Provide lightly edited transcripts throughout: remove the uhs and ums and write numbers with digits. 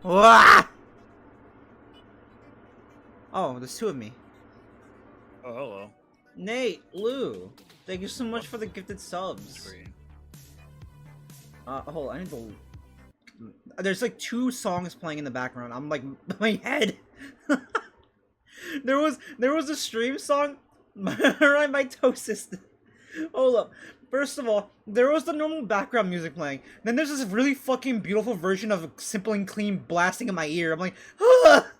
Wah! Oh, there's two of me. Oh, hello. Nate, Lou, thank you so much What? for the gifted subs. Sweet. Hold on, I need to... There's like two songs playing in the background. I'm like, my head. there was a stream song, right? My toast. Hold up. First of all, there was the normal background music playing. Then there's this really fucking beautiful version of Simple and Clean blasting in my ear. I'm like, ah!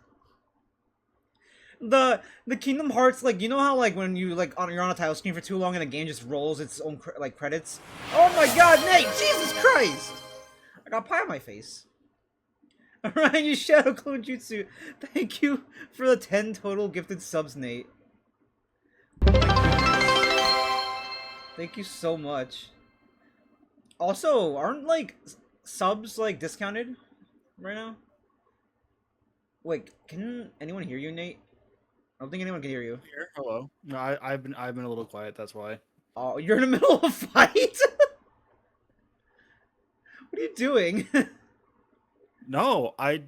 The Kingdom Hearts, like, you know how like when you like you're on a title screen for too long and the game just rolls its own like credits. Oh my God, Nate! Jesus Christ! I got pie on my face. Alright, you Shadow Clone Jutsu. Thank you for the 10 total gifted subs, Nate. Oh my goodness. Thank you so much. Also, aren't like subs like discounted right now? Wait, can anyone hear you, Nate? I don't think anyone can hear you. Here, hello. No, I've been a little quiet. That's why. Oh, you're in the middle of a fight? What are you doing? No, I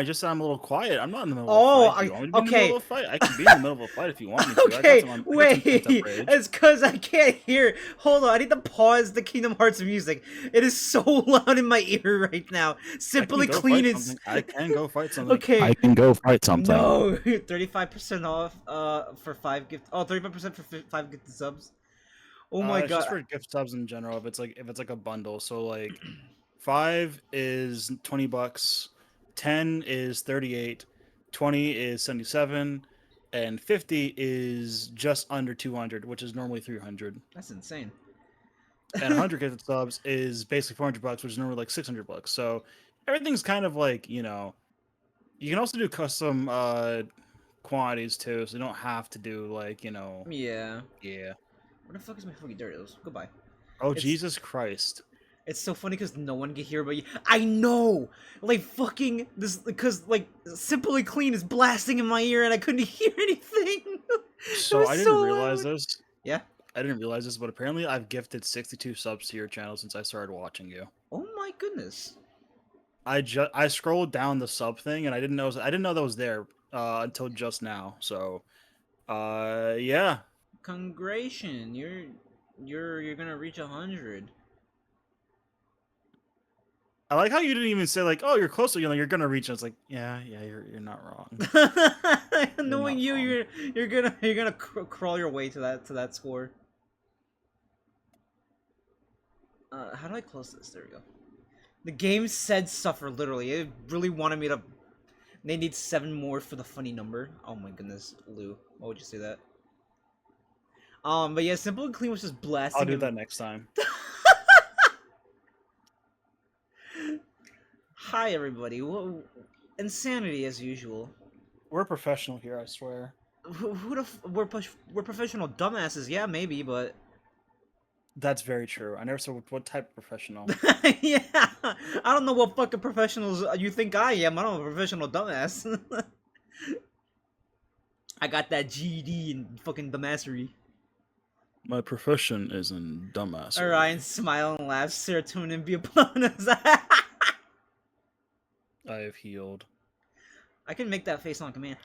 just said I'm a little quiet. I'm not in the middle Oh, of a fight. Do you want me to be in the middle of a fight? I can be in the middle of a fight if you want me to. Okay, I got some wait. pent-up rage. It's because I can't hear. Hold on, I need to pause the Kingdom Hearts music. It is so loud in my ear right now. Simply Clean is. I can go fight something. Okay. I can go fight something. No, 35% off. For 5 gift. Oh, 35% for 5 gifted subs. Oh my It's God. just for gift subs in general. If it's like a bundle, so like 5 is $20, 10 is 38, 20 is 77, and 50 is just under 200, which is normally 300. That's insane. And 100 gifted subs is basically $400, which is normally like $600. So everything's kind of like, you know, you can also do custom quantities too, so you don't have to do like, you know. Yeah. Yeah. Where the fuck is my fucking Doritos? Goodbye. Oh, It's- Jesus Christ. It's so funny because no one can hear but you. I know! Like, fucking, this, because, like, Simply Clean is blasting in my ear and I couldn't hear anything! So I didn't realize loud. this. Yeah? I didn't realize this, but apparently I've gifted 62 subs to your channel since I started watching you. Oh my goodness. I scrolled down the sub thing and I didn't know that was there until just now. So yeah. Congratulations, you're gonna reach 100. I like how you didn't even say like, oh, you're closer. You're gonna reach. And it's like, yeah, you're not wrong. Knowing not you, wrong. you're gonna crawl your way to that score. How do I close this? There we go. The game said suffer, literally. It really wanted me to... They need 7 more for the funny number. Oh my goodness, Lou. Why would you say that? But yeah, Simple and Clean was just blasting. I'll do that next time. Hi, everybody. Well, insanity as usual. We're professional here, I swear. We're professional dumbasses. Yeah, maybe, but... That's very true. I never said what type of professional. Yeah, I don't know what fucking professionals you think I am. I'm a professional dumbass. I got that GED in fucking dumbassery. My profession is in dumbass. Orion smile and laugh. Serotonin be upon us. I have healed. I can make that face on command.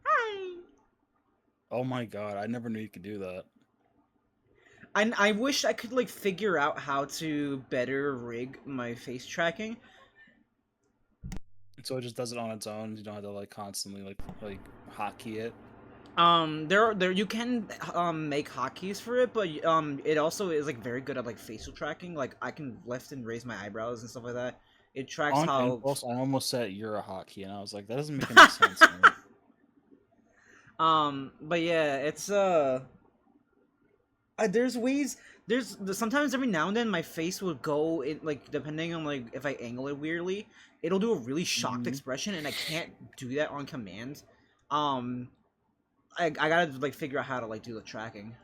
Hi. Oh my god, I never knew you could do that. I wish I could like figure out how to better rig my face tracking. So it just does it on its own. You don't have to like constantly like hotkey it. There you can make hotkeys for it, but it also is like very good at like facial tracking. Like I can lift and raise my eyebrows and stuff like that. It tracks On how. impulse, I almost said you're a hotkey, and I was like, that doesn't make any sense. Man. But yeah, it's there's ways. There's sometimes every now and then my face will go in like depending on like if I angle it weirdly, it'll do a really shocked expression, and I can't do that on command. I gotta like figure out how to like do the tracking.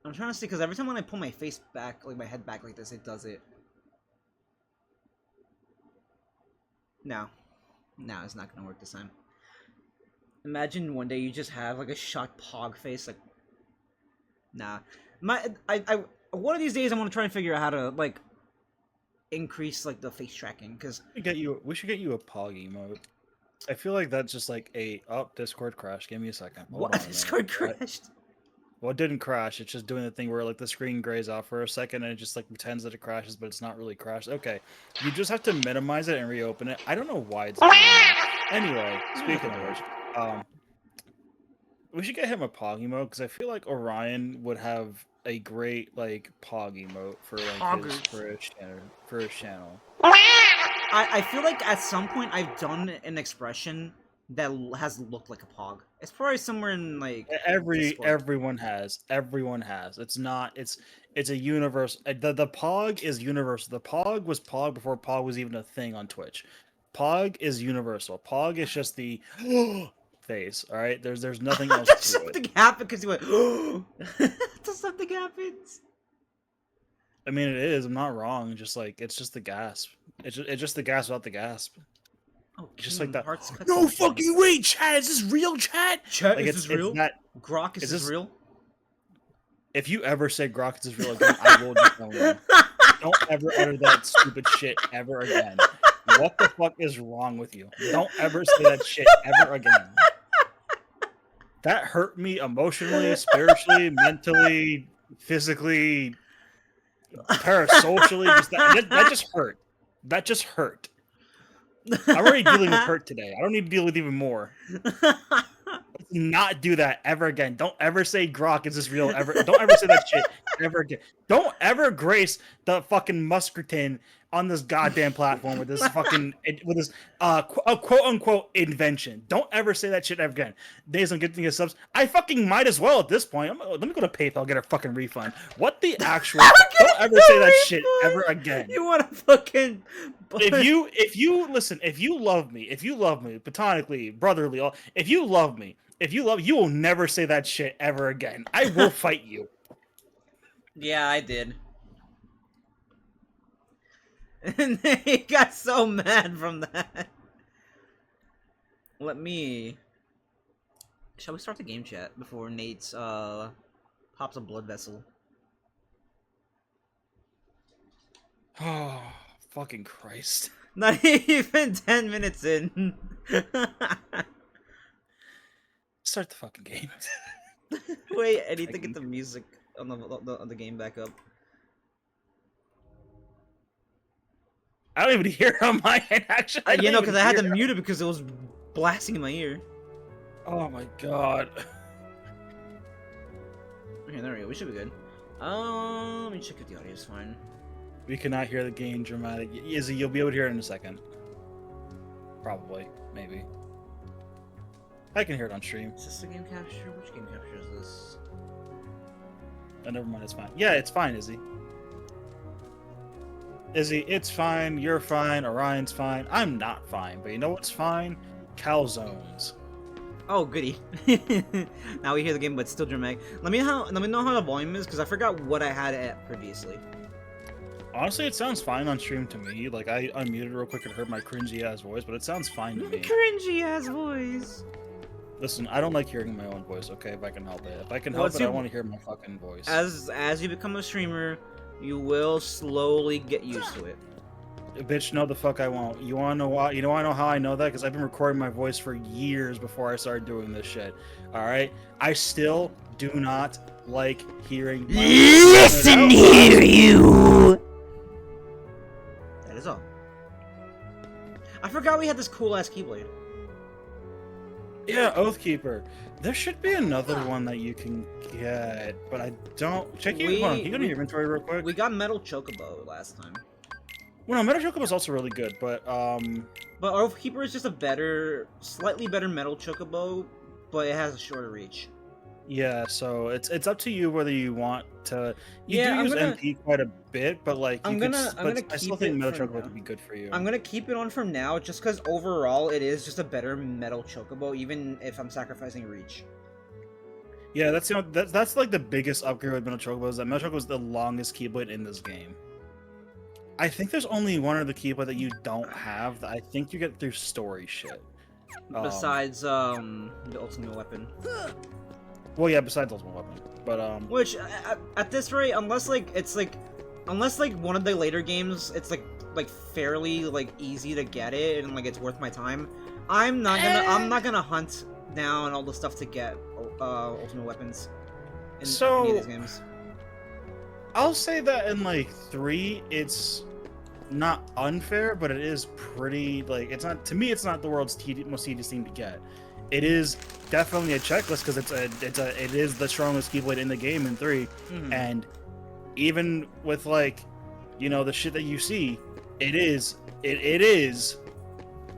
I'm trying to see because every time when I pull my face back, like my head back like this, it does it. No, it's not gonna work this time. Imagine one day you just have like a shocked pog face, like. Nah, I one of these days I'm gonna try and figure out how to like increase like the face tracking because We should get you a Pog emote. I feel like that's just like a Discord crashed. Give me a second. Hold on a minute. Discord What? crashed. Well, it didn't crash. It's just doing the thing where like the screen grays off for a second and it just like pretends that it crashes, but it's not really crashed. Okay, you just have to minimize it and reopen it. I don't know why it's doing that. Anyway, speaking of which, we should get him a Pog emote because I feel like Orion would have a great like Pog emote for like his channel. I feel like at some point I've done an expression that has looked like a pog. It's probably somewhere in like Discord. Everyone has. It's not. It's a universe. The Pog is universal. The Pog was Pog before Pog was even a thing on Twitch. Pog is universal. Pog is just the face. All right. There's nothing else to something it. happened because you went. Something happens. I mean, it is. I'm not wrong. Just like it's just the gasp. It's just the gasp without the gasp. Oh, just like that. No fucking way, Chad. Is this real, Chad? Chat, like, is this real? Grok, is this real? If you ever say Grok, is this real again, I will disown you. Don't ever utter that stupid shit ever again. What the fuck is wrong with you? Don't ever say that shit ever again. That hurt me emotionally, spiritually, mentally, physically, parasocially. That just hurt. That just hurt. I'm already dealing with hurt today. I don't need to deal with even more. Let's not do that ever again. Don't ever say Grok, is this real? Ever. Don't ever say that shit ever again. Don't ever grace the fucking Muskerton on this goddamn platform with this fucking quote unquote invention. Don't ever say that shit ever again. Days on getting subs. I fucking might as well at this point. Let me go to PayPal, get a fucking refund. What the actual? Don't ever say that shit ever again. You want to fucking? If you listen, if you love me, platonically, brotherly, if you love me, you will never say that shit ever again. I will fight you. Yeah, I did. And he got so mad from that. Shall we start the game chat before Nate's pops a blood vessel? Oh, fucking Christ. Not even 10 minutes in. Start the fucking game. Wait, I need to get the music on the game back up. I don't even hear it on my end, actually. You know, because I had to mute it because it was blasting in my ear. Oh my god. Okay, there we go. We should be good. Let me check if the audio is fine. We cannot hear the game dramatic. Izzy, you'll be able to hear it in a second. Probably. Maybe. I can hear it on stream. Is this the game capture? Which game capture is this? Oh, never mind, it's fine. Yeah, it's fine, Izzy. Izzy, it's fine, you're fine, Orion's fine, I'm not fine, but you know what's fine? Calzones. Oh, goody. Now we hear the game, but it's still dramatic. Let me know how the volume is, because I forgot what I had it at previously. Honestly, it sounds fine on stream to me. Like, I unmuted real quick and heard my cringy-ass voice, but it sounds fine to me. Cringy-ass voice. Listen, I don't like hearing my own voice, okay, if I can help it. If I can help it, I want to hear my fucking voice. As you become a streamer, you will slowly get used to it. Bitch, no the fuck I won't. You wanna know why? You know I know how I know that? Because I've been recording my voice for years before I started doing this shit. Alright? I still do not like hearing my Listen here, you! That is all. I forgot we had this cool-ass Keyblade. Yeah, Oathkeeper. There should be another one that you can get, but I don't... Hold on, can you go to your inventory real quick? We got Metal Chocobo last time. Well, no, Metal Chocobo is also really good, but But Oathkeeper is just a slightly better Metal Chocobo, but it has a shorter reach. Yeah, so it's up to you whether you want to. You do I'm use gonna, MP quite a bit, but like I'm gonna I still think Metal Chocobo would be good for you. I'm gonna keep it on for now, just because overall it is just a better Metal Chocobo, even if I'm sacrificing reach. Yeah, that's like the biggest upgrade with Metal Chocobo is that Metal Chocobo is the longest Keyblade in this game. I think there's only one other Keyblade that you don't have that I think you get through story shit. Besides the ultimate weapon. Well, yeah, besides Ultimate Weapon, but Which at this rate, unless like it's like unless like one of the later games, it's like fairly like easy to get it and like it's worth my time. I'm not gonna hunt down all the stuff to get ultimate weapons in any of these games. I'll say that in like 3, it's not unfair, but it is pretty like it's not, to me it's not the world's most tedious thing to get. It is definitely a checklist because it is the strongest Keyblade in the game in 3, and even with like, you know, the shit that you see, it is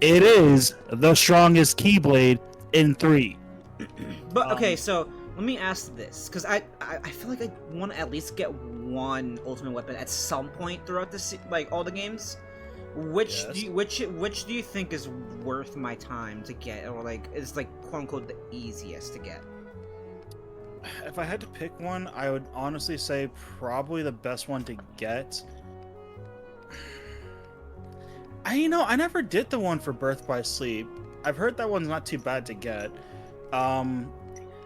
the strongest Keyblade in 3. But okay, so let me ask this, because I feel like I want to at least get one ultimate weapon at some point throughout the like all the games. Which do you think is worth my time to get, or like is like quote unquote the easiest to get? If I had to pick one, I would honestly say probably the best one to get. I never did the one for Birth by Sleep. I've heard that one's not too bad to get.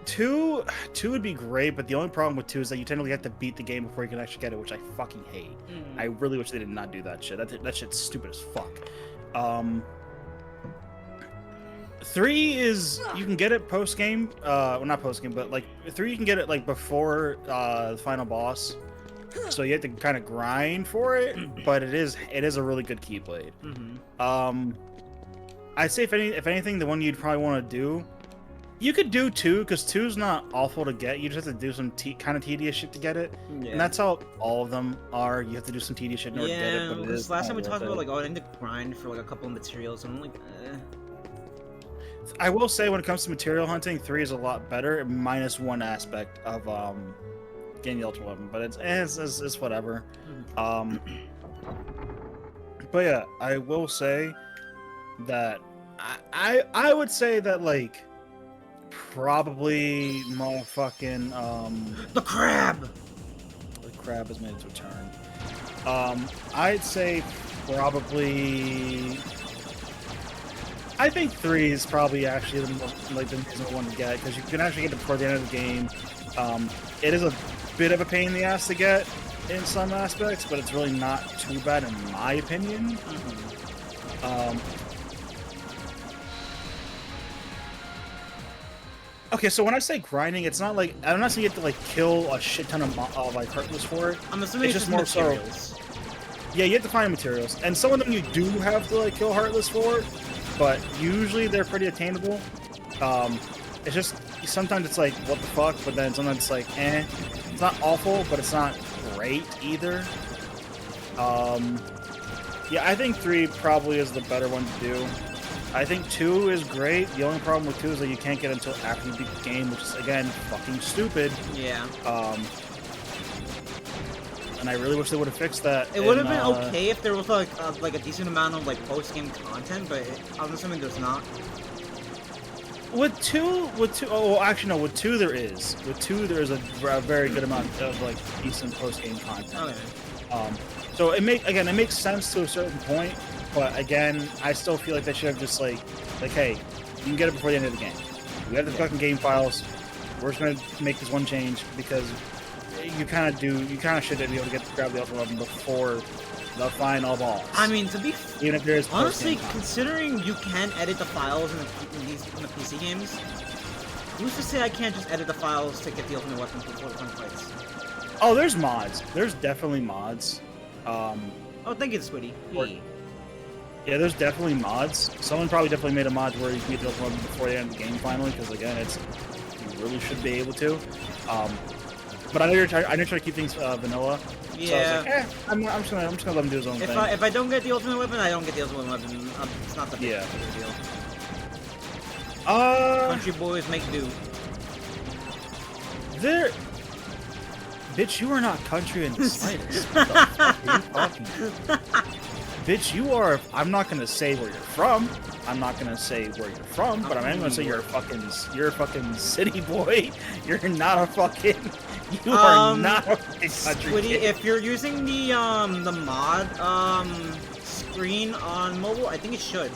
2 would be great, but the only problem with 2 is that you technically have to beat the game before you can actually get it, which I fucking hate. I really wish they did not do that shit. That shit's stupid as fuck. 3 is, you can get it post game. Well, not post game, but like 3 you can get it like before the final boss. So you have to kind of grind for it, but it is a really good Keyblade. I'd say if anything, the one you'd probably want to do, you could do 2, because 2's not awful to get. You just have to do some kind of tedious shit to get it, and that's how all of them are. You have to do some tedious shit in order to get it. But because last time we talked about like, oh, I need to grind for like a couple of materials, and I'm like, I will say when it comes to material hunting, 3 is a lot better, minus one aspect of getting the ultimate weapon, but it's whatever. But yeah, I will say that I would say that like probably motherfucking the crab has made its return. I'd say probably, I think 3 is probably actually the reasonable one to get, because you can actually get it before the end of the game. It is a bit of a pain in the ass to get in some aspects, but it's really not too bad in my opinion. Okay, so when I say grinding, it's not like, I'm not saying you have to like kill a shit ton of like Heartless for it. I'm assuming it's just more materials. Yeah, you have to find materials, and some of them you do have to like kill Heartless for, but usually they're pretty attainable. It's just sometimes it's like what the fuck, but then sometimes it's like eh. It's not awful, but it's not great either. Yeah, I think 3 probably is the better one to do. I think 2 is great. The only problem with 2 is that you can't get it until after you beat the game, which is again fucking stupid. Yeah. And I really wish they would have fixed that. It would have been okay if there was like a decent amount of like post-game content, but I'm assuming there's not. With 2, oh, actually no, with 2 there is. With 2 there is a very good amount of like decent post-game content. Okay. So it makes sense to a certain point, but again, I still feel like they should have just like, hey, you can get it before the end of the game. We have the fucking game files. We're just gonna make this one change because you kind of should be able to grab the ultimate weapon before the final boss. I mean, to be even if there's honestly, considering you can edit the files in the PC games, who's to say I can't just edit the files to get the ultimate weapon before the final fights? Oh, there's mods. There's definitely mods. Oh, thank you, Squiddy. Yeah, there's definitely mods. Someone probably definitely made a mod where you can get the ultimate weapon before the end of the game finally, because again, you really should be able to. But I know you're trying to keep things vanilla. Yeah. So I was like, I'm just gonna let him do his own thing. If I don't get the ultimate weapon, I don't get the ultimate weapon. It's not the big deal. Country boys make do. Bitch, you are not country in the slightest. What the fuck are you talking about? Bitch, you are. I'm not gonna say where you're from. But I'm gonna say you're a fucking city boy. You're not a fucking. You are not a country Squiddy, kid. if you're using the mod screen on mobile, I think it should.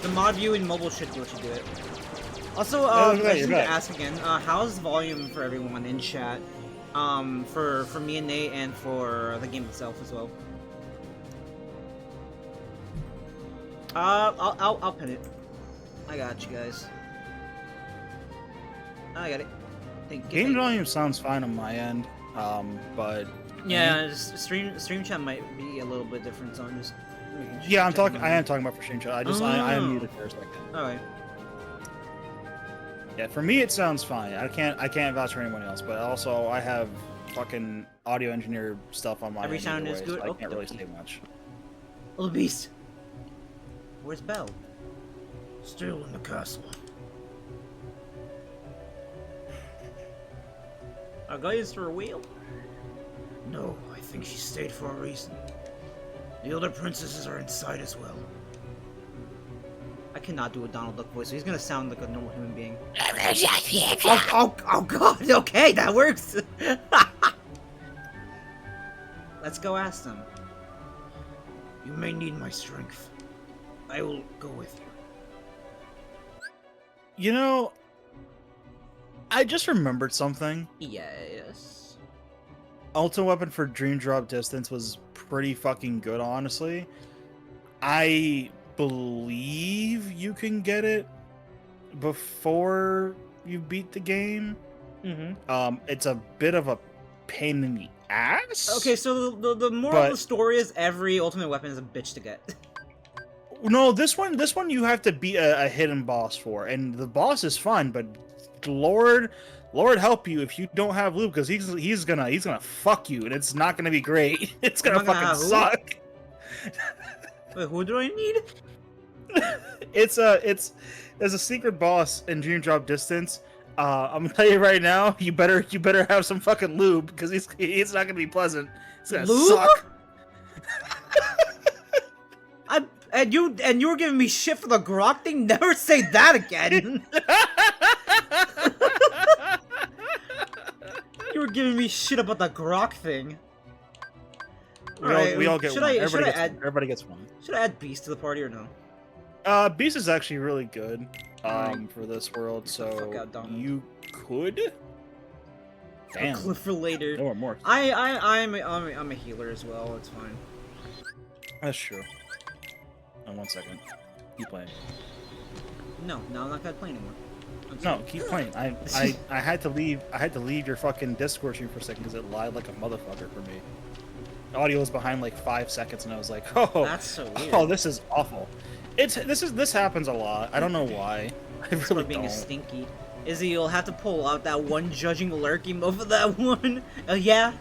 The mod view in mobile should let you do it. Also, I just need to ask again, how's volume for everyone in chat? For me and Nate and for the game itself as well. I'll pin it. I got you guys. I got it. Game volume sounds fine on my end, but yeah, stream chat might be a little bit different, so I'm just making sure. yeah, I am talking about for stream chat. I am muted for a second. Alright. Yeah, for me it sounds fine. I can't vouch for anyone else, but also I have fucking audio engineer stuff on my Every end sound either is way, good. so I can't really say much. Little beast. Where's Belle? Still in the castle. Our guy is for a wheel? No, I think she stayed for a reason. The other princesses are inside as well. I cannot do a Donald Duck voice, so he's gonna sound like a normal human being. Oh god, okay, that works! Let's go ask them. You may need my strength. I will go with you. You know, I just remembered something. Yes. Ultimate weapon for Dream Drop Distance was pretty fucking good, honestly. I believe you can get it before you beat the game. Mm-hmm. It's a bit of a pain in the ass. Okay, so the moral of the story is every ultimate weapon is a bitch to get. No, this one you have to beat a hidden boss for, and the boss is fun, but Lord help you if you don't have loot, because he's gonna fuck you, and it's not gonna be great. It's gonna fucking suck. Wait, who do I need? There's a secret boss in Dream Drop Distance. I'm gonna tell you right now, you better have some fucking lube, because it's not gonna be pleasant. It's gonna suck. And you were giving me shit for the grok thing? Never say that again! You were giving me shit about the grok thing. We all get one. Everybody gets one. Should I add Beast to the party or no? Beast is actually really good for this world, so you could. Damn. Clip for later. No more. I'm a healer as well. It's fine. That's true. 1 second. Keep playing. No, I'm not gonna play anymore. No, keep playing. I had to leave. I had to leave your fucking Discord stream for a second because it lied like a motherfucker for me. The audio was behind like 5 seconds, and I was like, "Oh, that's so weird. Oh, this is awful." This happens a lot. I don't know why. I really being don't. A stinky. Izzy, you'll have to pull out that one judging lurk emote for that one. Yeah,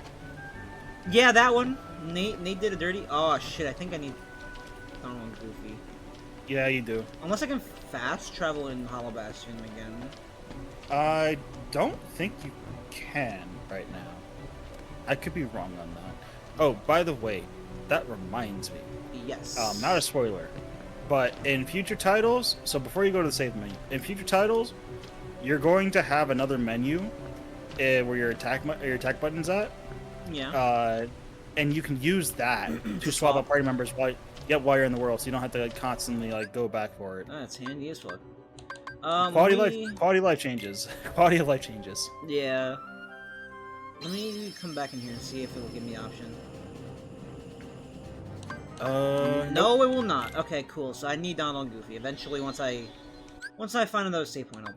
that one. Nate did it dirty. Oh shit, I think I need. Goofy. Yeah, you do. Unless I can fast travel in Hallow Bastion again. I don't think you can right now. I could be wrong on that. Oh, by the way, that reminds me. Yes. Not a spoiler, but in future titles, so before you go to the save menu, in future titles, you're going to have another menu where your attack button's at. Yeah. And you can use that to swap out party members while you're in the world, so you don't have to constantly go back for it. That's handy as fuck. Quality of life changes. Quality of life changes. Yeah. Let me come back in here and see if it'll give me the option. No, it will not. Okay, cool. So I need Donald and Goofy. Eventually, once I find another save point, I'll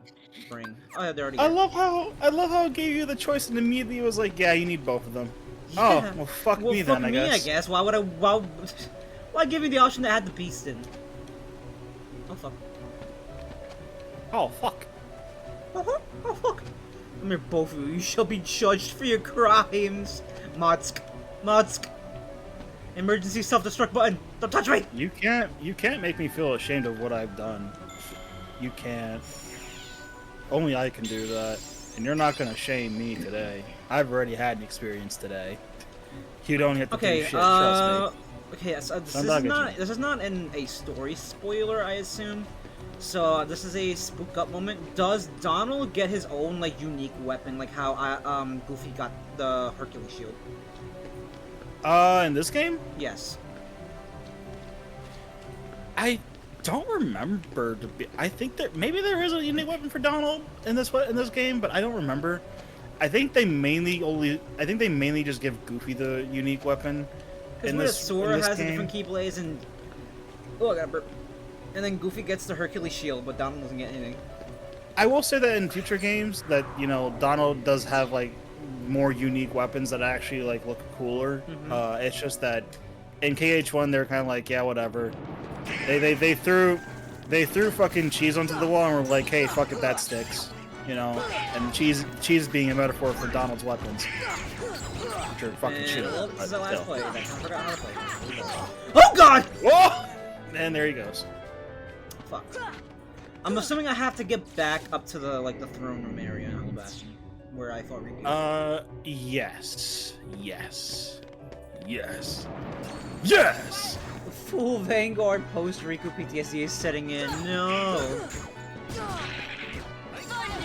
bring. Oh yeah, they're already here. I love how it gave you the choice and immediately was like, yeah, you need both of them. Yeah. Oh, well, fuck me then, I guess. Why would I? Why give me the option to add the beast in? Oh fuck. Oh fuck. Oh fuck. Come here, both of you. You shall be judged for your crimes. Motsk. Emergency self-destruct button. Don't touch me. You can't make me feel ashamed of what I've done. You can't. Only I can do that. And you're not gonna shame me today. I've already had an experience today. You don't have to do shit, trust me. Okay, so this is not a story spoiler, I assume. So this is a spook up moment. Does Donald get his own unique weapon, like how Goofy got the Hercules shield? In this game? Yes. I don't remember to be. I think that maybe there is a unique weapon for Donald in this game, but I don't remember. I think they mainly just give Goofy the unique weapon. Because Sora has a different keyblades and... Oh, I got a burp. And then Goofy gets the Hercules shield, but Donald doesn't get anything. I will say that in future games, that Donald does have like more unique weapons that actually like look cooler. It's just that in KH1 they're kind of like, yeah, whatever. They threw fucking cheese onto the wall and were like, hey, fuck it, that sticks, And cheese being a metaphor for Donald's weapons, which are fucking shit. This is the last play. I forgot how to play. Oh god! Whoa! And there he goes. Fuck. I'm assuming I have to get back up to the throne room area in Hallow Bastion, where I thought Riku. Yes. Full Vanguard post Riku PTSD is setting in. No.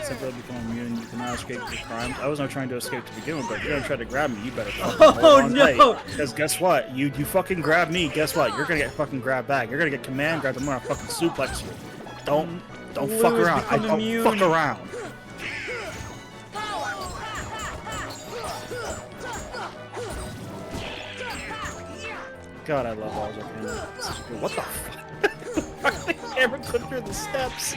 Simply become immune. You cannot escape the crimes. I was not trying to escape to begin with, but if you're gonna try to grab me, you better fucking hold on tight. Because guess what? You fucking grab me. Guess what? You're gonna get fucking grabbed back. You're gonna get command grabbed. I'm gonna fucking suplex you. Don't fuck around. I don't fuck around. God, I love Bowser. What the fuck? I never clipped through the steps.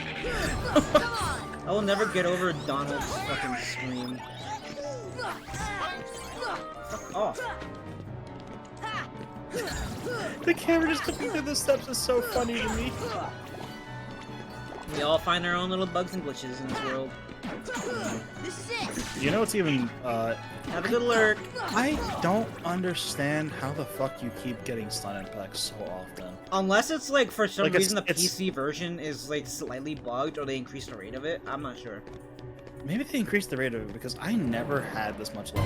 I will never get over Donald's fucking scream. Fuck off. The camera just clipping through the steps is so funny to me. We all find our own little bugs and glitches in this world. This is it. You know what's even, Have a good lurk. I don't understand how the fuck you keep getting stun impacts so often. Unless it's like for some reason the it's PC version is like slightly bugged or they increased the rate of it. I'm not sure. Maybe they increased the rate of it because I never had this much luck.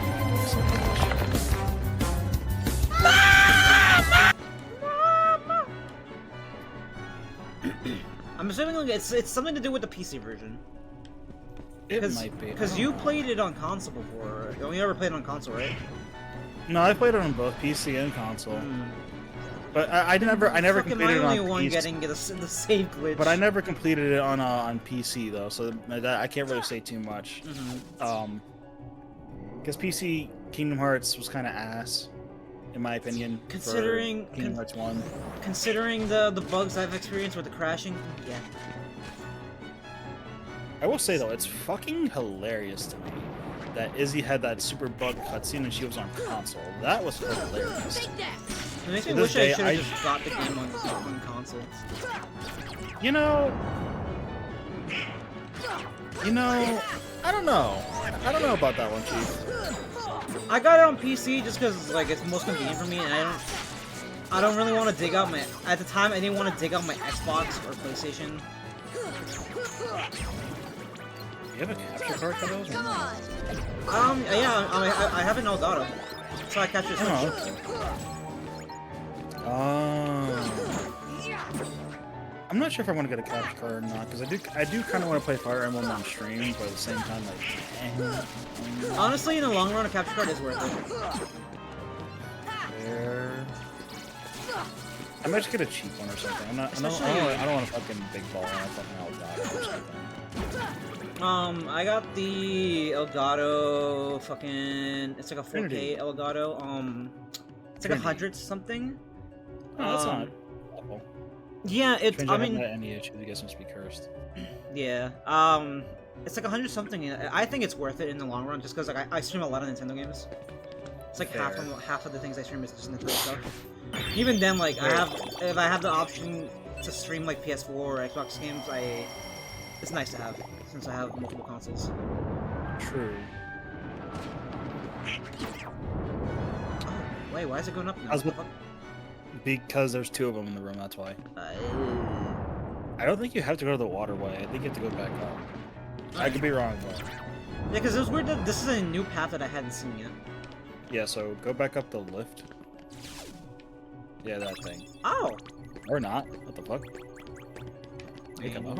I'm assuming like, it's something to do with the PC version. It might be. Because you played it on console before. You only ever played it on console, right? No, I played it on both PC and console. But I never completed it on only one PC. getting the save glitch. But I never completed it on PC though, so that, I can't really say too much. Because PC Kingdom Hearts was kind of ass, in my opinion. Considering for Kingdom Hearts 1. Considering the bugs I've experienced with the crashing, yeah. I will say though, it's fucking hilarious to me that Izzy had that super bug cutscene and she was on console. That was hilarious. Take that. It makes me To wish this I should day, have just got the game on console. You know, I don't know. I don't know about that one, Chief. I got it on PC just because like it's most convenient for me, and I don't really want to dig out my. At the time, I didn't want to dig out my Xbox or PlayStation. Do you have a capture card for those? Or not? Yeah, I have an Elgato, so I captured Switch. I'm not sure if I want to get a capture card or not, because I do kind of want to play Fire Emblem on stream, but at the same time, like, Honestly, in the long run, a capture card is worth it. There. I might just get a cheap one or something. I don't want a fucking big ball on a fucking Elgato or something. I got the Elgato fucking. It's like a 4K Trinity. Elgato. It's like Trinity. 100 something. Oh, that's not awful. Yeah, it's. Trinity, I haven't mean, had any issues. I guess must be cursed. yeah. It's like 100 something. I think it's worth it in the long run, just because like I stream a lot of Nintendo games. It's like half of the things I stream is just Nintendo stuff. Even then, like if I have the option to stream like PS4 or Xbox games, it's nice to have since I have multiple consoles. True. Oh, wait, why is it going up now? Because there's two of them in the room, that's why. I don't think you have to go to the waterway. I think you have to go back up. I could be wrong, though. Yeah, because it was weird that this is a new path that I hadn't seen yet. Yeah, so go back up the lift. Yeah, that thing. Oh! Or not. What the fuck? Hey, come on.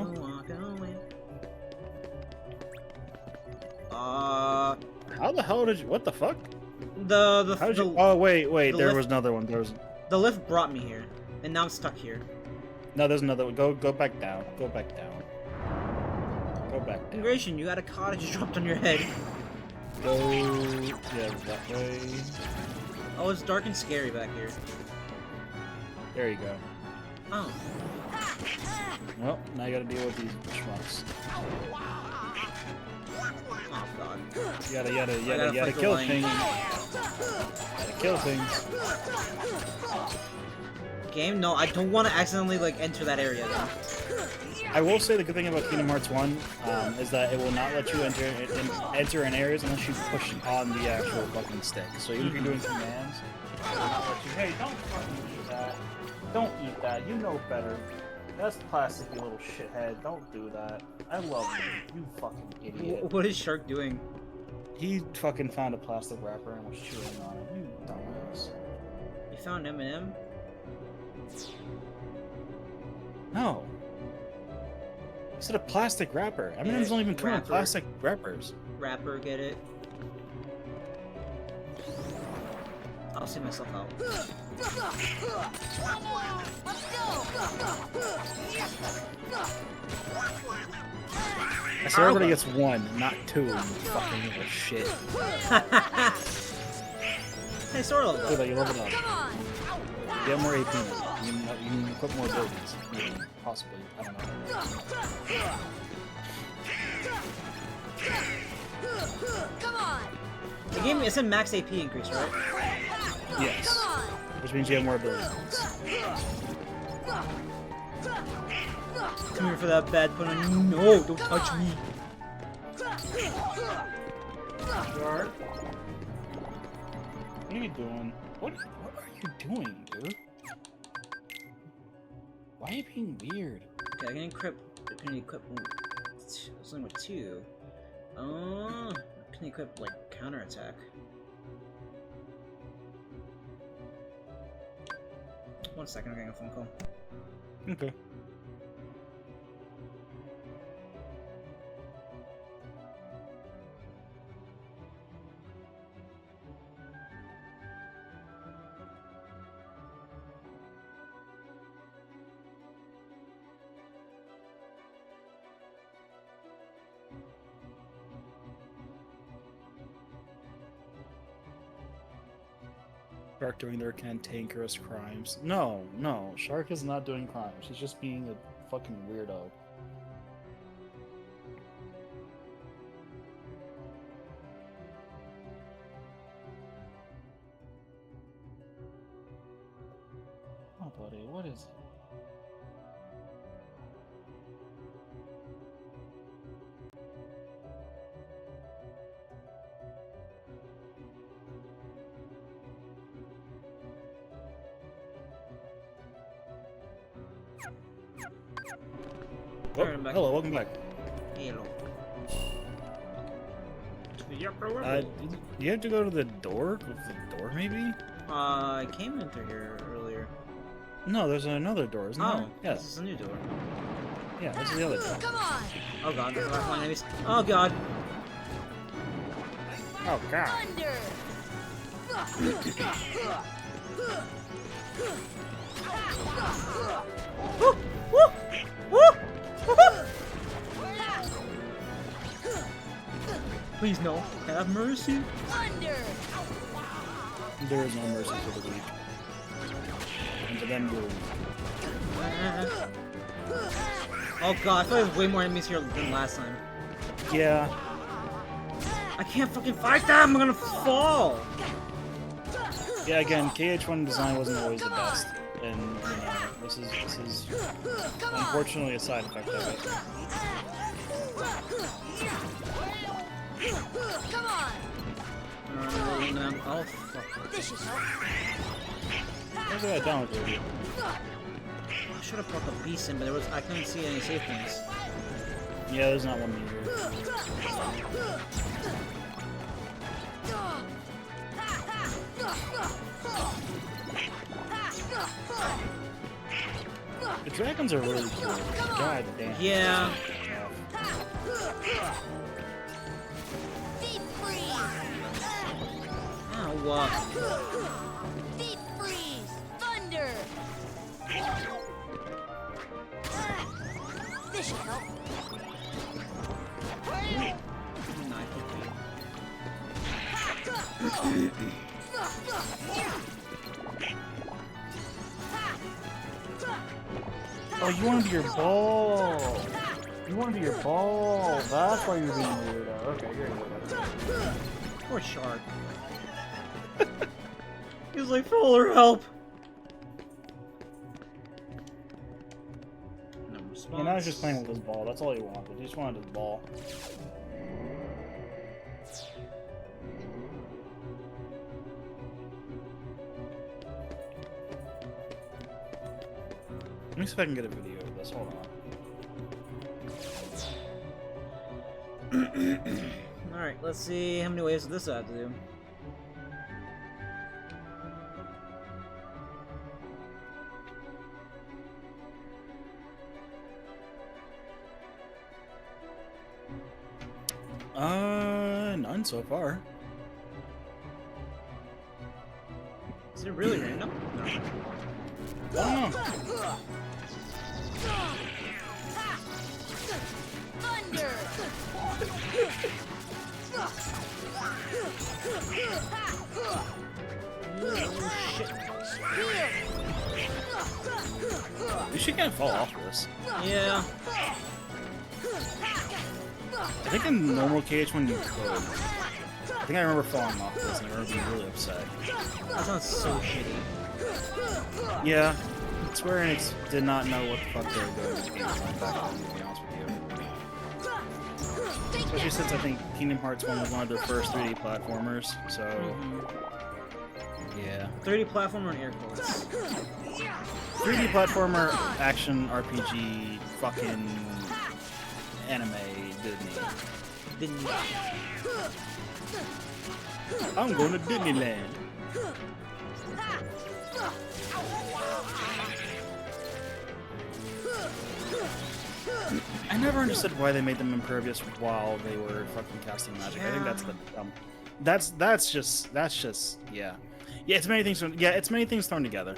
How the hell did you... What the fuck? How did you... Oh, wait. There was another one. There was... The lift brought me here, and now I'm stuck here. No, there's another one. Go back down. Go back down. Go back down. Ingration, you got a cottage dropped on your head. Go, yeah, that way. Oh, it's dark and scary back here. There you go. Oh. Well, now you gotta deal with these schmucks. Oh god. You gotta fight the kill lion. things. Gotta kill things. Game? No, I don't want to accidentally like enter that area though. I will say the good thing about Kingdom Hearts 1 is that it will not let you enter in areas unless you push on the actual fucking stick. So even if you're doing commands, it will not let you. Hey, don't fucking eat that. Don't eat that. You know better. That's plastic, you little shithead. Don't do that. I love you. You fucking idiot. What is Shark doing? He fucking found a plastic wrapper and was chewing on it. You dumbass. You found M&M? No. I said a plastic wrapper. M&M's don't even come in Wrapper. plastic wrappers. Rapper, get it? I'll see myself out. Let's I swear everybody gets one, not two. You fucking little shit. Hey, sort of. Good, you level up. Come on! Get more AP. You can equip more abilities. Maybe. Possibly. I don't know. Come on! The game is a max AP increase, right? Yes. Come on! Which means you have more abilities. Come here for that bad pun on you. No, don't touch me. Shark? What are you doing? What are you doing, dude? Why are you being weird? Okay, I can equip something with 2. I can equip like counterattack. One second, I'm getting a phone call. Okay. Shark doing their cantankerous crimes. No, no, Shark is not doing crimes. She's just being a fucking weirdo. Oh, buddy, what is it? Oh, Alright, I'm back. hello, welcome back. Hello. You have to go to the door? Go to the door, maybe? I came in through here earlier. No, there's another door, isn't Oh, there? Yeah, this is a new door. yeah, this is the other door. Come on! Oh god, there's a lot of enemies. Oh god. Oh, God. Thunder! Woo! Woo! Woo! Woo! Please no. Have mercy. Thunder! There is no mercy for the weak. And to them, you're... Oh god, I feel like there's way more enemies here than last time. Yeah. I can't fucking fight them! I'm gonna fall! Yeah, again, KH1 design wasn't always the best. And, you know, this is unfortunately a side effect of it. Come on! Oh fuck. This should help. Look at that down with you. I should have brought the beast in, but I couldn't see any safe things. Yeah, there's not one here. The dragons are really cool. God damn. Yeah. Deep freeze! Oh, what? Deep freeze! Thunder! This should help. Oh, you want to be your ball. You want to be your ball. That's why you're being a weirdo. Okay, you're a weirdo. Poor shark. He's like, Fuller, help! No response. Yeah, now he's just playing with his ball. That's all he wanted. He just wanted his ball. Let me see if I can get a video of this. Hold on. Alright, let's see how many waves this I have to do. None so far. Is it really random? No. Oh. Thunder! You should can't fall off this. Yeah. I think in normal KH1 you could. I think I remember falling off this and I remember being really upset. That sounds so shitty. Yeah. Square Enix did not know what the fuck they were doing with this game back then, to be honest with you. Especially since I think Kingdom Hearts 1 was one of their first 3D platformers, so... Yeah. 3D platformer and air quotes. 3D platformer, action, RPG, fucking... anime, Disney. Didn't you? I'm going to Disneyland. I never understood why they made them impervious while they were fucking casting magic. I think that's the that's just yeah. Yeah, it's many things thrown together.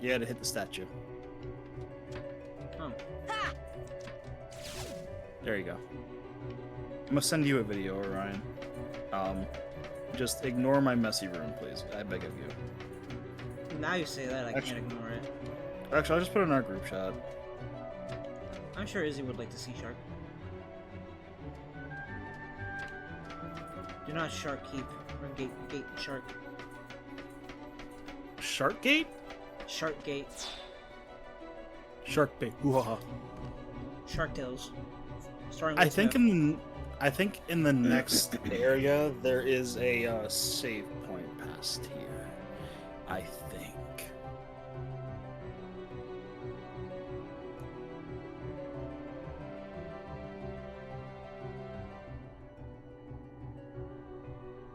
You had to hit the statue. Oh. There you go. I'm gonna send you a video, Orion. Just ignore my messy room, please. I beg of you. Now you say that, I can't ignore it. Actually, I'll just put it in our group chat. I'm sure Izzy would like to see Shark. Do not Shark keep or gate Shark. Shark Gate? Shark Gate. Shark Bait. Ooh-ha-ha. Shark Tales. Starring I Will think Smith. in the next area there is a save point past here. I think.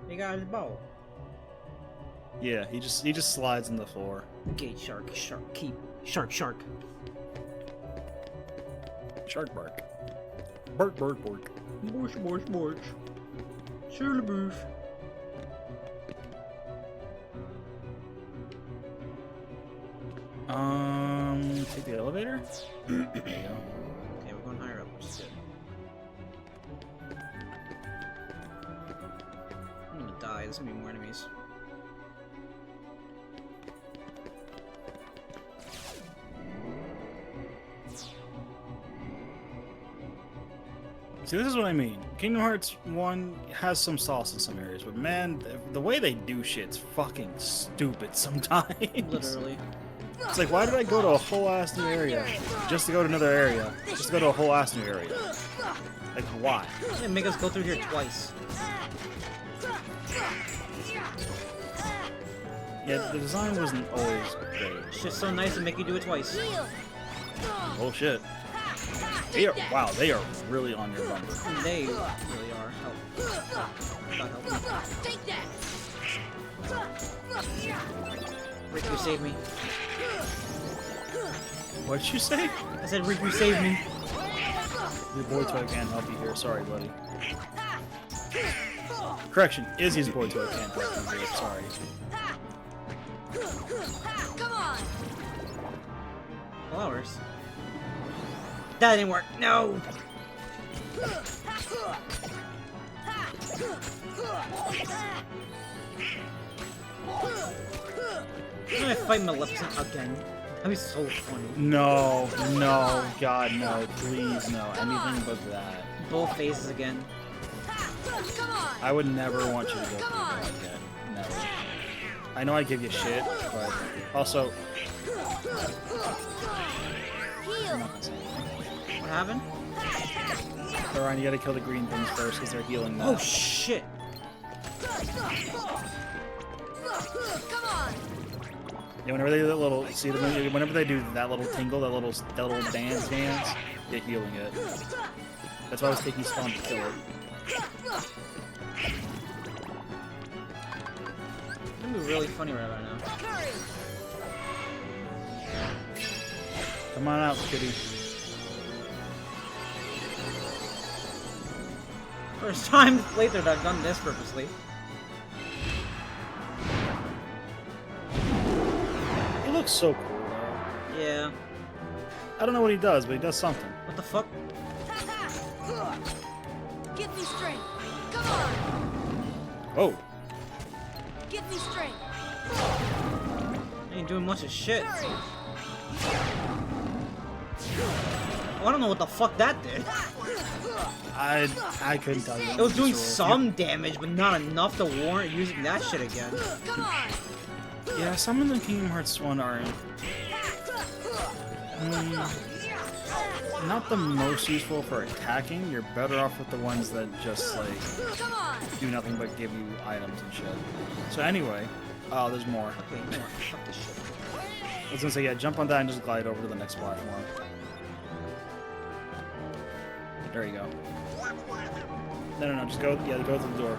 He got his ball. Yeah, he just slides in the floor. Gate Shark. Shark keep. Shark. Shark bark. Bark bark bark. Borch. Sur le bouffe. Take the elevator? There you go. Okay, we're going higher up, which is good. I'm gonna die. There's gonna be more enemies. See, this is what I mean. Kingdom Hearts 1 has some sauce in some areas, but man, the way they do shit's fucking stupid sometimes. Literally. It's like, why did I go to a whole ass new area just to go to another area? Just to go to a whole ass new area? Like, why? Yeah, make us go through here twice. Yeah, the design wasn't always great. It's just so nice to make you do it twice. Oh shit. They are, wow, they are really on your number. They really are. Help. God help me. Take that! Riku, save me. What'd you say? I said, Riku, save me. Your boy toy can't help you here. Sorry, buddy. Correction, Izzy's boy toy can't help you here. Sorry. Come on! Flowers. That didn't work. No! I'm gonna fight Maleficent again. That'd be so funny. No, no, God, no, please, no, anything but that. Both faces again. Come on. I would never want you to go through that again. Never. I know I give you shit, but also. I'm not gonna say anything. What happened? Ryan, you gotta kill the green things first because they're healing that. Oh shit! Come on. Yeah, whenever they do that little, see, whenever they do that little tingle, that little dance, they're healing it. That's why I was taking spawn to kill it. It's gonna be really funny right now. Come on out, kitty. First time later that I've done this purposely. He looks so cool, though. Yeah. I don't know what he does, but he does something. What the fuck? Give me strength. Come on. Oh. Give me strength. I ain't doing much of shit. Oh, I don't know what the fuck that did. I couldn't tell you. It was doing some damage, but not enough to warrant using that shit again. Come on. Yeah, some of the Kingdom Hearts 1 are not the most useful for attacking. You're better off with the ones that just like Come on. do nothing but give you items and shit. So anyway, oh, there's more. Okay, you know what? Fuck this shit. I was gonna say, yeah, jump on that and just glide over to the next platform. There you go. No, just go, yeah, go to the door.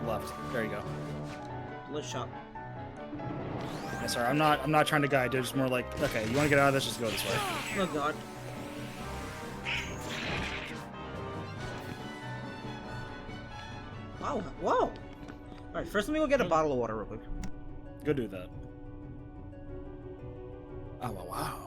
Left. There you go. Let's shop. Yeah, sorry, I'm not trying to guide you, just more like, okay, you wanna get out of this, just go this way. Oh god. Wow, whoa! Alright, first let me go get a bottle of water real quick. Go do that. Oh, wow.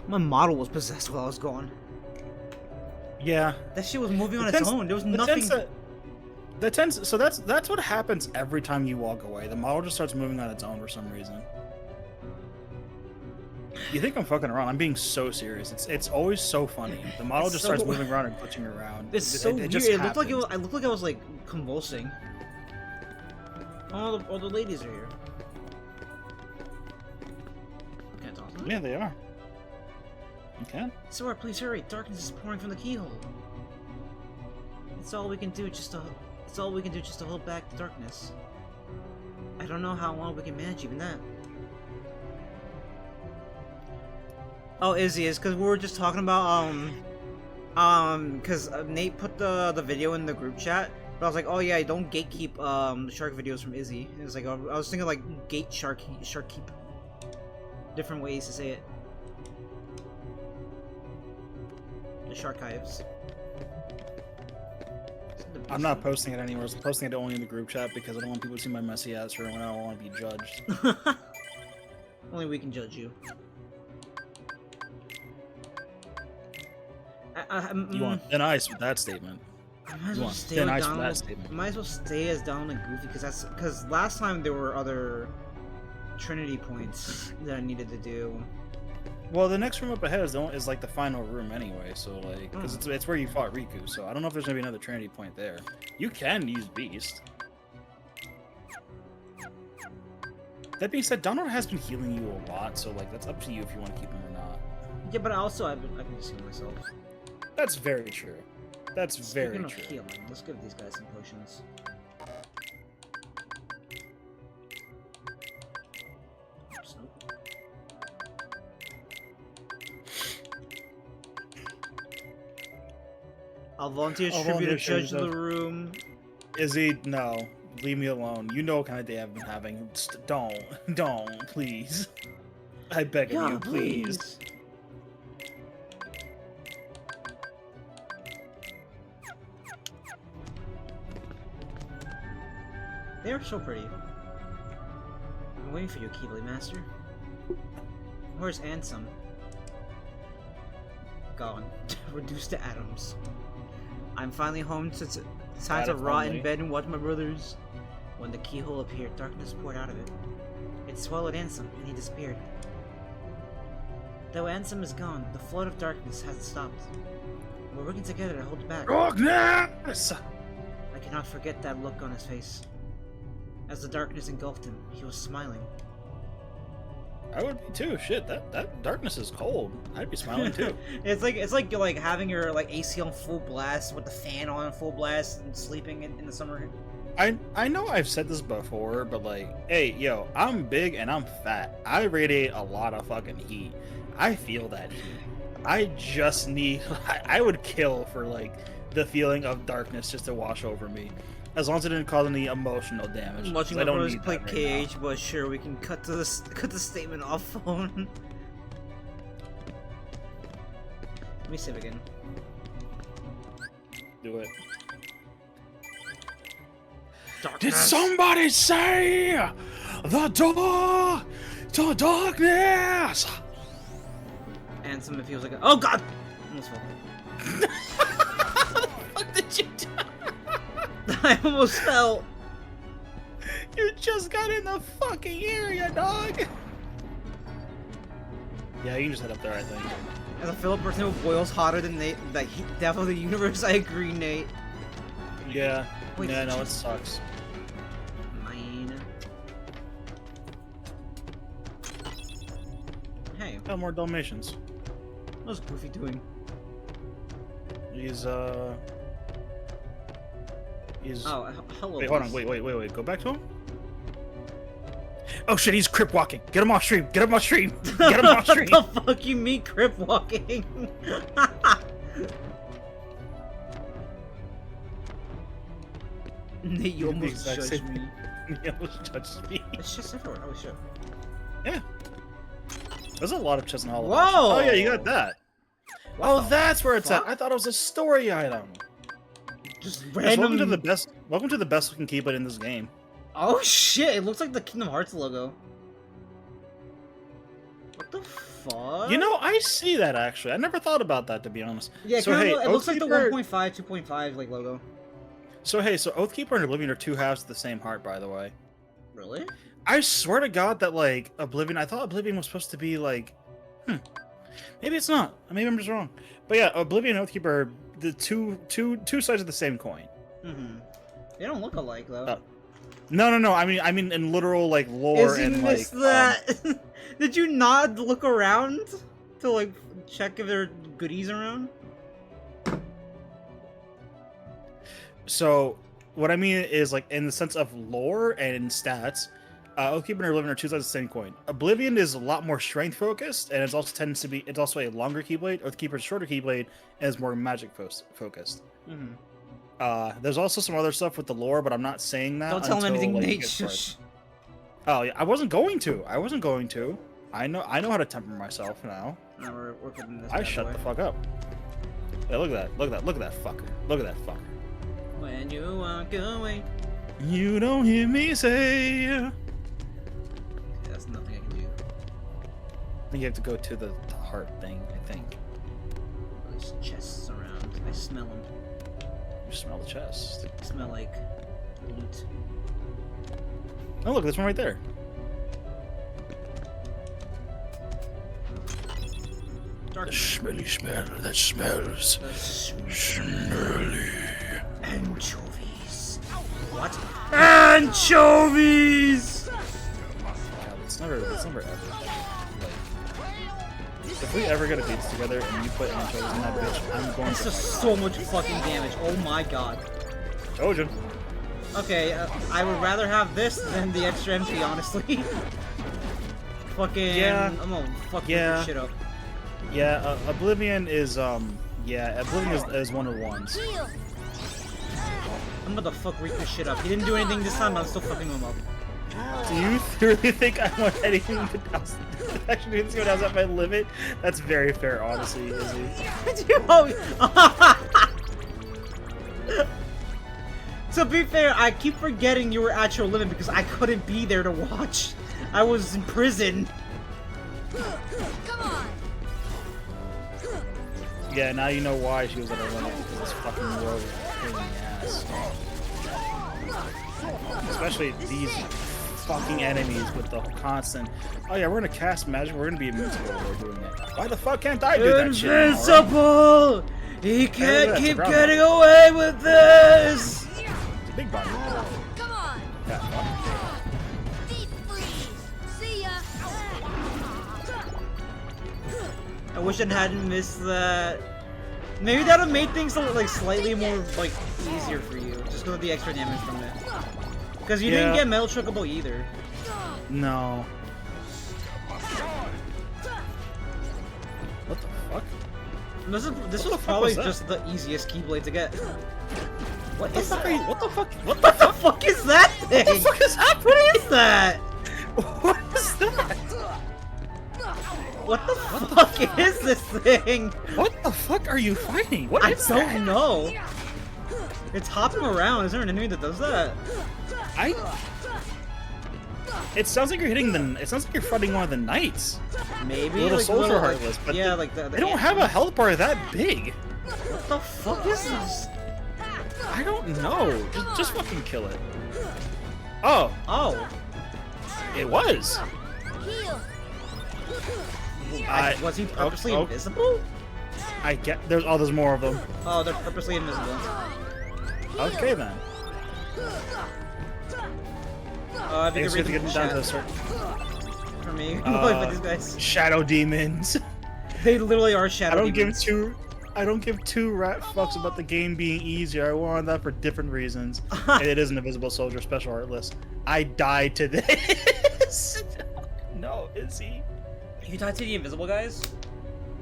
My model was possessed while I was gone. Yeah. That shit was moving on its own. There was nothing. So that's what happens every time you walk away. The model just starts moving on its own for some reason. You think I'm fucking around? I'm being so serious. It's always so funny. The model just starts moving around and glitching around. It's so weird. just It looked like happens. I looked like I was like convulsing. All the ladies are here. Can't talk to them. Yeah, they are. You can. Sora, please hurry! Darkness is pouring from the keyhole. It's all we can do just to hold back the darkness. I don't know how long we can manage even that. Oh, Izzy, it's because we were just talking about because Nate put the video in the group chat, but I was like, oh yeah, don't gatekeep the shark videos from Izzy. It was like I was thinking like gate shark keep. Different ways to say it. The archives. I'm not posting it anywhere. I'm posting it only in the group chat because I don't want people to see my messy ass or when I don't want to be judged. Only we can judge you. You want thin ice with that statement. I might as You well want stay thin with ice with Donald. that statement. Might as well stay as Donald and Goofy because last time there were other Trinity points that I needed to do. Well, the next room up ahead is like the final room anyway, so like, because it's where you fought Riku, so I don't know if there's gonna be another Trinity point there. You can use Beast. That being said, Donald has been healing you a lot, so like that's up to you if you want to keep him or not. Yeah, but also I can just heal myself. That's very true. That's very Speaking of true. healing, let's give these guys some potions. Oops, nope. I'll volunteer as tribute to judge the room. Izzy, no. Leave me alone. You know what kind of day I've been having. Just don't, please. I beg of you, please. They are so pretty. I'm waiting for you, Keyblade Master. Where's Ansem? Gone. Reduced to atoms. I'm finally home to time to rot in bed and watch my brothers. When the keyhole appeared, darkness poured out of it. It swallowed Ansem, and he disappeared. Though Ansem is gone, the flood of darkness hasn't stopped. We're working together to hold it back. Darkness! I cannot forget that look on his face. As the darkness engulfed him, he was smiling. I would be too. Shit, that darkness is cold. I'd be smiling too. It's like you're like having your like AC on full blast with the fan on full blast and sleeping in the summer. I know I've said this before, but like, hey, yo, I'm big and I'm fat. I radiate a lot of fucking heat. I feel that heat. I just need. I would kill for like the feeling of darkness just to wash over me. As long as it didn't cause any emotional damage. Watching I my don't brothers need play that right KH, but sure, we can cut the statement off phone. Let me save again. Do it. Darkness. Did somebody say the door to darkness? Ansem, if he was like, oh god, almost fell. What did you do? I almost fell. You just got in the fucking area, dog. Yeah, you can just head up there, I think. As a fellow person who boils hotter than the heat death of the universe, I agree, Nate. Yeah. Wait, yeah, no, it sucks. Mine. Hey, Got more Dalmatians. what's Goofy doing? He's Oh, hello. Wait, hold on. Wait. Go back to him. Oh shit, he's crip walking. Get him off stream. Get him off stream. Get him off stream. What the fuck you mean, crip walking? Nate, you almost exact judged same me. He almost touched me. It's just everywhere. Oh shit. Yeah. There's a lot of chests in Hollow. Whoa! Bastion. Oh yeah, you got that. What Oh, the that's where it's fuck? at. I thought it was a story item. Just Yes, random. welcome to the best. Welcome to the best looking keyblade in this game. Oh shit! It looks like the Kingdom Hearts logo. What the fuck? You know, I see that actually. I never thought about that, to be honest. Yeah, So, kinda, hey, it looks like the Oathkeeper- 1.5, 2.5 like logo. So Oathkeeper and Oblivion are two halves of the same heart, by the way. Really? I swear to God that like Oblivion. I thought Oblivion was supposed to be like, maybe it's not. Maybe I'm just wrong. But yeah, Oblivion and Oathkeeper are the two sides of the same coin. Mm-hmm. They don't look alike though. No. I mean in literal like lore Is he and missed like. that? Did you not look around to like check if there are goodies around? So what I mean is like in the sense of lore and stats, Oathkeeper and Oblivion are two sides of the same coin. Oblivion is a lot more strength focused, and it's also a longer keyblade. Oathkeeper is a shorter keyblade and is more magic focused. Mm-hmm. There's also some other stuff with the lore, but I'm not saying that. Don't tell him until, anything, like, it Nate. gets Shush. far. Oh, yeah, I wasn't going to. I know how to temper myself now. No, we're putting this I bad shut boy. the fuck up. Hey, look at that fucker. Look at that fucker. When you walk away. You don't hear me say. Okay, that's nothing I can do. I think you have to go to the heart thing, I think. There's chests around. I smell them. You smell the chest. They smell like loot. Oh, look, there's one right there. Dark. Smelly smell that smells smelly. Anchovies. What? Anchovies! never ever. Like, if we ever get a beats together and you put anchovies in that bitch, I'm going That's to just fight. so much fucking damage. Oh my god. Told you. Okay, I would rather have this than the extra MP, honestly. Fucking. Yeah. I'm gonna fuck Yeah. this shit up. Yeah, Oblivion is yeah, Oblivion is one of the ones. Heal. I'm gonna fuck Riku's shit up. He didn't do anything this time, but I'm still fucking him up. Do you really think I want anything to actually do when I was at my limit? That's very fair, honestly, Izzy. To be fair, I keep forgetting you were at your limit because I couldn't be there to watch. I was in prison. Come on. Yeah, now you know why she was at her limit, because this fucking world is a pain in the ass. Especially these fucking enemies with the constant, oh yeah, we're gonna cast magic, we're gonna be invincible while we're doing it. Why the fuck can't I do that shit? Invincible! He can't that's keep a ground getting away with this! It's a big body. Come on. Yeah, fuck. Deep freeze. See ya. I wish I hadn't missed that. Maybe that would have made things like slightly more like easier for you, just because of the extra damage from it. Because you didn't Yeah. get Metal Chocobo either. No. What the fuck? This What was the fuck probably was that? just the easiest Keyblade to get. What What is the fuck are you? that? What the fuck? What What the fuck is that thing? the fuck is happening? What is that? What is that? What the fuck is this thing? What the fuck are you fighting? What I is don't that? know. It's hopping around. Is there an enemy that does that? It sounds like you're hitting the. It sounds like you're fighting one of the knights. Maybe Little like soldier little, heartless, but yeah, they, like the they don't have a health bar that big. What the fuck is this? I don't know. Just fucking kill it. Oh, Oh, it was. Heal. was he purposely oh. invisible? I get. There's more of them. Oh, they're purposely invisible. Okay then. I I think guess we have to get down to a chat certain. for me. Uh, These guys, Shadow demons. they literally are shadow I don't demons. give two rat fucks about the game being easier. I wanted that for different reasons. And it is an invisible soldier special art list. I died to this. No, is he? You died to the invisible guys?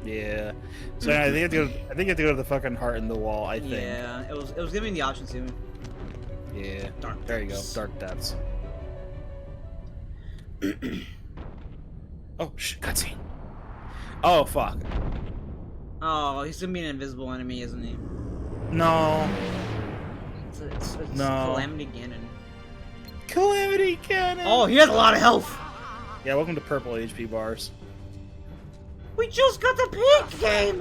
Yeah. So I think you have to go to the fucking heart in the wall. I think. Yeah, it was giving me the option to. Yeah. Dark There you go. depths. Dark depths. Oh shit! Cutscene. Oh fuck. Oh, he's gonna be an invisible enemy, isn't he? No. It's No. Calamity Ganon. Calamity Cannon. Oh, he has a lot of health. Yeah. Welcome to purple HP bars. We just got the pink game.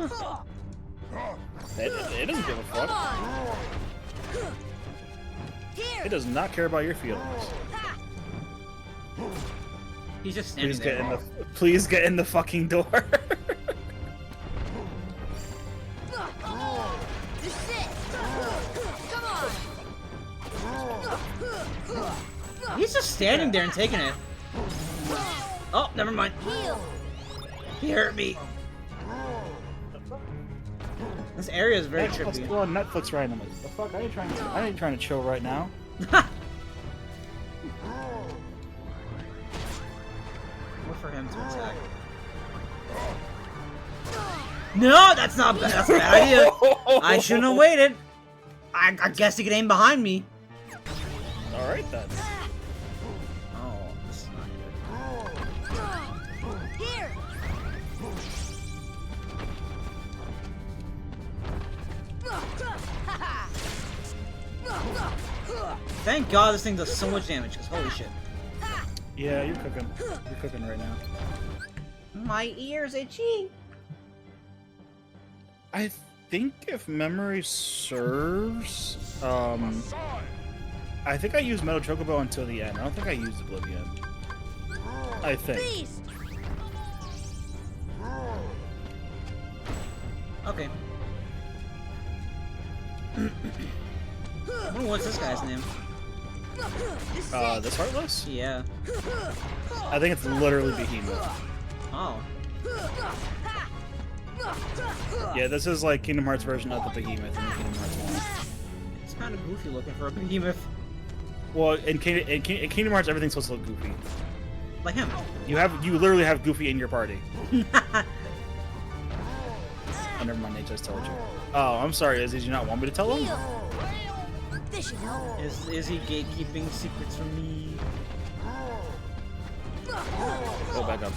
It doesn't give a Come fuck. on. It Here. does not care about your feelings. He's just standing there. Please get in the fucking door. This is it. Come on. He's just standing there and taking it. Oh, never mind. Heal. He hurt me. This area is very Let's trippy. go on Netflix randomly. The fuck? I ain't trying to chill right now. Wait for him to attack. No, that's not bad. That's a bad idea. I shouldn't have waited. I guess he could aim behind me. All right then. Oh, this is not good. Here. Thank God this thing does so much damage, because holy shit. Yeah, you're cooking. You're cooking right now. My ears itchy. I think if memory serves, I think I used Metal Chocobo until the end. I don't think I used Oblivion. I think. Beast. Okay. What's this guy's name? This Heartless? Yeah. I think it's literally Behemoth. Oh. Yeah, this is like Kingdom Hearts version of the Behemoth in Kingdom Hearts 1. It's kind of goofy looking for a behemoth. Well, in Kingdom Hearts, everything's supposed to look goofy. Like him. You literally have Goofy in your party. Oh, never mind, I just told you. Oh, I'm sorry, Izzy, did you not want me to tell him? This should help. Is he gatekeeping secrets from me? Go back up.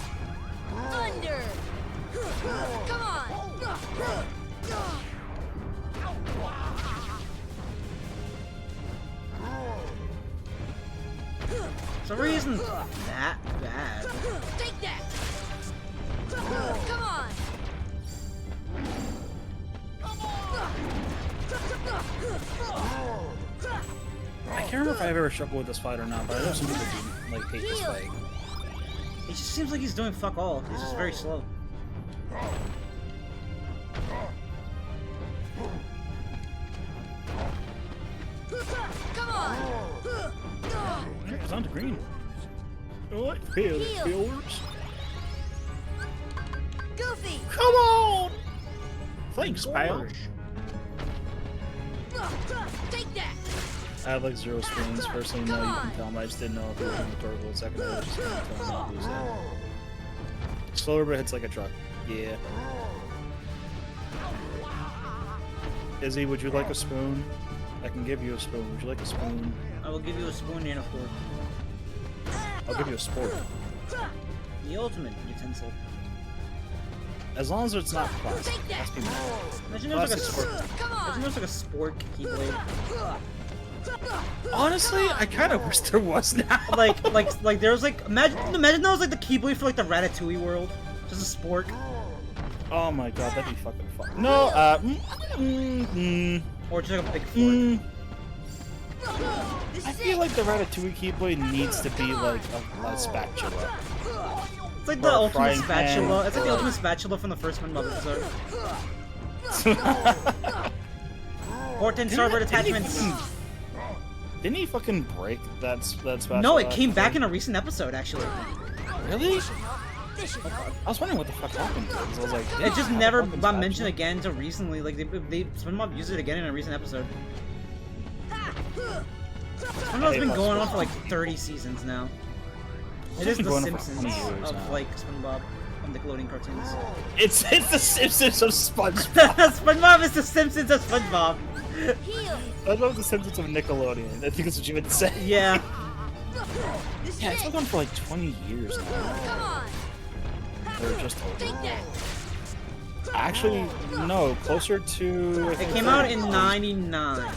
Thunder! Come on! For some reason, that bad. Take that! Come on! I can't remember if I've ever struggled with this fight or not, but I know some people do like hate this fight. It just seems like he's doing fuck all. He's just very slow. Come on! It's on to green. What? Feel it, Heal. feelers. Goofy! Come on! Thanks, pal. Take that! I have like 0 screens. Personally, no, you can tell me. I just didn't know if it was rhetorical. Second, I was just gonna tell me who's that. Slower, but hits like a truck. Yeah. Izzy, would you like a spoon? I can give you a spoon. Would you like a spoon? I will give you a spoon and a fork. I'll give you a sport. The ultimate utensil. As long as it's not plastic. Take that! Has to be metal. Imagine there's like a Plastic sport. Come Imagine on! there's like a sport keyblade. Honestly, I kind of wish there was now. like there's like imagine that was like the keyblade for like the Ratatouille world. Just a sport. Oh my god, that'd be fucking fun. No, Or just like a big fork. This I is feel it! like the Ratatouille Keyblade needs to be like a spatula. It's like Or the a ultimate frying spatula. pan. It's like the ultimate spatula from the first SpongeBob episode. 14 starboard attachments. Didn't he fucking break that spatula? No, it came back in a recent episode actually. Really? This should help. I was wondering what the fuck happened to it. 'Cause I was like, It just never got got mentioned again until recently. Like they SpongeBob used it again in a recent episode. SpongeBob's been going on for like 30 seasons now. It is been the going on for Simpsons 20 years of now. like SpongeBob on Nickelodeon cartoons. It's the Simpsons of SpongeBob. SpongeBob is the Simpsons of SpongeBob. Heal! I love the Simpsons of Nickelodeon. I think that's what you would say. Yeah. This Yeah, is it's it! been going for like 20 years now. Come on! Or just over. Take that! Actually, no, closer to. It came out in '99.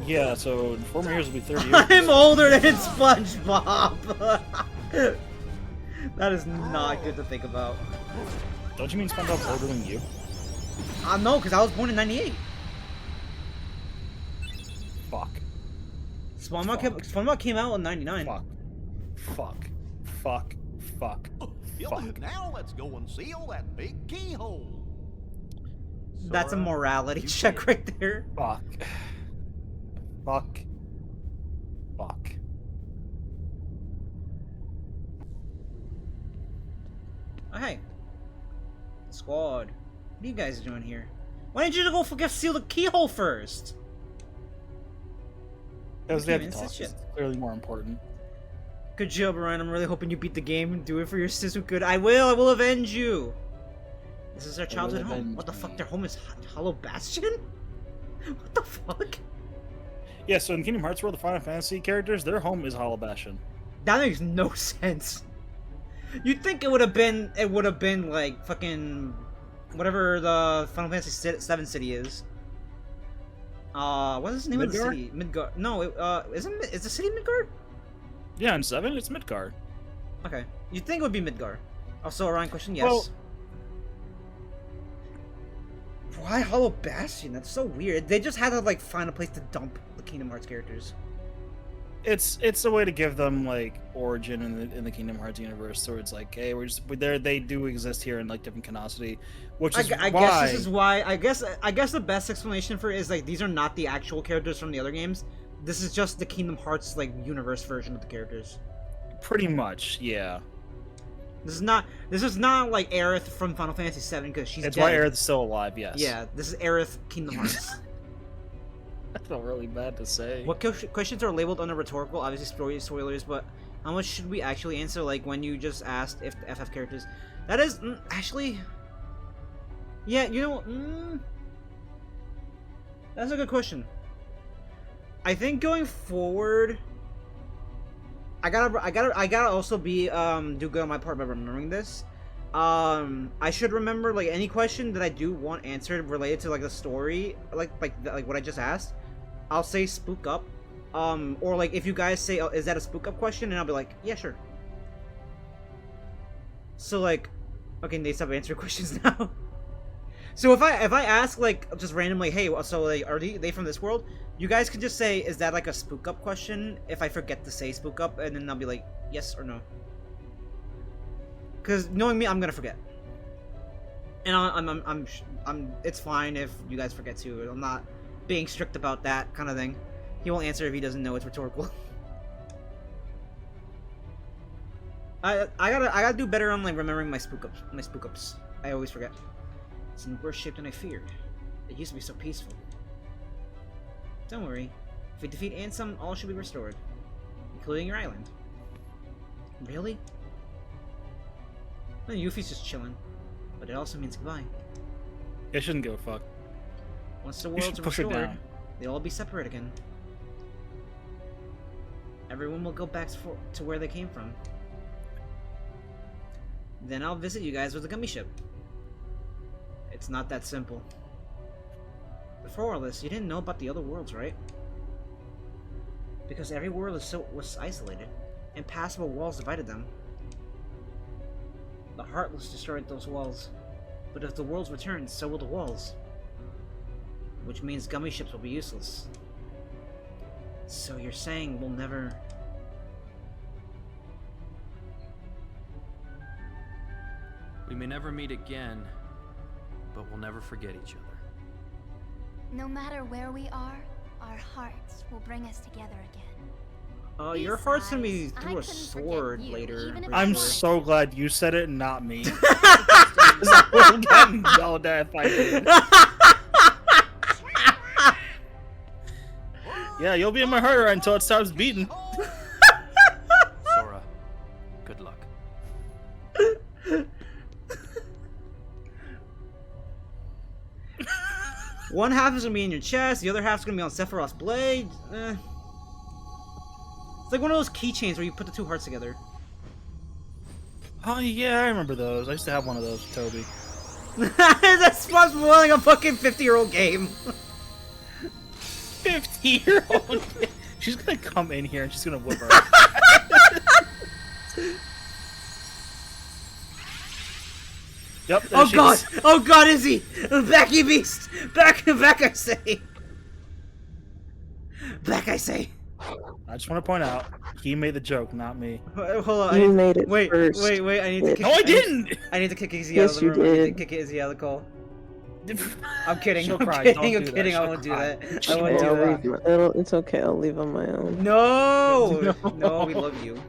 Yeah, so in 4 more years will be 30 years. I'm older than SpongeBob. That is not good to think about. Don't you mean SpongeBob's older than you? No, because I was born in '98. Fuck. SpongeBob came out in '99. Fuck. Fuck. Fuck. Fuck. Fuck. Now let's go and seal that big keyhole. That's a Sora, morality you check did. right there. Fuck. Fuck. Fuck. Oh, hey. Squad. What are you guys doing here? Why didn't you go seal the keyhole first? Because they have to It's talk. this shit. It's clearly more important. Good job, Ryan. I'm really hoping you beat the game and do it for your sister good. I will avenge you! This is our childhood home. avenge What the fuck? me. Their home is Hallow Bastion? What the fuck? Yeah, so in Kingdom Hearts World, the Final Fantasy characters, their home is Hallow Bastion. That makes no sense. You'd think it would have been like fucking whatever the Final Fantasy 7 city is. What is the name of the Midgar? city? Midgar. No, is the city Midgar? Yeah, in 7, it's Midgard. Okay. You'd think it would be Midgar. Also, a Ryan question, yes. Well- Why Hollow Bastion? That's so weird. They just had to like find a place to dump the Kingdom Hearts characters. It's a way to give them like origin in the Kingdom Hearts universe, so it's like, hey, we're there. They do exist here in like different canonicity, which is I why. guess this is why. I guess the best explanation for it is like these are not the actual characters from the other games. This is just the Kingdom Hearts like universe version of the characters. Pretty much, yeah. This is not like Aerith from Final Fantasy VII because she's It's dead. why Aerith's still alive, yes. Yeah, this is Aerith Kingdom Hearts. I felt really bad to say. What questions are labeled under rhetorical? Obviously spoilers, but how much should we actually answer? Like when you just asked if the FF characters. That is actually. Yeah, you know. That's a good question. I think going forward, I gotta also be do good on my part by remembering this. I should remember like any question that I do want answered related to like the story, like what I just asked. I'll say spook up, or like if you guys say, oh, is that a spook up question, and I'll be like, yeah, sure. So like, okay, they stop answering questions now. So if I ask like just randomly, hey, so like, are they from this world? You guys can just say, is that like a spook up question? If I forget to say spook up, and then I'll be like, yes or no. Because knowing me, I'm gonna forget. And I'm. It's fine if you guys forget to. I'm not being strict about that kind of thing. He won't answer if he doesn't know it's rhetorical. I gotta do better on like remembering my spook ups. I always forget. It's in worse shape than I feared. It used to be so peaceful. Don't worry. If we defeat Ansem, all should be restored, including your island. Really? Well, Yuffie's just chilling, but it also means goodbye. It shouldn't give a fuck. Once the You worlds should are push it restored, down. they'll all be separate again. Everyone will go back to where they came from. Then I'll visit you guys with a Gummi ship. It's not that simple. Before all this, you didn't know about the other worlds, right? Because every world was isolated. Impassable walls divided them. The Heartless destroyed those walls. But if the worlds return, so will the walls. Which means Gummi ships will be useless. So you're saying we'll never... We may never meet again, but we'll never forget each other. No matter where we are, our hearts will bring us together again. your heart's gonna be Besides, I through a couldn't forget sword you, later. even if pretty I I'm sure. so glad you said it, not me. 'Cause I would have gotten yelled at if I did. Yeah, you'll be in my heart until it stops beating. Sora, good luck. One half is gonna be in your chest, the other half's gonna be on Sephiroth's blade. It's like one of those keychains where you put the two hearts together. Oh yeah, I remember those. I used to have one of those, Toby. That's supposed to be like a fucking 50-year-old game. 50-year-old. She's gonna come in here and she's gonna whip her. Yep. there Oh she god! is. Oh god, Izzy! Back, you beast! Back, back, I say! Back, I say! I just want to point out, he made the joke, not me. Hold on. You made it wait, first. wait. I need to kick. No, I didn't. I need to kick Izzy Yes, out of the you room. I need to did. kick Izzy out of the call. I'm kidding. She'll I'm cry. kidding. Don't I'm do that. kidding. I She'll won't do cry. that. She I won't will do I'll that. leave it's okay, I'll leave on my own. No! No. No, we love you.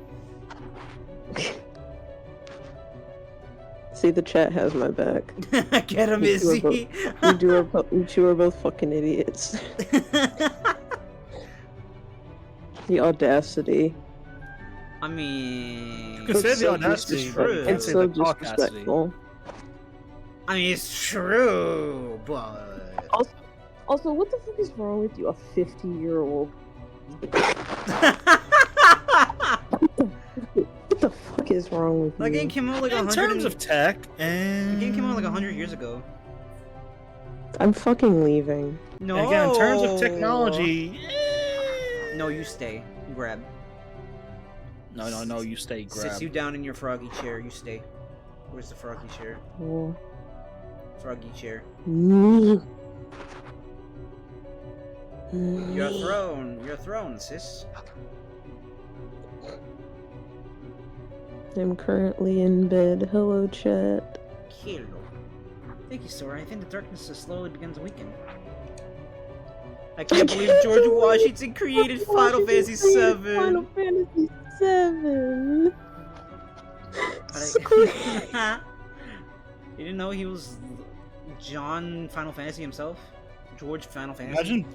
See, the chat has my back. Get him, You two are Izzy. You two are both fucking idiots. The audacity. I mean, You can say It's the so audacity, but you true. can't It's say so the audacity. disrespectful. I mean, it's true, but Also, what the fuck is wrong with you, a 50-year-old? What the fuck is wrong with that you? game came out like In 100. terms of tech, The and game came out like 100 years ago. I'm fucking leaving. No. again, in terms of technology, No, you stay. Grab. no, you stay. Grab. Sits you down in your froggy chair. You stay. Where's the froggy chair? Oh. Froggy chair. Me. Your throne. Your throne, sis. I'm currently in bed. Hello, chat. Hello. Thank you, Sora. I think the darkness is slowly begins to weaken. I can't believe George Washington created Final Fantasy VII. Final Fantasy 7. You didn't know he was John Final Fantasy himself? George Final Fantasy?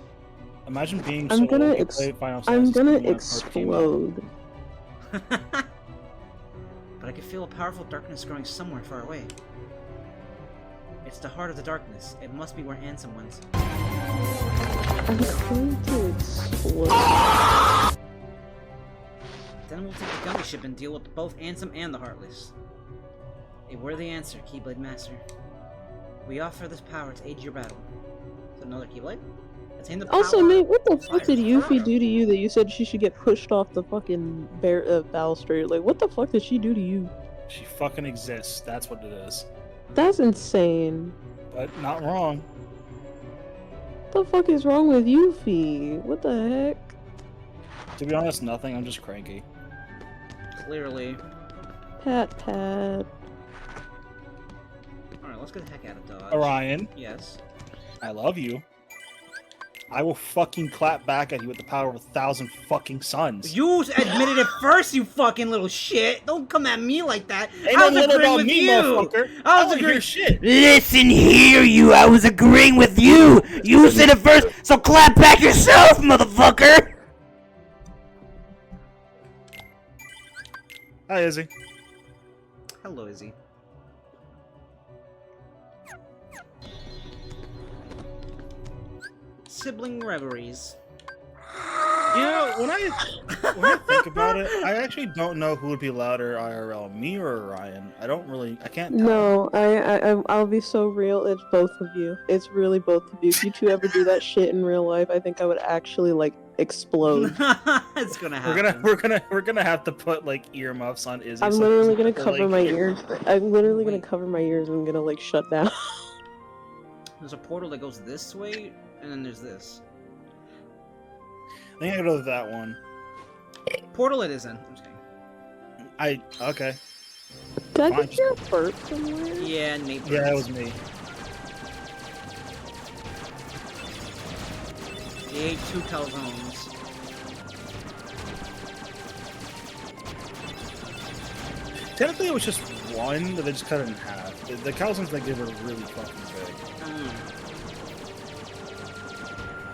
Imagine being I'm so gonna old to play Final I'm Fantasy gonna when that first came out. explode. But I can feel a powerful darkness growing somewhere far away. It's the heart of the darkness. It must be where Ansem went. I'm going to explode. Then we'll take the Gummi ship and deal with both Ansem and the Heartless. A worthy answer, Keyblade Master. We offer this power to aid your battle. Is that another Keyblade? Attain the power. Also, Nate, what the fuck Fire did Yuffie Inferno. do to you that you said she should get pushed off the fucking balustrade? Like, what the fuck did she do to you? She fucking exists. That's what it is. That's insane. But not wrong. What the fuck is wrong with Yuffie? What the heck? To be honest, nothing. I'm just cranky. Clearly. Pat pat. Alright, let's get the heck out of Dodge. Orion, Yes. I love you. I will fucking clap back at you with the power of 1,000 fucking suns. You admitted it first, you fucking little shit! Don't come at me like that! Ain't I no was little agreeing about with me, you! motherfucker. I was don't hear agreeing- shit. Listen here, you. I was agreeing with you. You said it first, so clap back yourself, motherfucker. Hi, Izzy. Hello, Izzy. Sibling reveries. You know, when I think about it, I actually don't know who would be louder IRL, me or Orion. I can't tell. No, I'll be so real. It's both of you. It's really both of you. If you two ever do that shit in real life, I think I would actually like explode. It's gonna happen. We're gonna have to put like earmuffs on Izzy. I'm so literally she gonna can, cover like, my hear- ears. I'm literally gonna Wait. cover my ears and I'm gonna like shut down. There's a portal that goes this way, and then there's this. I think I go to that one. Portal it isn't. I'm just kidding. Okay. Did I Fine. get your burp somewhere? Yeah, Nate. Yeah, that burns. was me. He ate 2 calzones. Technically, it was just one, but they just cut it in half. The calzones they give are really fucking big.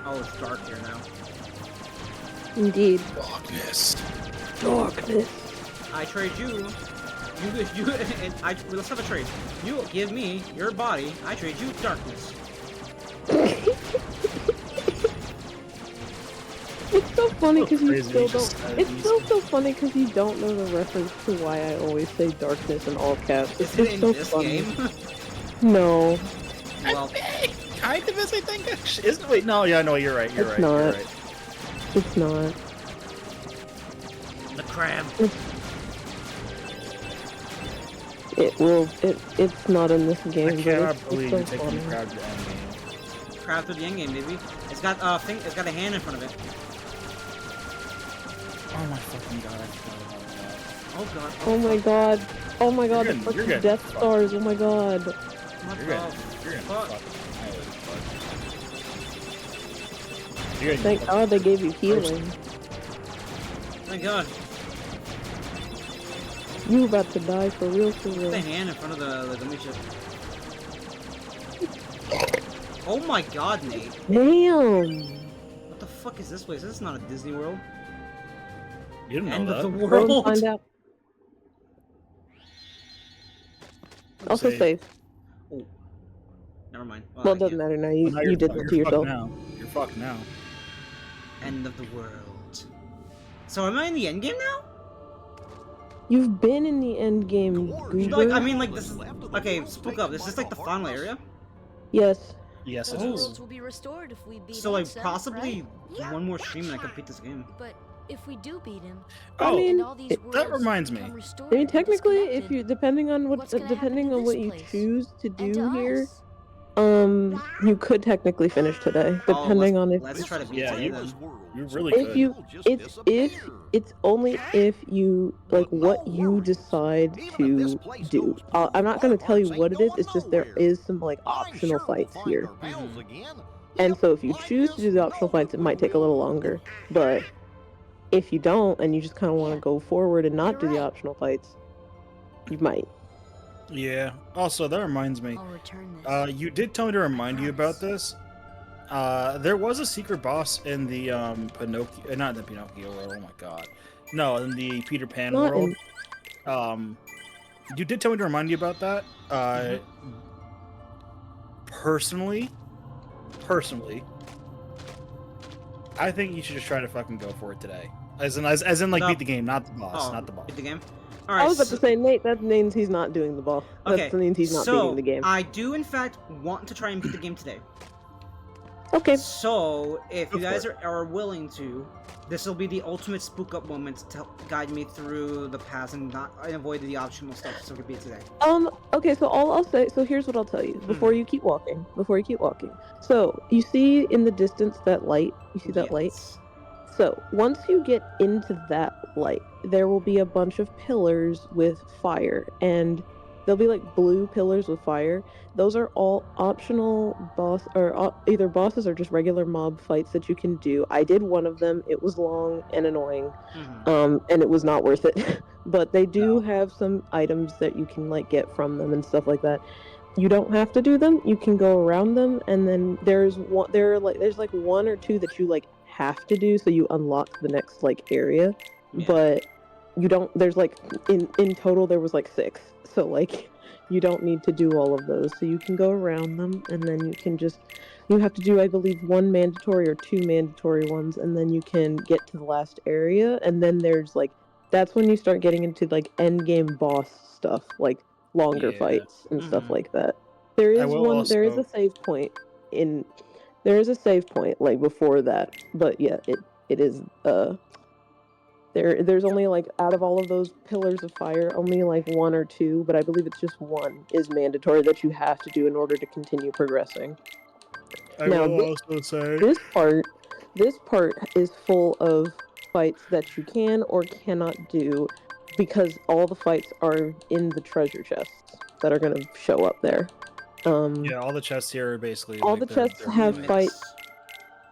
Oh, it's dark here now. Indeed. Darkness. Darkness. I trade you. And let's have a trade. You give me your body. I trade you darkness. It's so funny because you Crazy, still you just don't. said It's you still said- so funny because you don't know the reference to why I always say darkness in all caps. It's Is it just in so this funny. game? No, Well, Kind of is, I think. Isn't wait? No, yeah, no, you're right. You're It's right. You're not. right. it's not. the crab. It will. It's not in this game. I but cannot it's believe so you're taking funny. the crowd to the end game. Crab through the endgame, baby. It's got it's got a hand in front of it. Oh my fucking god! I forgot about that. Oh god. Oh my god. Oh my god. You're The good, fucking you're good. Death Stars. Oh my god. What You're the good. You're good. fuck? You're good. Thank God they gave you healing. Thank god. You were about to die for real, for The real. hand in front of the Gummi ship. Oh my god, Nate. Damn. What the fuck is this place? This is not a Disney World. You didn't End know of the that. Go and world. find out. Also Save. safe. Oh. Never mind. Well, it I doesn't can't. matter now. You, Now you you're did fucked- that to you're fucked yourself. now. You're fucked now. End of the world. So am I in the end game now? You've been in the end game, Goober. Like, I mean, like, this is... Okay, spook up. Is this, like, the final area? Yes. Yes, it Those Oh. is. worlds will be restored if we beat So, like, Ansem, possibly right? one more stream and I can beat this game. But if we do beat him, I Oh, mean, and all these it- worlds that reminds me. become restored I mean, and technically, if disconnected, you depending on what what's gonna happen depending to on what this you place? choose to and do to here, us, you could technically finish today, depending on if Let's try to beat Yeah, it you- then. You really if could. you it's only if you like what you decide to do. I'm not gonna tell you what it is. It's just there is some like optional fights here. And so if you choose to do the optional fights, it might take a little longer. But if you don't, and you just kind of want to go forward and not do the optional fights, you might. Yeah. Also, that reminds me. I'll return this. You did tell me to remind you about this. There was a secret boss in the Pinocchio, not the Pinocchio world. Oh my god, no, in the Peter Pan Not world. in- You did tell me to remind you about that. Personally, I think you should just try to fucking go for it today. As in like No. beat the game, not the boss, Oh, not the boss. beat the game. All right. I was about to say, Nate, that means he's not doing the ball. Okay, That means he's not so beating the game. I do in fact want to try and beat the game today. Okay. So if Go you for guys it. are willing to, this will be the ultimate spook up moment to help guide me through the path and avoid the optional stuff. So we can beat today. Okay, so all I'll say, so here's what I'll tell you before you keep walking. So, you see in the distance that light? You see that light? Yes. So, once you get into that light, there will be a bunch of pillars with fire, and there'll be like blue pillars with fire. Those are all optional either bosses or just regular mob fights that you can do. I did one of them. It was long and annoying, and it was not worth it. But they do have some items that you can like get from them and stuff like that. You don't have to do them. You can go around them, and then there's like one or two that you like have to do, so you unlock the next like area. Yeah. But you don't. There's like in total there was like 6, so like you don't need to do all of those. So you can go around them, and then you have to do, I believe, 1 mandatory or 2 mandatory ones, and then you can get to the last area, and then there's like that's when you start getting into like end game boss stuff, like longer fights and stuff like that. There is there is a save point like before that, but yeah, it is there's only like out of all of those pillars of fire, only like 1 or 2, but I believe it's just 1 is mandatory that you have to do in order to continue progressing. I will also say This part is full of fights that you can or cannot do because all the fights are in the treasure chests that are going to show up there. yeah, all the chests here are basically all like the chests they're have limits. fights.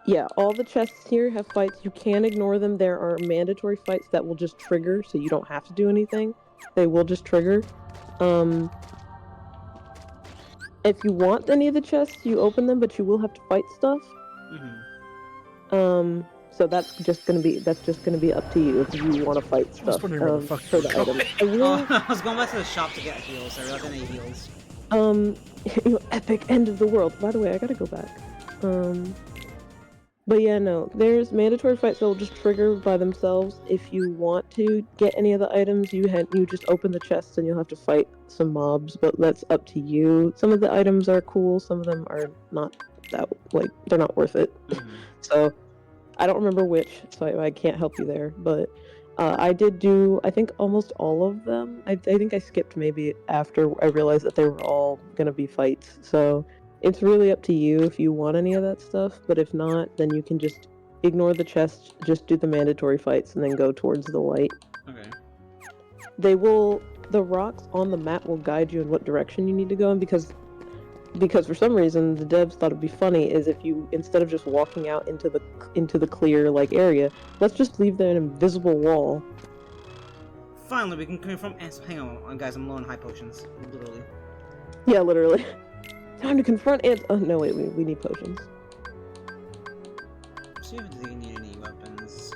Yeah, all the chests here have fights. You can ignore them. There are mandatory fights that will just trigger, so you don't have to do anything. They will just trigger. If you want any of the chests, you open them, but you will have to fight stuff. So that's just gonna be up to you if you want to fight I was stuff wondering where the fuck for you the were items. going. I was going back to the shop to get heals. I realized I need heals. Epic end of the world. By the way, I gotta go back. But yeah, no, there's mandatory fights that will just trigger by themselves. If you want to get any of the items, you just open the chests and you'll have to fight some mobs, but that's up to you. Some of the items are cool, some of them are not that, like, they're not worth it. So, I don't remember which, so I can't help you there, but I did do, I think, almost all of them. I think I skipped maybe after I realized that they were all gonna be fights, so it's really up to you if you want any of that stuff, but if not, then you can just ignore the chest, just do the mandatory fights, and then go towards the light. Okay. The rocks on the map will guide you in what direction you need to go in, because for some reason the devs thought it'd be funny is if you, instead of just walking out into the clear like area, let's just leave there an invisible wall. Finally, we can confront. Hang on, guys. I'm low on high potions. Literally. Yeah, literally. Time to confront ants. Oh no, wait, we need potions. See if they need any weapons.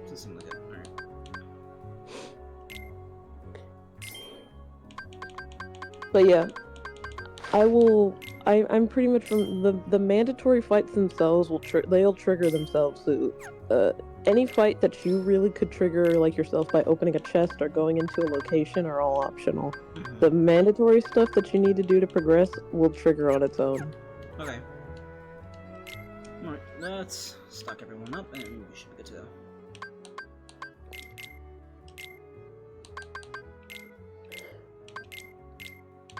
Doesn't seem like it. Alright. But yeah, I'm pretty much from the mandatory fights themselves they'll trigger themselves. So any fight that you really could trigger like yourself by opening a chest or going into a location are all optional. The mandatory stuff that you need to do to progress will trigger on its own. Okay. Alright, let's stock everyone up and we should be good to go.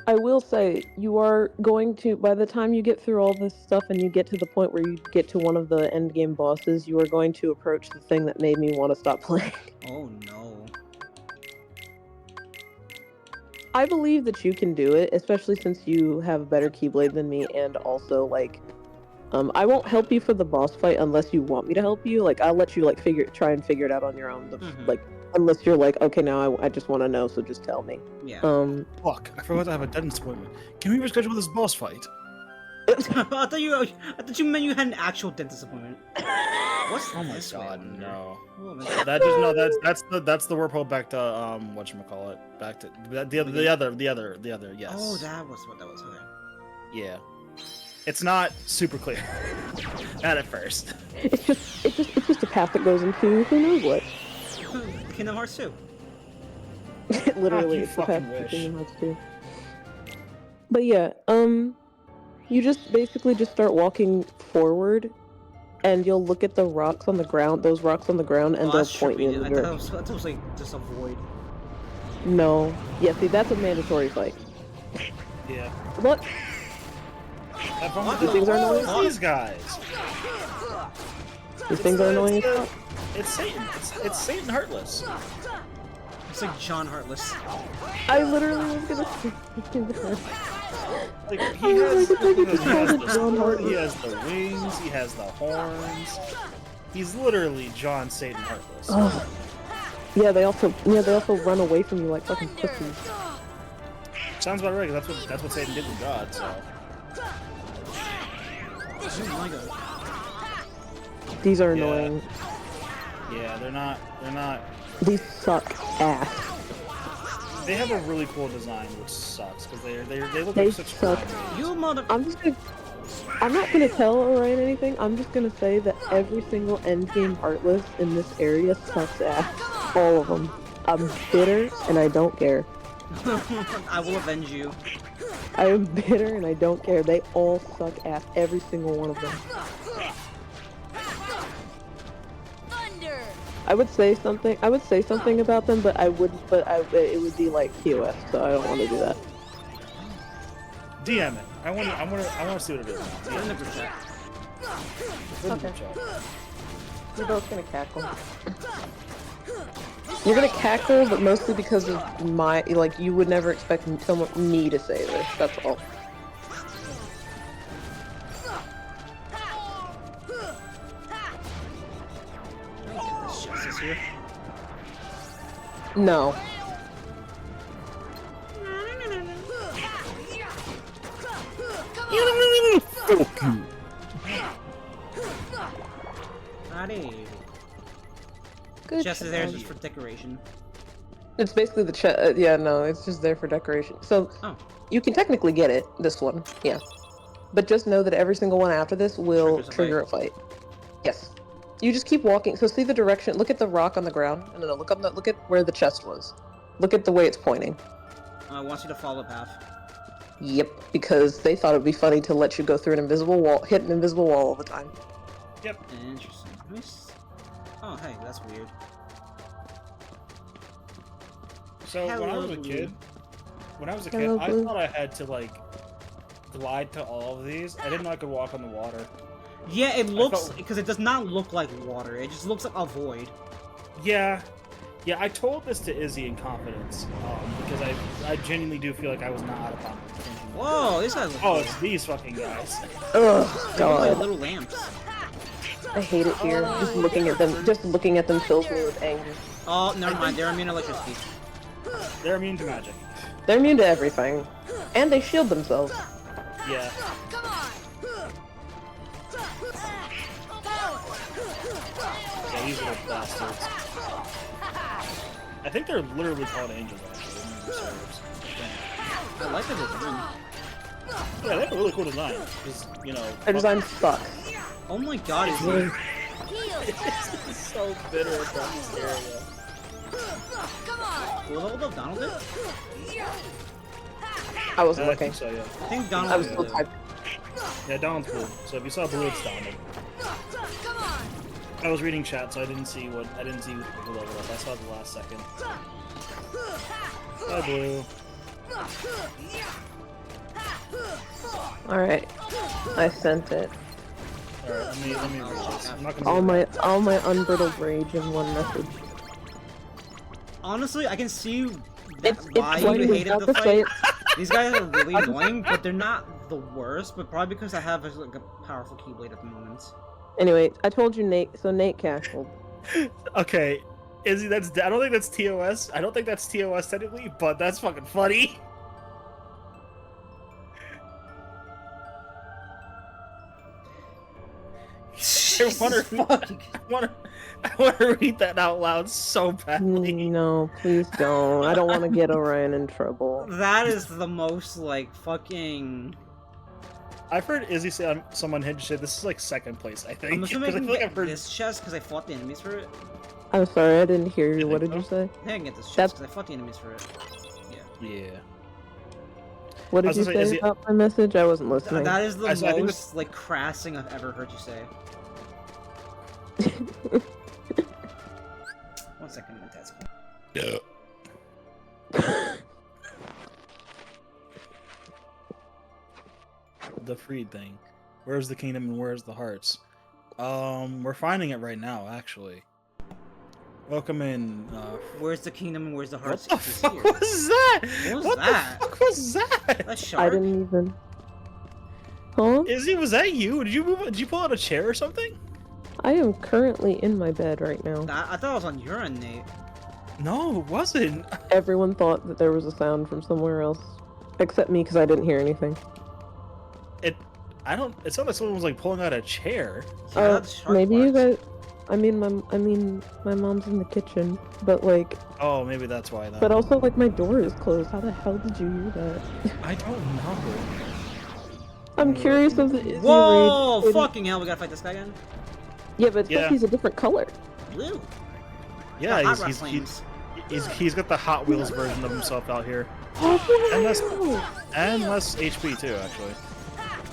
I will say, you are going to, by the time you get through all this stuff and you get to the point where you get to one of the endgame bosses, you are going to approach the thing that made me want to stop playing. Oh no. I believe that you can do it, especially since you have a better Keyblade than me, and also like, I won't help you for the boss fight unless you want me to help you. Like, I'll let you like try and figure it out on your own. Like, unless you're like, okay, now I just want to know, so just tell me. Yeah. Fuck, I forgot to have a dentist appointment. Can we reschedule this boss fight? I thought you meant you had an actual dentist appointment. What's Oh my this way god, over here? no. Oh, man. That's the warp back to whatchamacallit. Back to the other, yes. Oh, that was what that was. Okay. Yeah. It's not super clear. Not at first. It's just a path that goes into who knows what. Kingdom Hearts 2. Literally, you it's the path fucking to wish. Kingdom Hearts 2. But yeah, you just basically just start walking forward, and you'll look at the rocks on the ground, those rocks on the ground, and Oh, they'll that's point you trippy. in the I thought direction. that was like just a void. No. Yeah, see, that's a mandatory fight. Yeah. Look, What These things are annoying. These guys. these things are annoying as fuck. It's Satan. It's Satan Heartless. It's like John Heartless. I literally was gonna say that. Like I he was has, like, if I could he just call has it the John sword, he Heartless. has the wings, he has the horns. He's literally John Satan Heartless. Ugh. Yeah, they also run away from you like fucking pussies. Sounds about right. 'Cause that's what Satan did with God. So Oh my god. These are Yeah. annoying. yeah, they're not. These suck ass. They have a really cool design, which sucks because they look They like such cool suck. enemies. You mother. I'm not gonna tell or write anything. I'm just gonna say that every single endgame Heartless in this area sucks ass. All of them. I'm bitter and I don't care. I will avenge you. I am bitter and I don't care. They all suck ass. Every single one of them. Thunder! I would say something about them, but I wouldn't. It would be like TOS, so I don't want to do that. DM it. I want to see what it is. Now. Put it in the group chat. Put it in the chat. You're both gonna cackle. You're gonna cackle, but mostly because of my you would never expect me to say this. That's all. This chest is here. No. Alrighty. Good Chest is there job. just for decoration. It's basically the chest. Yeah, no, it's just there for decoration. So Oh. you can technically get it. This one, yeah. But just know that every single one after this will Triggers a trigger a fight. Yes. You just keep walking. So see the direction. Look at the rock on the ground. No. Look at where the chest was. Look at the way it's pointing. I want you to follow the path. Yep. Because they thought it'd be funny to let you go through an invisible wall, hit an invisible wall all the time. Interesting. Nice. Oh, hey, that's weird. So when I was a Hello. kid, Hello, I Blue. thought I had to like glide to all of these. I didn't know I could walk on the water. Yeah, it looks felt- because it does not look like water. It just looks like a void. Yeah, I told this to Izzy in confidence because I genuinely do feel like I was not out of pocket. Whoa, this guy's. Oh, it's these fucking guys. Ugh, They're like God. little lamps. I hate it here. Just looking at them fills me with anger. Oh, never mind. They're immune to electricity. They're immune to magic. They're immune to everything. And they shield themselves. Yeah. Come on! Yeah, these little bastards. I think they're literally called angels, actually. in the reserves. I like the design. Yeah, they have a really cool design. Just, you know. Their design sucks. Oh my god, it's really. It's so bitter about this area. Come on! Will leveled up Donald did? I wasn't I looking. think so, yeah. I think Donald I was did. still typing. Yeah, Donald's blue. So if you saw blue, it's Donald. Come on! I was reading chat, so I didn't see who leveled up. I saw the last second. Hi, blue. Alright. I sent it. Alright, let me read this. I'm not gonna All my unbridled rage in one message. Honestly, I can see It's why funny you hated how the to say fight. These guys are really annoying, but they're not the worst. But probably because I have like a powerful Keyblade at the moment. Anyway, I told you Nate, so Nate castled. Okay, Izzy, I don't think that's TOS. I don't think that's TOS technically, but that's fucking funny. I want to read that out loud so badly. No, please don't. I don't want to get Orion in trouble. That is the most like fucking. I've heard Izzy say on some unhinged shit. This is like second place, I think. I'm assuming I 'Cause I can feel like get I've heard this chest because I fought the enemies for it. I'm sorry, I didn't hear you. You What think did you so? say? I think I can get this chest That's- because I fought the enemies for it. Yeah. What I did was you gonna say, say is about my message? I wasn't listening. That is the I think most like crass thing I've ever heard you say. 1 second, my dad's calling. The freed thing. Where's the kingdom and where's the hearts? We're finding it right now, actually. Welcome in. Where's the kingdom and where's the What hearts? the It's fuck here. was that? What was What that? the fuck was that? That's I sharp. didn't even. Huh? Izzy, was that you? Did you move? Did you pull out a chair or something? I am currently in my bed right now. I thought it was on your end, Nate. No, it wasn't. Everyone thought that there was a sound from somewhere else, except me because I didn't hear anything. I don't. It sounded like someone was like pulling out a chair. Yeah, that's sharp Maybe you parts. guys. I mean, my mom's in the kitchen, but like, Oh, maybe that's why. Then. but also like my door is closed. How the hell did you hear that? I don't know. I'm curious if the Izzy Whoa! raid- Fucking hell, we gotta fight this guy again? Yeah, but it's Yeah. like he's a different color. Blue. Yeah, Hot rod he's flames. he's got the Hot Wheels version of himself out here, Oh, Unless- and less HP too, actually.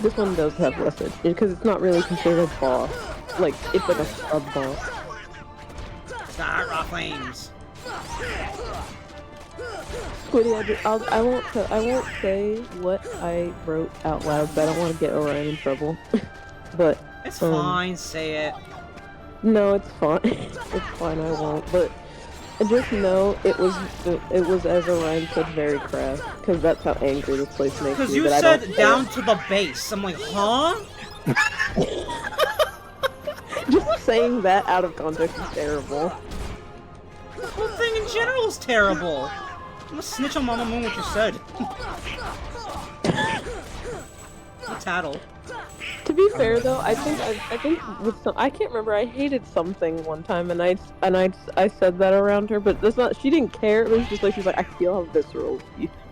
This one does have less HP because it's not really considered a boss. Like it's like a sub boss. The hot rod flames. Squiddy, I won't say what I wrote out loud, but I don't want to get Orion in trouble. But It's fine, say it. no, it's fine. It's fine. I won't. But just know it was as Orion said, very crass, because that's how angry this place makes me. Because you that I said don't down to the base. I'm like, huh? Just saying that out of context is terrible. The whole thing in general is terrible. I'm gonna snitch on Mama Moon what you said. A tattle. To be fair though, I think with some, I can't remember. I hated something one time, and I said that around her, but that's not. She didn't care. It was just like she's like, I feel how visceral,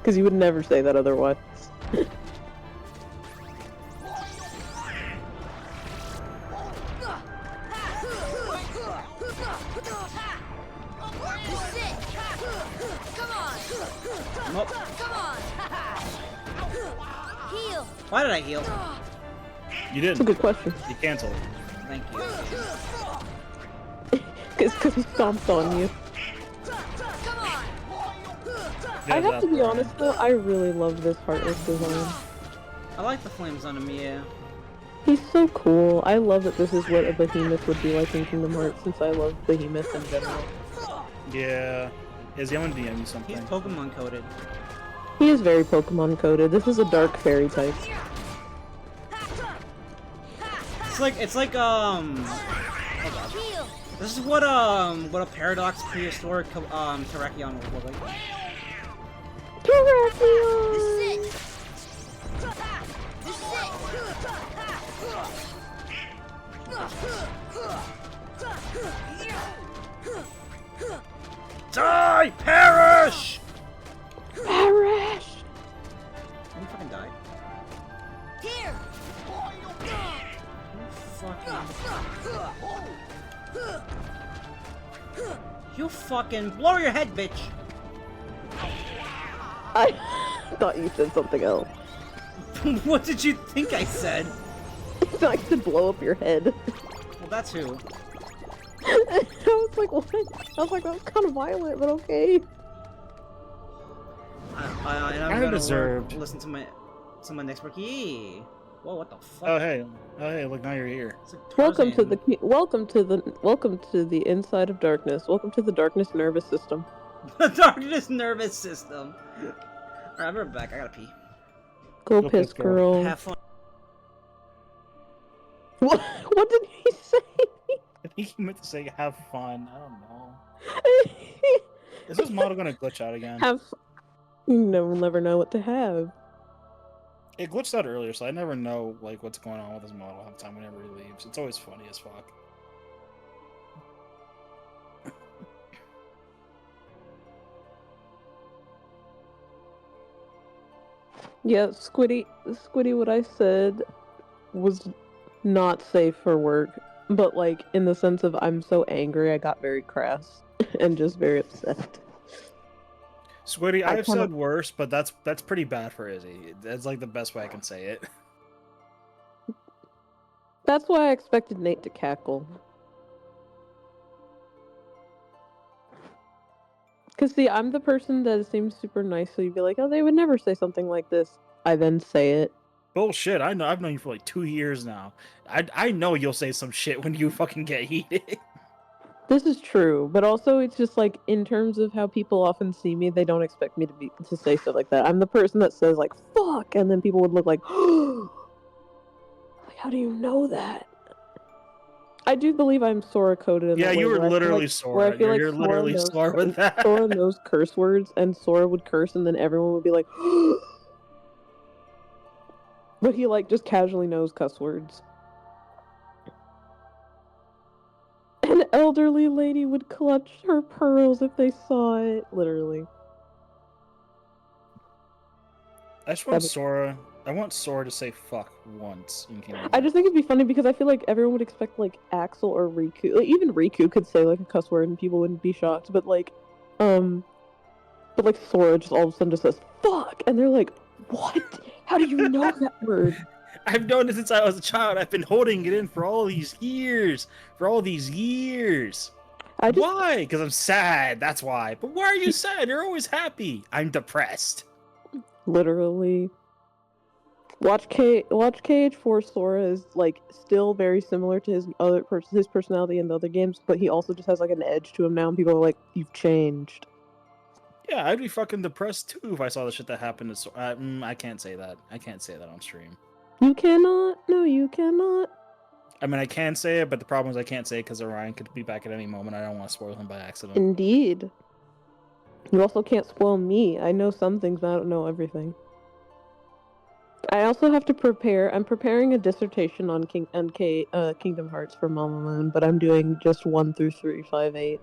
because you would never say that otherwise. This is it. Come on. Nope. Come on. Heal. Why did I heal? You That's a didn't. good question. You canceled. Thank you. Because he stomped on you. Come on. Yeah, I have to be that's- honest though, I really love this Heartless design. I like the flames on him, yeah. He's so cool. I love that this is what a behemoth would be like in Kingdom Hearts, since I love behemoths in general. Yeah. Izzy, I'm gonna DM you He's something. Pokemon coded. He is very Pokemon coded. This is a dark fairy type. It's like Heal. this is what a paradox prehistoric Terrakion would look like. This is Terrakion! it. This is Die! Perish! Perish! You fucking die. it. Here. You fucking blow your head, bitch! I thought you said something else. What did you think I said? It's not to blow up your head. Well, that's who. I was like, what? I was like, that was kind of violent, but okay. And I'm Kinda gonna deserved. listen to my next work. Yee. Whoa, what the fuck? Oh hey, look, now you're here. It's like Welcome to Tarzan. the welcome to the inside of darkness. Welcome to the darkness nervous system. The darkness nervous system. Alright, I'll be right back. I gotta pee. Go Go piss, piss, girl. girl. Have fun. What did he say? I think he meant to say have fun. I don't know. Is this model gonna glitch out again? We'll never know what to have. It glitched out earlier, so I never know like what's going on with this model half the time whenever he leaves. It's always funny as fuck. Yeah, Squiddy, what I said was not safe for work, but like in the sense of I'm so angry I got very crass and just very upset. Squiddy, I I've kinda- said worse, but that's pretty bad for Izzy. That's like the best way I can say it. That's why I expected Nate to cackle. Cause see, I'm the person that seems super nice, so you'd be like, oh, they would never say something like this. I then say it. Bullshit! I know. I've known you for like 2 years now. I know you'll say some shit when you fucking get heated. This is true, but also it's just like in terms of how people often see me, they don't expect me to say stuff like that. I'm the person that says like "fuck," and then people would look like, like, how do you know that? I do believe I'm Sora coded in Yeah, that way. you were where I feel literally like- Sora. Where I feel like You're Sora literally knows Sora with that. Sora knows curse words, and Sora would curse, and then everyone would be like, but he like just casually knows cuss words. An elderly lady would clutch her pearls if they saw it. Literally. I just want Sora. I want Sora to say fuck once in Kingdom Hearts. I just think it'd be funny because I feel like everyone would expect like Axel or Riku. Like, even Riku could say like a cuss word and people wouldn't be shocked. But like Sora just all of a sudden just says "fuck," and they're like, "What? How do you know that word?" I've known it since I was a child. I've been holding it in for all these years. Why? Because I'm sad. That's why. But why are you sad? You're always happy. I'm depressed. Literally. Watch KH4 Sora is like still very similar to his personality in the other games, but he also just has like an edge to him now, and people are like, "You've changed." Yeah, I'd be fucking depressed too if I saw the shit that happened to Sora. I can't say that. I can't say that on stream. You cannot. No, you cannot. I mean, I can say it, but the problem is I can't say it because Orion could be back at any moment. I don't want to spoil him by accident. Indeed. You also can't spoil me. I know some things, but I don't know everything. I also have to prepare. I'm preparing a dissertation on Kingdom Hearts for Mama Moon, but I'm doing just 1 through 358,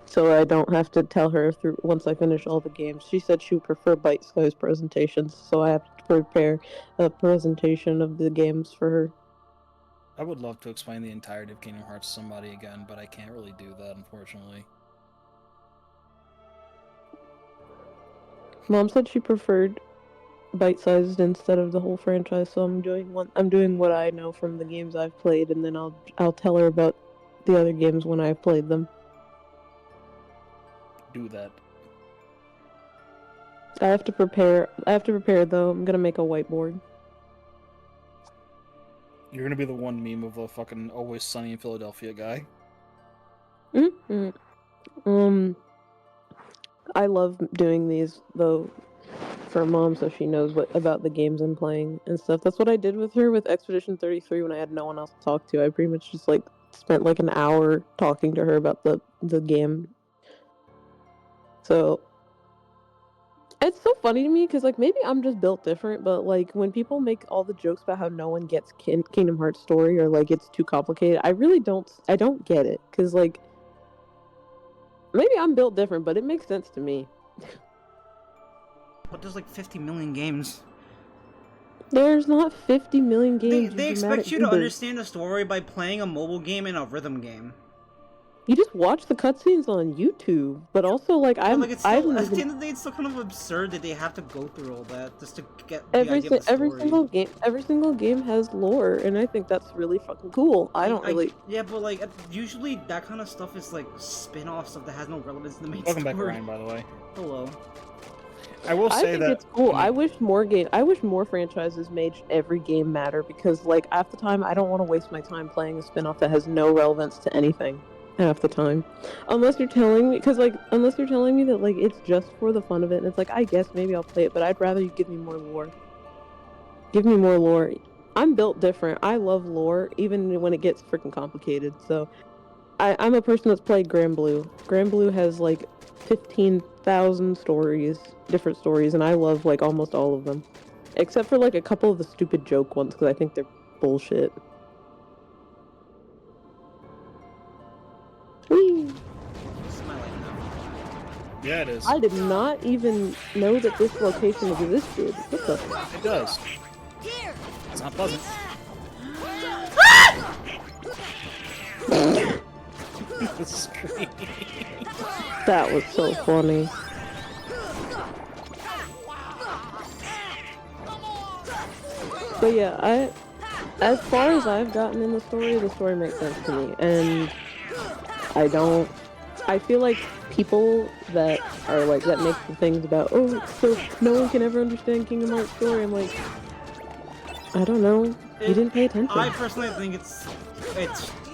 so I don't have to tell her once I finish all the games. She said she would prefer bite-sized presentations, so I have to prepare a presentation of the games for her. I would love to explain the entirety of Kingdom Hearts to somebody again, but I can't really do that, unfortunately. Mom said she preferred bite-sized instead of the whole franchise, so I'm doing what I know from the games I've played, and then I'll tell her about the other games when I've played them. Do that. I have to prepare though. I'm gonna make a whiteboard. You're gonna be the one meme of the fucking Always Sunny in Philadelphia guy. I love doing these though for Mom, so she knows about the games I'm playing and stuff. That's what I did with her with Expedition 33 when I had no one else to talk to. I pretty much just like spent like an hour talking to her about the game. So it's so funny to me because like maybe I'm just built different, but like when people make all the jokes about how no one gets Kingdom Hearts story or like it's too complicated, I don't get it because like maybe I'm built different, but it makes sense to me. But there's like 50 million games. There's not 50 million games. They expect you to understand the story by playing a mobile game and a rhythm game. You just watch the cutscenes on YouTube, but also like At the end of the day, it's still kind of absurd that they have to go through all that just to get the idea of the story. every single game has lore, and I think that's really fucking cool. Yeah, but like usually that kind of stuff is like spin-off stuff that has no relevance to the main Welcome story. back, Ryan, by the way. Hello. I will say think that it's cool. I wish more franchises made every game matter because like half the time I don't want to waste my time playing a spin-off that has no relevance to anything. half the time. Unless you're telling me, unless you're telling me that like it's just for the fun of it, and it's like I guess maybe I'll play it, but I'd rather you give me more lore. Give me more lore. I'm built different. I love lore, even when it gets freaking complicated. So, I'm a person that's played Grand Blue. Grand Blue has like 15,000 stories, different stories, and I love like almost all of them, except for like a couple of the stupid joke ones because I think they're bullshit. Whee! This is my life now. Yeah, it is. I did not even know that this location existed. What the? It does. Here. It's not pleasant. The scream. That was so funny. But yeah, as far as I've gotten in the story makes sense to me, and I feel like people that are like, that make the things about, oh, so no one can ever understand Kingdom Hearts story, I'm like, I don't know, you didn't pay attention. I personally think it's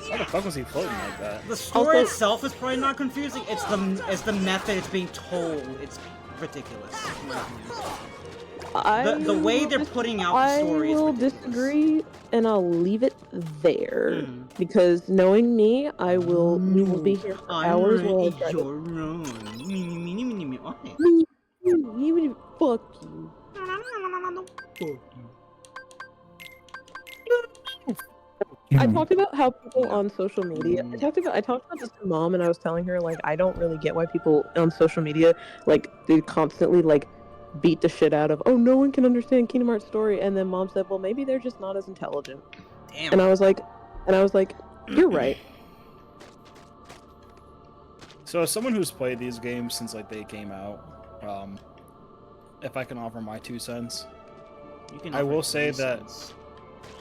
How the fuck was he floating like that? the story Also- itself is probably not confusing. It's the method it's being told. It's ridiculous. In my opinion. The way they're putting out the story is I will ridiculous. disagree, and I'll leave it there. Mhm. Because knowing me, we will be here for hours while I try to... You're wrong. Okay. Fuck you. I talked about how people on social media. I talked about this to Mom, and I was telling her like I don't really get why people on social media like they constantly like beat the shit out of, oh, no one can understand Kingdom Hearts story, and then Mom said, well, maybe they're just not as intelligent. Damn. And I was like, you're right. So, as someone who's played these games since like they came out, if I can offer my 2 cents, You can I offer will say 3 that- cents.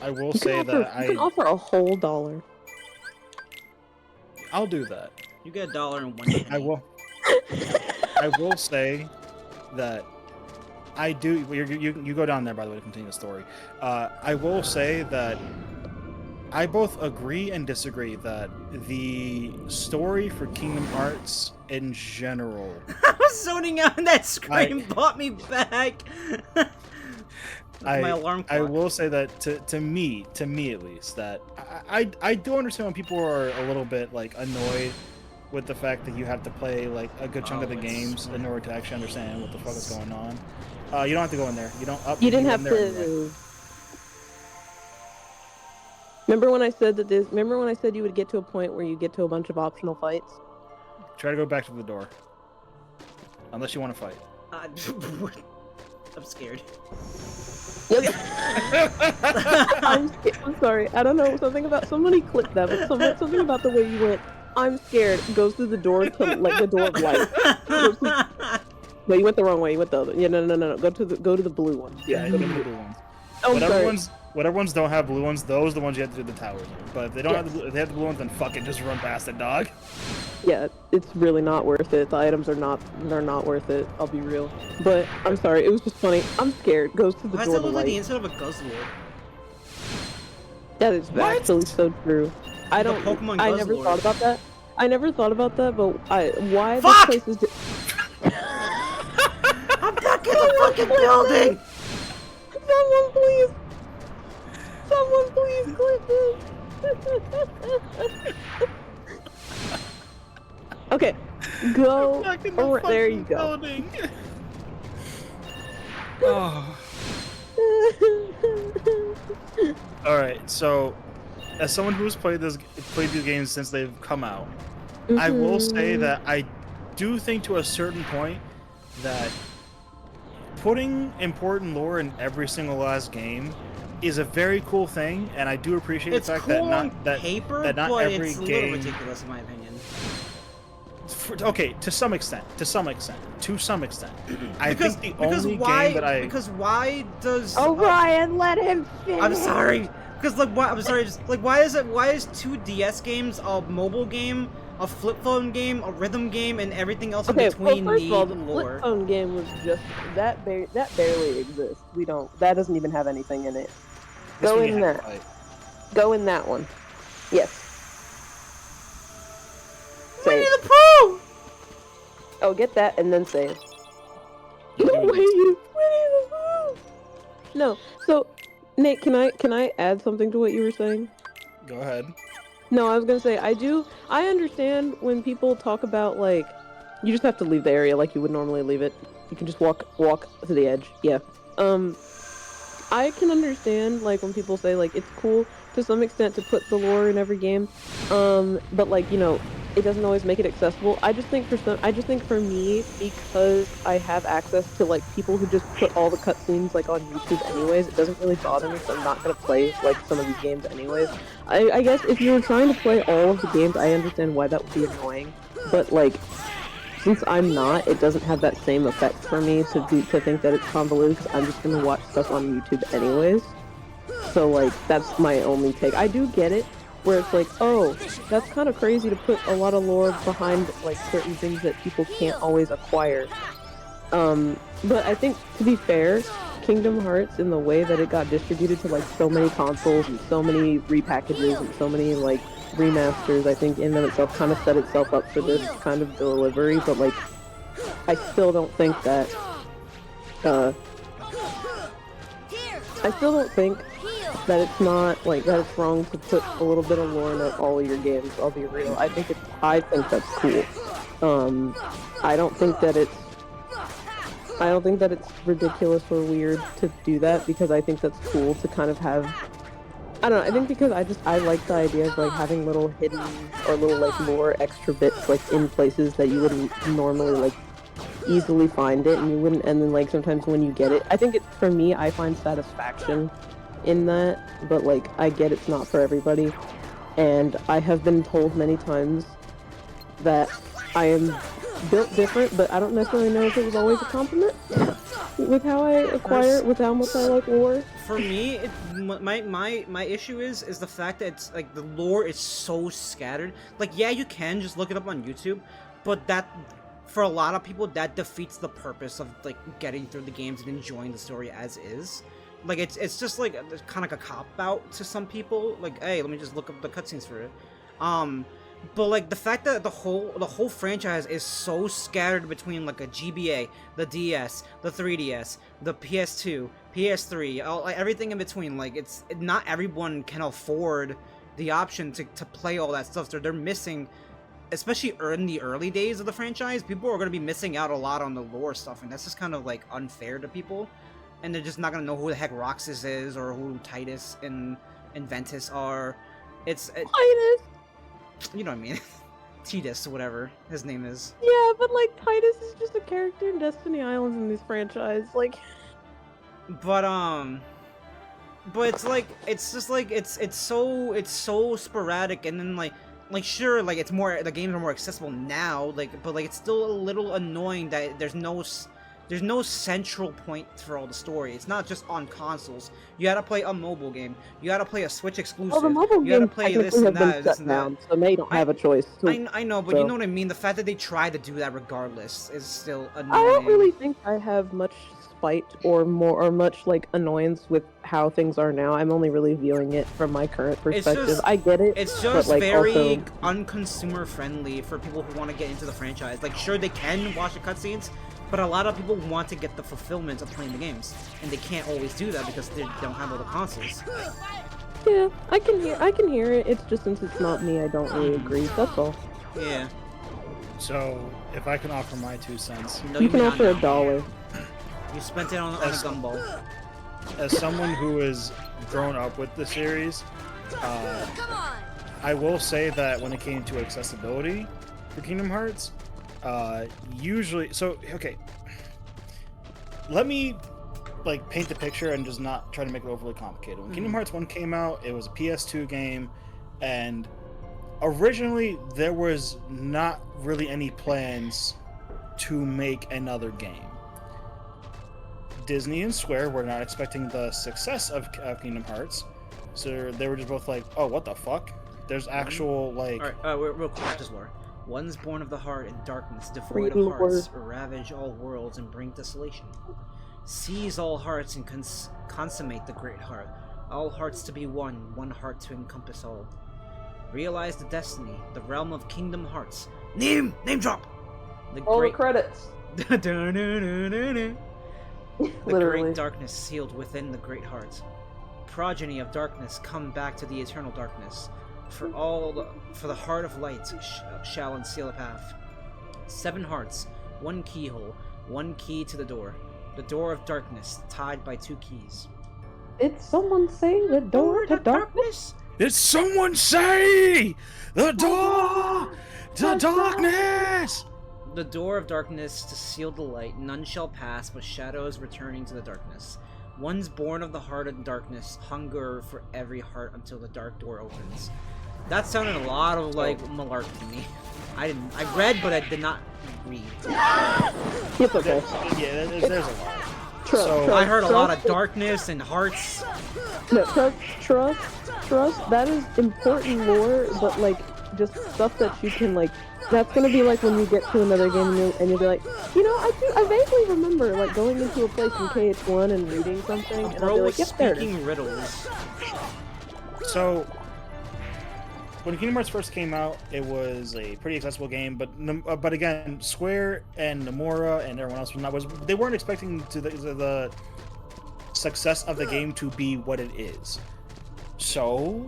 I will You can say offer, that you can offer a whole $1. I'll do that. You get $1 and 1 penny. I will. I will say that I do. You go down there, by the way, to continue the story. I will say that I both agree and disagree that the story for Kingdom Hearts in general. I was zoning out and that scream brought me back. My alarm clock. I will say that to me at least, that I do understand when people are a little bit like annoyed with the fact that you have to play like a good chunk of the games in order to actually understand what the fuck is going on. You don't have to go in there. You don't. You didn't have go in there anyway. to. Remember when I said that this? Remember when I said you would get to a point where you get to a bunch of optional fights? Try to go back to the door. Unless you want to fight. I'm scared. I'm sorry. I don't know. Somebody clicked that, but something about the way you went. I'm scared. Goes through the door to like the door of light. No, you went the wrong way. You went the other. Yeah, no. Go to the blue one. Yeah, you can do the blue ones. Oh, Whatever ones don't have blue ones, those are the ones you have to do the towers. But if they don't have if they have the blue ones, then fucking just run past it, dog. Yeah, it's really not worth it. The items are not worth it. I'll be real. But I'm sorry. It was just funny. I'm scared. Goes to the Why door does of it look like the light. inside of a Guzzlord? That is actually so true. I The don't. Pokemon I never Guzzlord. thought about that. But why Fuck! this place is. I'm back in the fucking building! Someone please clip this. Okay, go. There you go. Oh. All right, so as someone who's played these games since they've come out, I will say that I do think to a certain point that putting important lore in every single last game is a very cool thing, and I do appreciate It's the fact cool that on not that paper, that not but every it's a game. little ridiculous in my opinion. Okay, to some extent. I Because think the only why? game that I Because why does? Oh, Ryan, let him finish. I'm sorry. Because like, why? I'm sorry. Just like, why is it? Why is 2 DS games, a mobile game, a flip phone game, a rhythm game, and everything else in between first need of all, the lore? flip phone game was just that barely exists. That doesn't even have anything in it. this Go one in you have that. to fight. Go in that one. Yes. Oh, get that and then save. You're No doing way, it. you No. So, Nate, can I add something to what you were saying? Go ahead. No, I was gonna say I understand when people talk about like you just have to leave the area like you would normally leave it. You can just walk to the edge. Yeah. I can understand like when people say like it's cool to some extent to put the lore in every game. But like, it doesn't always make it accessible. I just think for me, because I have access to like people who just put all the cutscenes like on YouTube anyways, it doesn't really bother me, so I'm not gonna play like some of these games anyways. I guess if you were trying to play all of the games, I understand why that would be annoying. But like since I'm not, it doesn't have that same effect for me to think that it's convoluted, because I'm just gonna watch stuff on YouTube anyways. So like that's my only take. I do get it, where it's like, oh, that's kind of crazy to put a lot of lore behind like certain things that people can't always acquire. But I think, to be fair, Kingdom Hearts, in the way that it got distributed to like so many consoles and so many repackages and so many like remasters, I think in and of itself kind of set itself up for this kind of delivery. But like, I still don't think that it's not like that it's wrong to put a little bit of lore in all of your games. I'll be real. I think that's cool. I don't think that it's ridiculous or weird to do that, because I think that's cool to kind of have. I don't know. I think because I like the idea of like having little hidden or little like lore extra bits like in places that you wouldn't normally like easily find it, and you wouldn't. And then like sometimes when you get it, I think it for me, I find satisfaction in that. But like I get it's not for everybody, and I have been told many times that I am built different, but I don't necessarily know if it was always a compliment with how I acquire, with how much I like lore. For me, my issue is the fact that it's like the lore is so scattered. Like, yeah, you can just look it up on YouTube, but that for a lot of people that defeats the purpose of like getting through the games and enjoying the story as is. Like it's just like kind of like a cop out to some people. Like, hey, let me just look up the cutscenes for it. But like the fact that the whole franchise is so scattered between like a GBA, the DS, the 3DS, the PS2, PS3, like everything in between. Like it's not everyone can afford the option to play all that stuff. So they're missing, especially in the early days of the franchise. People are going to be missing out a lot on the lore stuff, and that's just kind of like unfair to people. And they're just not going to know who the heck Roxas is or who Titus and Ventus are. It's Titus. You know what I mean. Titus, whatever his name is. Yeah, but like Titus is just a character in Destiny Islands in this franchise. Like, but it's like it's just like it's so sporadic, and then like sure, like it's more, the games are more accessible now, like, but like it's still a little annoying that there's no central point for all the story. It's not just on consoles. You gotta play a mobile game. You gotta play a Switch exclusive. well, the mobile you gotta games play this technically and have that, been this shut and that. down, so they don't have a choice. I know, but so. you know what I mean? The fact that they try to do that regardless is still annoying. I don't really think I have much spite or much like annoyance with how things are now. I'm only really viewing it from my current perspective. I get it. It's just but, like, very also... unconsumer friendly for people who want to get into the franchise. Like, sure, they can watch the cutscenes, but a lot of people want to get the fulfillment of playing the games, and they can't always do that because they don't have all the consoles. Yeah, I can hear it. It's just since it's not me, I don't really agree. That's all. Yeah. So, if I can offer my 2 cents. No, you can may offer not $1. now. You spent it on a gumball. As someone who has grown up with the series, Come on. I will say that when it came to accessibility for Kingdom Hearts, usually, so okay, let me like paint the picture and just not try to make it overly complicated. When Kingdom Hearts 1 came out, it was a PS2 game, and originally there was not really any plans to make another game. Disney and Square were not expecting the success of Kingdom Hearts, so they were just both like, oh, what the fuck? There's actual, like... Alright, real quick, just lore. One's born of the heart in darkness, devoid of hearts, ravage all worlds and bring desolation. Seize all hearts and consummate the great heart. All hearts to be one heart to encompass all. Realize the destiny, the realm of Kingdom Hearts. Name drop! The All the great credits. The Literally. great darkness sealed within the great heart. Progeny of darkness, come back to the eternal darkness. For the heart of light shall unseal a path. 7 hearts, 1 keyhole, 1 key to the door. The door of darkness, tied by 2 keys. Did someone say the door to darkness? Did someone say the door to darkness? The door of darkness to seal the light, none shall pass, but shadows returning to the darkness. One's born of the heart of darkness, hunger for every heart until the dark door opens. That sounded a lot of like malark to me. I read, but I did not read. It's okay. Yeah, there's a lot. Trust, So, I heard a lot of trust- darkness and hearts. No, trust. That is important lore, but like just stuff that you can like. That's gonna be like when you get to another game and you'll be like, you know, I vaguely remember like going into a place in KH1 and reading something, and I'll Bro be was like, yep, there it is. speaking riddles. So, when Kingdom Hearts first came out, it was a pretty accessible game, but again, Square and Nomura and everyone else they weren't expecting the success of the game to be what it is. So,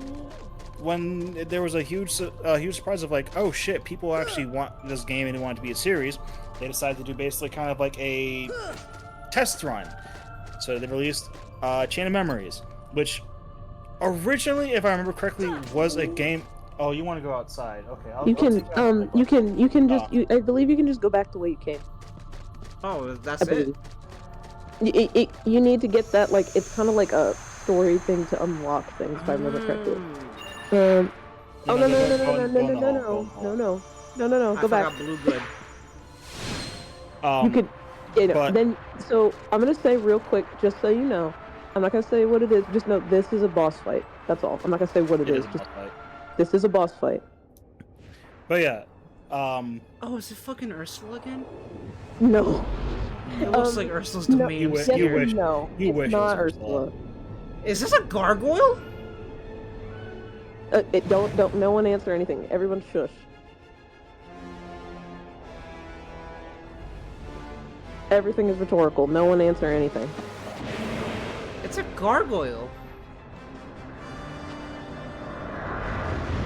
when there was a huge surprise of like, oh shit, people actually want this game and they want it to be a series, they decided to do basically kind of like a test run. So they released Chain of Memories, which originally, if I remember correctly, was a game. Oh, you want to go outside? Okay, You can just I believe you can just go back the way you came. Oh, that's I it. believe. You need to get that, like, it's kind of like a story thing to unlock things, if I remember correctly. Oh, no, go I back. forgot Blue Good. You could, you know, but- then, so, I'm gonna say real quick, just so you know, I'm not gonna say what it is, just know this is a boss fight. That's all. I'm not gonna say what it is, just, this is a boss fight. But yeah, Oh, is it fucking Ursula again? No. It looks like Ursula's no, domain. You yes, you wish- no, you it's wish it was not Ursula. Ursula. Is this a gargoyle? Don't, no one answer anything. Everyone shush. Everything is rhetorical. No one answer anything. It's a gargoyle.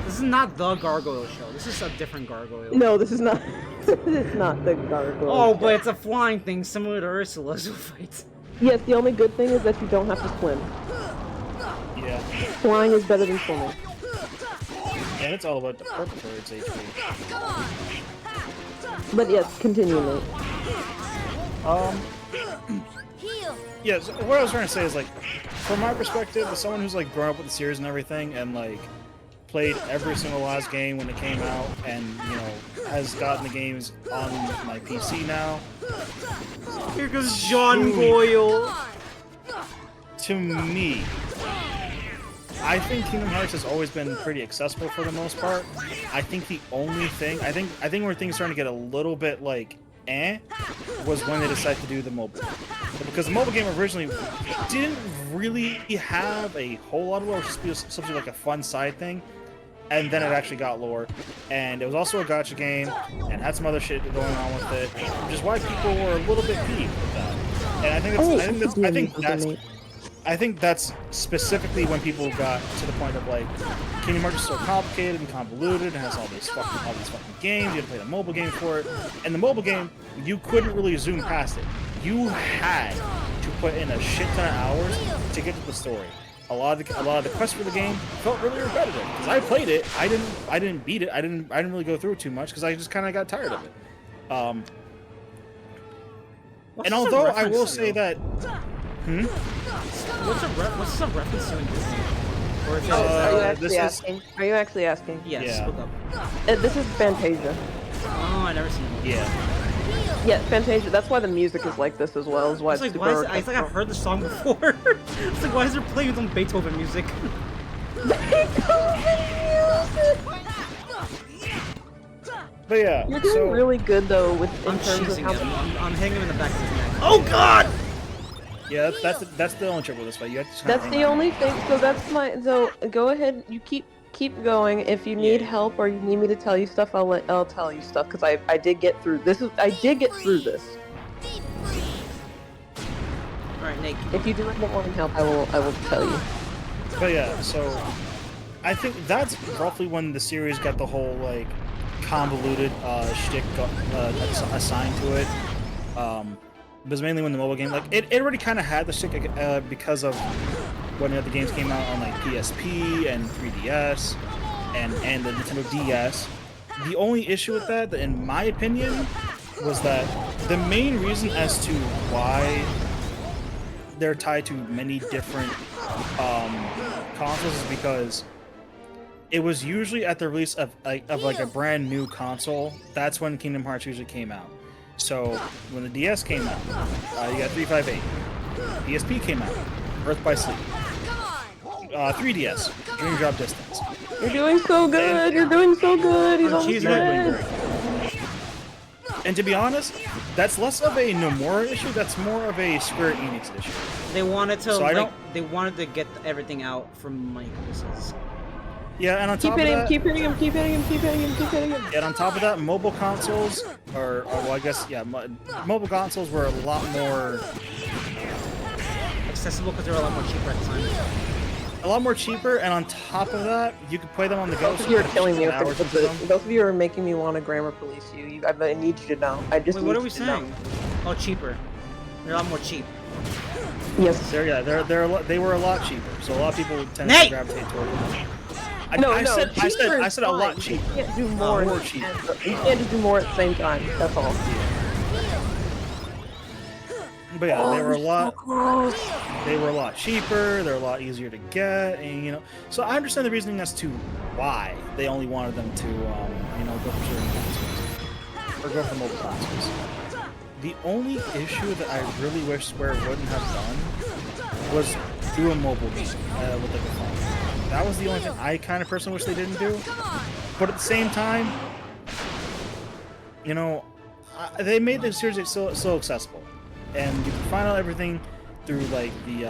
This is not the gargoyle show. This is a different gargoyle. No, this is not. This is not the gargoyle. Oh, but it's a flying thing similar to Ursula's fight. Yes, the only good thing is that you don't have to swim. yeah, Flying is better than swimming. and it's all about the purple bird's HP. But yes, continue, mate. Heal. Yeah, so what I was trying to say is, like, from my perspective, as someone who's like grown up with the series and everything, and like played every single last game when it came out, and you know has gotten the games on my PC now. Here goes John Goyle. To me, I think Kingdom Hearts has always been pretty accessible for the most part. I think the only thing I think where things starting to get a little bit like was when they decided to do the mobile. Because the mobile game originally didn't really have a whole lot of lore, it was just something like a fun side thing. And then it actually got lore. And it was also a gacha game, and had some other shit going on with it, which is why people were a little bit peeved with that. And I think that's specifically when people got to the point of like, Kingdom Hearts is so complicated and convoluted and has all these fucking games. You had to play the mobile game for it, and the mobile game you couldn't really zoom past it. You had to put in a shit ton of hours to get to the story. A lot of the quests for the game felt really repetitive because I played it. I didn't beat it. I didn't really go through it too much because I just kind of got tired of it. And although I will say that. What's this a reference to in Disney? Or is it, Are you this actually is- asking? Are you actually asking? yes, Yeah. look up. This is Fantasia. Oh, I never seen it. Yeah. Yeah, Fantasia. That's why the music is like this as well. Is why It's it's like, super why is it, I think I've heard the song before. It's like, why is there playing some Beethoven music? But yeah. You're doing so really good though with in I'm terms of cheesing how. him. I'm hitting him in the back of his neck. Oh God! yeah, that's the only trouble with this fight. You have to That's the only thing. So that's my. So go ahead. You keep keep going. If you need help or you need me to tell you stuff, I'll tell you stuff because I did get through this. I did get through this. All right, Nate. If you do end up wanting help, I will tell you. But yeah, so I think that's roughly when the series got the whole like convoluted shtick assigned to it. It was mainly when the mobile game, like it already kind of had the shtick because of when the games came out on like PSP and 3DS and the Nintendo DS. The only issue with that, in my opinion, was that the main reason as to why they're tied to many different consoles is because it was usually at the release of like a brand new console. That's when Kingdom Hearts usually came out. So when the DS came out, you got 358. PSP came out, Birth by Sleep. 3DS, Dream Drop Distance. You're doing so good. You're doing so good. He's almost dead. And to be honest, that's less of a Nomura issue. That's more of a Square Enix issue. They wanted to So they wanted to get everything out from like this is. Yeah, and on top Keep hitting of him. that, Keep hitting him. Keep hitting him. Keep hitting him. Keep hitting him. and on top of that, mobile consoles, or well, I guess yeah, mobile consoles were a lot more accessible because they were a lot more cheaper at the time. a lot more cheaper, and on top of that, you could play them on the go. Both of you are killing me. Hours with them. Both of you are making me want to grammar police you. I need you to know. I just Wait, need what are we you to know. saying? Oh, cheaper. They're a lot more cheap. Yes. They were a lot cheaper, so a lot of people tend Nate! to gravitate toward them. I said a lot cheaper. You can't do more. More cheap. You can't just do more at the same time. That's all. But yeah, they were a lot. So close. They were a lot cheaper. They're a lot easier to get, and you know. So I understand the reasoning as to why they only wanted them to, go for certain consoles or go for mobile consoles. The only issue that I really wish Square wouldn't have done was do a mobile game with like a phone. That was the only thing I kind of personally wish they didn't do. But at the same time, you know, they made the series so accessible, and you can find out everything through like the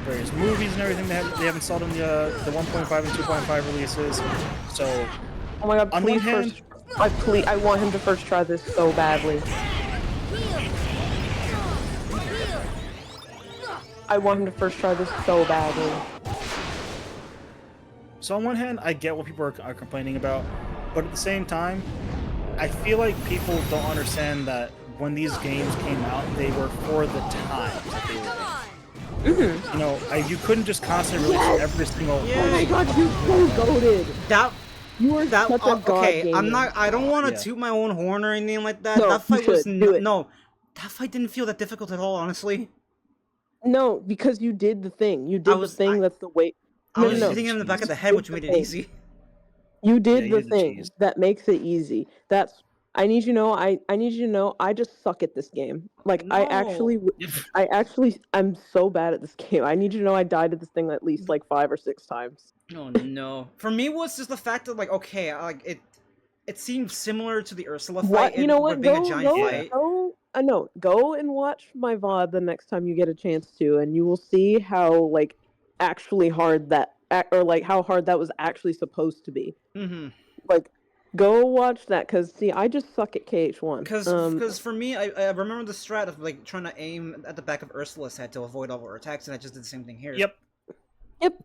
various movies and everything they have installed in the 1.5 and 2.5 releases. So, Oh my god! on Please one hand, I want him to first try this so badly. I want him to first try this so badly. So on one hand, I get what people are complaining about, but at the same time, I feel like people don't understand that when these games came out, they were for the time that they were in. You know, you couldn't just constantly release every single. Oh my god, you're so goated. You are such a god okay. gamer. I don't want to Yeah. toot my own horn or anything like that. No, That fight you was should. Do it. no. That fight didn't feel that difficult at all, honestly. No, because you did the thing. You did the thing that's the way. I was hitting him in the back of the head, which made it easy. You did you the did the thing cheese. that makes it easy. That's I need you to know. I need you to know. I just suck at this game. Like No. I'm so bad at this game. I need you to know. I died at this thing at least like 5 or 6 times. Oh no. For me, it was just the fact that like okay, like it seemed similar to the Ursula fight. What you know? What? with being Go, a giant fight. no. Go and watch my VOD the next time you get a chance to, and you will see how like actually hard that or like how hard that was actually supposed to be. Mm-hmm. Like, go watch that because see, I just suck at KH1. Because for me, I remember the strat of like trying to aim at the back of Ursula's head to avoid all her attacks, and I just did the same thing here. Yep.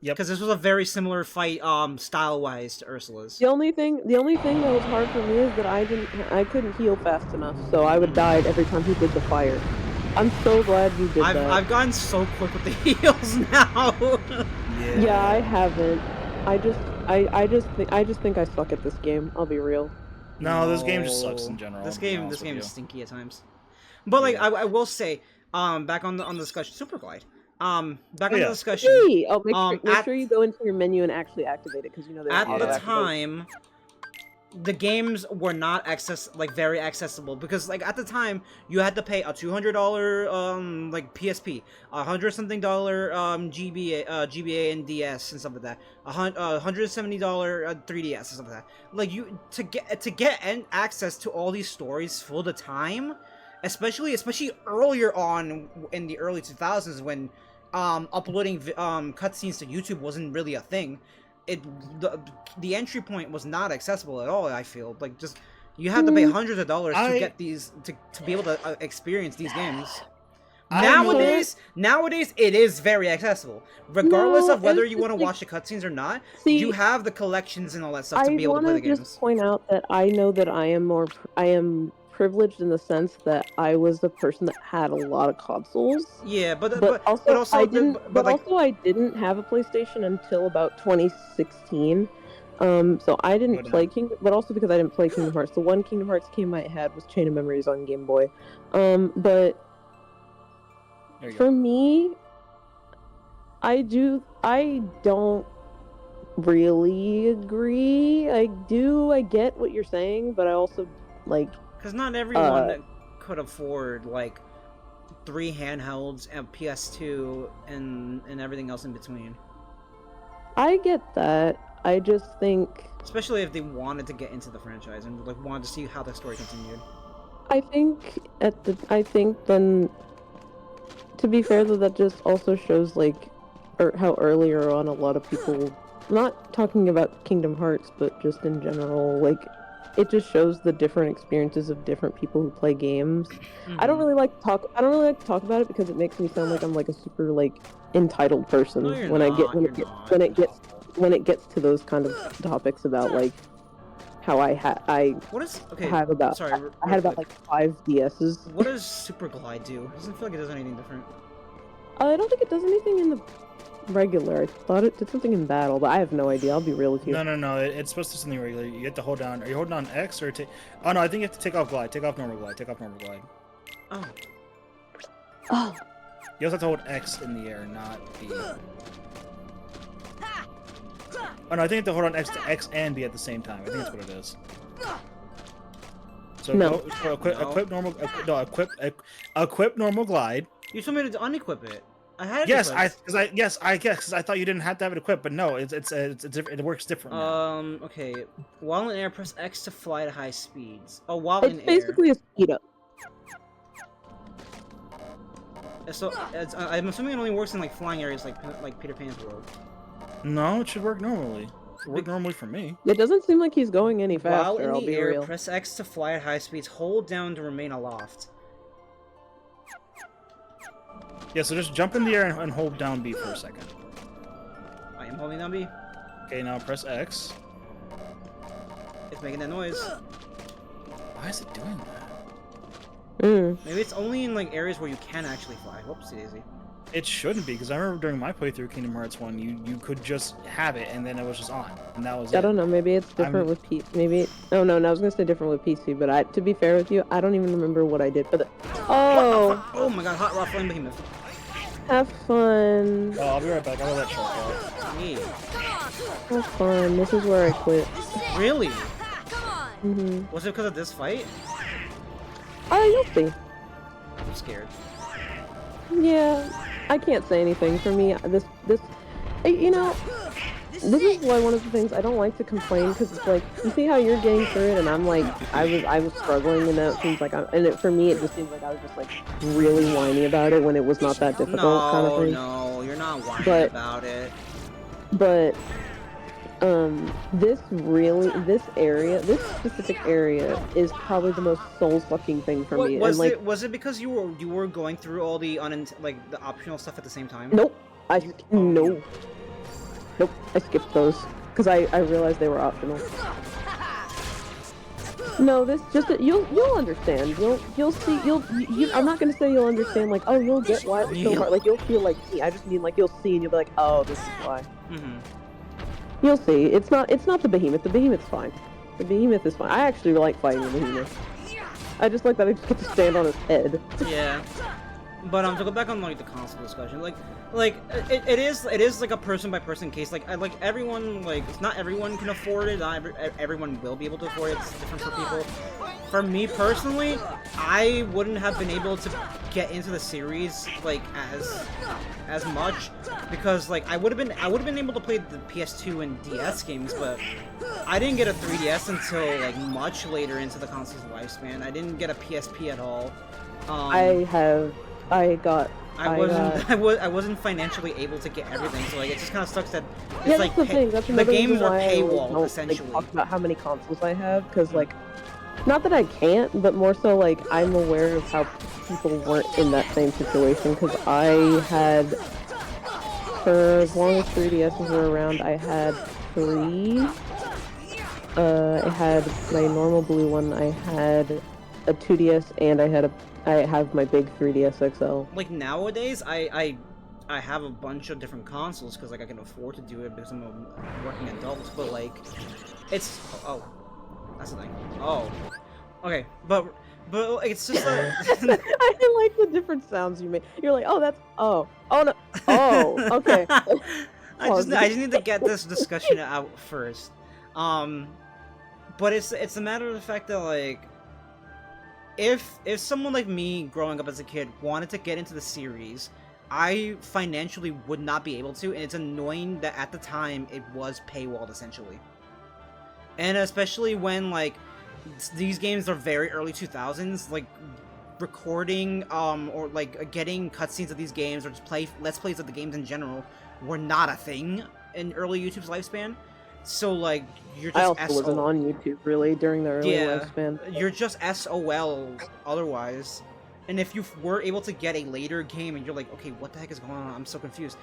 Because this was a very similar fight, style-wise to Ursula's. The only thing that was hard for me is that I couldn't heal fast enough, so I would die every time he did the fire. I'm so glad you did that. I've gotten so quick with the heals now. Yeah, I haven't. I just think I suck at this game. I'll be real. No, this game just sucks in general. This to be game honest with is you. stinky at times. But like Yeah. I will say, back on the discussion, Super Glide. Back on the yeah. discussion. Hey! Oh, make sure you go into your menu and actually activate it because you know they At don't the auto-activate. time, the games were not very accessible because like at the time you had to pay a $200 like PSP, $100-something GBA and DS and stuff like that, $170 3DS and stuff like that. Like you to get access to all these stories for the time, especially earlier on in the early 2000s when uploading cutscenes to YouTube wasn't really a thing. it the entry point was not accessible at all. I feel like just you had to pay hundreds of dollars to get these to be able to experience these games. Nowadays it is very accessible, regardless of whether you want to watch the cutscenes or not. You have the collections and all that stuff to be able to play the games. I want to just point out that I know that I am privileged in the sense that I was the person that had a lot of consoles. Yeah, but also I didn't have a PlayStation until about 2016. So I didn't play Kingdom, but also because I didn't play Kingdom Hearts. The one Kingdom Hearts game I had was Chain of Memories on Game Boy. But for me, I don't really agree. I get what you're saying, but I also like... Because not everyone that could afford, like, 3 handhelds and PS2 and everything else in between. I get that. I just think... Especially if they wanted to get into the franchise and, like, wanted to see how the story continued. I think then... To be fair, though, that just also shows, like, how earlier on a lot of people... Not talking about Kingdom Hearts, but just in general, like... It just shows the different experiences of different people who play games. Mm-hmm. I don't really like to talk about it because it makes me sound like I'm like a super like entitled person when it gets to those kind of topics about like how I had about like 5 DSs. What does Super Glide do? It doesn't feel like it does anything different. I don't think it does anything in the regular. I thought it did something in battle, but I have no idea. I'll be real with you. No. It's supposed to do something regular. You have to hold down. Are you holding on X or take? Oh no, I think you have to take off glide. Take off normal glide. Take off normal glide. Oh. You also have to hold X in the air, not B. Oh no, I think you have to hold on X and B at the same time. I think that's what it is. So equip normal. Equip normal glide. You told me to unequip it. I had it because I thought you didn't have to have it equipped, but no, it works differently. Okay. While in air, press X to fly to high speeds. Oh, it's basically a speed up. So I'm assuming it only works in like flying areas, like Peter Pan's world. No, it should work normally. It worked normally for me. It doesn't seem like he's going any faster. While in I'll the be air, real. press X to fly at high speeds. Hold down to remain aloft. Yeah, so just jump in the air and hold down B for a second. I am holding down B. Okay, now press X. It's making that noise. Why is it doing that? Maybe it's only in like areas where you can actually fly. Whoopsie daisy. It shouldn't be, because I remember during my playthrough Kingdom Hearts 1, you could just have it and then it was just on, and that was it. I don't know. Maybe it's different with PC. Maybe. Oh no, I was gonna say different with PC, but to be fair with you, I don't even remember what I did for the. Oh. Oh my God! Hot Rod Flame Behemoth. Have fun. Oh, I'll be right back. I'll let Shark out. Me. Have fun. This is where I quit. Really? Mhm. Was it because of this fight? You'll see. I'm scared. Yeah, I can't say anything. For me, this you know, this is one of the things I don't like to complain, because it's like, you see how you're getting through it, and I'm like, I was struggling, and it seems like for me, it just seems like I was just like really whiny about it when it was not that difficult, kind of thing. No, you're not whiny about it. But this specific area is probably the most soul-sucking thing for me. Was it because you were going through all the the optional stuff at the same time? Nope. Nope. I skipped those because I realized they were optional. No, this just you'll understand. You'll see. I'm not gonna say you'll understand. Like, oh, you'll get why it's so hard. Like, you'll feel like me. I just mean like you'll see and you'll be like, oh, this is why. You'll see. It's not the behemoth. The behemoth's fine. The behemoth is fine. I actually like fighting the behemoth. I just like that I just get to stand on his head. Yeah. But to go back on like the console discussion, it is like a person by person case. Like everyone, it's not everyone can afford it. Not everyone will be able to afford it. It's different for people. For me personally, I wouldn't have been able to get into the series as much because I would have been able to play the PS2 and DS games, but I didn't get a 3DS until much later into the console's lifespan. I didn't get a PSP at all. I got. I wasn't financially able to get everything, so like it just kind of sucks that it's Yeah, like that's the thing. That's the another games reason are why I paywalled don't, essentially. Like, talk about how many consoles I have, because like, not that I can't, but more so like I'm aware of how people weren't in that same situation. Because I had, for as long as 3DSs were around, I had 3. I had my normal blue one. I had a 2DS, and I have my big 3DS XL. Like nowadays, I have a bunch of different consoles because like I can afford to do it because I'm a working adult. But like, it's that's the thing. Oh, okay, but it's just that I like the different sounds you make. You're like, oh, that's oh no, oh, okay. I just need to get this discussion out first. But it's a matter of the fact that like, if someone like me growing up as a kid wanted to get into the series, I financially would not be able to, and it's annoying that at the time it was paywalled essentially. And especially when like these games are very early 2000s, like recording or like getting cutscenes of these games or just let's plays of the games in general were not a thing in early YouTube's lifespan. So like you're just I also wasn't on YouTube really during the early lifespan. You're just SOL otherwise. And if you were able to get a later game and you're like, okay, what the heck is going on? I'm so confused.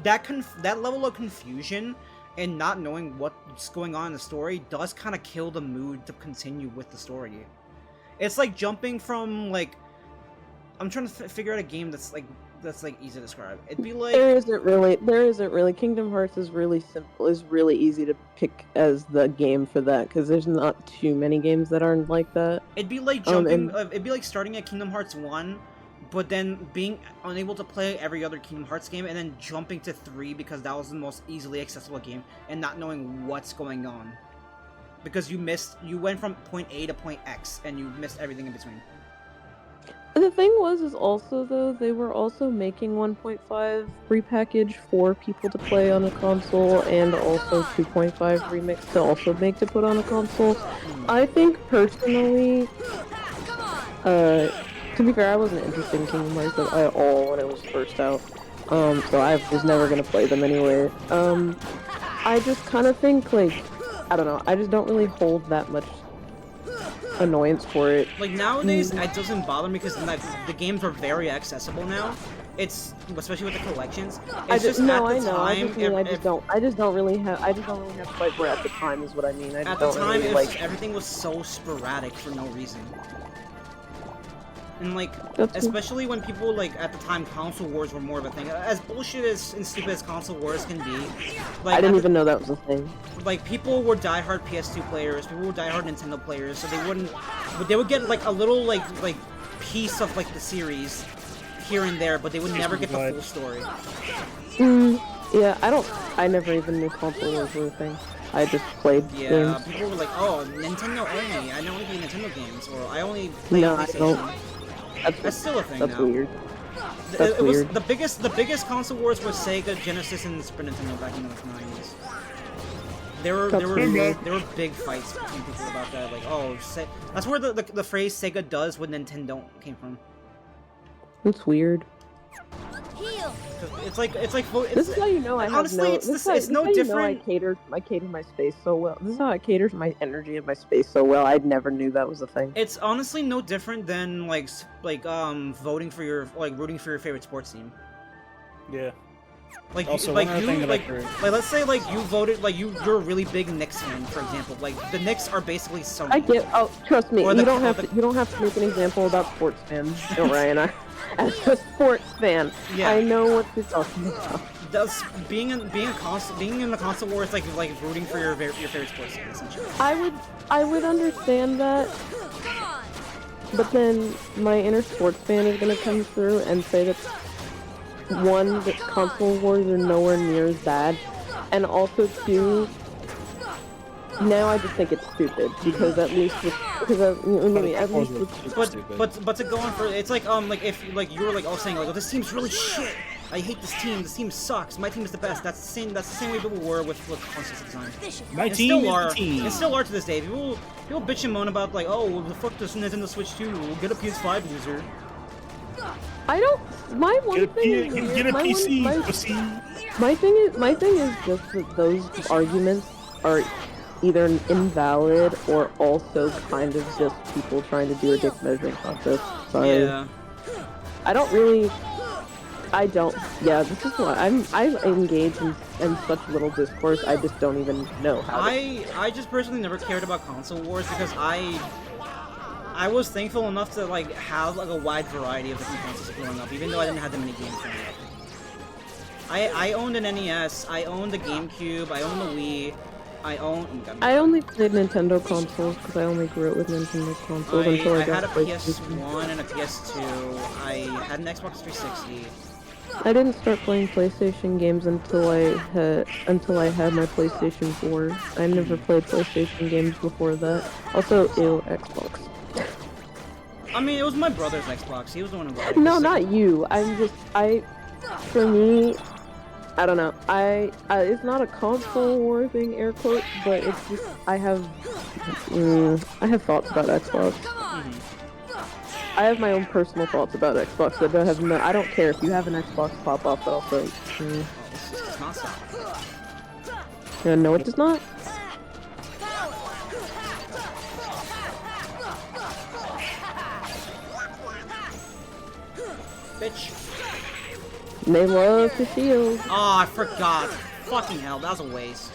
That level of confusion and not knowing what's going on in the story does kind of kill the mood to continue with the story. It's like jumping from like, I'm trying to figure out a game that's easy to describe. It'd be like there isn't really. Kingdom Hearts is really simple. Is really easy to pick as the game for that because there's not too many games that aren't like that. It'd be like jumping. It'd be like starting at Kingdom Hearts 1, but then being unable to play every other Kingdom Hearts game, and then jumping to 3 because that was the most easily accessible game, and not knowing what's going on because you went from point A to point X and you missed everything in between. The thing is also though they were also making 1.5 repackaged for people to play on a console, and also 2.5 remix to also make to put on a console. I think personally, to be fair, I wasn't interested in Kingdom Hearts at all when it was first out, so I was never gonna play them anyway. I just kind of think like, I don't know, I just don't really hold that much annoyance for it. Like nowadays, it doesn't bother me because the games are very accessible now. It's especially with the collections. It's I just don't really have quite where at the time is what I mean. At the time, really, everything was so sporadic for no reason. And like, especially when people like at the time, console wars were more of a thing. As bullshit and stupid as console wars can be, like I didn't even know that was a thing. Like people were diehard PS2 players, people were diehard Nintendo players, so they would get like a little like piece of like the series here and there, but they would never get the full story. Yeah, I never even knew console wars were a thing. I just played games. People were like, oh, Nintendo only. I only play Nintendo games, or I only play on PlayStation. That's still a thing now. That's weird. It was the biggest console wars was Sega, Genesis, and Super Nintendo back in the 90s. There were big fights between people about that. Like, oh, that's where the phrase "Sega does what Nintendo" came from. That's weird. Heal. It's like this is how you know I have honestly, no. it's no different. I cater my space so well. This is how I cater my energy and my space so well. I never knew that was a thing. It's honestly no different than voting for your rooting for your favorite sports team. Yeah. Like also, let's say like you voted you're a really big Knicks fan, for example. Like the Knicks are basically Sony. I get. Oh, trust me. You don't have to make an example about sports fans, don't Ryan. As a sports fan, I know what you're talking about. Does being in the console war is like rooting for your favorite sports team, essentially. I would understand that, but then my inner sports fan is gonna come through and say that one, that console wars are nowhere near as bad, and also two, now I just think it's stupid because at least with but to go on for it's like if you were like all saying like, oh, this team's really shit. I hate this team sucks. My team is the best. That's the same way people were with console design. My team is the team. And still are to this day. People bitch and moan about like, oh, the fuck does Nintendo Switch 2? We'll get a PS5 user. I don't. My one thing is weird. Get a my PC, one, pussy. my thing is just that those arguments are either invalid or also kind of just people trying to do a dick measuring contest. Sorry. Yeah. Yeah, this is why I engage in such little discourse. I just don't even know how. I just personally never cared about console wars because I was thankful enough to like have like a wide variety of different consoles growing up, even though I didn't have that many games growing up. I owned an NES, I owned a GameCube, I owned a Wii, I owned. Oh my God, I only played Nintendo consoles because I only grew up with Nintendo consoles until I had got a PlayStation. PS1 and a PS2. I had an Xbox 360. I didn't start playing PlayStation games until I had my PlayStation 4. I never played PlayStation games before that. Also, ew, Xbox. I mean, it was my brother's Xbox. He was the one who bought it. No, not you. For me, I don't know. It's not a console war thing, air quotes, but it's just, I have thoughts about Xbox. I have my own personal thoughts about Xbox that I don't care if you have an Xbox pop off, but also, It's not stop. yeah, no, it does not. Bitch. They love to heal. Oh, I forgot. Fucking hell, that was a waste.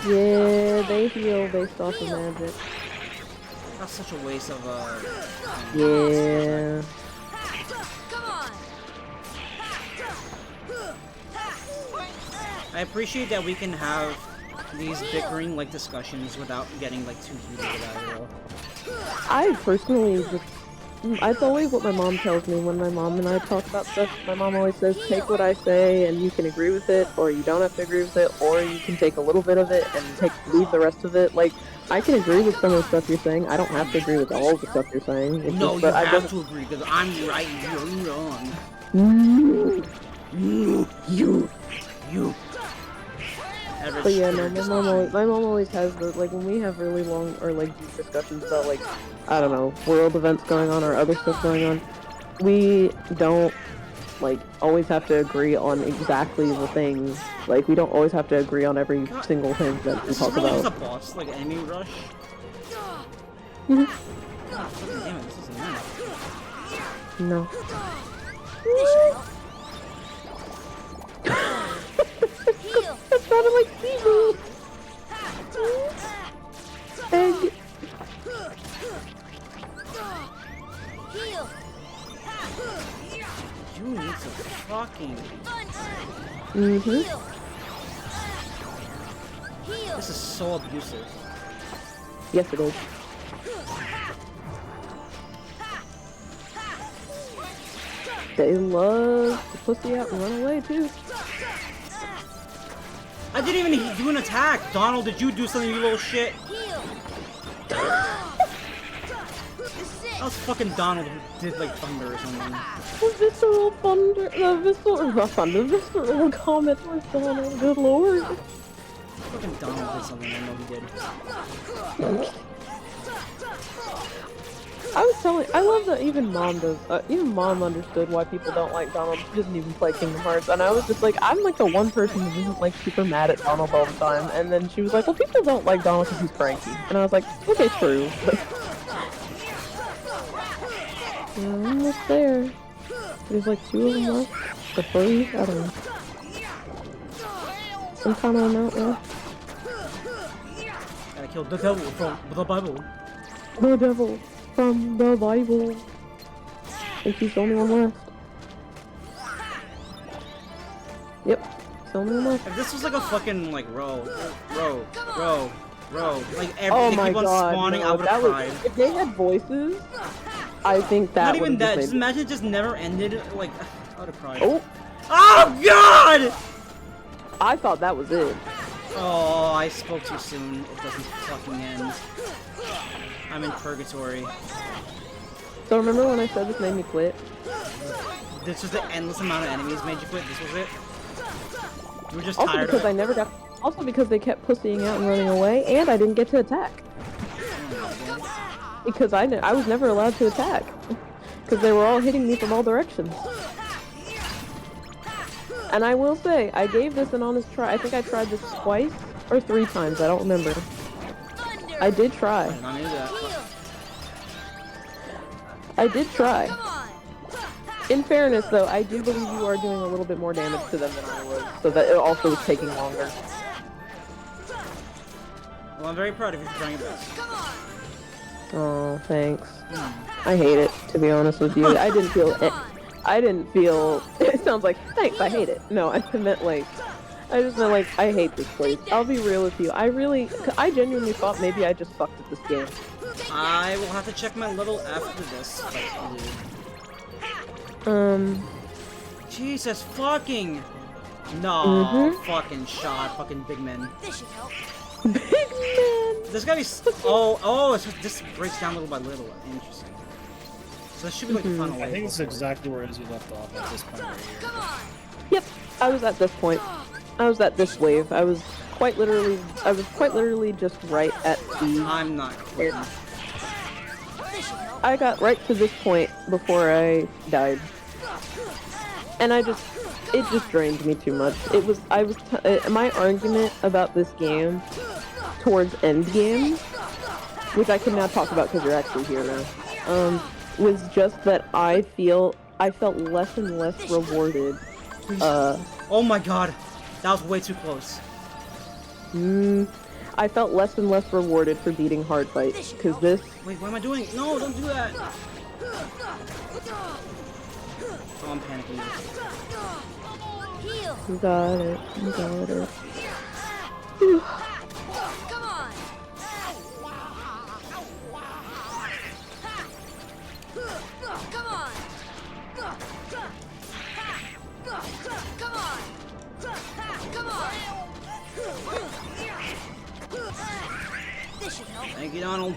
Yeah, they heal based off of magic. That's such a waste of Yeah. I appreciate that we can have these bickering like discussions without getting like too heated about it all. I personally just, it's always what my mom tells me when my mom and I talk about stuff. My mom always says, take what I say and you can agree with it, or you don't have to agree with it, or you can take a little bit of it and leave the rest of it. Like, I can agree with some of the stuff you're saying. I don't have to agree with all of the stuff you're saying. It's No, just, you but have to agree because I'm right and you're wrong. You. But yeah, no, my mom always has the, like, when we have really long or like deep discussions about, like, I don't know, world events going on or other stuff going on, we don't like always have to agree on exactly the things. Like, we don't always have to agree on every single thing that we This talk is really about. just a boss, like enemy rush. Mhm. God, fucking damn it, this isn't that. No. That sounded like seafood. Egg. You need to fucking. This is so abusive. Yes, it is. They love to pussy out and run away too. I didn't even do an attack. Donald, did you do something, you little shit? That was fucking Donald who did like thunder or something. The visceral thunder, visceral comment was Donald. Good lord. Fucking Donald did something, I know he did. I love that even Mom does, even Mom understood why people don't like Donald. She doesn't even play Kingdom Hearts, and I was just like, I'm like the one person who isn't like super mad at Donald all the time, and then she was like, well, people don't like Donald because he's cranky, and I was like, okay, true. Yeah, I'm almost there. There's like 2 of them left, or 3, I don't know. Some kind of amount left. I killed the devil from the Bible. The devil from the Bible. I think he's the only one left. Yep, he's the only one left. If this was like a fucking like row, like Oh everything my keep on god, spawning, no, I would have cried. if they had voices, I think that Not even would've that, just just made... imagine it just never ended, like, I would have cried. Oh, Oh god! I thought that was it. Oh, I spoke too soon. It doesn't fucking end. I'm in purgatory. So remember when I said this made me quit? This was the endless amount of enemies made you quit. This was it. You were just Also tired because of it. I never got... Also because they kept pussying out and running away, and I didn't get to attack. Because I was never allowed to attack. because they were all hitting me from all directions. And I will say, I gave this an honest try. I think I tried this twice or 3 times. I don't remember. Thunder. I did try. I knew that. Heal. I did try. Come on. In fairness, though, I do believe you are doing a little bit more damage to them than I was, so that it also was taking longer. Well, I'm very proud of you for trying your best. Come on. Oh, thanks. I hate it, to be honest with you. I didn't feel it. I didn't feel. It sounds like thanks. I hate it. No, I meant like. I just meant like I hate this place. I'll be real with you. I genuinely thought maybe I just fucked at this game. I will have to check my little after this. Jesus fucking. No, fucking shot, fucking big men. This should help. Big man. There's gotta be. Oh, it's just, this breaks down little by little. Interesting. So this should be like the final I wave. think it's exactly where Izzy left off at this point right here. Come on. Yep, I was at this point. I was at this wave. I was quite literally just right at the. I'm not quitting. This should help. I got right to this point before I died, and it just drained me too much. My argument about this game towards end game, which I can now talk about because you're actually here now, was just that I felt less and less rewarded. Oh my god, that was way too close. I felt less and less rewarded for beating hard fights because this. Wait, what am I doing? No, don't do that. Oh, I'm panicking. Heal. You got it. You got it. Come on. Come on. Come on. Come on. This should help. Thank you, Donald.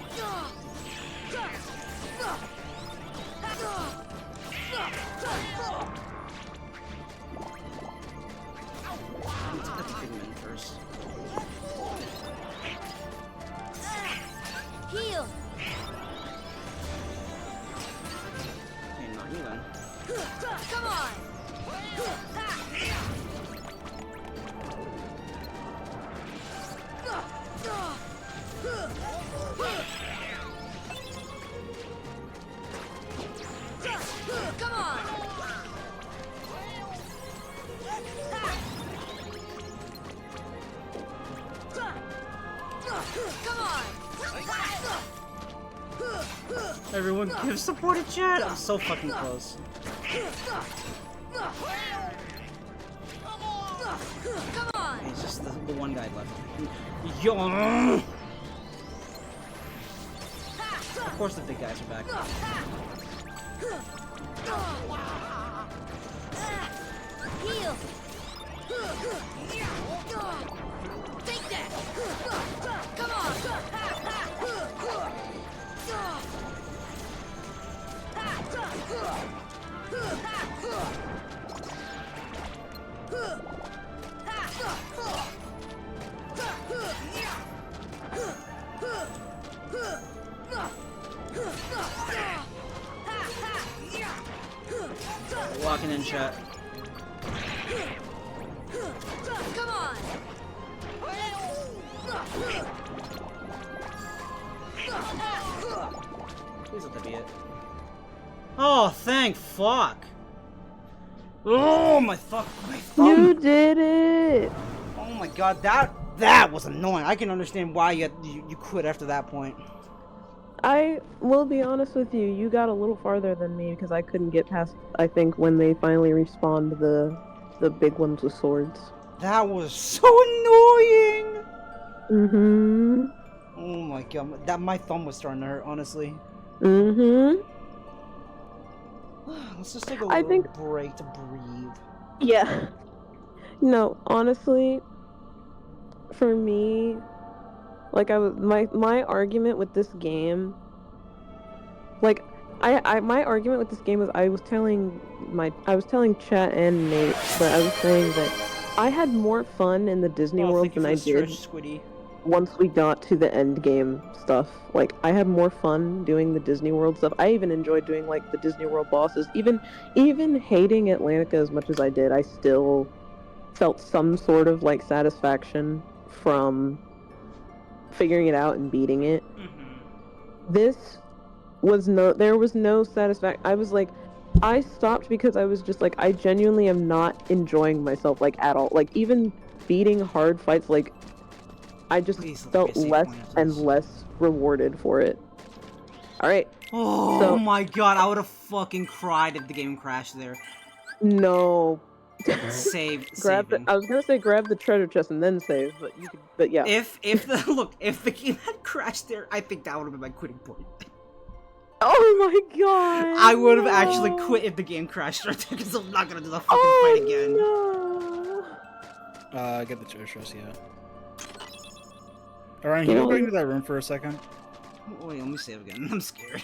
Let's get the big man first. Heal. Okay, not you then. Come on. Come on. Come on. Everyone give support in chat. I'm so fucking close. Come on. It's just the one guy left. Yo. Of course the big guys are back. Heal. Take that. Come on. Walking in chat. Come on. Please let that be it. Oh, thank fuck. Oh my fuck, my thumb. You did it. Oh my god, that was annoying. I can understand why you quit after that point. I will be honest with you. You got a little farther than me because I couldn't get past. I think when they finally respawned the big ones with swords. That was so annoying. Mhm. Oh my god, that my thumb was starting to hurt. Honestly. Mhm. Let's just take a I little think- break to breathe. Yeah. No, honestly, for me, like my argument with this game, like my argument with this game was I was telling Chat and Nate that I was saying that I had more fun in the Disney Oh, World thank you than for I the did stretch, Squiddy. once we got to the end game stuff, like I had more fun doing the Disney World stuff. I even enjoyed doing like the Disney World bosses. Even hating Atlantica as much as I did, I still felt some sort of like satisfaction from figuring it out and beating it. This was there was no satisfaction. I was like, I stopped because I was just like, I genuinely am not enjoying myself like at all. Like even beating hard fights, like I just Please let felt me save less point after and this. less rewarded for it. Alright, Oh So- my god, I would have fucking cried if the game crashed there. no. Saving. I was gonna say grab the treasure chest and then save, but yeah. If the game had crashed there, I think that would have been my quitting point. Oh my god! I would have actually no. quit if the game crashed right there because I'm not gonna do the fucking fight again. No. Get the treasure chest, yeah. Alright, You can you go know- back into that room for a second? Oh, wait, let me save again. I'm scared.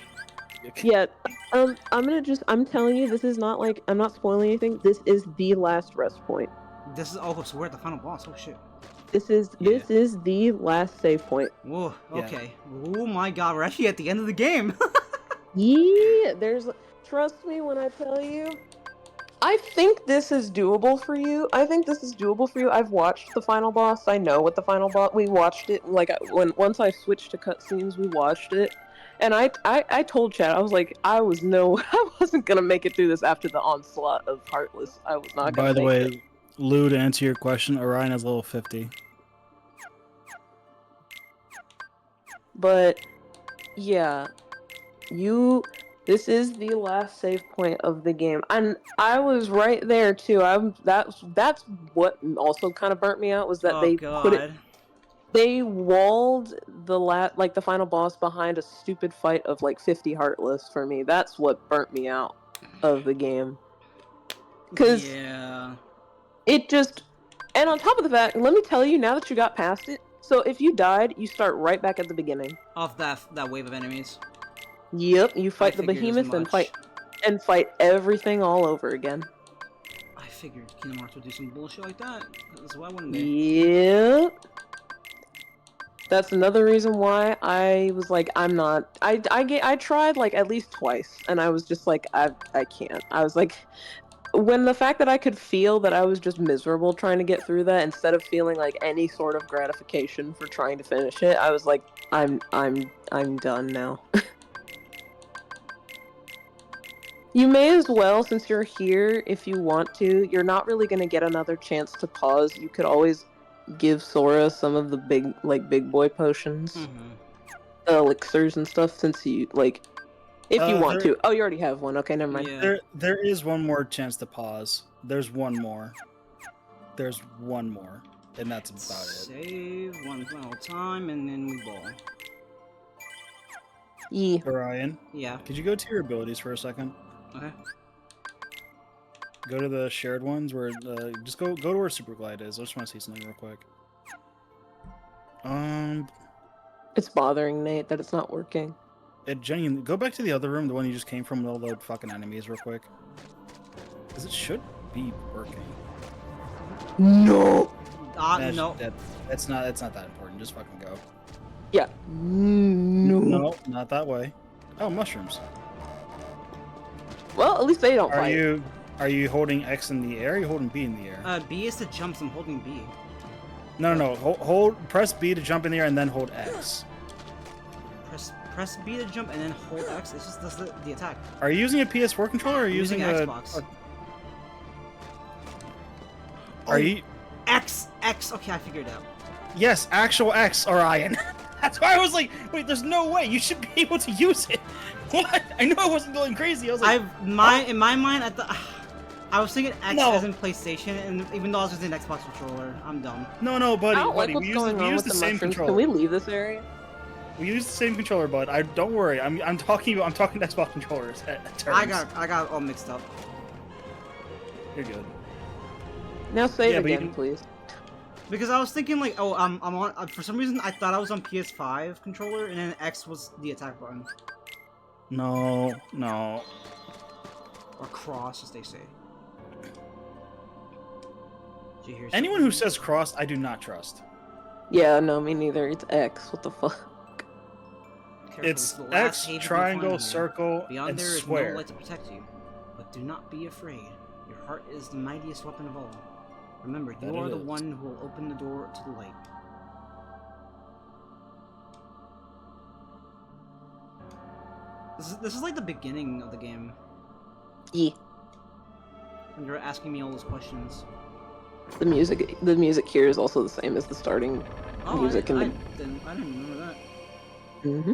Yeah, I'm telling you, this is not like, I'm not spoiling anything, this is the last rest point. This is so we're at the final boss. Oh shit. This is the last save point. Whoa. Yeah. Okay. Oh my god, we're actually at the end of the game. Yeah, trust me when I tell you, I think this is doable for you. I've watched the final boss. I know what the final boss, we watched it, like, once I switched to cutscenes, we watched it. And I told Chad, I was like, I wasn't gonna make it through this after the onslaught of Heartless. I was not gonna By the make way, it. Lou, to answer your question, Orion is level 50. But, yeah, this is the last save point of the game, and I was right there too. That's what also kind of burnt me out, was that Oh they god. put it. They walled the final boss behind a stupid fight of like 50 Heartless for me. That's what burnt me out of the game. Cause Yeah. it just, and on top of the fact, let me tell you, now that you got past it, so if you died, you start right back at the beginning. Off that wave of enemies. Yep, you fight the figured as behemoth and much. fight everything all over again. I figured Kingdom Hearts would do some bullshit like that. That's why wouldn't they? Yep. That's another reason why I was like, I'm not. I tried like at least twice, and I was just like, I can't. I was like, when the fact that I could feel that I was just miserable trying to get through that, instead of feeling like any sort of gratification for trying to finish it, I was like, I'm done now. You may as well, since you're here, if you want to. You're not really gonna get another chance to pause. You could always give Sora some of the big boy potions, elixirs and stuff, since you if you want to. Oh, you already have one. Okay, never mind. Yeah. There is one more chance to pause. There's one more. And that's about it. Save one final time, and then we ball. Yeah. Orion, Yeah. could you go to your abilities for a second? Okay. Go to the shared ones where just go to where Super Glide is. I just want to see something real quick. It's bothering Nate that it's not working. It genuinely go back to the other room, the one you just came from with all the fucking enemies real quick. Because it should be working. No. No. That's not that important. Just fucking go. Yeah. No. No, not that way. Oh, mushrooms. Well, at least they don't fight. Are you holding X in the air? Or are you holding B in the air? B is to jump, so I'm holding B. No. Press B to jump in the air and then hold X. Press B to jump and then hold X. It's just does the attack. Are you using a PS4 controller or are you Using using a Xbox. Are you? X. Okay, I figured it out. Yes, actual X, Orion. That's why I was like, wait, there's no way. You should be able to use it. What? I knew I wasn't going crazy. I was like, in my mind I was thinking X as in PlayStation, and even though I was using an Xbox controller, I'm dumb. No, buddy, I don't like buddy. what's going on with the same mushrooms. controller. Can we leave this area? We use the same controller, bud. Don't worry. I'm talking Xbox controllers at terms. I got all mixed up. You're good. Now save Yeah, but you again, can- please. Because I was thinking like, oh, I'm on. For some reason, I thought I was on PS5 controller, and then X was the attack button, No. or cross, as they say. Did you hear Anyone who something? says cross, I do not trust. Yeah, no, me neither. It's X. What the fuck? Careful, this It's is the last X, haven you'll triangle, find here. circle, Beyond and there is square. no light to protect you. But do not be afraid. Your heart is the mightiest weapon of all. Remember, That you are it the is. one who will open the door to the light. This is like the beginning of the game. Yeah. When you're asking me all those questions. The music here is also the same as the starting music I in didn't remember that. the. Mm-hmm.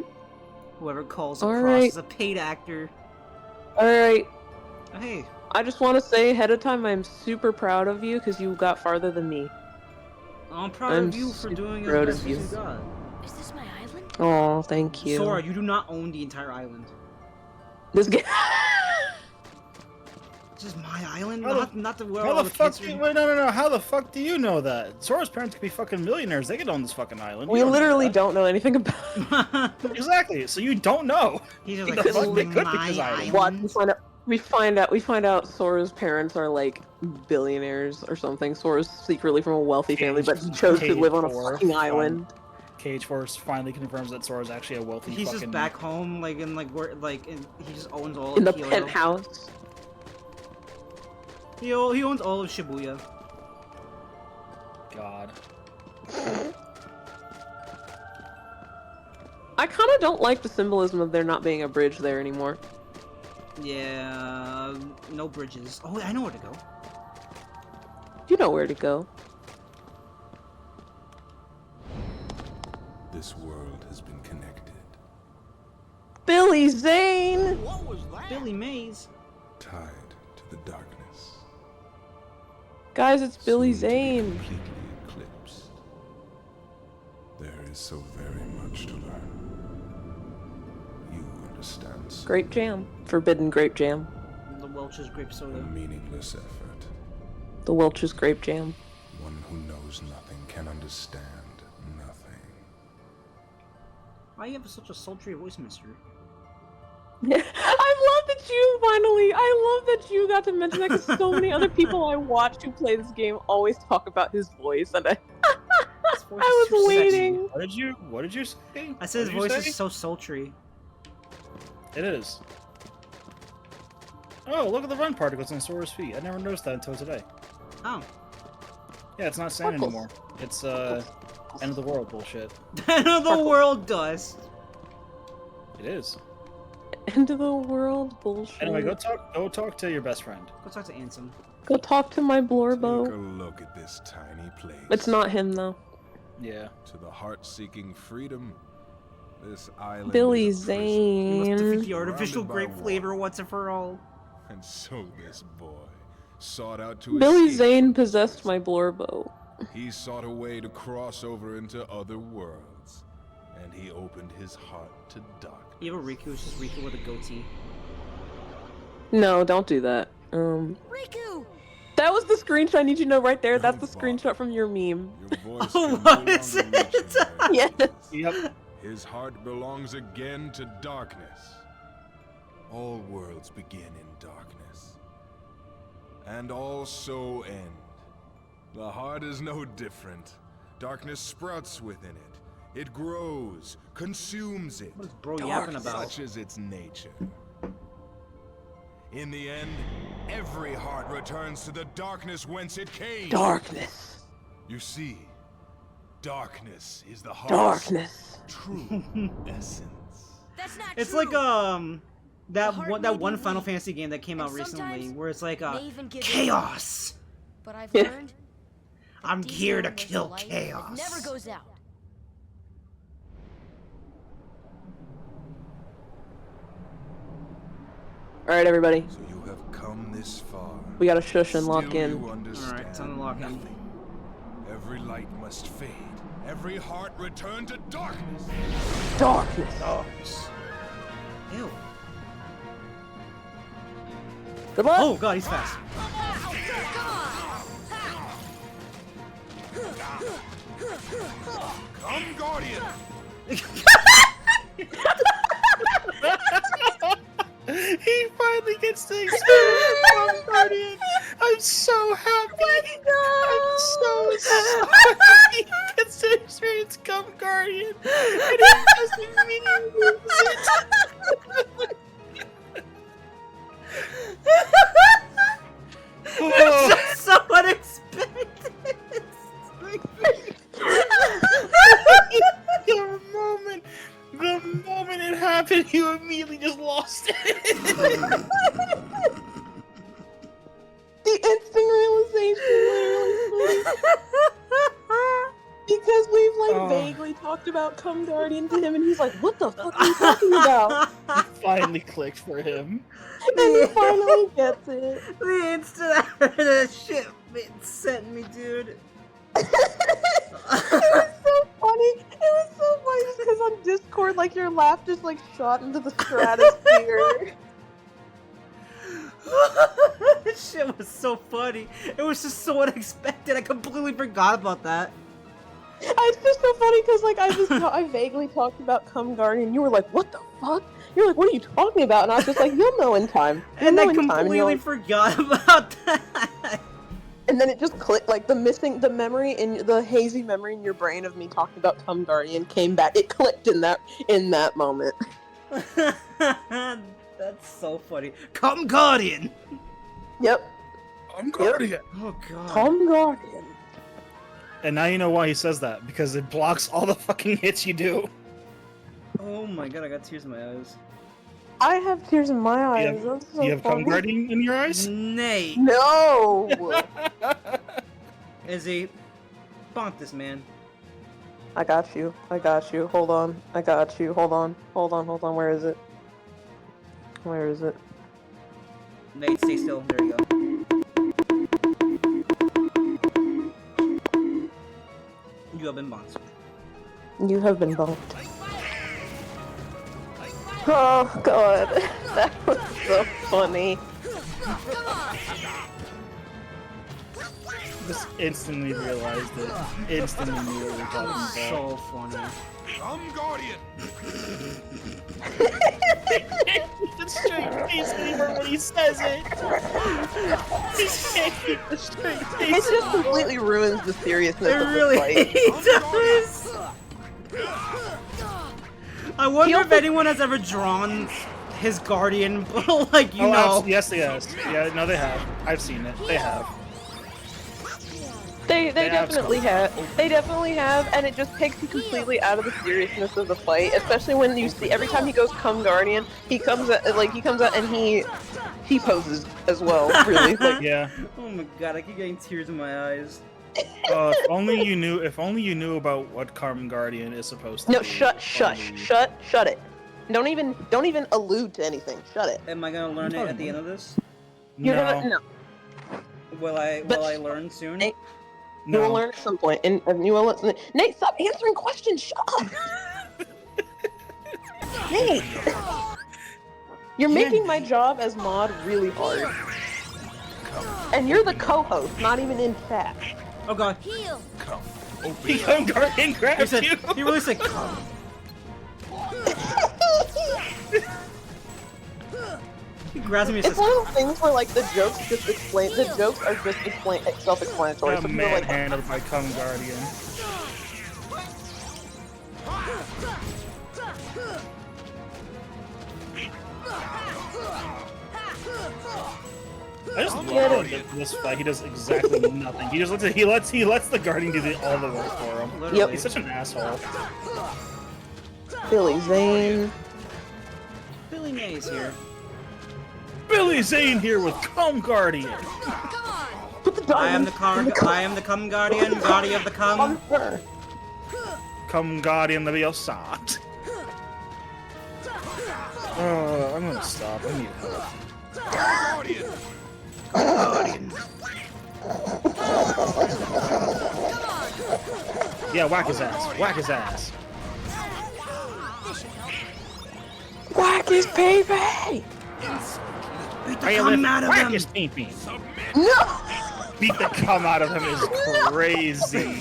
Whoever calls All across right. is a paid actor. All right. Oh, hey, I just want to say ahead of time, I'm super proud of you because you got farther than me. I'm proud I'm of you for super doing proud as of best you. as you got. Is this my island? Oh, thank you. Sora, you do not own the entire island. This game. This is my island, How the- not the world. How all the fuck? kids Do are- you, wait, no. How the fuck do you know that? Sora's parents could be fucking millionaires. They could own this fucking island. We You don't know literally that. don't know anything about. Exactly. So you don't know. He's just The like, this fuck? is They could pick my his island. What? island. We find out Sora's parents are like billionaires or something. Sora's secretly from a wealthy family, but he chose to live on a Four, fucking island. Cage Force finally confirms that Sora's actually a wealthy He's fucking... just back home, like in like where, like he just owns all In of the Kyoto. penthouse. He owns all of Shibuya. God. I kind of don't like the symbolism of there not being a bridge there anymore. Yeah, no bridges. Oh, I know where to go. You know where to go. This world has been connected, Billy Zane! What was that? Billy Mays. tied to the darkness. Guys, it's Billy soon to be Zane. completely eclipsed. There is so very much to learn. You understand, so Grape jam. Forbidden grape jam. The Welch's grape a soda. meaningless effort. The Welch's grape jam. One who knows nothing can understand nothing. Why you have such a sultry voice, mister? I love that I love that you got to mention that because so many other people I watched who play this game always talk about his voice, and His voice I is was too waiting. What did you say? Sexy. I said his What did voice you say? is so sultry. It is. Oh, look at the run particles on Sora's feet. I never noticed that until today. Oh. Yeah, it's not sand Sparkles. anymore. It's end of the world bullshit. End of the world dust. It is. End of the world bullshit. Anyway, go talk to your best friend. Go talk to Ansem. Go talk to my Take a Blorbo. look at this tiny place. It's not him though. Yeah. To the heart-seeking freedom, this island Billy is a prison. You must defeat Zane. the artificial Surrounded by grape water. flavor once and for all. And so this boy sought out to Billy escape. Zane possessed my Blorbo. He sought a way to cross over into other worlds, and he opened his heart to darkness. You have a Riku, it's just Riku with a goatee. No, don't do that. Riku! That was the screenshot. I need you to know right there. That's the Don't bother. screenshot from your meme. Your voice Oh, can what no is longer reach it? him where he Yes. is. Yep. His heart belongs again to darkness. All worlds begin in darkness, and all so end. The heart is no different. Darkness sprouts within it. It grows, consumes it. What is bro yapping about? Such is its nature. In the end, every heart returns to the darkness whence it came. Darkness. You see, darkness is the heart's Darkness. true essence. That's not It's true! like that heart one may that be one Final weak, Fantasy game that came and out recently sometimes where it's like may even give in. chaos. But I've Yeah. learned that I'm deep here to down there's a kill light that chaos. never goes out. Alright, everybody. So you have come this far. We gotta shush and lock Still in. you understand Alright, time to lock in. nothing. Every light must fade. Every heart return to darkness. Darkness. Ew. Good luck. Oh god, he's fast. Come, Guardian! He finally gets to experience Tom Guardian. I'm so happy. I'm so happy he gets to experience it's Cum Guardian, and he just immediately loses it. It's just so unexpected. The moment it happened, you immediately just lost it. The instant realization literally. Because we've like vaguely talked about Cum Guardian to him, and he's like, "What the fuck are you talking about?" It finally clicked for him. And he finally gets it. The instant I heard that shit, it sent me, dude. It was so funny. It was so funny just because on Discord, like your laugh just like shot into the stratosphere. This shit was so funny. It was just so unexpected. I completely forgot about that. It's just so funny because like I vaguely talked about Cum Guardian. You were like, "What the fuck?" You're like, "What are you talking about?" And I was just like, "You'll know in time." And I completely forgot about that. And then it just clicked, like the memory in the hazy memory in your brain of me talking about Cum Guardian came back. It clicked in that moment. That's so funny. Cum Guardian. Yep. Cum Guardian. Oh god. Cum Guardian. And now you know why he says that, because it blocks all the fucking hits you do. Oh my god, I got tears in my eyes. I have tears in my eyes. That's so You have Cum funny. Guardian in your eyes? Nate. No. Izzy, bonk this man. I got you. Hold on. I got you. Hold on. Where is it? Nate, stay still. There you go. You have been bonked. You have been bumped. Oh god. That was so funny. Just instantly realized it. Instantly knew what we were talking about. So funny. Cum Guardian! The straight face even when he says it. He can't keep the straight It face. just completely ruins the seriousness It of the really fight. does. I wonder if also- anyone has ever drawn his guardian, like you Oh, know. yes, yes. Yeah, no, they have. I've seen it. They have. They They definitely have. They definitely have, and it just takes you completely out of the seriousness of the fight. Especially when you see every time he goes Cum Guardian, he comes out and he poses as well. Really, like Yeah. Oh my god, I keep getting tears in my eyes. If only you knew. If only you knew about what Cum Guardian is supposed to no, be. shut it. Don't even allude to anything. Shut it. Am I gonna learn it at the end of this? You're No. gonna no. Will I learn soon? Nate, No. You will learn at some point, and you will listen. Nate, stop answering questions. Shut up. Nate, you're making my job as mod really hard. And you're the co-host, not even in chat. Oh god. Heal. Come. He Cum Guardian He grabbed said, you. he really said come. He grabs me and It's says, one of those things where like the jokes are just self-explanatory. Got So people are like, manhandled by Cum Guardian. I just love that this fight. He does exactly nothing. He just he lets the Guardian do all the work for him. literally. He's such an asshole. Billy Zane. Billy Mays here. Billy Zane here with Cum Guardian. Put the I am the diamond I am the cum guardian, guardian of the on cum. her. Cum Guardian the Biosat. I'm gonna stop. I need help. Guardian! Yeah, whack his ass. Whack his ass. Whack his baby! Beat the Hey, cum lift, out of whack him. his pee-pee. No! Beat the cum out of him is crazy.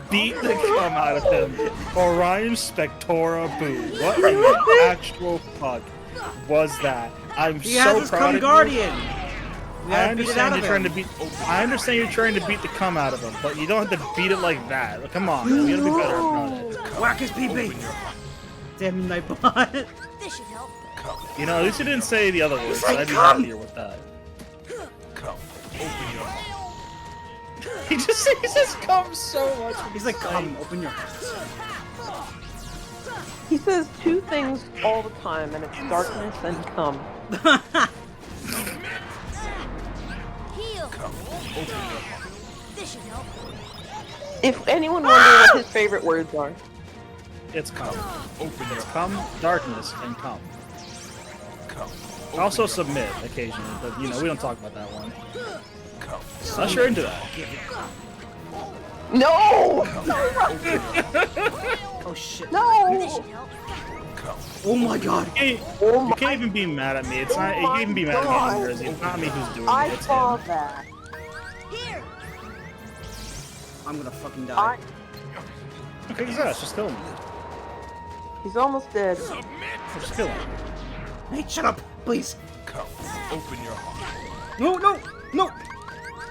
Beat the cum out of him. Orion Spectora Boo. What in the actual fuck was that? I'm He so has his proud cum of you. guardian. We I gotta beat it out understand of you're trying to him. beat. I understand you're trying to beat the cum out of him, but you don't have to beat it like that. Come on, you gotta be better about it. Whack his pee-pee. Damn you, Nightbot. This should help. You know, at least you didn't say the other words. like, I'd be "Come!" happier with that. Come, open your heart. He says "come" so much. He's like, come, open your hearts. He says two things all the time, and it's darkness and cum. Heal. This should help. If anyone wondering what his favorite words are, It's cum. Open your It's cum, darkness, and cum. come. Also submit occasionally, but you know we don't talk about that one. Come. Unless you're into that. no, Oh shit. no. This should help. Oh my god. You can't even be mad at me. It's not. You can't even be mad at me, Jersey. It's not me who's doing I it. It's saw him. that. Here. I'm gonna fucking die. Okay, just kill him. He's almost dead. Just kill him. Nate, shut up, please. Come. Open your heart. No, no, no.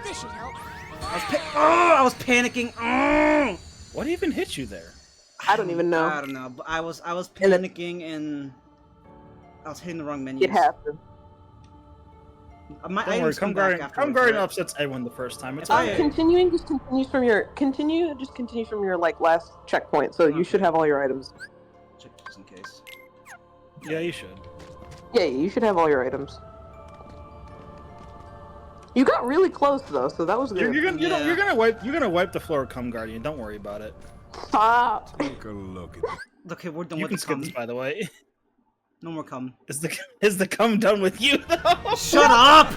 This should help. I was panicking. Oh. What even hit you there? I don't even know. I don't know, but I was And then- panicking and I was hitting the wrong menu. It happened. My Don't worry, items come back afterwards, Cum Guardian right? upsets everyone the first time. It's Okay. okay. Continuing just continues from your like last checkpoint, so you should have all your items. Check just in case. Yeah, you should. Yeah, you should have all your items. You got really close though, so that was good. You're Yeah. gonna wipe the floor with Cum Guardian. Don't worry about it. Stop. Take a look at it. Okay, we're done You with can the skip cum. this, by the way. No more cum. Is the cum done with you though? Shut up!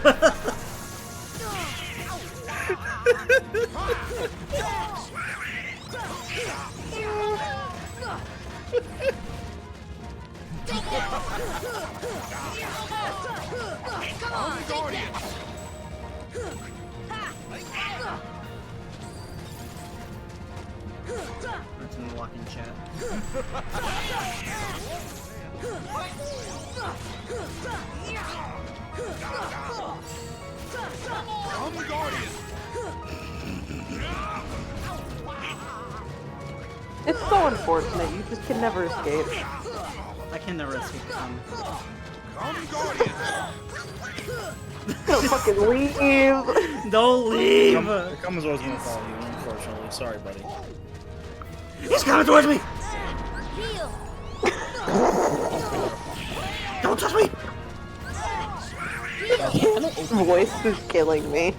That's an unlock in chat. Come, Guardian. It's so unfortunate. You just can never escape. I can never escape the cum. Come, Guardian. Don't fucking leave. Don't leave! The cum is always gonna follow you, unfortunately. Sorry, buddy. He's coming towards me! Heal. Don't touch me! His voice is killing me.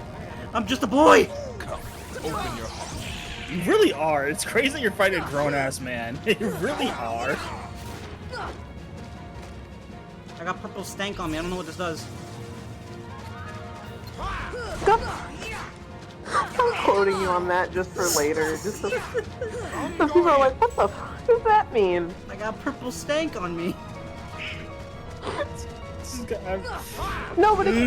I'm just a boy! Come. Open your heart. You really are. It's crazy that you're fighting a grown-ass man. You really are. I got purple stank on me. I don't know what this does. I'm quoting you on that just for later. Just so people are like, what the fuck does that mean? I got purple stank on me. No, but it's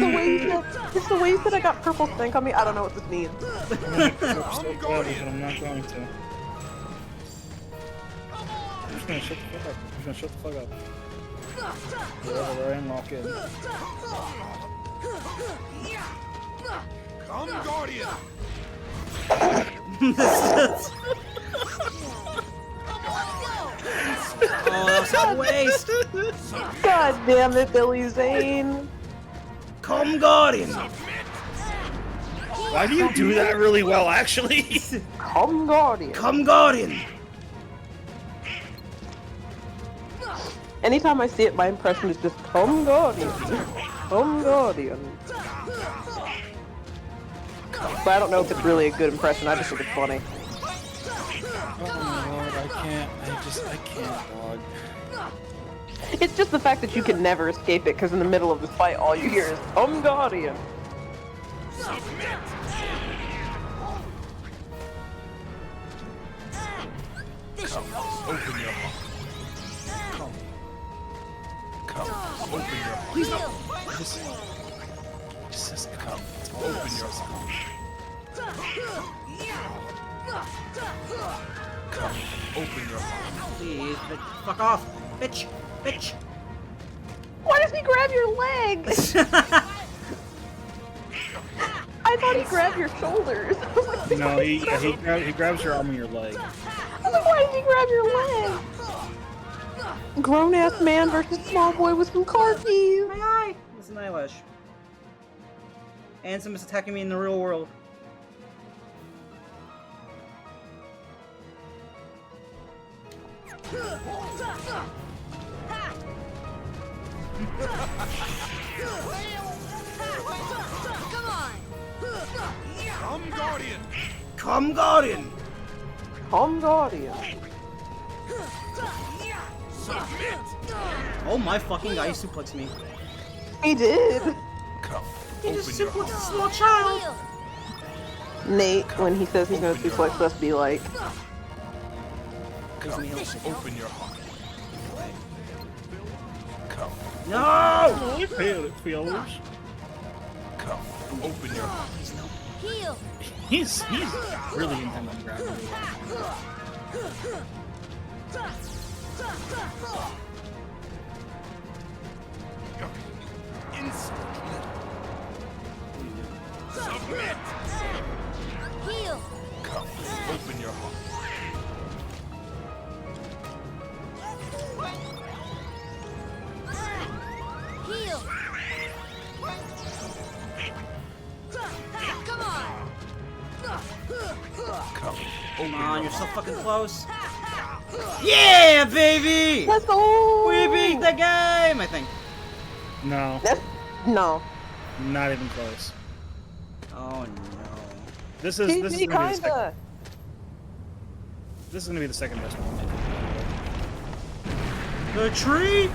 the way you said, I got purple stink on me. I don't know what this means. I'm so glad, but I'm not going to. I'm just gonna shut the fuck up. I'm just gonna shut the fuck up. Wherever I unlock it. Come, Guardian. Oh, that was a waste! God damn it, Billy Zane. Come, Guardian! Why do you do that really well, actually? Come Guardian. Come, Guardian! Anytime I see it, my impression is just come Guardian. Come Guardian. But I don't know if it's really a good impression, I just think it's funny. Oh my lord, I can't, dog. It's just the fact that you can never escape it, because in the middle of the fight, all you hear is come Guardian. Open your heart. Come. Open your heart. Please no! Just come. Open your heart. Come. Open your heart. Please, bitch. Fuck off! Bitch! Bitch! Why does he grab your legs? I thought he grabbed your shoulders. I was like, No, he grabs your arm and your leg. I was like, why did he grab your leg? Grown-ass man versus small boy with some car keys. My eye! It's an eyelash. Ansem is attacking me in the real world. Come on! Come, Guardian! Come, Guardian! Come, Guardian. Submit! Oh my fucking guy suplexed me. He did. Come, He just open your suplexed a heart. small child! Heal! Nate, when he says he's gonna suplex us, be like, Come, This should help. open your heart. Come, No! It feels. come, open your heart. Heal! He's really intent on grabbing you. Submit! Heal! Come, open your heart. Heal! Come on! Come, Come on, you're so fucking close. Yeah, baby! let's go! We beat the game, I think. No, No. not even close. Oh no. This is He gonna be the second, kinda. this is gonna be the second best one. The tree?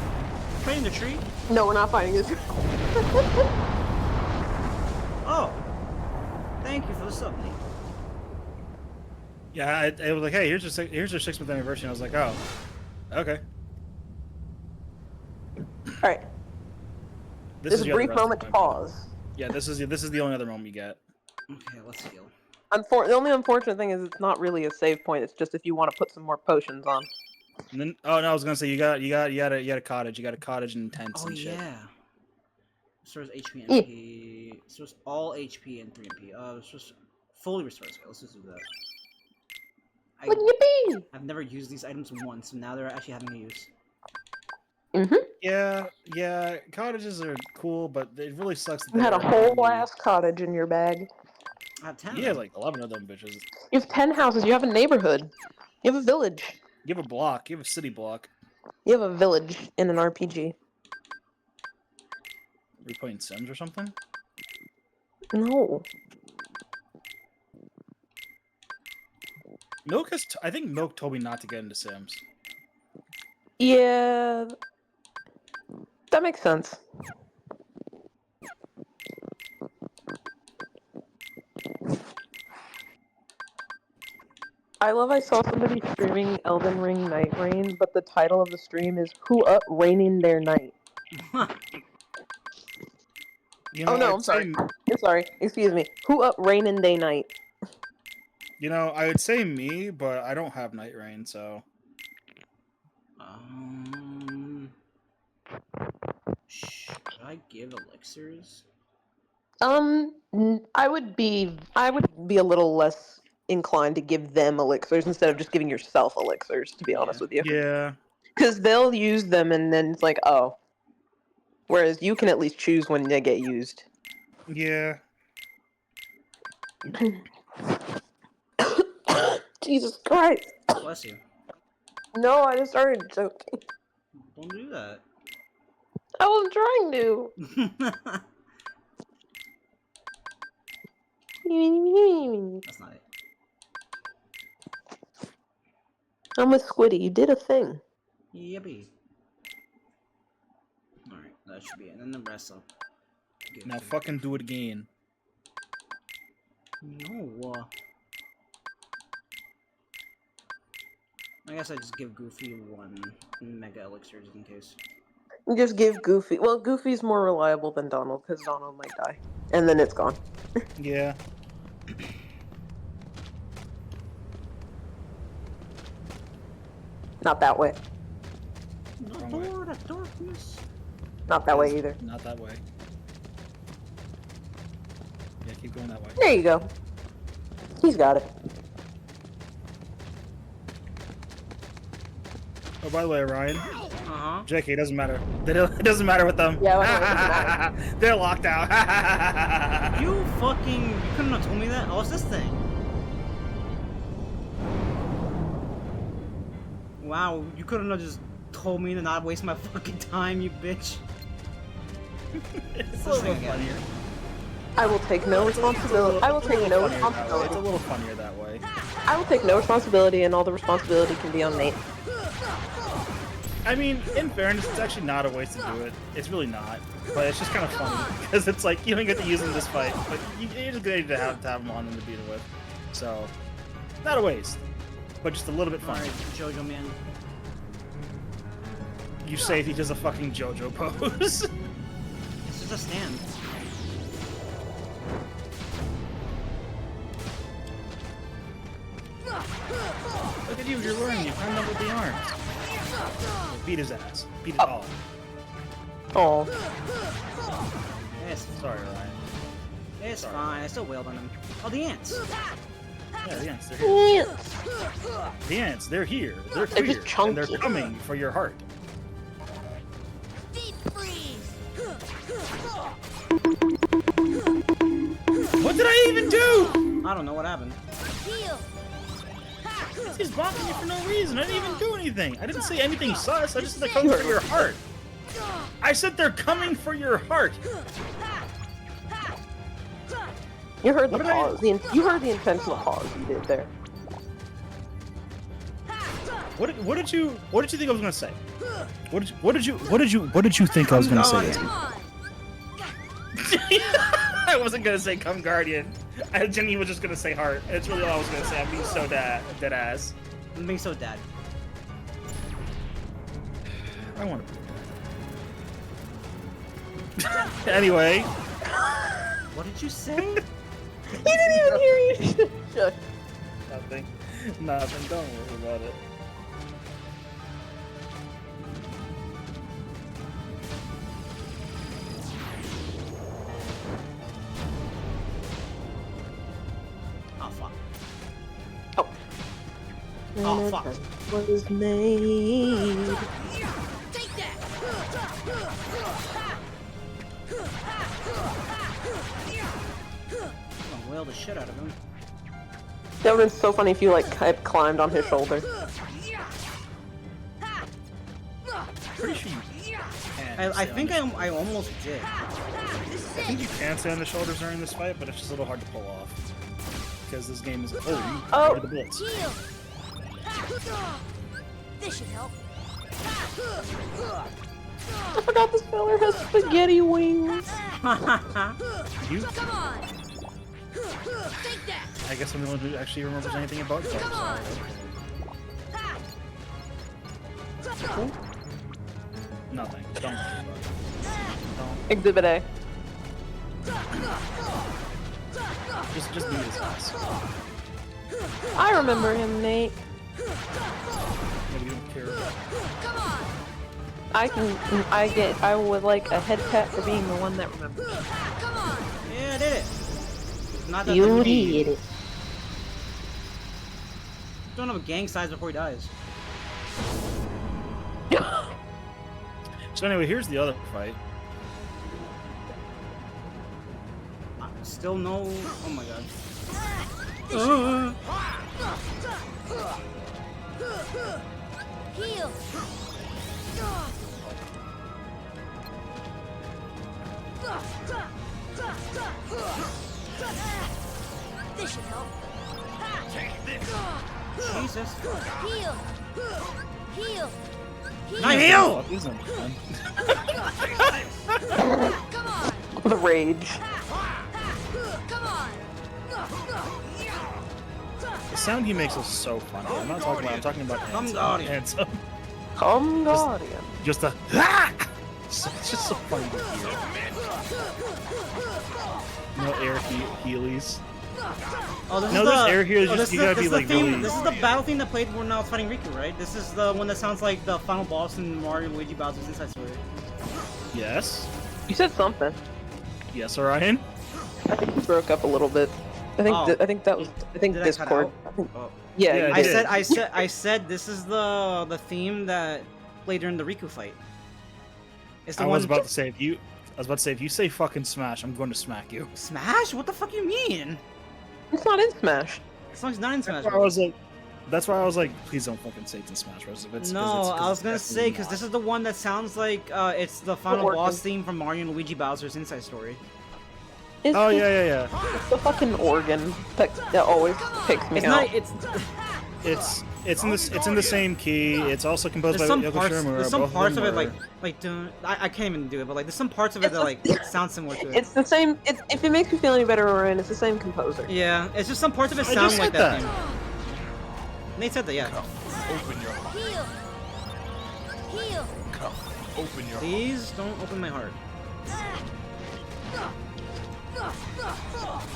Fighting the tree? No, we're not fighting this. Oh. Thank you for the sub, Nate. Yeah, I was like, hey, here's your 6th anniversary. And I was like, oh, okay. Alright, This this is is a the other brief rest of moment the to time. pause. Yeah, this is the only other moment you get. Okay, let's heal. The only unfortunate thing is it's not really a save point. It's just if you want to put some more potions on. And then, oh no, I was gonna say you got a cottage. You got a cottage and tents Oh and shit. yeah. Restores HP and MP. Restores all HP and 3 MP. Restores fully restores. Okay, let's just do that. Look, yippee! I've never used these items once, and now they're actually having a use. Yeah, cottages are cool, but it really sucks that You had a they're whole only- ass cottage in your bag. I have 10. You have like 11 of them bitches. You have 10 houses. You have a neighborhood. You have a village. You have a block. You have a city block. You have a village in an RPG. Are we playing Sims or something? No. Milk has. I think Milk told me not to get into Sims. Yeah. That makes sense. I love I saw somebody streaming Elden Ring Night Rain, but the title of the stream is Who Up Raining Their Night. You know, Oh no, I'd I'm sorry. say- I'm sorry. Excuse me. Who Up Raining Day Night. You know, I would say me, but I don't have Night Rain, so. Should I give elixirs? I would be a little less inclined to give them elixirs instead of just giving yourself elixirs, to be honest with you. Yeah. Because they'll use them and then it's like, oh. Whereas you can at least choose when they get used. Yeah. Jesus Christ. Bless you. No, I just started joking. Don't do that. I wasn't trying to. That's not it. I'm with Squiddy. You did a thing. Yippee. Alright, that should be it. And then the rest I'll give Now to- fucking do it again. No. I guess I just give Goofy 1 mega elixir just in case. You just give Goofy. Well, Goofy's more reliable than Donald because Donald might die, and then it's gone. Yeah. Not that way. Not Wrong way. Lord of Darkness. Not that way either. Not that way. Yeah, keep going that way. There you go. He's got it. Oh, by the way, Ryan. Uh-huh. JK, it doesn't matter. It doesn't matter with them. Yeah, well, it doesn't matter. They're locked out. You couldn't have told me that? Oh, what's this thing? Wow, you couldn't have just told me to not waste my fucking time, you bitch. It's a This little thing again. funnier. I will take no responsibility. I will take no It's a responsibility. little funnier that way. I will take no responsibility, and all the responsibility can be on Nate. I mean, in fairness, it's actually not a waste to do it. It's really not. But it's just kind of funny. Because it's like, you don't get to use them in this fight. But you're just good to have them on them to beat it with. So, not a waste. But just a little bit funny. Alright, Jojo man. You say he does a fucking JoJo pose. It's just a stand. Look at you, you're learning. You climbed up with the arms. Beat his ass. Beat it all. Oh. It's, Sorry, Ryan. it's Sorry. fine, I still wailed on him. Oh, the ants! Yeah, the ants, they're here. Yes. The ants, they're here. They're They're here. just And they're chunky. coming for your heart. Deep freeze. What did I even do? I don't know what happened. Heal. He's blocking me for no reason. I didn't even do anything. I didn't say anything sus. I just said they're coming for your heart. I said they're coming for your heart. You heard the What did I- pause. You heard the intentional pause you did there. What did you think I was gonna say? What did you think I was gonna say? Come on. I wasn't gonna say come guardian. I genuinely was just gonna say heart. It's really all I was gonna say. I'm being so dead ass. I'm being so dad. I want to. Anyway, What did you say? He didn't even hear you. Shush. nothing. Don't worry about it. Oh, fuck. Oh. Oh, fuck. Was made. Take that. I'm gonna wail the shit out of him. That would have been so funny if you like had climbed on his shoulder. Pretty sure you can. I think I almost did. I think you can stay on the shoulders during this fight, but it's just a little hard to pull off. Because this game is. Oh, Oh. you the bullets. Heal. This should help. I forgot this fella has spaghetti wings. You? Come on. Take that. I guess I'm the one who actually remembers anything about it. Come on. Nothing. Don't worry about it. Don't. Exhibit A. Just beat his ass. I remember him, Nate. Maybe you don't care. Come on. I would like a head pat for being the one that remembers. Come on. Yeah, I did it. Not that You me. did it. Don't have a gang size before he dies. So anyway, here's the other fight. Still no. Oh my god. Heal. This should help. Jesus. Heal. Heal. I heal! Fuck isn't it, man? Come on. The rage. Come on. The sound he makes is so funny. I'm not talking about. I'm talking about Come hands. Guardian. Hands. Come Guardian. Just a. It's just so funny to hear. No air Heelys. Oh, this No, is there's the, air here, oh, just- this you is gotta the, be, this is the like, theme. really- This is the battle theme that played when I was fighting Riku, right? This is the one that sounds like the final boss in Mario Luigi Bowser's Inside Story. Yes. You said something. Yes, Orion. I think he broke up a little bit. I think Oh. I think that was Did I cut Discord. out? I think, Oh. yeah, Yeah, you I did. I said this is the theme that played during the Riku fight. It's the I one. was about to say if you say fucking Smash, I'm going to smack you. Smash? What the fuck you mean? It's not in Smash. The song's not in Smash That's why I Bros. was like, that's why I was like, please don't fucking say it's in Smash Bros. If it's, No, 'cause it's I was gonna definitely say because not. this is the one that sounds like it's the final Orphan. boss theme from Mario and Luigi Bowser's Inside Story. It's Oh just yeah. the fucking organ that always picks me It's out. not. It's in the same key. It's also composed There's by some Yoko parts. Shimomura. There's some Both parts of them it were- I can't even do it, but like there's some parts of it that like sound similar to it. It's the same. If it makes you feel any better, Orion, it's the same composer. Yeah, it's just some parts of it I sound just like said that. that. Theme. Nate said that, yeah. Open your heart. Heal. Heal. Come. Open your heart. Please don't open my heart.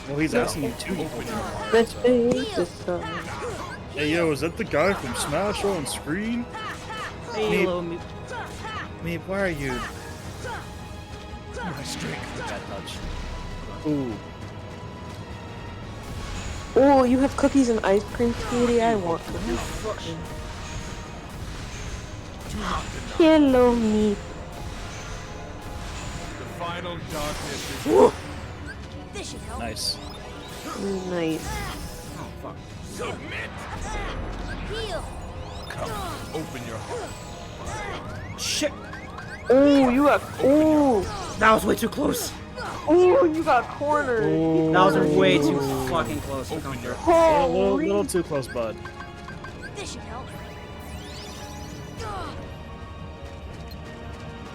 Well, he's asking you to open your heart. Let's so- face the sun. Hey yo, is that the guy from Smash on screen? Hey, Nate. little me. Meep, where are you? My strength. Bad touch. Ooh. Oh, you have cookies and ice cream, sweetie. I want them. Hello, me. The final darkness is This should help. Nice. Nice. Oh fuck. submit. Heal. Come. Open your heart. Shit. Oh, you got. Oh, That was way too close. oh, you got cornered. Ooh. That was way too fucking close for comfort. A Holy. little too close, bud. This should help.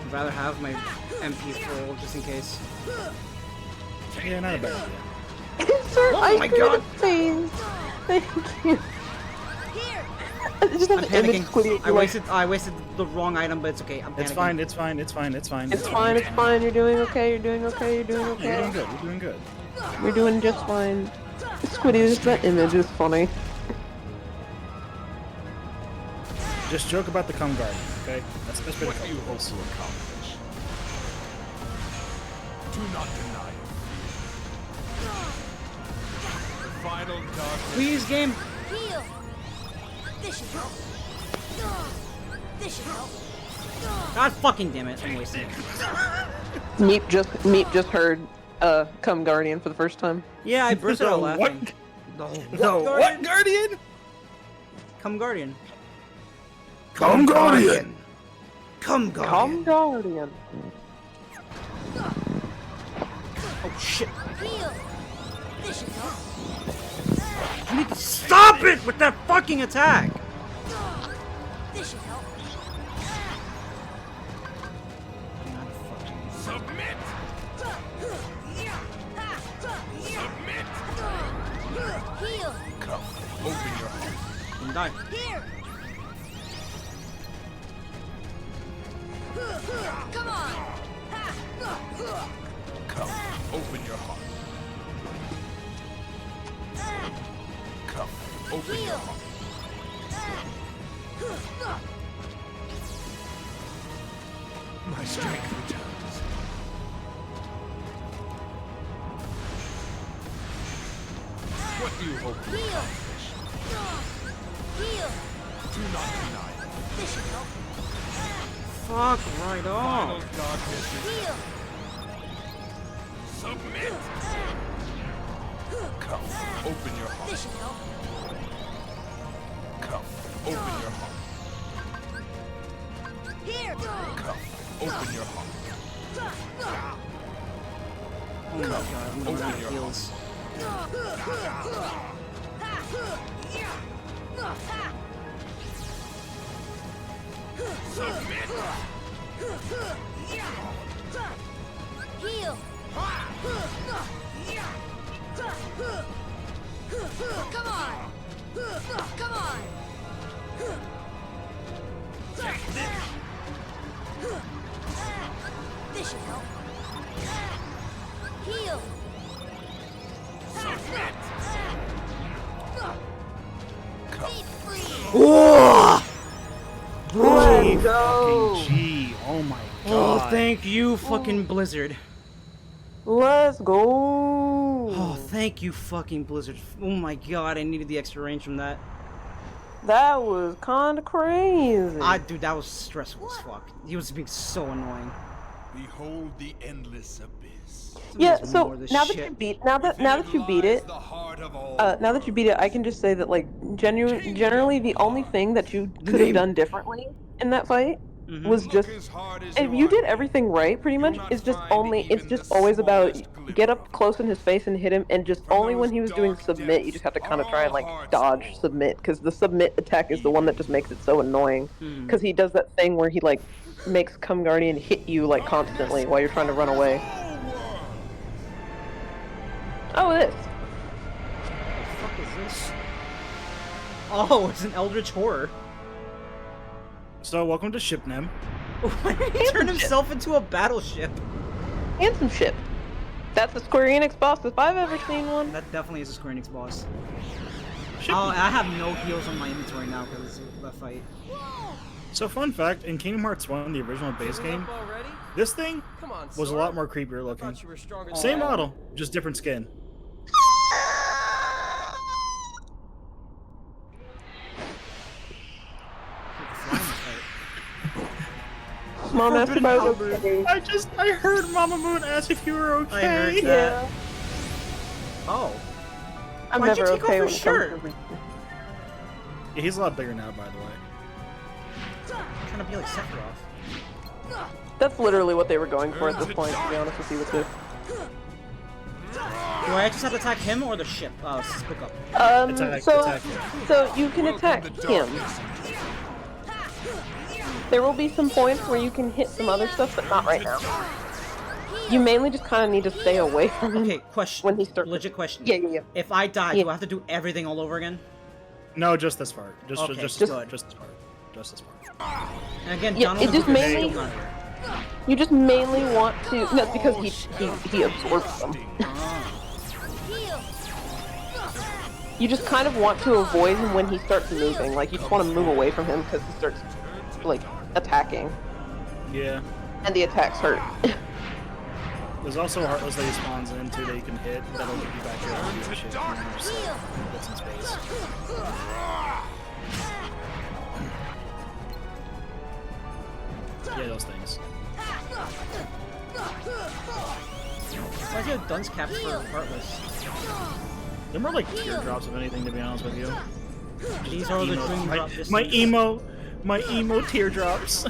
I'd rather have my MP full just in case. Yeah, not a bad idea. Sir, Oh ice my cream God. in the face. Thank you. Here. I just have I'm the image panicking. Squiddy. I wasted the wrong item, but it's okay. I'm panicking. It's fine. It's fine. It's fine. It's fine. It's fine. It's fine. You're doing okay. You're doing okay. You're doing You're doing okay. good. You're doing good. You're doing just fine. Squiddy, just that image is funny. Just joke about the cum guard, okay? That's pretty What do you cool. hope to accomplish? Do not deny it. The final darkness. Please, game. Heal. This should help. This should help. God fucking damn it! I'm wasting it. Meep just heard Come Guardian for the first time. Yeah, I bursted out laughing. The what guardian? Come Guardian. Come Guardian. Come Guardian. Come Guardian. Oh shit! Heal. This should help. You need to stop it with that fucking attack. This should help. Submit. Submit. Heal. Come. Open your heart. And die. Here. Come on. Come. Open your heart. Come. Open your Heal. heart. My strength returns. What do you hope to Heal. accomplish? Heal. Do not deny it. This should help. Fuck right Final off. darkness is Heal. submit. Come. Open your heart. This should help. Come. Open your heart. Here. Come. Open your heart. Oh my god, I'm gonna run out of Open your heals. Submit. Heal. Come on. Come on. This should help. Heal. Submit. Be free. Oh! Let's go. Fucking G. Oh my Oh, god. thank you, fucking Blizzard. Let's go. Oh, thank you, fucking Blizzard. Oh my god, I needed the extra range from that. That was kinda crazy. Dude, that was stressful as fuck. He was being so annoying. Behold the endless abyss. Yeah, Sometimes so more of this now that shit. you beat now that you beat lies it, the heart of all now that you beat it, I can just say that like generally the only thing that you could have Name. done differently in that fight Mhm. was Look just as hard as if you did are, everything right, pretty you'll much, not it's just find even the always about smallest glimmer get of up close in his face and hit him, and just From only when those he was doing dark submit, you depths, just have to kind of try our and like hearts dodge fall. submit, because the submit attack is the one that just makes it so annoying, Mhm. because he does that thing where he like makes Come Guardian hit you like constantly while you're trying to run away. Oh, this. What the fuck is this? Oh, it's an Eldritch Horror. So welcome to Shipnem. Why did he turn himself into a battleship? Handsome ship. That's a Square Enix boss if I've ever seen one. That definitely is a Square Enix boss. Ship- Oh, I have no heals on my inventory now because of that fight. So fun fact, in Kingdom Hearts 1, the original base game, this thing Come on, was a lot more creepier looking. thought you were stronger Same than that. model, just different skin. Mom asked if I was Forbidden okay. I heard Mama Moon ask if you were okay. I heard that. Yeah. Oh. I'm Why'd you never take off okay your when it shirt? comes to Yeah, he's a lot bigger now, by the way. I'm trying to be like Sephiroth. That's literally what they were going for at this point, to be honest with you with this. Do I just have to attack him or the ship? Split up. Attack. So you can attack him. There will be some points where you can hit some other stuff, but not right now. You mainly just kind of need to stay away from him. Okay, question. When he starts. Legit question. Yeah. If I die, Yeah. do I have to do everything all over again? No, just this part. Just Okay, just good. this part. Just this part. And again, Yeah, Donald it just is mainly- still not here. You just mainly want to. No, it's because he absorbs them. Heal. You just kind of want to avoid him when he starts moving. Like, you just want to move away from him because he starts, like, attacking. Yeah. And the attacks hurt. There's also Heartless that he spawns into that you can hit. That'll give you back your energy and shit. If you want to just get some space. Yeah, those things. Why is there dunce caps for Heartless? They're more like teardrops, if anything, to be honest with you. These are the Emo- dream drop my emo teardrops.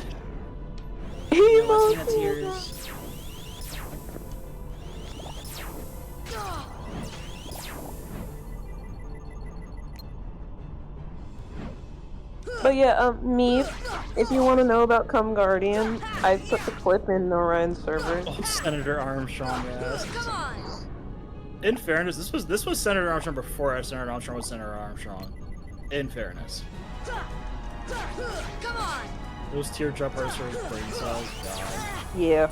Messina tears. But yeah, me, if you want to know about Come Guardian, I put the clip in the Orion server. Oh, Senator Armstrong, yes. Come on. In fairness, this was Senator Armstrong before Senator Armstrong was Senator Armstrong. In fairness. Come on. Those teardrop are sort of brain cells. God. Yeah.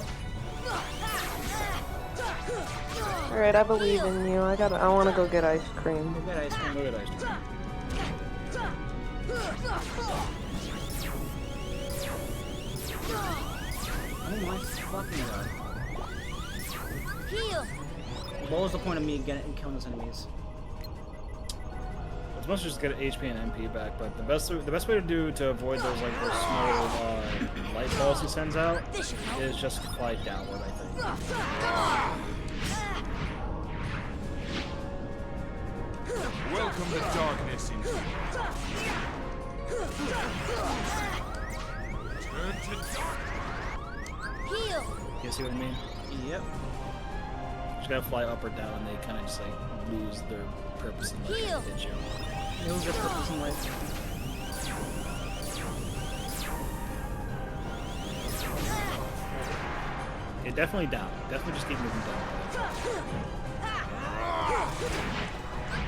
Alright, I believe in you. I want to go get ice cream. Go get ice cream. Look at ice cream. Oh my fucking god. Heal. What was the point of me killing those enemies? It's must just get HP and MP back, but the best way to avoid those those small light balls he sends out is just fly downward, I think. Welcome the darkness into you. Turn to darkness. Heal. You see what I mean? Yep. Just gotta fly up or down, and they kind of just lose their purpose and Heal. hit you. It was their purpose in life. Yeah, definitely down. Definitely just keep moving down.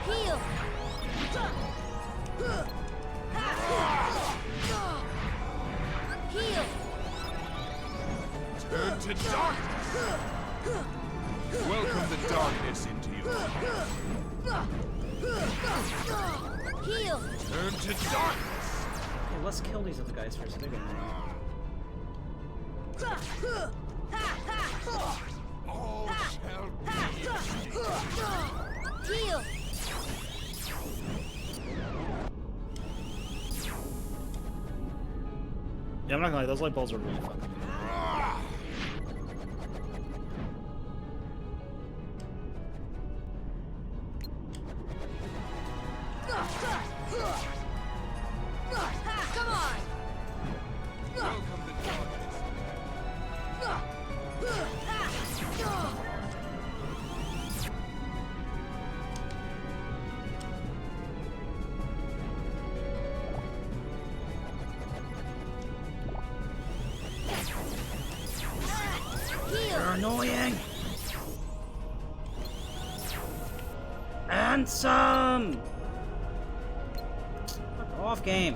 Heal. Heal. Turn to darkness. Welcome the darkness into you. Heal. Turn to darkness. Okay, let's kill these other guys first. They're getting All shall be extinct. Heal. Yeah, I'm not gonna lie, those light bulbs are really fun. Come on. Welcome the darkness. You're annoying. And some. Fuck off, game.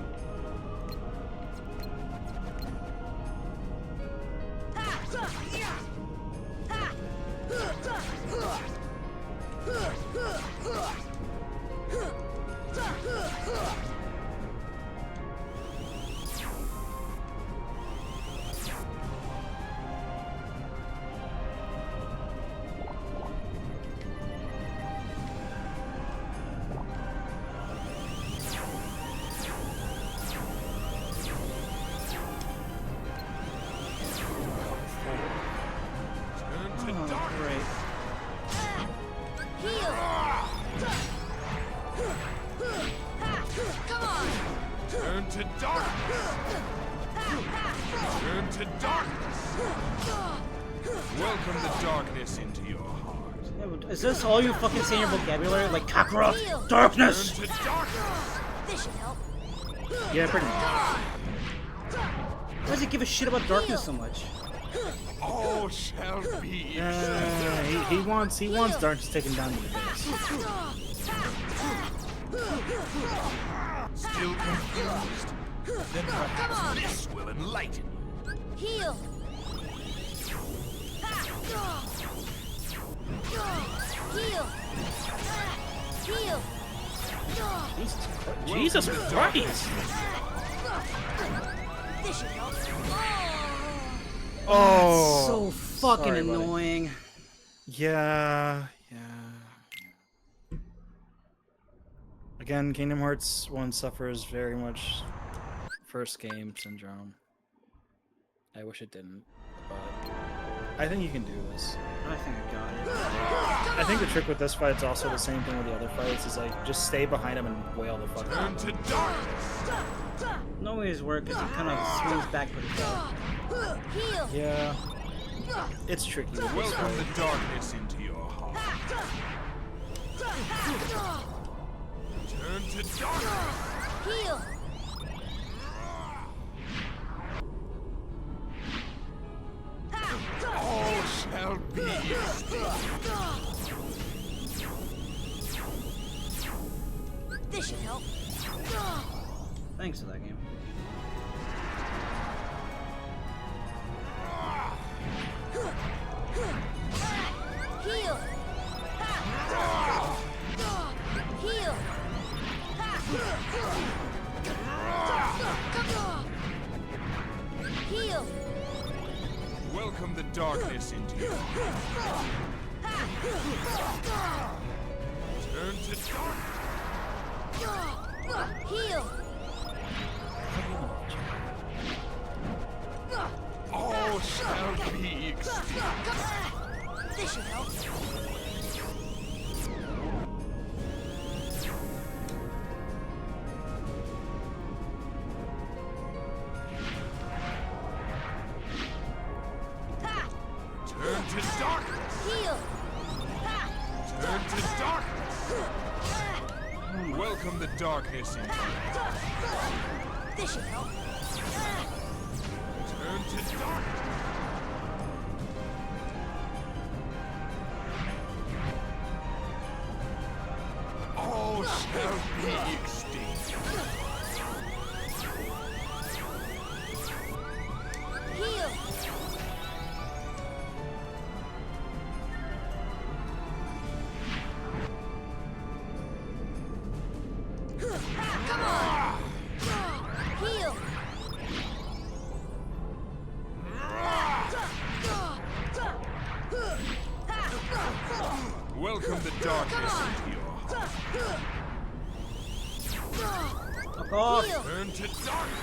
Turn to Oh, darkness. great. Heal. Come on. Turn to darkness. Turn to darkness. Welcome the darkness into your heart. Yeah, but is this all you fucking say in your vocabulary? Like cockroach, Heal. Turn darkness. to darkness. This should help. Yeah, pretty much. Why does he give a shit about darkness so much? All shall be. He wants darkness taken down to the base. Still confused? Then perhaps this will enlighten you. Heal. Heal. Heal. Jesus Christ! This should help. Oh, So fucking sorry, buddy. annoying. Yeah. Again, Kingdom Hearts 1 suffers very much first game syndrome. I wish it didn't, but I think you can do this. I think I got it. I think the trick with this fight is also the same thing with the other fights, is like, just stay behind him and wail the fuck Turn out. to darkness. No ways work because he kind of swings back pretty far. Heal. Yeah. It's tricky with this Welcome fight. the darkness into your heart. Turn to darkness. Heal. All shall be extinct. This should help. Thanks to that game. Heal. Heal. Heal. Welcome the darkness into your heart. Turn to darkness. Heal. All shall be extinct. This should help. Turn to darkness. Heal. Turn to darkness. Welcome the darkness into your heart. This should help. Turn to darkness. All shall be extinct. Heal. Come on. Heal. Welcome the darkness into your Fuck off! Heal. Turn to darkness.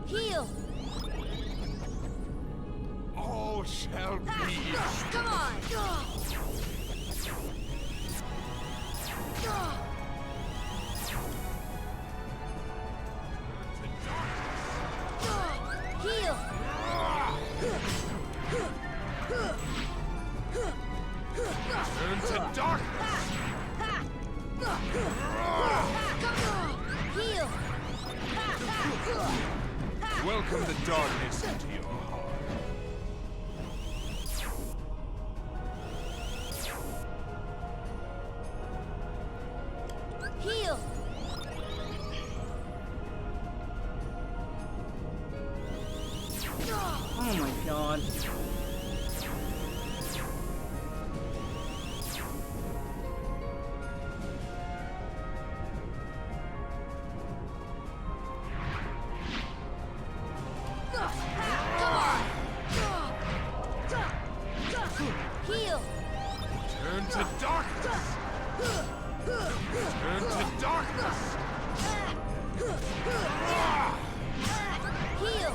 Heal. All shall be. Come on. Heal. Turn to darkness. Heal. Welcome the darkness into your heart. Heal. Oh my god. Heal. Turn to darkness. Turn to darkness. Heal.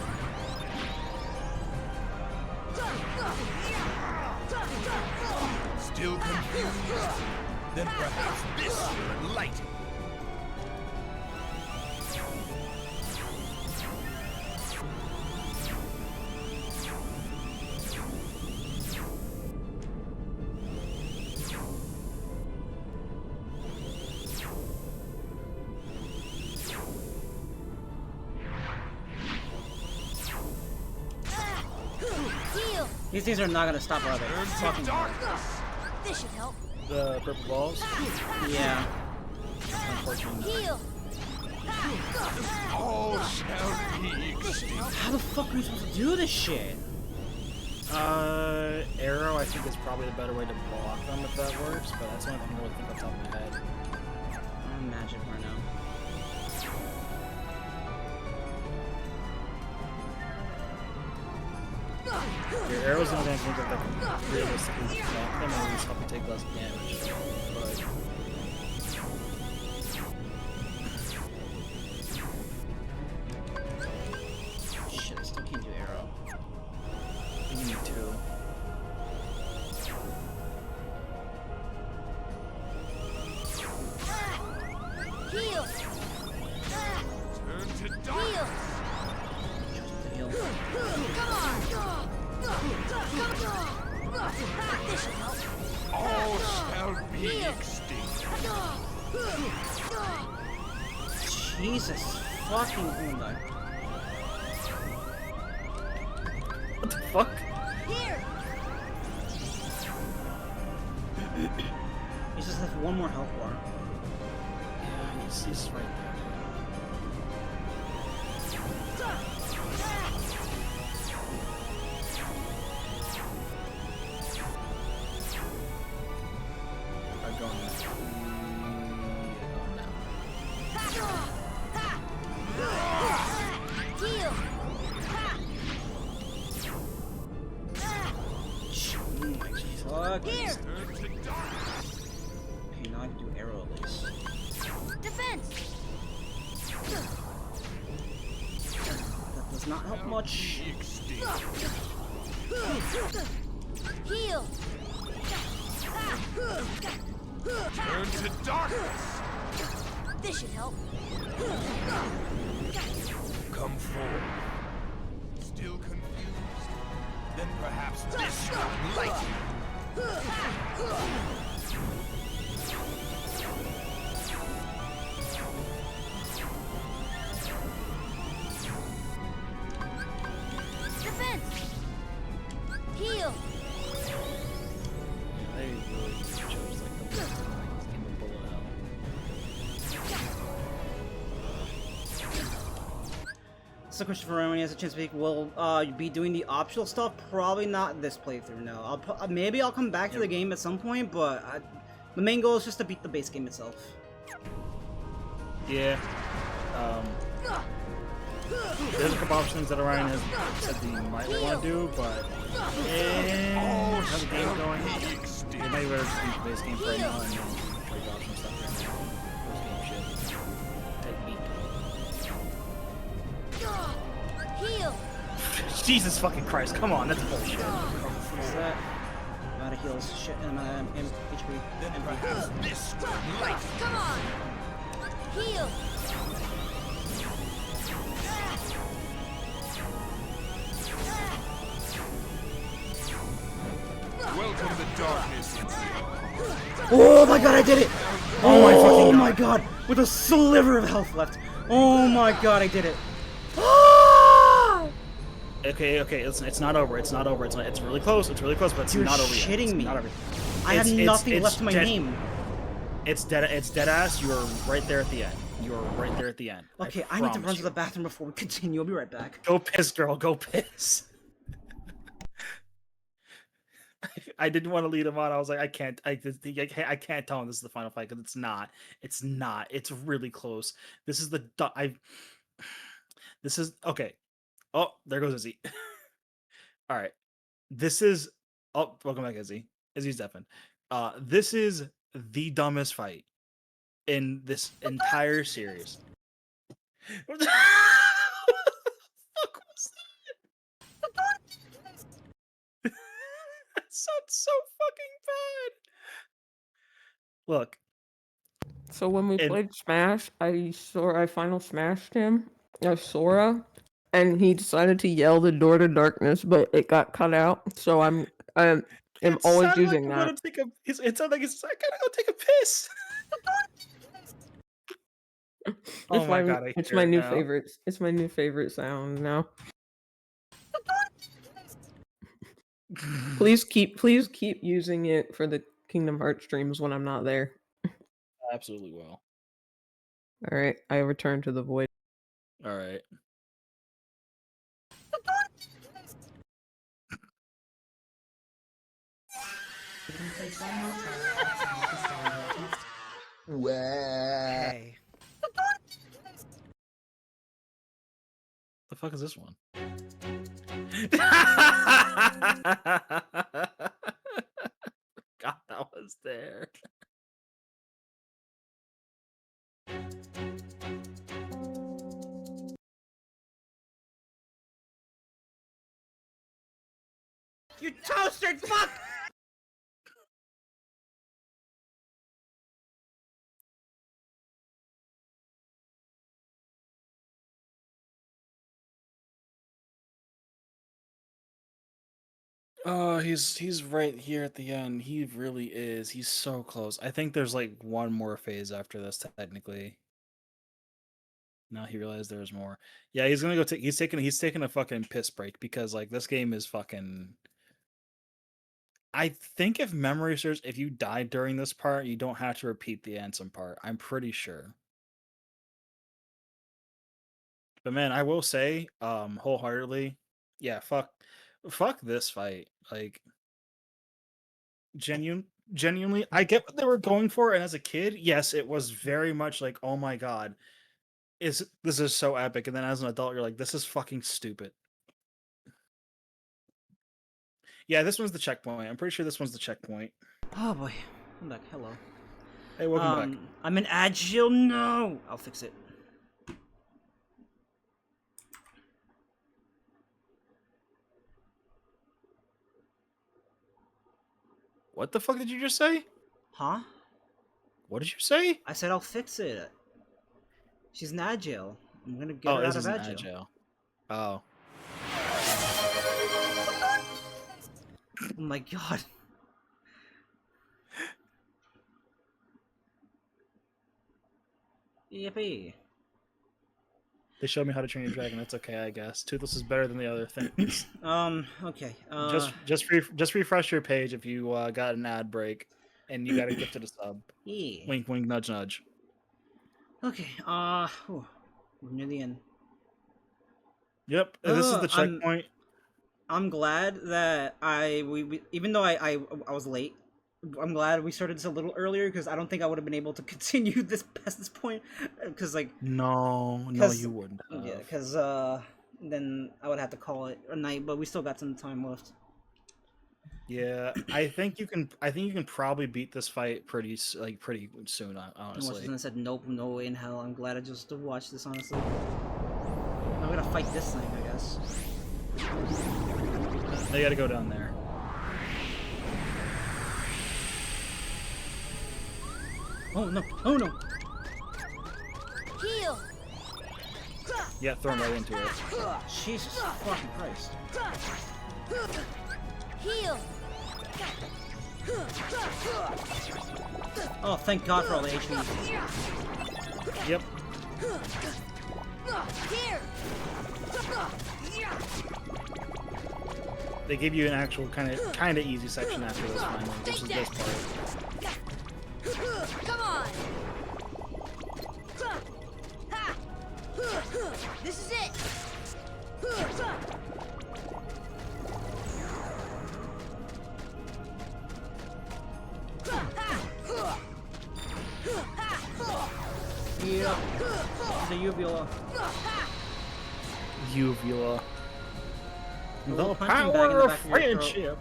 Still confused? Then perhaps this will enlighten. Heal. These things are not gonna stop, are they? Turn to Fucking darkness. This should help. The purple balls. yeah. Unfortunately. Heal. All shall be extinct. How the fuck are we supposed to do this shit? Arrow I think is probably the better way to block them if that works, but that's the only thing I really think off the top of my head. I'm magic right now. Your arrows and things that can realistically block them and at least help you take less damage. But Shit, I still can't do arrow. you need two. Heal. Turn to Heal. darkness. Heal. Come on. This should help. All shall be extinct. Jesus fucking Hyundai. What the fuck? Here. He just has one more health bar. Yeah, he's right there. I'm going now. Heal. Oh my fuck. Here. Turn to darkness. Okay, now I can do arrow at least. Defense. That does not help much. Be extinct. Heal. Turn to darkness. This should help. Come forward. Still confused? Then perhaps this will enlighten you. Defense. Heal. They really chose like the worst game to pull it out. So Christopher, when he has a chance to speak, will be doing the optional stuff? Probably not this playthrough. No, maybe I'll come back to the game at some point, but the main goal is just to beat the base game itself. Yeah. There's a couple options that Orion has said that you might want to do, but how the game's going, it might be better to beat the base game for right now and then try the option stuff. Jesus fucking Christ! Come on, that's bullshit. What's that? I'm out of heals. Shit, and I'm HP. Then perhaps this will light. Come on! Heal! Welcome to darkness. Oh my god, I did it! Oh my fucking god. my god! With a sliver of health left. Oh my god, I did it. Ah! Okay, it's not over. It's not over. It's really close. It's really close, but it's You're not over yet. shitting It's me. not over. I have nothing left to my dead, name. It's dead ass. You are right there at the end. You are right there at the end. Okay, I need to promise run to you. the bathroom before we continue. I'll be right back. Go piss, girl. Go piss. I didn't want to lead him on. I was like, I can't tell him this is the final fight because it's not. It's not. It's really close. This is the This is okay. Oh, there goes Izzy. All right. This is. Oh, welcome back, Izzy. Izzy's deafened. This is the dumbest fight in this entire series. What the fuck was that? That sounds so fucking bad. Look. So when we played Smash, I final smashed him, Sora, and he decided to yell the door to darkness, but it got cut out. So I'm always using that. It sounded like I gotta go take a piss. Oh my god! It's my new favorite. It's my new favorite sound now. Please keep using it for the Kingdom Hearts streams when I'm not there. Absolutely will. All right, I return to the void. All right. Hey. The fuck is this one? God, that was there. You toaster fuck! Oh, he's right here at the end. He really is. He's so close. I think there's like one more phase after this, technically. Now he realized there's more. Yeah, he's gonna go take. He's taking a fucking piss break because like this game is fucking. I think if memory serves, if you die during this part, you don't have to repeat the Ansem part. I'm pretty sure. But man, I will say, wholeheartedly, yeah, fuck this fight. Like, genuinely, I get what they were going for, and as a kid, yes, it was very much like, oh my god, this is so epic. And then as an adult, you're like, this is fucking stupid. Yeah, this one's the checkpoint. I'm pretty sure this one's the checkpoint. Oh boy, I'm back. Hello. Hey, welcome back. I'm an agile. No, I'll fix it. What the fuck did you just say? Huh? What did you say? I said I'll fix it. She's an agile. I'm gonna get her out of agile. Oh. Oh my god. Yippee. They showed me how to train a dragon. That's okay, I guess. Toothless is better than the other things. Okay. Just refresh your page if you got an ad break and you got a gift to the sub. Yeah. Wink, wink, nudge, nudge. Okay. We're near the end. Yep. This is the checkpoint. I'm glad that we even though I was late, I'm glad we started this a little earlier because I don't think I would have been able to continue this past this point because like no, you wouldn't have. Yeah, because then I would have to call it a night, but we still got some time left. Yeah, I think you can probably beat this fight pretty soon. Honestly, I said nope, no way in hell. I'm glad I just watched this. Honestly, I'm gonna fight this thing, I guess. They gotta go down there. Oh no! Oh no! Heal. Yeah, throw him right into it. Jesus fucking Christ! Heal. Oh, thank God for all the HP. Yep. Here. They give you an actual kind of easy section after this finally, which is this part. Come on. Ha. This is it. Yeah. The uvula. Uvula. The The punching bag in power the of back of your throat. friendship.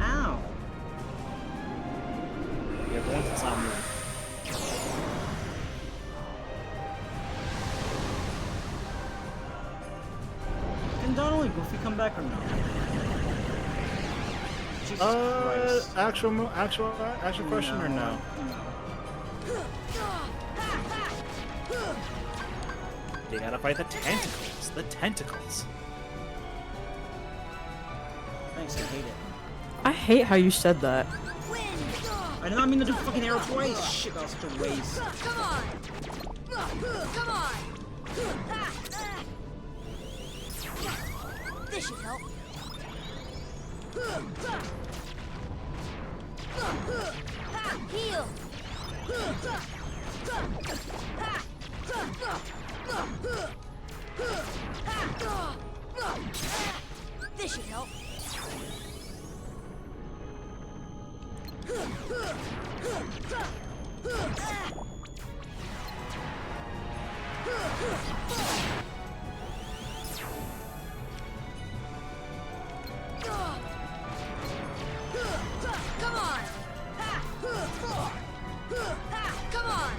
Ow! Yeah, but once it's not moving. Can Donald and Goofy come back or no? Jesus Christ. Actual question or no? They gotta fight the tentacles. The tentacles. Thanks, I hate it. I hate how you said that. I did not mean to do fucking arrow twice! Shit, that was such a waste. Come on. Come on. This should help. Heal. This should help. Come on. Come on.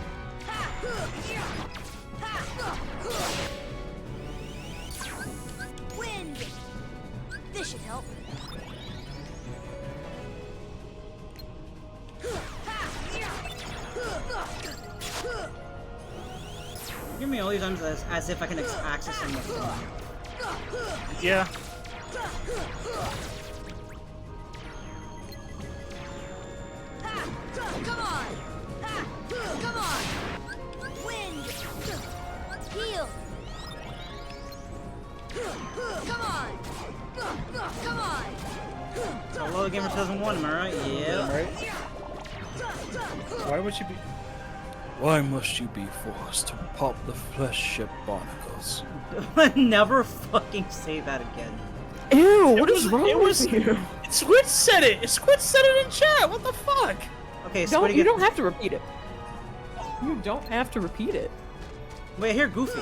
Wind. This should help. Give me all these items as if I can access them with them. Yeah. Come on. Come on. Wind. Heal. Come on. Come on. Hello, Gamer 2001, am I right? Yeah. Right? Why would you be? Why must you be forced to pop the flesh barnacles? Never fucking say that again. Ew, what is wrong with you? Squid said it! Squid said it in chat! What the fuck? Okay, You don't have to repeat it. You don't have to repeat it. Wait, I hear Goofy.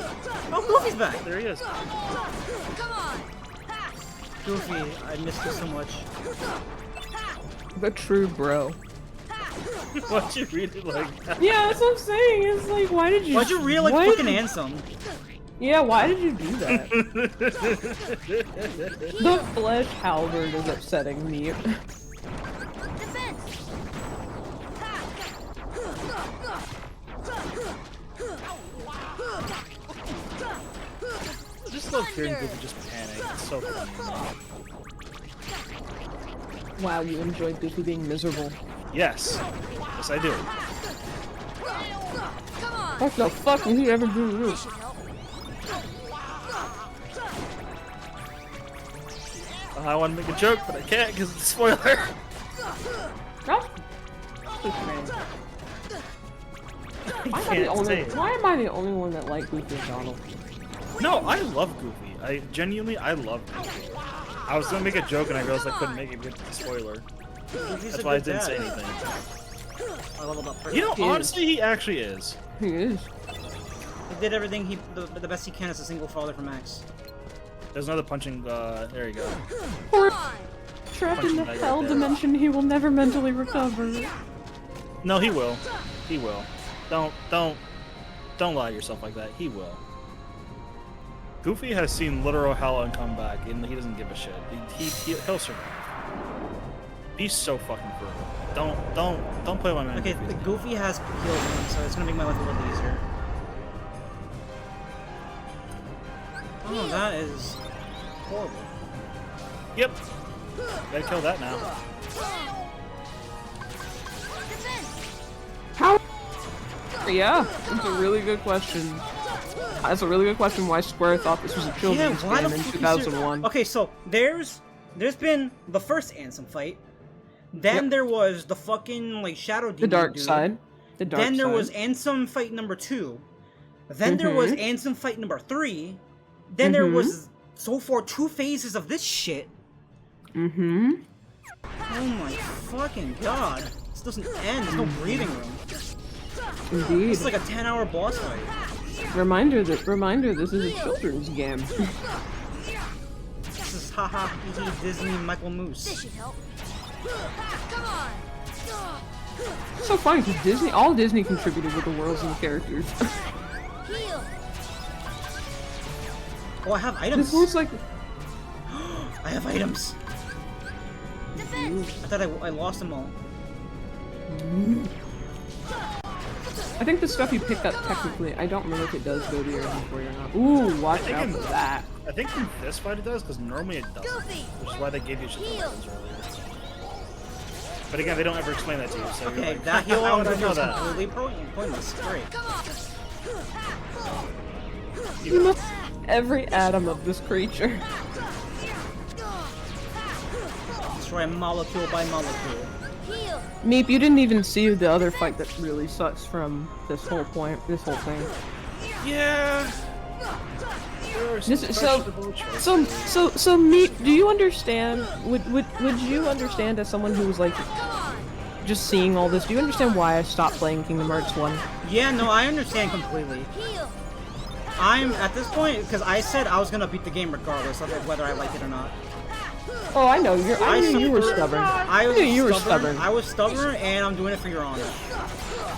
Oh, Goofy's back! There he is. Come on. Goofy, I missed you so much. The true bro. Why'd you read it like that? Yeah, that's what I'm saying. It's like, why did you? Why'd you read it like why fucking did- Ansem? Yeah, why did you do that? The flesh halberd is upsetting me. Defense. I just love hearing people just panic. It's so funny. Wow, you enjoy Goofy being miserable. Yes. Yes, I do. Come on. What the fuck would you ever do This this? should help. I want to make a joke, but I can't because it's a spoiler. That's Why am I the only one that likes Goofy and Donald? No, I love Goofy. I love Goofy. I was gonna make a joke and I realized I couldn't make it because it's a spoiler. Goofy's That's a why I good didn't dad. say anything. I love about You know, He is. honestly, he actually is. He is. He did everything the best he can as a single father for Max. There's another punching. There you go. Or Come on. trapped in the Punching bag hell right there. dimension, he will never mentally recover. No, he will. He will. Don't lie to yourself like that. He will. Goofy has seen literal hell and come back, and he doesn't give a shit. He'll survive. He's so fucking brutal. Don't play my man. Okay, the Goofy has healed him, so it's gonna make my life a little easier. Oh, that is horrible. Yep. Gotta kill that now. How? Yeah, it's a really good question. That's a really good question. Why Square thought this was a children's why game the in fuck is 2001? Okay, so there's been the first Ansem fight. Then there was the fucking like Shadow Demon The dark dude. side. The dark Then there side. was Ansem fight number 2. Then there was Ansem fight number 3. Then there was so far 2 phases of this shit. Mm-hmm. Oh my fucking god. This doesn't end. There's no breathing room. Indeed. It's like a 10-hour boss fight. Reminder, this is a children's game. This is haha hee Disney Michael This Moose. should help. Come on. It's so funny because all Disney contributed with the worlds and the characters. Heal. Oh, I have items. This looks like I have items. Defense. I thought I lost them all. I think the stuff you pick up technically, I don't remember if it does go to your inventory or not. Ooh, watch out for that. I think in this fight it does, because normally it doesn't. Goofy. Which is why they gave you shit Heal. weapons earlier. But again, they don't ever explain that to you, so you're Okay, like, that heal how on would I know is that? completely pointless. Great. Come on. You must every atom of this creature. Destroy molecule by molecule. Heal. Meep, you didn't even see the other fight that really sucks from this whole thing. Yeah. So Meep, do you understand? Would you understand as someone who was like just seeing all this? Do you understand why I stopped playing Kingdom Hearts 1? Yeah, no, I understand completely. Heal. I'm at this point because I said I was gonna beat the game regardless of whether I liked it or not. Oh, I know. I knew you were suffered- stubborn. I knew you were stubborn. I was stubborn, and I'm doing it for your honor.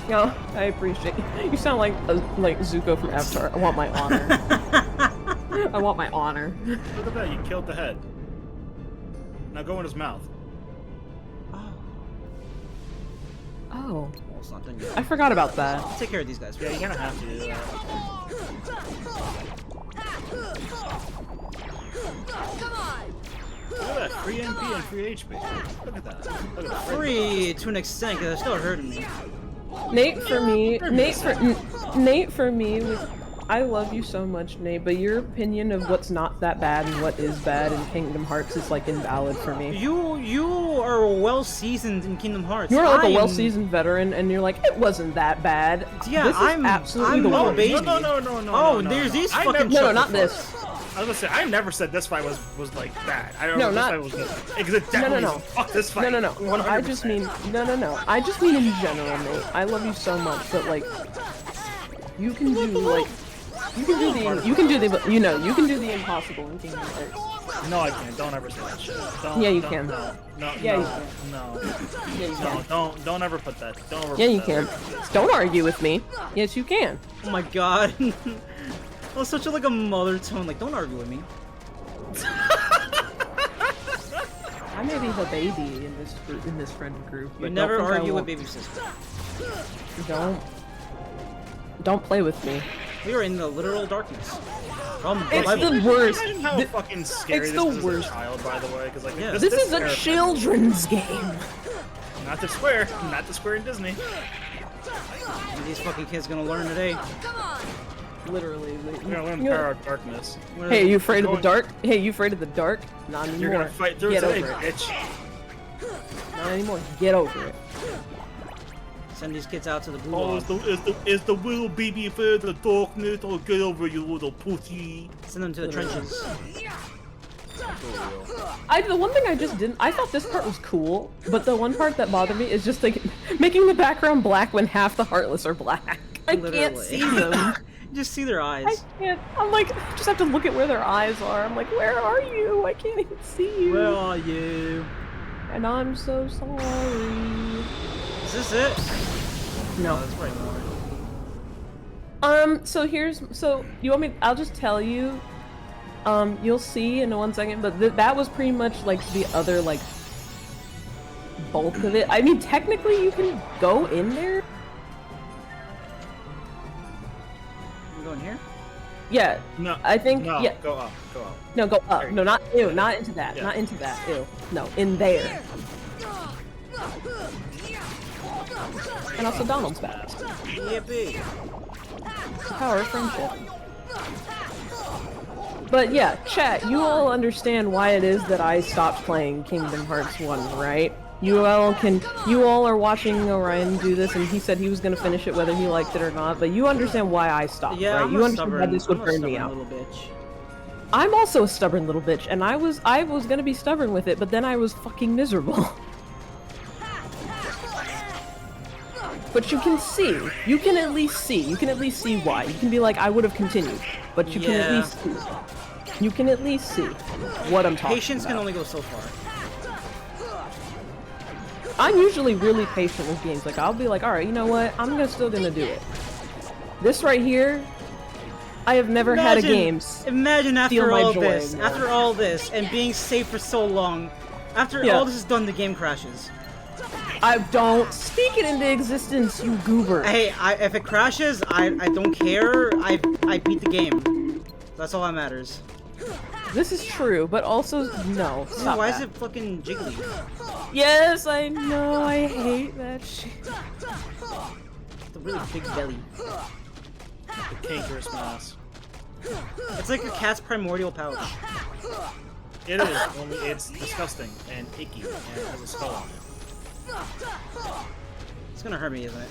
No, I appreciate you. You sound like Zuko from Avatar. I want my honor. I want my honor. Look at that, you killed the head. Now go in his mouth. Oh, Well, it's not done yet. I forgot about that. I'll take care of these guys. Yeah, you kind of have to do that. Come on. Look at that, free MP and free HP. Look at that. Look at that. Free to an extent, because it's still hurting me. Nate, for me, I love you so much, Nate, but your opinion of what's not that bad and what is bad in Kingdom Hearts is like invalid for me. You are well seasoned in Kingdom Hearts. You're like a I'm- well-seasoned veteran, and you're like, it wasn't that bad. Yeah, this is I'm absolutely I'm the no worst. baby. No. Oh, no, there's no. these I fucking No, not chuckle this. fucks. I was gonna say, I never said this fight was like bad. I don't No, know not- this fight was good. Because it definitely no. fuck this fight. No. 100%. I just mean no. I just mean in general, Nate. I love you so much, but like, you can do the impossible in Kingdom Hearts. No, I can't. Don't ever say that shit. Don't, Yeah, you don't- can. No. Yeah, no, you can. No. Yeah, you can. No, don't ever put that. Don't ever Yeah, put you that. can. Don't argue with me. Yes, you can. Oh my god. That was such a mother tone. Like, don't argue with me. I may be the baby in this friend group. You But never don't think I argue with won't. baby sister. Don't play with me. We are in the literal darkness. It's Bible. the worst. Imagine how fucking scary it's this the is as a worst. child, by the way. Because like, Yeah. This is a terrifying. children's game. Not the Square. Not the Square in Disney. These fucking kids gonna learn today. Come on. Literally. We're gonna learn the power of darkness. Hey, you afraid of the dark? Hey, you afraid of the dark? Not anymore. You're gonna fight through it Get today, over it. bitch. Not anymore. Get over it. Send these kids out to the blue Oh, log. is the little baby afraid of the darkness? Oh, get over you little pussy. Send them to the trenches. The one thing I just didn't. I thought this part was cool, but the one part that bothered me is just like making the background black when half the Heartless are black. I can't Literally. see them. Just see their eyes. I can't. I'm like, I just have to look at where their eyes are. I'm like, where are you? I can't even see you. Where are you? And I'm so sorry. Is this it? No. Oh, that's probably more. So you want me? I'll just tell you. You'll see in 1 second, but that was pretty much like the other like bulk of it. I mean, technically you can go in there. You going here? Yeah. No. I think. No. Yeah. Go up. Go up. No, go up. No, not ew. Not into that. Yeah. Not into that. Ew. No, in there. And also Donald's back. Yippee! The power of friendship. But yeah, chat, you all understand why it is that I stopped playing Kingdom Hearts 1, right? You all are watching Orion do this, and he said he was gonna finish it whether he liked it or not, but you understand why I stopped, Yeah, right? I'm You a understand why this would I'm a burn me stubborn out. little bitch. I'm also a stubborn little bitch, and I was gonna be stubborn with it, but then I was fucking miserable. But you can see. You can at least see. You can at least see why. You can be like, I would have continued. But you can at Yeah. least see. You can at least see what I'm talking Patience about. can only go so far. I'm usually really patient with games. Like, I'll be like, alright, you know what? I'm still gonna do it. This right here, I have never had a game. Imagine steal after my all joy this, more. after all this, and being safe for so long, after Yeah. all this is done, the game crashes. I don't speak it into existence, you goober. Hey, if it crashes, I don't care. I beat the game. That's all that matters. This is true, but also no. Stop Why that. is it fucking jiggly? Yes, I know. I hate that shit. It's a really big belly. The cankerous mass. It's like a cat's primordial pouch. It is. Only it's disgusting and icky and it has a skull on it. It's gonna hurt me, isn't it?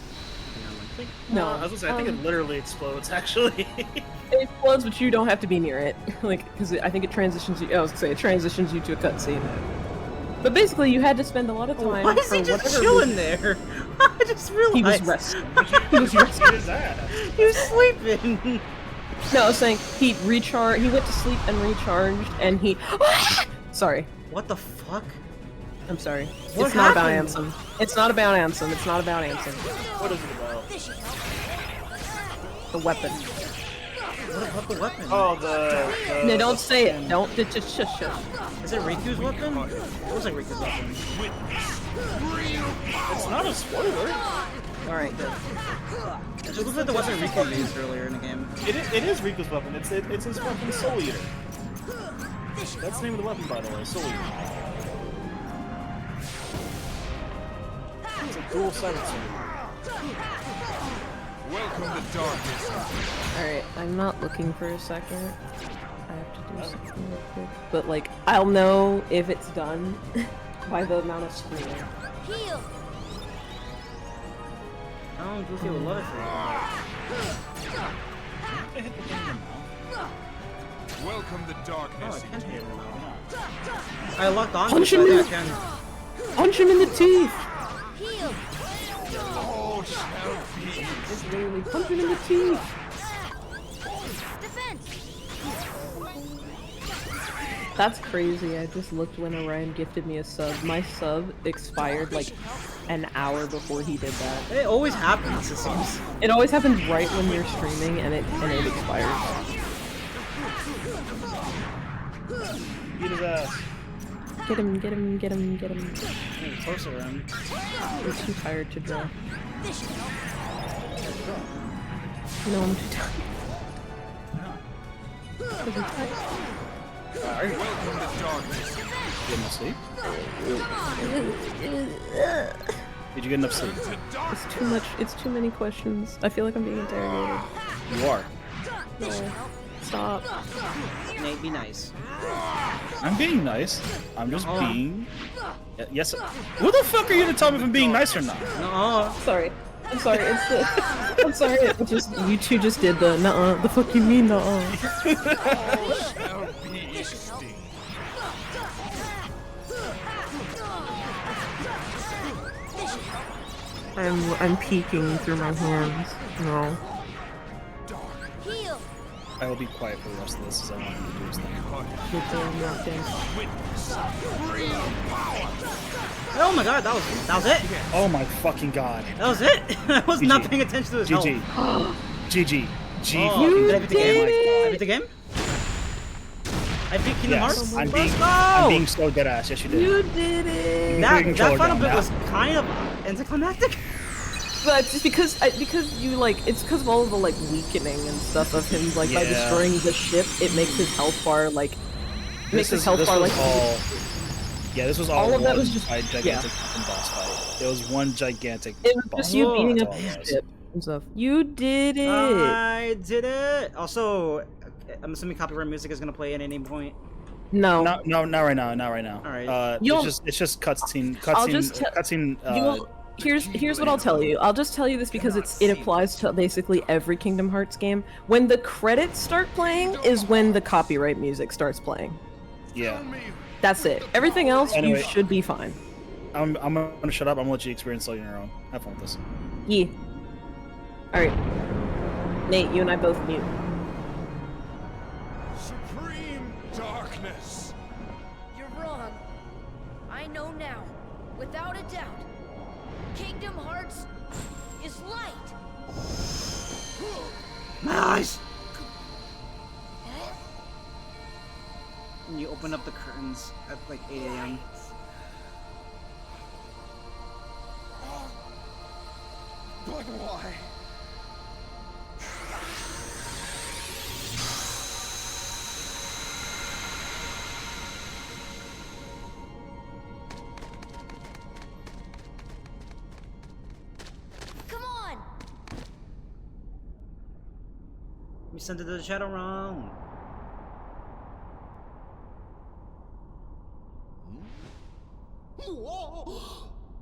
No, I was gonna say, I think it literally explodes, actually. It explodes, but you don't have to be near it. Like, because I think it transitions you. I was gonna say, it transitions you to a cutscene. But basically, you had to spend a lot of time. Why is for he just whatever chilling reason- there? I just realized. He was resting. He was resting. What is that? He was sleeping. No, I was saying he recharged. He went to sleep and recharged, and he. Sorry, What the fuck? I'm sorry. What It's not about happened? Ansem. It's not about Ansem. It's not about Ansem. What is it about? The weapon. What about the weapon? Oh, the No, don't say it. Don't. Just shush, shush. Is it Riku's weapon? It looks like Riku's weapon. It's not a spoiler. Alright, good. It just looks like the weapon Riku used earlier in the game. It is Riku's weapon. It's his fucking Soul Eater. That's the name of the weapon, by the way. Soul Eater. It's a dual-sided sword. Welcome to darkness. Alright, I'm not looking for a second. I have to do something real quick. But, like, I'll know if it's done by the amount of screaming. Heal. Oh, Goofy would love it for Welcome to you. Oh, I darkness. can't hit him now. I locked on. Punch so him I in think I can. Punch him in the teeth! Heal. All shall be. Just literally punch him in the teeth! Defense. That's crazy. I just looked when Orion gifted me a sub. My sub expired like an hour before he did that. It always happens, it seems. It always happens right when you're streaming and it expires. Beat his ass. Get him, get him, get him, get him. Getting closer around. I'm too tired to draw. No, I'm too tired. I'm tired. Welcome to darkness. Get enough sleep? Did you get enough sleep? It's too much. It's too many questions. I feel like I'm being interrogated. You are. No. Stop. Nate, be nice. I'm being nice. I'm just Oh. being. Yes. Who the fuck are you to tell me if I'm being nice or not? No. Sorry. I'm sorry. It's the. I'm sorry. It just you two just did the nuh-uh. The fuck you mean nuh-uh? All shall be extinct. I'm peeking through my hands. No. Heal. I will be quiet for the rest of this as I want him to do his thing. Oh my god, that was it. Oh my fucking god. That was it. I was not GG. paying attention to this. GG. health. GG. G. Oh, did I beat the game? did I beat the game? I beat Kingdom Hearts. I'm Let's I'm go! being so dead ass. Yes, you did. You did it. That final bit was kind of anticlimactic. But it's just because you like it's because of all of the like weakening and stuff of him like by destroying the ship, it makes his health bar like this was all. Yeah, this was all of that was just a gigantic boss fight. It was one gigantic. It was boss just you fight. beating That's up all it the was. ship and stuff. You did it. I did it. Also, I'm assuming copyright music is gonna play at any point. No, not right now. Not right now. All right. It's just cutscene. Here's what I'll tell you. I'll just tell you this because it applies to basically every Kingdom Hearts game. When the credits start playing is when the copyright music starts playing. Yeah. That's it. Everything else Anyway. you should be fine. I'm gonna shut up. I'm gonna let you experience it on your own. Have fun with this. Yeah. Alright. Nate, you and I both mute. Supreme darkness. You're wrong. I know now, without a doubt. Kingdom Hearts is light. My eyes. And you open up the curtains at like 8 a.m. But why? Come on! We sent it to the Shadow Realm.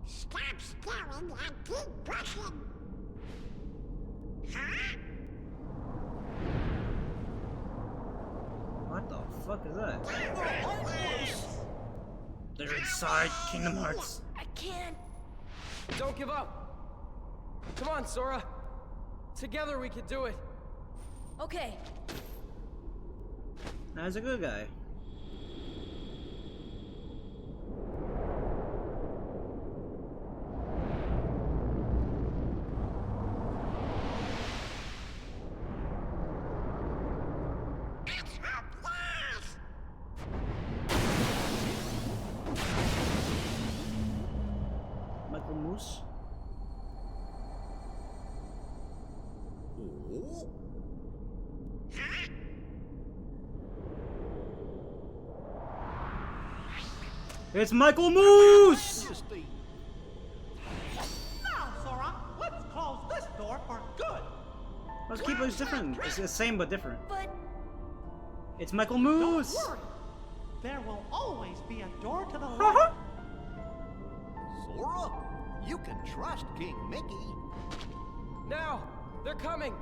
Stop staring at the button! Huh? What the fuck is that? They're inside Kingdom Hearts. I can't. Don't give up. Come on, Sora. Together we can do it. Okay. That's a good guy. Michael Moose. It's Michael Moose! Now, Sora, let's close this door for good. Let's keep it different. It's the same but different. But It's Michael Moose! Don't worry. There will always be a door to the left. Sora, you can trust King Mickey. Now, they're coming.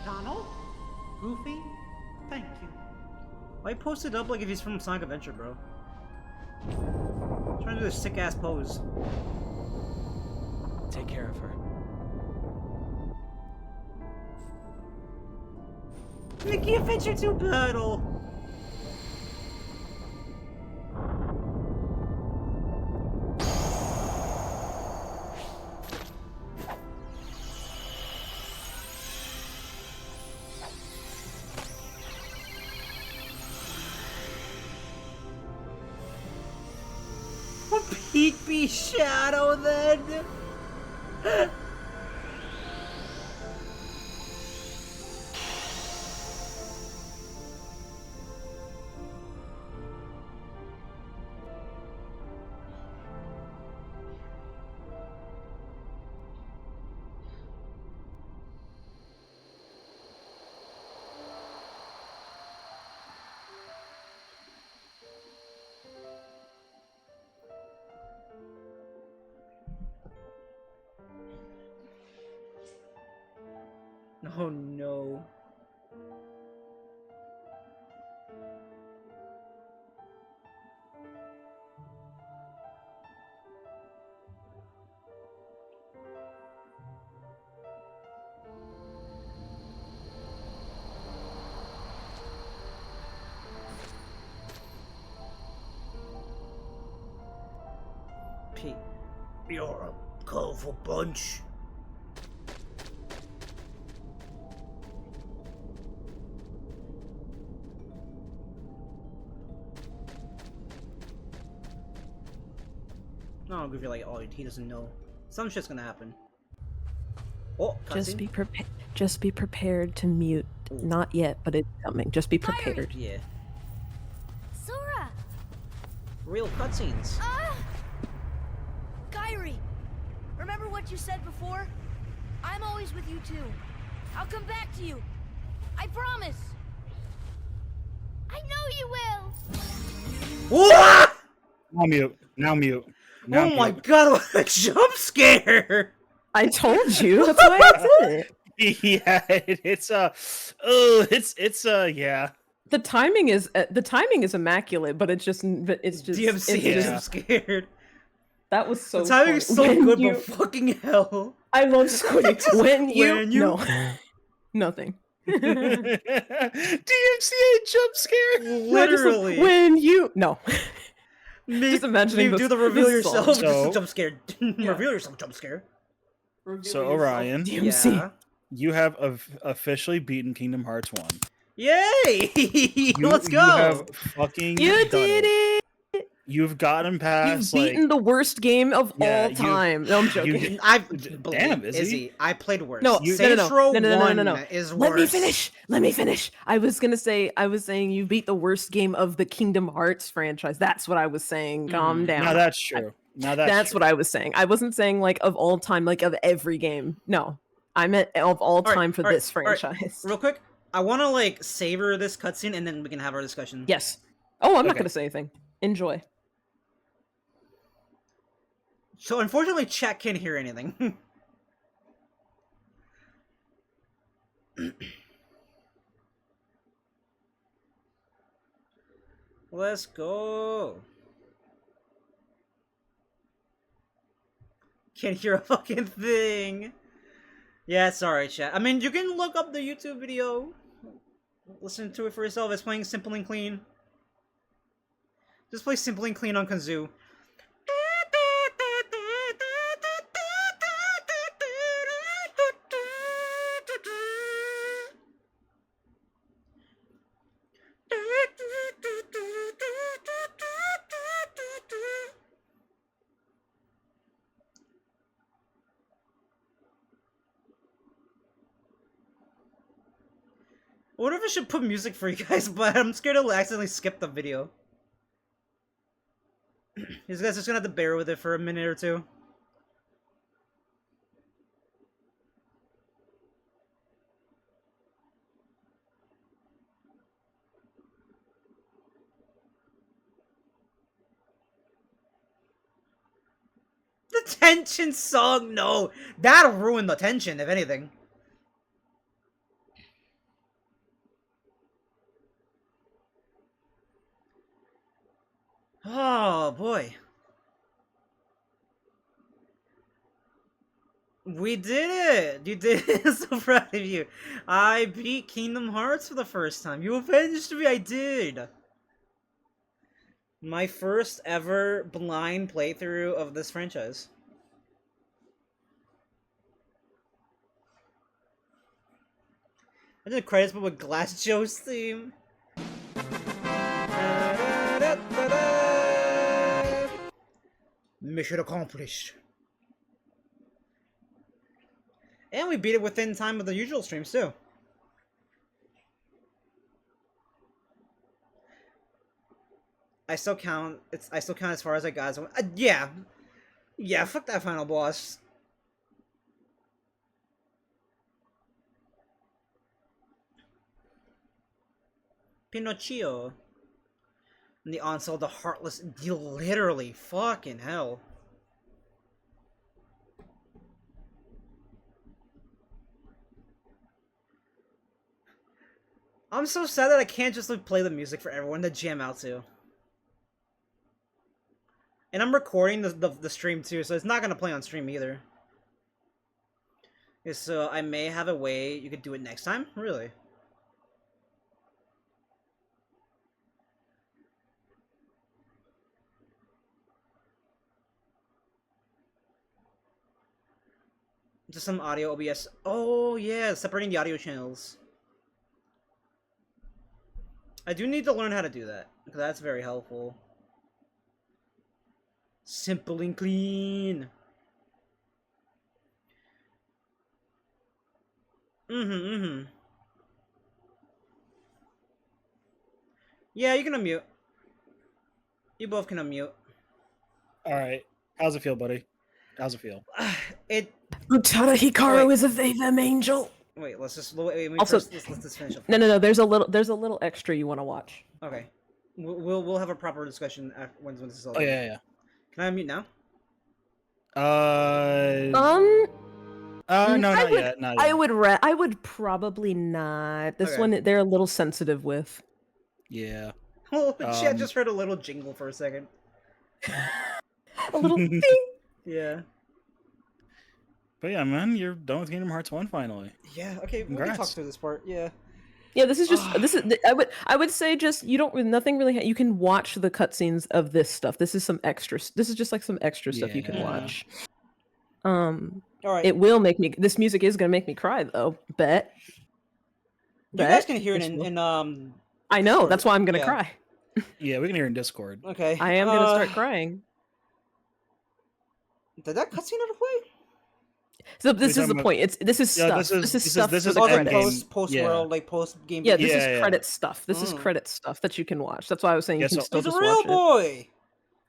Donald, Goofy, thank you. Why post it up like if he's from Sonic Adventure, bro? Trying to do this sick ass pose. Take care of her. Mickey Adventure 2 battle! Peak be Shadow then? Oh no. Pete, you're a colorful bunch. No, if you're like, oh, he doesn't know. Some shit's gonna happen. Oh, Just cutscene. be prepared to mute. Ooh. Not yet, but it's coming. Just be prepared. Yeah. Sora! Real cutscenes. Kyrie! Remember what you said before? I'm always with you too. I'll come back to you. I promise. I know you will. What? Now mute. Now mute. Now Oh mute. my god, what a jump scare! I told you. That's why I said it. Yeah, yeah. The timing is immaculate, but it's just DMC it's jump scared. That was so. The timing is so When good, you- but fucking hell. I love Squiddy. When you When no nothing. DMCA jump scare. No, just Literally. when you no. Me, Just imagining me this- do the reveal this song. yourself. Just So- a jump scare. Reveal yourself, jump scare. So Orion, DMC. Yeah. you have officially beaten Kingdom Hearts 1. Yay! Let's go. You have fucking You done did it. You've gotten You've past beaten the worst game of Yeah, all you- time. No, I'm joking. I've Damn, Izzy. I played worse. No, Saints Row no. 1 is worse. Let me finish. I was saying you beat the worst game of the Kingdom Hearts franchise. That's what I was saying. Calm down. Now that's true. Now That's what I was saying. I wasn't saying like of all time, like of every game. No, I meant of all time for this franchise. Real quick, I want to like savor this cutscene and then we can have our discussion. Yes. Oh, I'm not Okay. gonna say anything. Enjoy. So unfortunately, chat can't hear anything. Let's go. Can't hear a fucking thing. Yeah, sorry, chat. I mean, you can look up the YouTube video. Listen to it for yourself. It's playing Simple and Clean. Just play Simple and Clean on Kazoo. I wonder if I should put music for you guys, but I'm scared I'll accidentally skip the video. You guys just gonna have to bear with it for a minute or two. The tension song, no! That'll ruin the tension, if anything. Oh, boy. We did it! You did it! So proud of you. I beat Kingdom Hearts for the first time. You avenged me, I did! My first ever blind playthrough of this franchise. I did credits, but with Glass Joe's theme. Mission accomplished. And we beat it within time of the usual streams too. I still count as far as I got. Yeah. Yeah, fuck that final boss. Pinocchio. And the onslaught of the heartless, literally, fucking hell. I'm so sad that I can't just like play the music for everyone to jam out to. And I'm recording the stream too, so it's not gonna play on stream either. Okay, so I may have a way you could do it next time? Really? Just some audio OBS. Oh yeah, separating the audio channels. I do need to learn how to do that, because that's very helpful. Simple and clean. Yeah, you can unmute. You both can unmute. All right. How's it feel, buddy? How's it feel? It. Utada Hikaru Wait. is a Vavem angel. Wait, let's just wait. Also- Let's just finish up. No. There's a little extra you want to watch. Okay. We'll have a proper discussion after, when this is all Oh done. yeah. Can I unmute now? No, not yet. I would probably not. This Okay. one they're a little sensitive with. Yeah. Oh, I just heard a little jingle for a second. A little ding. Yeah. But yeah, man, you're done with Kingdom Hearts 1 finally. Yeah. Okay. We can Congrats. talk through this part. Yeah. Yeah, this is just I would say just you don't nothing really you can watch the cutscenes of this stuff. This is some extra. This is just like some extra stuff you can Yeah. watch. All right. It will make me. This music is gonna make me cry though. Bet. You guys can hear it in I know. Discord. That's why I'm gonna Yeah. cry. Yeah, we can hear in Discord. Okay. I am gonna start crying. Did that cutscene ever play? So this You're is the talking about- point. This is Yeah, stuff. this This is- is this is- stuff this for is the Oh, like credits. post Yeah. world, like post game. Yeah, this Yeah, is yeah. credit stuff. This is credit stuff that you can watch. That's why I was saying you Yeah, can so- still He's a just real watch it. boy.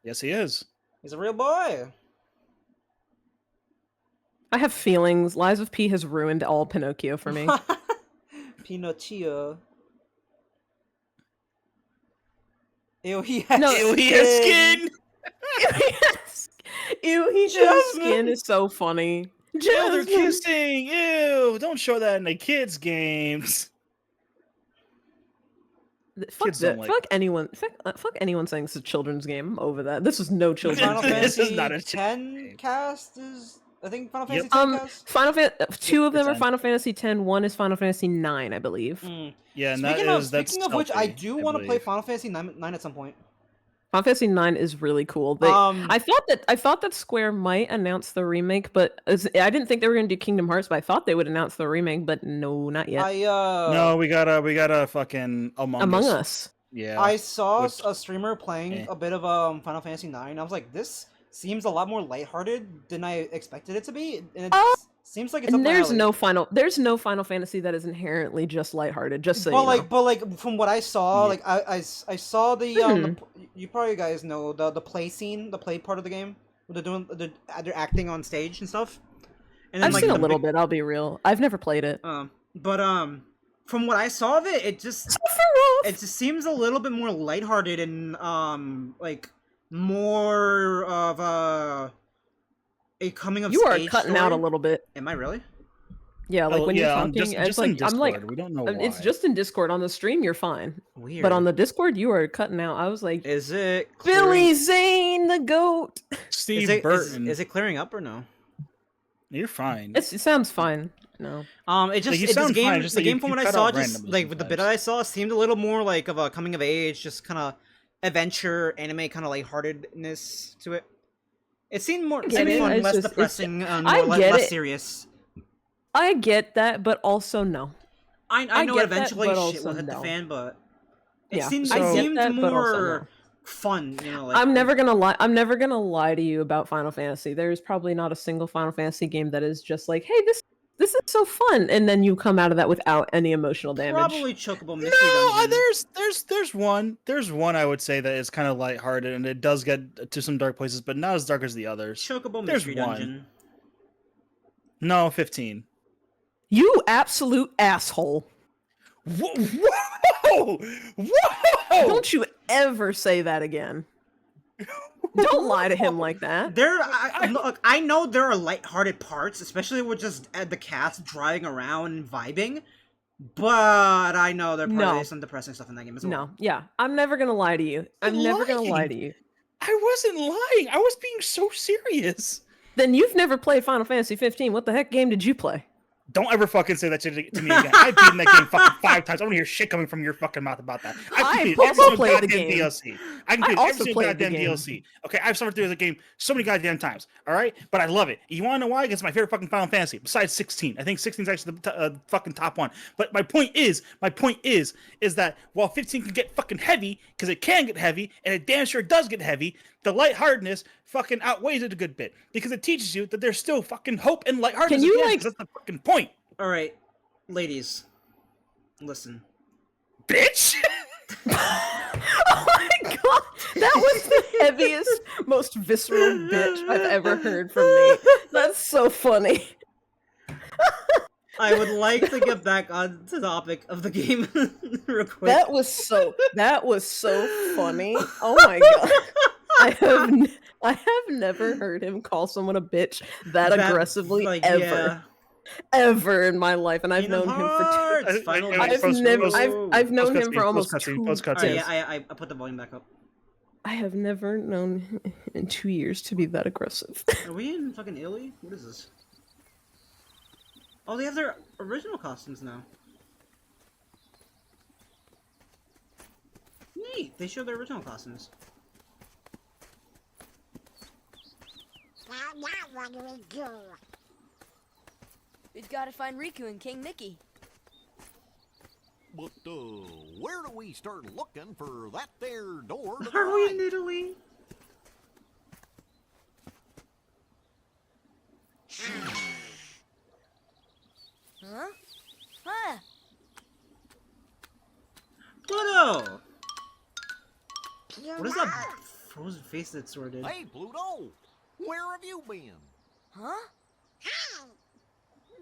Yes, he is. He's a real boy. I have feelings. Lies of P has ruined all Pinocchio for me. Pinocchio. Ew, he has No, Ew, he has skin. Ew, he has Jasmine. skin is so funny. Ew, they're Jasmine. kissing. Ew, don't show that in the kids' games. Fuck Kids don't that. like Fuck anyone. Fuck anyone saying it's a children's game. I'm over that. This is no children's Final game. This is Fantasy not a 10 cast is I think Final Fantasy Yep. 10 cast. Two of them are 10. Final Fantasy X. One is Final Fantasy 9, I believe. Yeah, and Speaking of which, I stealthy, do want to play believe. Final Fantasy 9 at some point. Final Fantasy 9 is really cool. I thought that Square might announce the remake, but I didn't think they were going to do Kingdom Hearts. But I thought they would announce the remake, but no, not yet. No, we gotta fucking Among Us. Yeah. I saw Which- a streamer playing a bit of Final Fantasy 9. I was like, this seems a lot more lighthearted than I expected it to be. And it seems like it's And up my there's alley. no Final Fantasy that is inherently just lighthearted. Just so But you like, know. but like from what I saw, like I saw the you probably guys know the play scene, the play part of the game, where they're acting on stage and stuff. And then, I've like, seen a the little big- bit. I'll be real. I've never played it. But from what I saw of it, it just seems a little bit more lighthearted and like more of a coming of You are age cutting out a story. little bit. Am I really? Yeah, like when you're talking, just it's in like I'm like, Discord, we don't know it's why. just in Discord. On the stream, you're fine. Weird. But on the Discord, you are cutting out. I was like, Is it Billy Zane, the goat. Steve Is it, Burton. is it clearing up or no? You're fine. It sounds fine. No. It just Like, you this sound game, fine, just the like game you from what I cut saw, out just randomly like with the bit I saw, seemed a little more like of a coming of age, just kind of adventure anime kind of lightheartedness to it. It seemed more get it. fun, It's less just- depressing, I more, get less it. serious. I get that, but also no. I know get that, eventually but shit also will hit the no. fan, but it Yeah, seemed I get seemed that, but also more no. fun, you know. Like, I'm never gonna lie. I'm never gonna lie to you about Final Fantasy. There's probably not a single Final Fantasy game that is just like, hey, this is so fun, and then you come out of that without any emotional damage. probably Chocobo Mystery No, Dungeon. there's one I would say that is kind of lighthearted and it does get to some dark places, but not as dark as the others. Chocobo There's Mystery one. Dungeon. No, 15. You absolute asshole! Whoa! Whoa! Don't you ever say that again. Don't lie to him like that. Look, I know there are lighthearted parts, especially with just the cast driving around and vibing, but I know there probably is some depressing stuff in that game as well. No, yeah, I'm never gonna lie to you. I'm never gonna lie to you. I wasn't lying. I was being so serious. Then you've never played Final Fantasy 15. What the heck game did you play? Don't ever fucking say that shit to me again. I've beaten that game fucking 5 times. I want to hear shit coming from your fucking mouth about that. I've completed every single played the goddamn game. DLC. I completed every single goddamn DLC. Okay, I've suffered through the game so many goddamn times. All right, but I love it. You want to know why? Because it's my favorite fucking Final Fantasy. Besides 16, I think 16 is actually the fucking top one. But my point is that while 15 can get fucking heavy, because it can get heavy, and it damn sure does get heavy, the lightheartedness fucking outweighs it a good bit because it teaches you that there's still fucking hope and lightheartedness. Can you, again, like- 'cause that's the fucking point. All right, ladies, listen. Bitch. Oh my god, that was the heaviest, most visceral bitch I've ever heard from Nate. That's so funny. I would like to get back on to the topic of the game real quick. That was so funny. Oh my god. I have never heard him call someone a bitch that aggressively like, ever. yeah. Ever in my life, and I've Kingdom known him for Hearts, two. Final I've known him for almost 2 Alright, yeah, I put the volume back up. I have never known him in 2 years to be that aggressive. Are we in fucking Italy? What is this? Oh, they have their original costumes now. Neat. They show their original costumes. We've got to find Riku and King Mickey. But, where do we start looking for that there door to the Are we right? in Italy? Huh? Huh? Pluto! What is that frozen face that sword did? Hey, Pluto! Where have you been? Huh?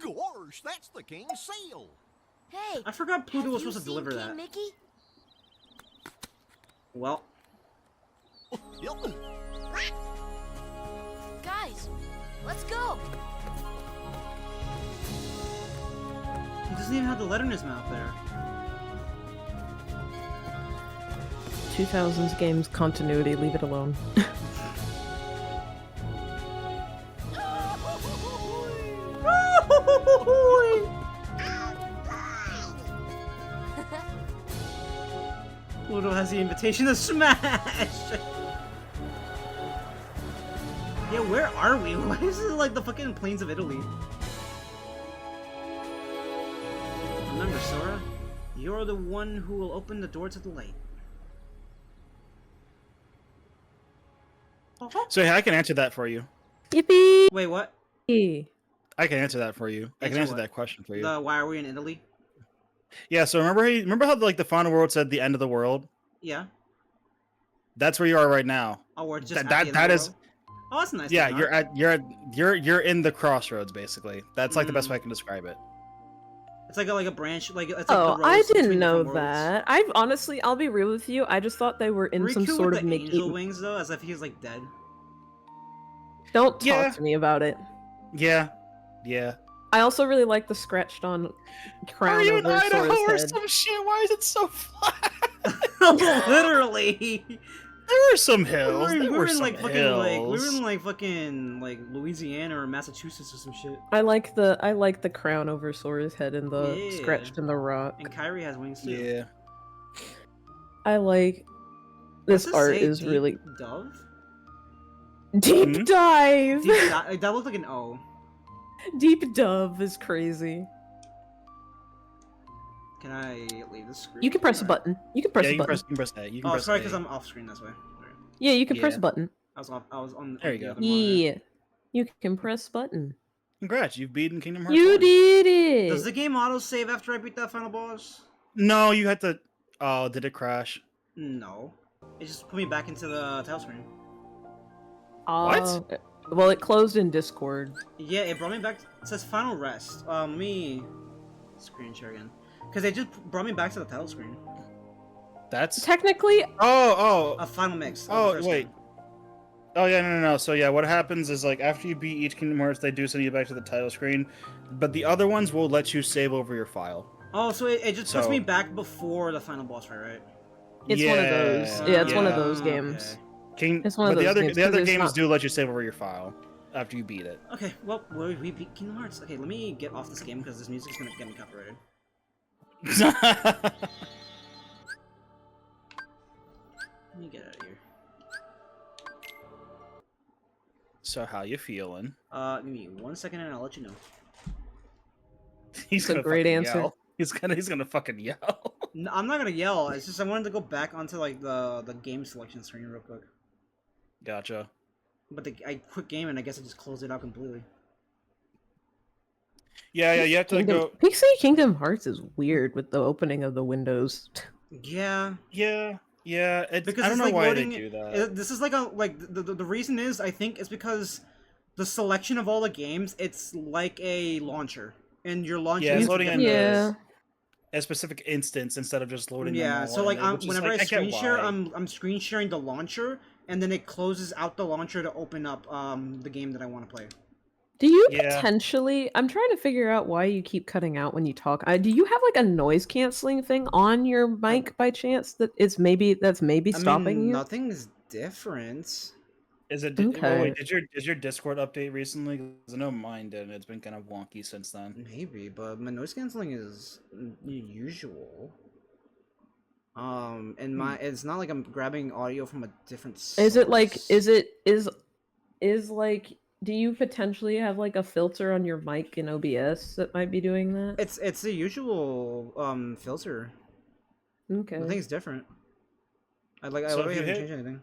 Gosh, that's the king's seal! Hey! I forgot Pluto have was you supposed to seen deliver King that. Mickey? Well, Guys, let's go! he doesn't even have the letter in his mouth there. 2000s games continuity, leave it alone. Pluto has the invitation to smash! Yeah, where are we? Why is it like the fucking plains of Italy? Remember, Sora, you're the one who will open the door to the light. So yeah, I can answer that for you. Yippee! Wait, what? I can answer that for you. I can Answer answer what? that question for you. Why are we in Italy? Yeah. So remember how like the final world said the end of the world? Yeah. That's where you are right now. Oh, we're just That is. Oh, that's nice. Yeah, to know. you're in the crossroads basically. That's like the best way I can describe it. It's like a branch, like it's like Oh, the I roads didn't between know different worlds. that. I've honestly, I'll be real with you. I just thought they were in Riku some sort with of the Mickey. angel wings though, as if he's like dead. Don't talk Yeah. to me about it. Yeah. I also really like the scratched on crown Are you in over Idaho Sora's or head. some shit? Why is it so flat? Literally. There were some hills. We There were were in some like fucking like we were hills. in like fucking like Louisiana or Massachusetts or some shit. I like the crown over Sora's head and the Yeah. scratched in the rock. And Kyrie has wings too. Yeah. I like this Does it art say is deep really dove. deep dive. That looked like an O. Deep dove is crazy. Can I leave the screen? You can press a or- button. You can press Yeah, a you can button. press, you can press that. You can Oh, press sorry, A. because I'm off screen. That's why. Sorry. Yeah, you can press Yeah. a button. I was on. There you the go. other monitor. Yeah, you can press button. Congrats, you've beaten Kingdom Hearts. You 1. did it. Does the game auto save after I beat that final boss? No, you had to. Oh, did it crash? No. It just put me back into the title screen. What? Well, it closed in Discord. Yeah, it brought me back. It says final rest. Let me screen share again. Because it just brought me back to the title screen. That's Technically, A final mix. of the Oh first wait. game. Oh yeah, no. So yeah, what happens is like after you beat each Kingdom Hearts, they do send you back to the title screen, but the other ones will let you save over your file. Oh, so it just puts So- me back before the final boss fight, right? it's one of those. Yeah, it's one of those Ah, games. okay. It's one of but those the games, other 'cause it's games not- do let you save over your file. after you beat it. Okay, well, we beat Kingdom Hearts. Okay, let me get off this game because this music's gonna get me copyrighted. Let me get out of here. So how you feeling? Give me 1 second and I'll let you know. He's That's a gonna great fucking answer. Yell. He's gonna fucking yell. No, I'm not gonna yell. It's just I wanted to go back onto like the game selection screen real quick. Gotcha. But I quit game and I guess I just closed it out completely. Yeah, you have to go. Pixie Kingdom Hearts is weird with the opening of the windows. Yeah. Yeah. Because I don't it's know like why loading, they do that. This is like the reason is I think it's because the selection of all the games it's like a launcher and you're launching. Yeah, it's loading in Yeah. a specific instance instead of just loading. Yeah, them all so like in, which is, whenever like, I get screen share, why. I'm screen sharing the launcher, and then it closes out the launcher to open up the game that I want to play. Do you Yeah. potentially? I'm trying to figure out why you keep cutting out when you talk. Do you have like a noise canceling thing on your mic by chance that's maybe stopping you? Nothing's different. Is it? Okay. Oh, wait, did your Discord update recently? 'Cause I know mine did. And it's been kind of wonky since then. Maybe, but my noise canceling is usual. And it's not like I'm grabbing audio from a different source. Is it like like do you potentially have like a filter on your mic in OBS that might be doing that? It's the usual filter. Okay. Nothing's different. I So literally if you haven't hit- changed anything.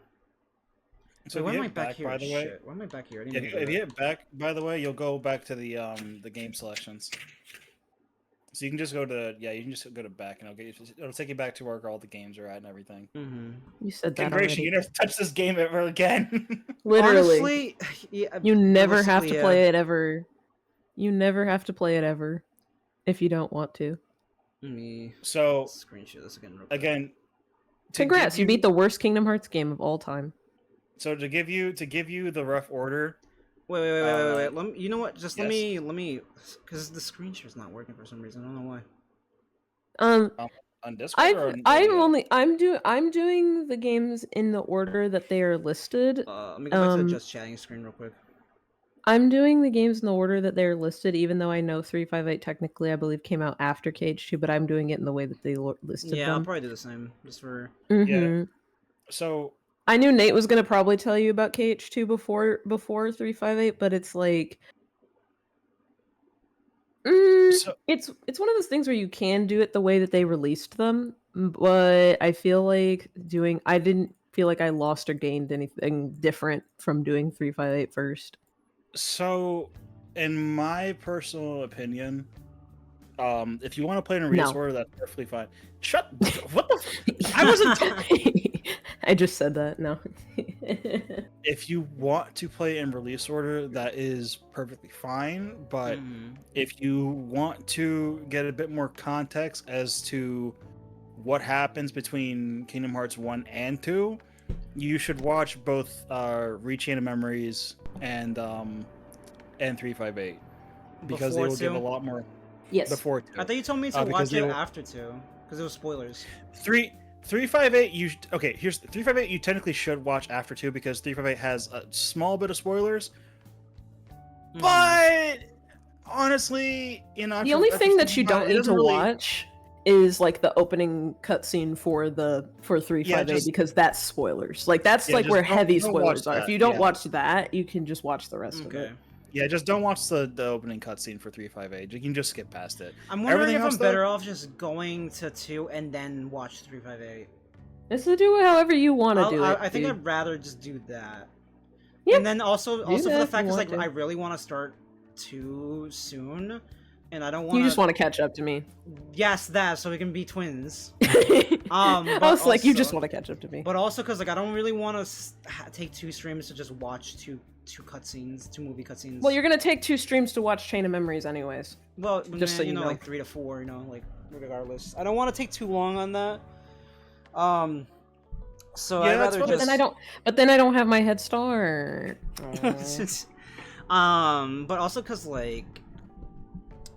So Wait, why if am you I hit back back, here? by the way, Shit, why am I back here? I didn't if even you, do if you that. hit back, by the way, you'll go back to the game selections. So you can just go to you can just go to back and it'll take you back to where all the games are at and everything. Mm-hmm. You said that Congratulations, already. you never touch this game ever again. Literally. Honestly, yeah, You never have to realistically, play it ever. You never have to play it ever if you don't want to. Let me So screenshot this again. Real quick. again, to Congrats, give you beat the worst Kingdom Hearts game of all time. So to give you the rough order. Wait. Let me, you know what? Just let me, because the screen share's not working for some reason. I don't know why. On Discord or on I'm doing the games in the order that they are listed. Let me go back to the just chatting screen real quick. I'm doing the games in the order that they're listed, even though I know 358 technically, I believe, came out after KH2, but I'm doing it in the way that they listed Yeah, I'll them. probably do the same, just for... Mm-hmm. So... I knew Nate was going to probably tell you about KH2 before 358, but it's like... it's one of those things where you can do it the way that they released them, but I feel like I didn't feel like I lost or gained anything different from doing 358 first. So, in my personal opinion, if you want to play in a release order, that's perfectly fine. What the? I wasn't. I just said that. No. If you want to play in release order, that is perfectly fine. But if you want to get a bit more context as to what happens between Kingdom Hearts 1 and 2, you should watch both Rechain of Memories and 358 because they will give a lot more. Yes. Before 2. I thought you told me to watch it after 2 because it was spoilers. 358 here's 358 you technically should watch after 2 because 358 has a small bit of spoilers. But honestly, the only thing that you don't need to watch is like the opening cutscene for 358 because that's spoilers. Like that's like where heavy spoilers are. If you don't watch that, you can just watch the rest of it. Yeah, just don't watch the opening cutscene for 358. You can just skip past it. I'm wondering if I'm better off just going to 2 and then watch 358. It's to do it however you want to do it. I think I'd rather just do that. Yeah. And then also for the fact is like I really want to start 2 soon, and I don't want. You just want to catch up to me. Yes, that so we can be twins. I was like, you just want to catch up to me. But also because like I don't really want to take 2 streams to just watch two cutscenes, 2 movie cutscenes. Well, you're gonna take 2 streams to watch Chain of Memories, anyways. Well, just so you know, like 3 to 4, like regardless. I don't want to take too long on that. So yeah, I'd rather just. But then I don't have my head start. But also because like,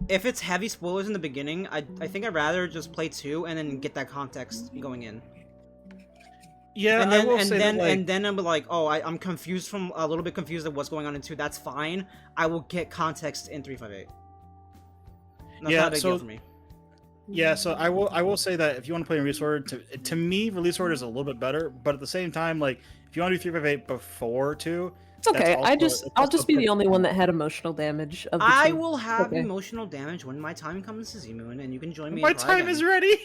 if it's heavy spoilers in the beginning, I think I'd rather just play 2 and then get that context going in. Yeah, and then I will say that, like, and then I'm like, oh, I'm confused from a little bit confused of what's going on in 2. That's fine. I will get context in 358. That's not a big deal for me. Yeah, so I will say that if you want to play in Release Order, to me, Release Order is a little bit better, but at the same time, like, if you want to do 358 before 2, It's okay. I'll just be the only one that had emotional damage of the I two. will have Okay. emotional damage when my time comes to Z-Moon, and you can join me. My and cry time again. is ready.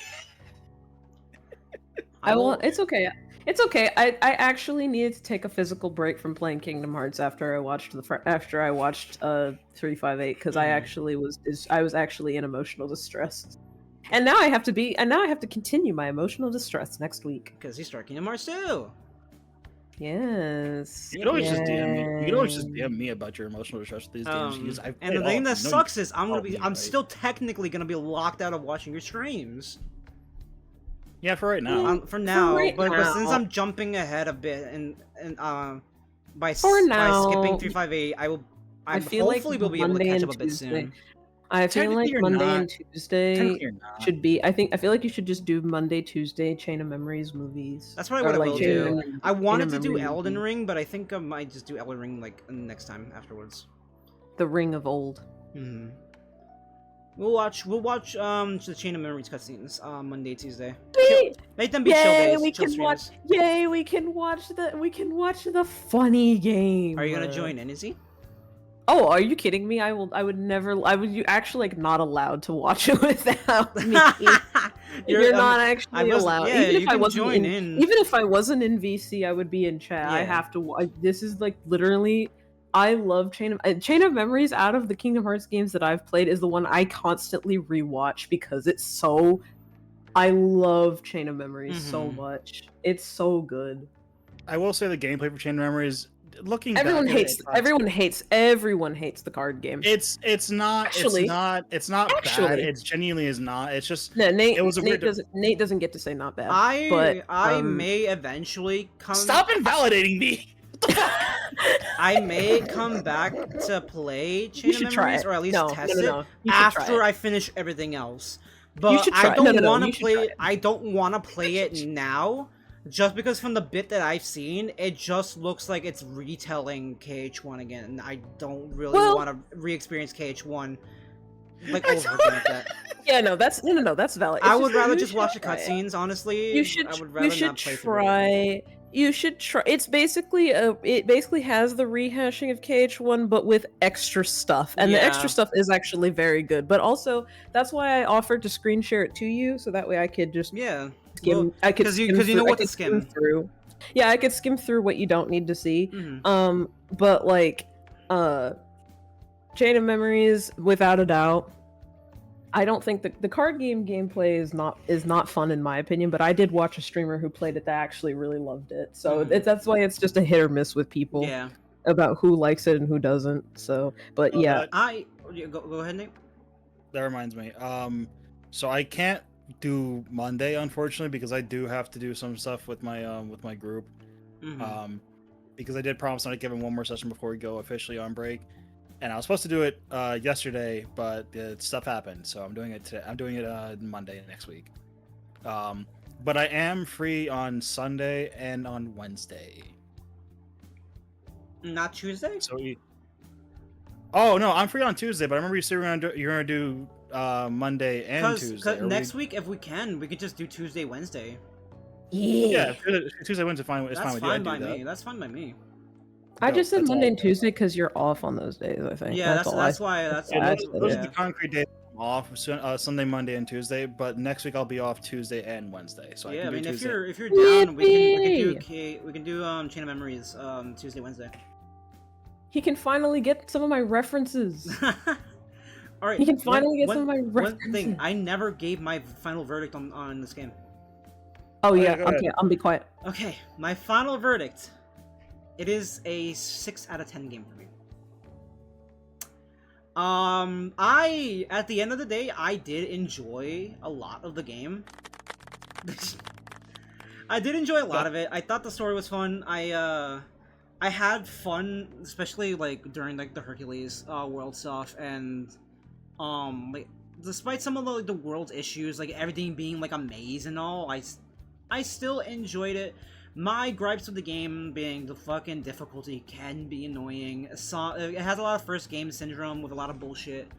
I will. It's okay. It's okay. I actually needed to take a physical break from playing Kingdom Hearts after I watched 358 because I was actually in emotional distress. And now I have to continue my emotional distress next week. Because you start Kingdom Hearts 2. Yes. You can always just DM me. You can always just DM me about your emotional distress with these games. Because I've And the played thing all that of them. sucks is I'm right? still technically gonna be locked out of watching your streams. Yeah, for right now. For now, right but now. since I'm jumping ahead a bit and by For now, skipping 358, I feel like hopefully will be able to Monday catch and up a bit Tuesday- soon. I feel Technically like you're Monday not. and Tuesday Technically you're not. should be. I feel like you should just do Monday, Tuesday, Chain of Memories movies. That's probably Or, what I like, will Chain of do. Memories- I Chain wanted of to do Memories Elden movies. Ring, but I think I might just do Elden Ring like next time afterwards. The Ring of Old. Hmm. We'll watch the Chain of Memories cutscenes Monday, Tuesday. Sweet! Make them be chill Yay, days. we chill can watch. streams. Yay, we can watch the funny game. Are you gonna join in, is he? Oh, are you kidding me? I would never. You actually like not allowed to watch it without me. You're not actually allowed. Yeah, Even you if I can wasn't join in, even if I wasn't in VC, I would be in chat. I Yeah. have to. This is like literally. I love Chain of Memories. Out of the Kingdom Hearts games that I've played, is the one I constantly rewatch because it's so. I love Chain of Memories so much. It's so good. I will say the gameplay for Chain of Memories, looking Everyone back at hates. it, Everyone hates the card game. It's not Actually- bad. actually- It genuinely is not. It's just No, Nate. it was a Nate weird. doesn't get to say not bad. I but may eventually come. Stop invalidating me. I may come back to play Chain of should try Memories, it. or at least No, test no, no, it no. You should try after it. I finish everything else. But should I try it. don't No, no, no, want you to should play try it. it. I don't want to play it now, just because from the bit that I've seen, it just looks like it's retelling KH1 again. And I don't really want to re-experience KH1 like over again like that. Yeah, no, that's that's valid. I It's would rather you just should watch the try it. cutscenes. Honestly, You should. I would rather You should not play through try. You should try. It basically has the rehashing of KH1, but with extra stuff, and the extra Yeah. stuff is actually very good. But also, that's why I offered to screen share it to you, so that way I could just Yeah. skim. Well, I could 'cause you- skim 'cause you know through- I what to could skim. through. Yeah, I could skim through what you don't need to see. Mhm. But like, Chain of Memories, without a doubt. I don't think the card game gameplay is not fun in my opinion, but I did watch a streamer who played it that actually really loved it. So that's why it's just a hit or miss with people Yeah. about who likes it and who doesn't. So, but yeah, Go ahead, Nate. That reminds me. So I can't do Monday unfortunately because I do have to do some stuff with my group. Mhm. Because I did promise not to give him one more session before we go officially on break. And I was supposed to do it yesterday, but stuff happened, so I'm doing it today. I'm doing it Monday next week. But I am free on Sunday and on Wednesday. Not Tuesday? So oh no, I'm free on Tuesday, but I remember you said you're gonna do Monday and Tuesday. Because next week, if we could just do Tuesday, Wednesday. Yeah, Tuesday, Wednesday, fine. It's That's fine with you. fine I by do that. me. That's fine by me. I No, just said that's Monday all. and Tuesday because you're off on those days. I think. Yeah, that's all I why. That's Yeah, I those, said those it. are the concrete days I'm off. Sunday, Monday, and Tuesday. But next week I'll be off Tuesday and Wednesday. So Yeah, I I can do mean, Tuesday. if you're down, we Yippee! can do Chain of Memories Tuesday, Wednesday. He can finally get some of my references. All right. He can finally get some of my One references. thing, I never gave my final verdict on this game. Oh yeah, yeah, go ahead. okay, I'll be quiet. Okay, my final verdict. It is a 6 out of 10 game for me. At the end of the day, I did enjoy a lot of the game. I did enjoy a lot of it. I thought the story was fun. I had fun, especially like during like the Hercules world stuff, and like despite some of the world's issues, like everything being like a maze and all, I still enjoyed it. My gripes with the game being the fucking difficulty can be annoying. It has a lot of first game syndrome with a lot of bullshit.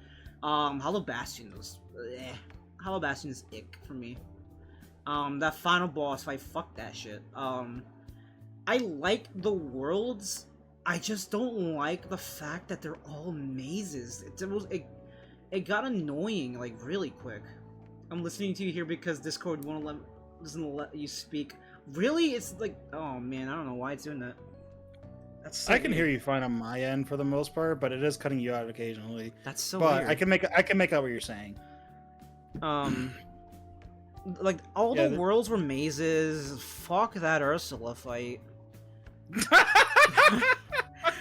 Hallow Bastion was... Hallow Bastion is ick for me. That final boss fight, fuck that shit. I like the worlds, I just don't like the fact that they're all mazes. It got annoying, like, really quick. I'm listening to you here because Discord doesn't let you speak. Really? It's like, oh man, I don't know why it's doing that. That's so I can weird. hear you fine on my end for the most part, but it is cutting you out occasionally. That's so but weird. I can make out what you're saying. Like, all the worlds were mazes. Fuck that Ursula fight.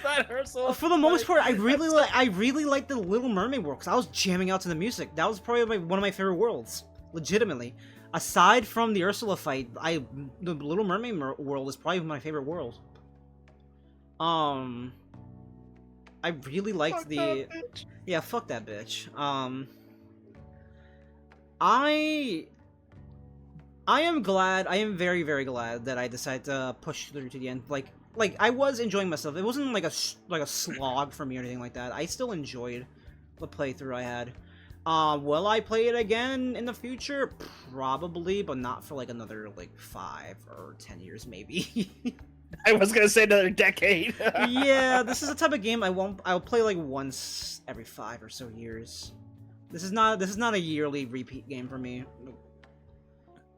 That Ursula For the most part, I really That's like the Little Mermaid world because I was jamming out to the music. That was probably one of my favorite worlds, legitimately. Aside from the Ursula fight, the Little Mermaid world is probably my favorite world. I really liked Fuck that bitch. Yeah, fuck that bitch. I am glad. I am very, very glad that I decided to push through to the end. Like I was enjoying myself. It wasn't like a slog for me or anything like that. I still enjoyed the playthrough I had. Will I play it again in the future? Probably, but not for like another like 5 or 10 years maybe. I was gonna say another decade. Yeah, this is the type of game I'll play like once every 5 or so years. This is not a yearly repeat game for me.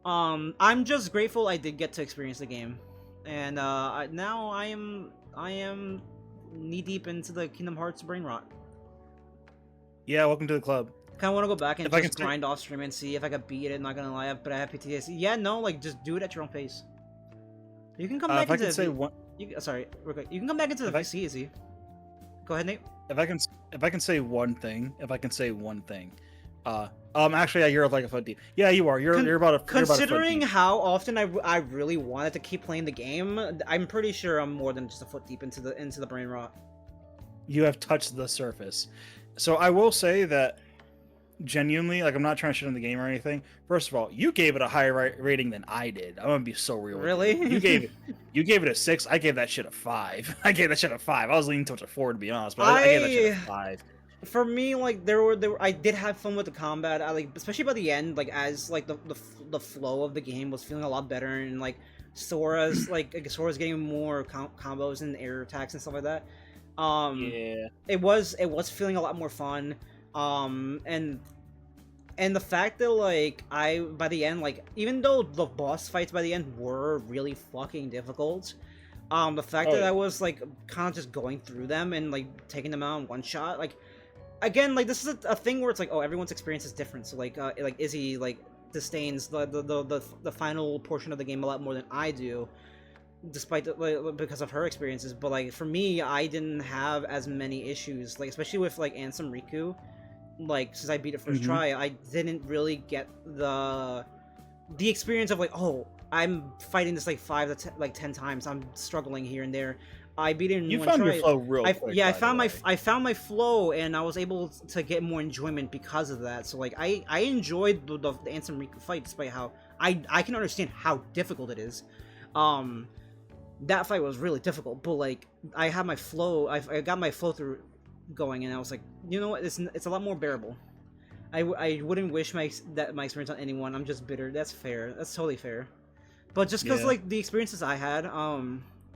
I'm just grateful I did get to experience the game, and now I am knee deep into the Kingdom Hearts brain rot. Yeah, welcome to the club. Kind of want to go back and If I just can grind off stream and see if I could beat it. Not gonna lie, but I have PTSD. Yeah, no, like just do it at your own pace. You can come back If I into can say one, sorry, real quick. You can come back into the PC easy. Go ahead, Nate. if I can say one thing, actually, yeah, you're like a foot deep. Yeah, you are. You're about a Considering you're about a foot deep. how often I really wanted to keep playing the game, I'm pretty sure I'm more than just a foot deep into the brain rot. You have touched the surface. So I will say that genuinely, like, I'm not trying to shit on the game or anything. First of all, you gave it a higher rating than I did. I'm gonna be so real. Really? With you gave it a 6. I gave that shit a 5. I was leaning towards a 4 to be honest, but I gave that shit a 5. For me, like I did have fun with the combat. I like, especially by the end, like as like the flow of the game was feeling a lot better, and like Sora's getting more combos and air attacks and stuff like that. Yeah. It was feeling a lot more fun. And the fact that like by the end, like even though the boss fights by the end were really fucking difficult, the fact that I was like kind of just going through them and like taking them out in one shot, like again, like this is a thing where it's like, oh, everyone's experience is different. So like Izzy like disdains the final portion of the game a lot more than I do, despite because of her experiences. But like for me, I didn't have as many issues, like especially with like Ansem Riku. Like since I beat it first try, I didn't really get the experience of like, oh, I'm fighting this like 5 to 10 times. I'm struggling here and there. I beat it in one try. You found your flow real quick. Yeah, I found my flow, and I was able to get more enjoyment because of that. So like I enjoyed the Ansem Riku fight, despite how I can understand how difficult it is. That fight was really difficult, but like I had my flow. I got my flow through going, and I was like, you know what? It's a lot more bearable. I wouldn't wish my experience on anyone. I'm just bitter. That's fair. That's totally fair. But just because like the experiences I had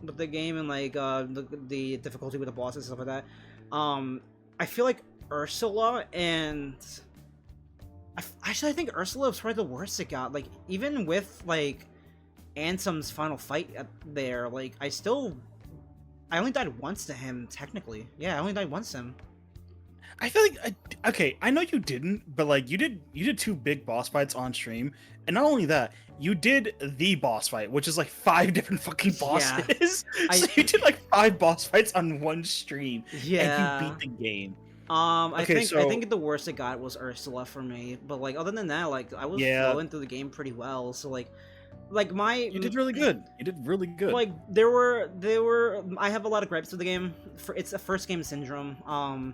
with the game and like the difficulty with the bosses and stuff like that, I feel like Ursula and I think Ursula was probably the worst it got. Like even with like Ansem's final fight there, like I only died once to him technically. Yeah, I only died once to him. I feel like okay, I know you didn't, but like you did 2 big boss fights on stream, and not only that, you did the boss fight, which is like 5 different fucking bosses. Yeah. So you did like 5 boss fights on one stream. Yeah. And you beat the game. I think the worst it got was Ursula for me, but like other than that, like I was flowing through the game pretty well. So like you did really good. You did really good. Like there were I have a lot of gripes with the game. It's a first game syndrome.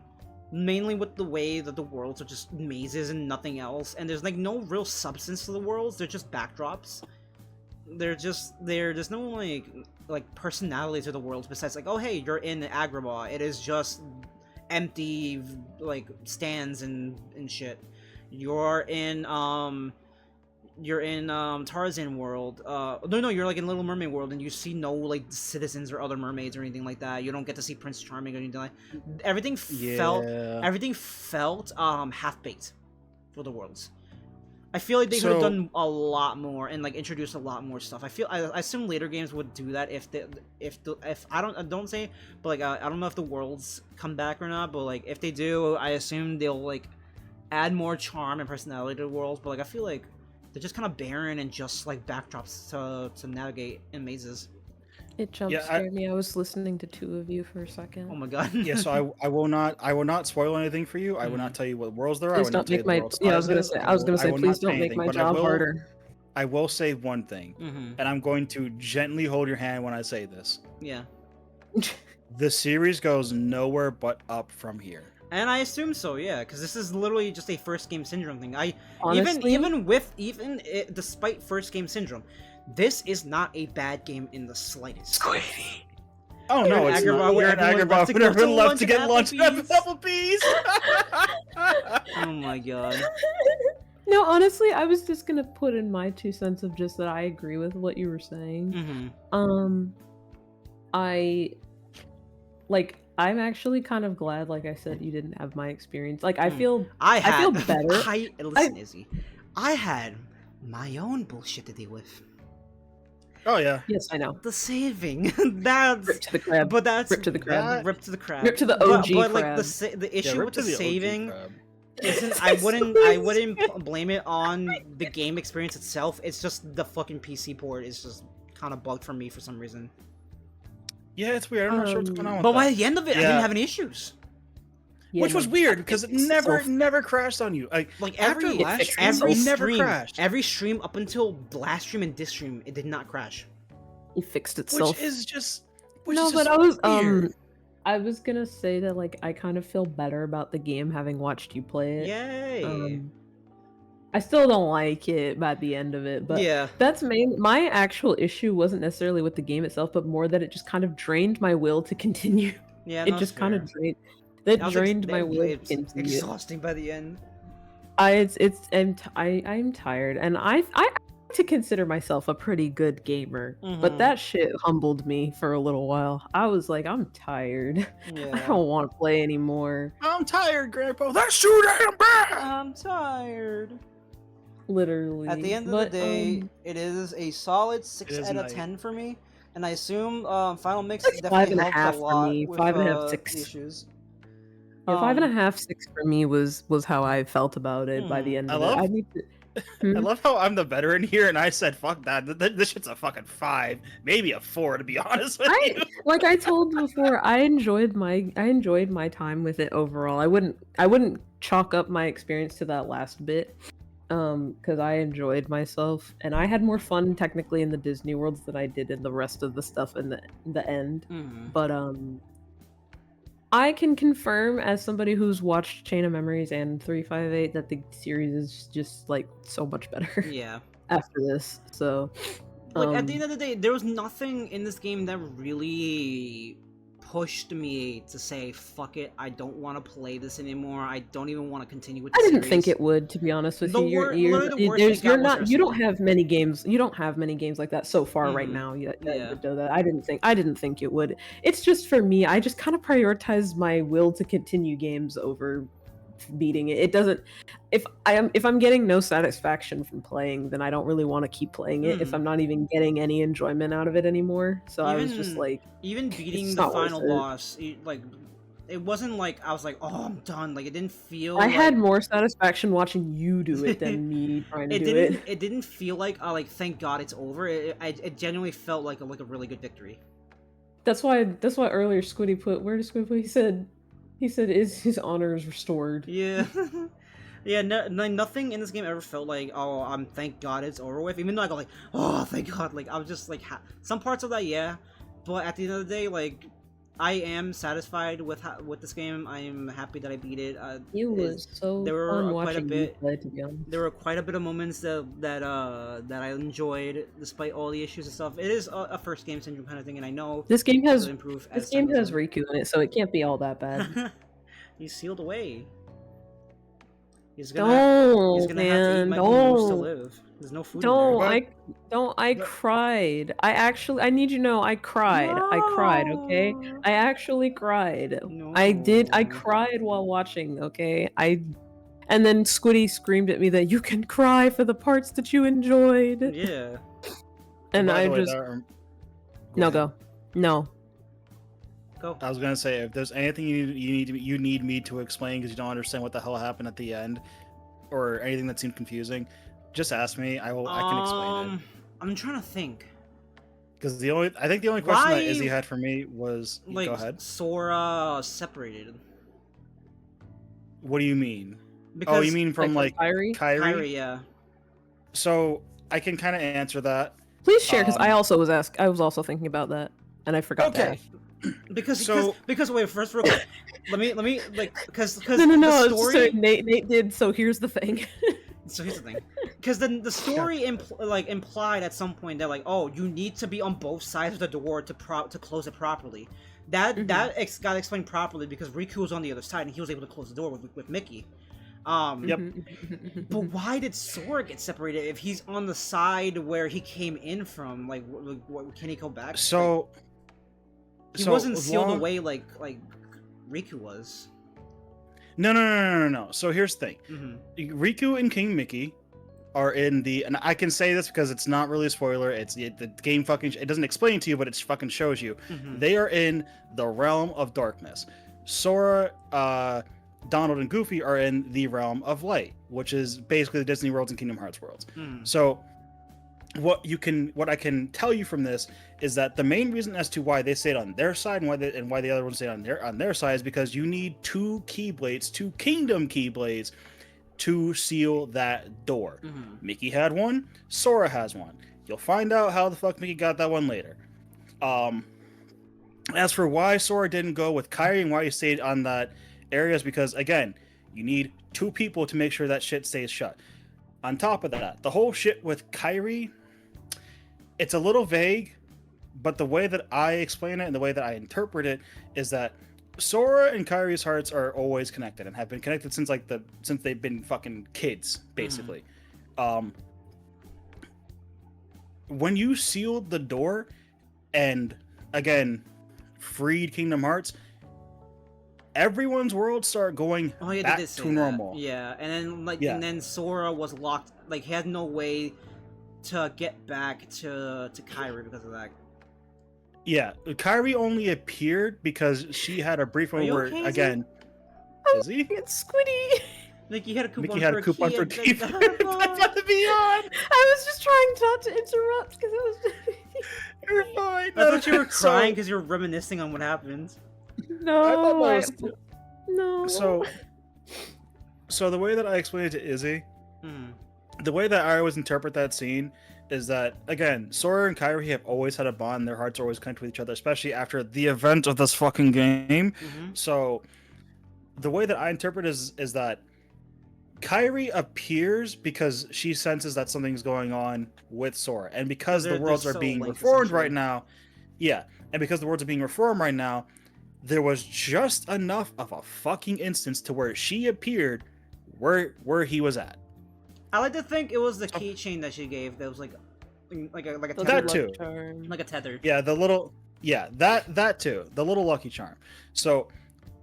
Mainly with the way that the worlds are just mazes and nothing else, and there's like no real substance to the worlds. They're just backdrops. there's no like personality to the worlds besides like, oh hey, you're in Agrabah. It is just empty like stands and shit. You're in Tarzan world. No, you're like in Little Mermaid world, and you see no like citizens or other mermaids or anything like that. You don't get to see Prince Charming or anything like. Everything felt half baked for the worlds. I feel like they could have done a lot more and like introduced a lot more stuff. I assume later games would do that if I don't say, but like I don't know if the worlds come back or not, but like if they do, I assume they'll like add more charm and personality to the worlds. But like I feel like they're just kind of barren and just like backdrops to navigate in mazes. It jump scared me. I was listening to two of you for a second. Oh my god. Yeah, so I will not spoil anything for you. I will not tell you what worlds there are. Please don't make my I was gonna say please don't make my job harder. I will say one thing, and I'm going to gently hold your hand when I say this. Yeah. The series goes nowhere but up from here. And I assume so, yeah, because this is literally just a first game syndrome thing. Honestly, despite first game syndrome, this is not a bad game in the slightest. Oh no, it's not. We're in Agrabah. We'd have loved to get launched at Applebee's. Oh my god. No, honestly, I was just gonna put in my 2 cents of just that I agree with what you were saying. I'm actually kind of glad, like I said, you didn't have my experience. Like I feel better. Listen, Izzy, I had my own bullshit to deal with. Oh yeah. Yes, I know. The saving. That's rip to the crab. But that's rip to the crab. Rip to the crab. Rip to the OG but like crab. the issue with the saving crab. isn't. I wouldn't blame it on the game experience itself. It's just the fucking PC port is just kind of bugged for me for some reason. Yeah, it's weird. I'm not sure what's going on with But that. by the end of it, I didn't have any issues. Yeah, Which was weird because it never crashed on you. Like every stream, never crashed. Every stream up until last stream and this stream, it did not crash. It fixed itself. Which is just weird. I was gonna say that like I kind of feel better about the game having watched you play it. Yay! I still don't like it by the end of it, but yeah, that's my actual issue wasn't necessarily with the game itself, but more that it just kind of drained my will to continue. Yeah, it just kind of drained my will to continue. Exhausting by the end. I'm tired, and I like to consider myself a pretty good gamer, but that shit humbled me for a little while. I was like, I'm tired. Yeah. I don't want to play anymore. I'm tired, Grandpa. That's too damn bad. I'm tired. Literally. At the end of the day, it is a solid 6 out of 10 for me, and I assume Final Mix definitely helped a lot with 5.5, 6 issues. Yeah, 5.5, 6 for me was how I felt about it by the end of it. I love how I'm the veteran here, and I said, "Fuck that! This shit's a fucking 5, maybe a 4, to be honest with you." Like I told before, I enjoyed my time with it overall. I wouldn't chalk up my experience to that last bit, because I enjoyed myself, and I had more fun technically in the Disney worlds than I did in the rest of the stuff in the end. But I can confirm, as somebody who's watched Chain of Memories and 358, that the series is just like so much better. Yeah. After this, so like at the end of the day, there was nothing in this game that really pushed me to say, "Fuck it, I don't want to play this anymore. I don't even want to continue with." I didn't think it would, to be honest with you. You don't have many games. You don't have many games like that so far right now. I didn't think it would. It's just for me. I just kind of prioritize my will to continue games over beating it. It doesn't. If I'm getting no satisfaction from playing, then I don't really want to keep playing it. If I'm not even getting any enjoyment out of it anymore, so I was just like, even beating the final boss, it wasn't like I was like, oh, I'm done. Like it didn't feel. I had more satisfaction watching you do it than me trying to do it. It didn't feel like thank God it's over. It genuinely felt like a really good victory. That's why earlier Squiddy put, where did Squiddy put? He said is his honor is restored. Yeah. Yeah, nothing in this game ever felt like, oh, thank God it's over with. Even though I go like, oh, thank God. Like I was just like, some parts of that, yeah. But at the end of the day, like, I am satisfied with with this game. I am happy that I beat it. It was so there were fun quite a watching you bit. play, to be honest. There were quite a bit of moments that I enjoyed, despite all the issues and stuff. It is a first game syndrome kind of thing, and I know This game has it'll improve this as game time goes has on. Riku in it, so it can't be all that bad. He's sealed away. He's Don't, gonna have to eat man, my own moves to don't. live. There's no food Don't in there. I cried. I need you to know I cried. I cried, okay? I actually cried. I cried while watching, okay? And then Squiddy screamed at me that you can cry for the parts that you enjoyed. Yeah. And By I the way, just that- No, go. No. Go. I was gonna say, if there's anything you need me to explain because you don't understand what the hell happened at the end, or anything that seemed confusing, just ask me. I can explain it. I'm trying to think. Because I think the only question that Why- Izzy had for me was, Like go ahead. Sora separated. What do you mean? Because, you mean from like Kyrie? Kyrie, yeah. So I can kind of answer that. Please share, because I was also thinking about that, and I forgot to ask. Because wait, first real quick, let me like because No, the so story. Nate did. So here's the thing. So here's the thing, because then the story implied at some point that like, oh, you need to be on both sides of the door to close it properly. That got explained properly because Riku was on the other side and he was able to close the door with Mickey. Yep. But why did Sora get separated if he's on the side where he came in from? Like, what can he go back? So he wasn't sealed away like Riku was. No. So here's the thing. Mm-hmm. Riku and King Mickey are in the, and I can say this because it's not really a spoiler. It's the game fucking. It doesn't explain to you, but it fucking shows you. Mhm. They are in the realm of darkness. Sora, Donald, and Goofy are in the realm of light, which is basically the Disney worlds and Kingdom Hearts worlds. So what I can tell you from this is that the main reason as to why they stayed on their side and why the other ones stayed on their side is because you need two Kingdom Keyblades to seal that door. Mickey had one, Sora has one. You'll find out how the fuck Mickey got that one later. As for why Sora didn't go with Kyrie and why he stayed on that area is because, again, you need two people to make sure that shit stays shut. On top of that, the whole shit with Kyrie, it's a little vague, but the way that I explain it and the way that I interpret it is that Sora and Kyrie's hearts are always connected and have been connected since since they've been fucking kids, basically. When you sealed the door and again freed Kingdom Hearts, everyone's world started going back to normal. Yeah, and then and then Sora was locked. Like, he had no way to get back to Kyrie because of that. Yeah, Kyrie only appeared because she had a brief moment where, okay, again, is he? It's Squiddy. Mickey had a coupon Mickey had a coupon for Keith. That's to be on. I was just trying not to interrupt because it was. You're fine. I thought you were crying because you were reminiscing on what happened. No, no. So the way that I explained it to Izzy, the way that I always interpret that scene is that, again, Sora and Kyrie have always had a bond. Their hearts are always connected with each other, especially after the event of this fucking game. So the way that I interpret is that Kyrie appears because she senses that something's going on with Sora. And because the worlds are being reformed right now, and because the worlds are being reformed right now, there was just enough of a fucking instance to where she appeared where he was at. I like to think it was the keychain that she gave that was like a tether. That too. Like a tether. Yeah, that too. The little lucky charm. So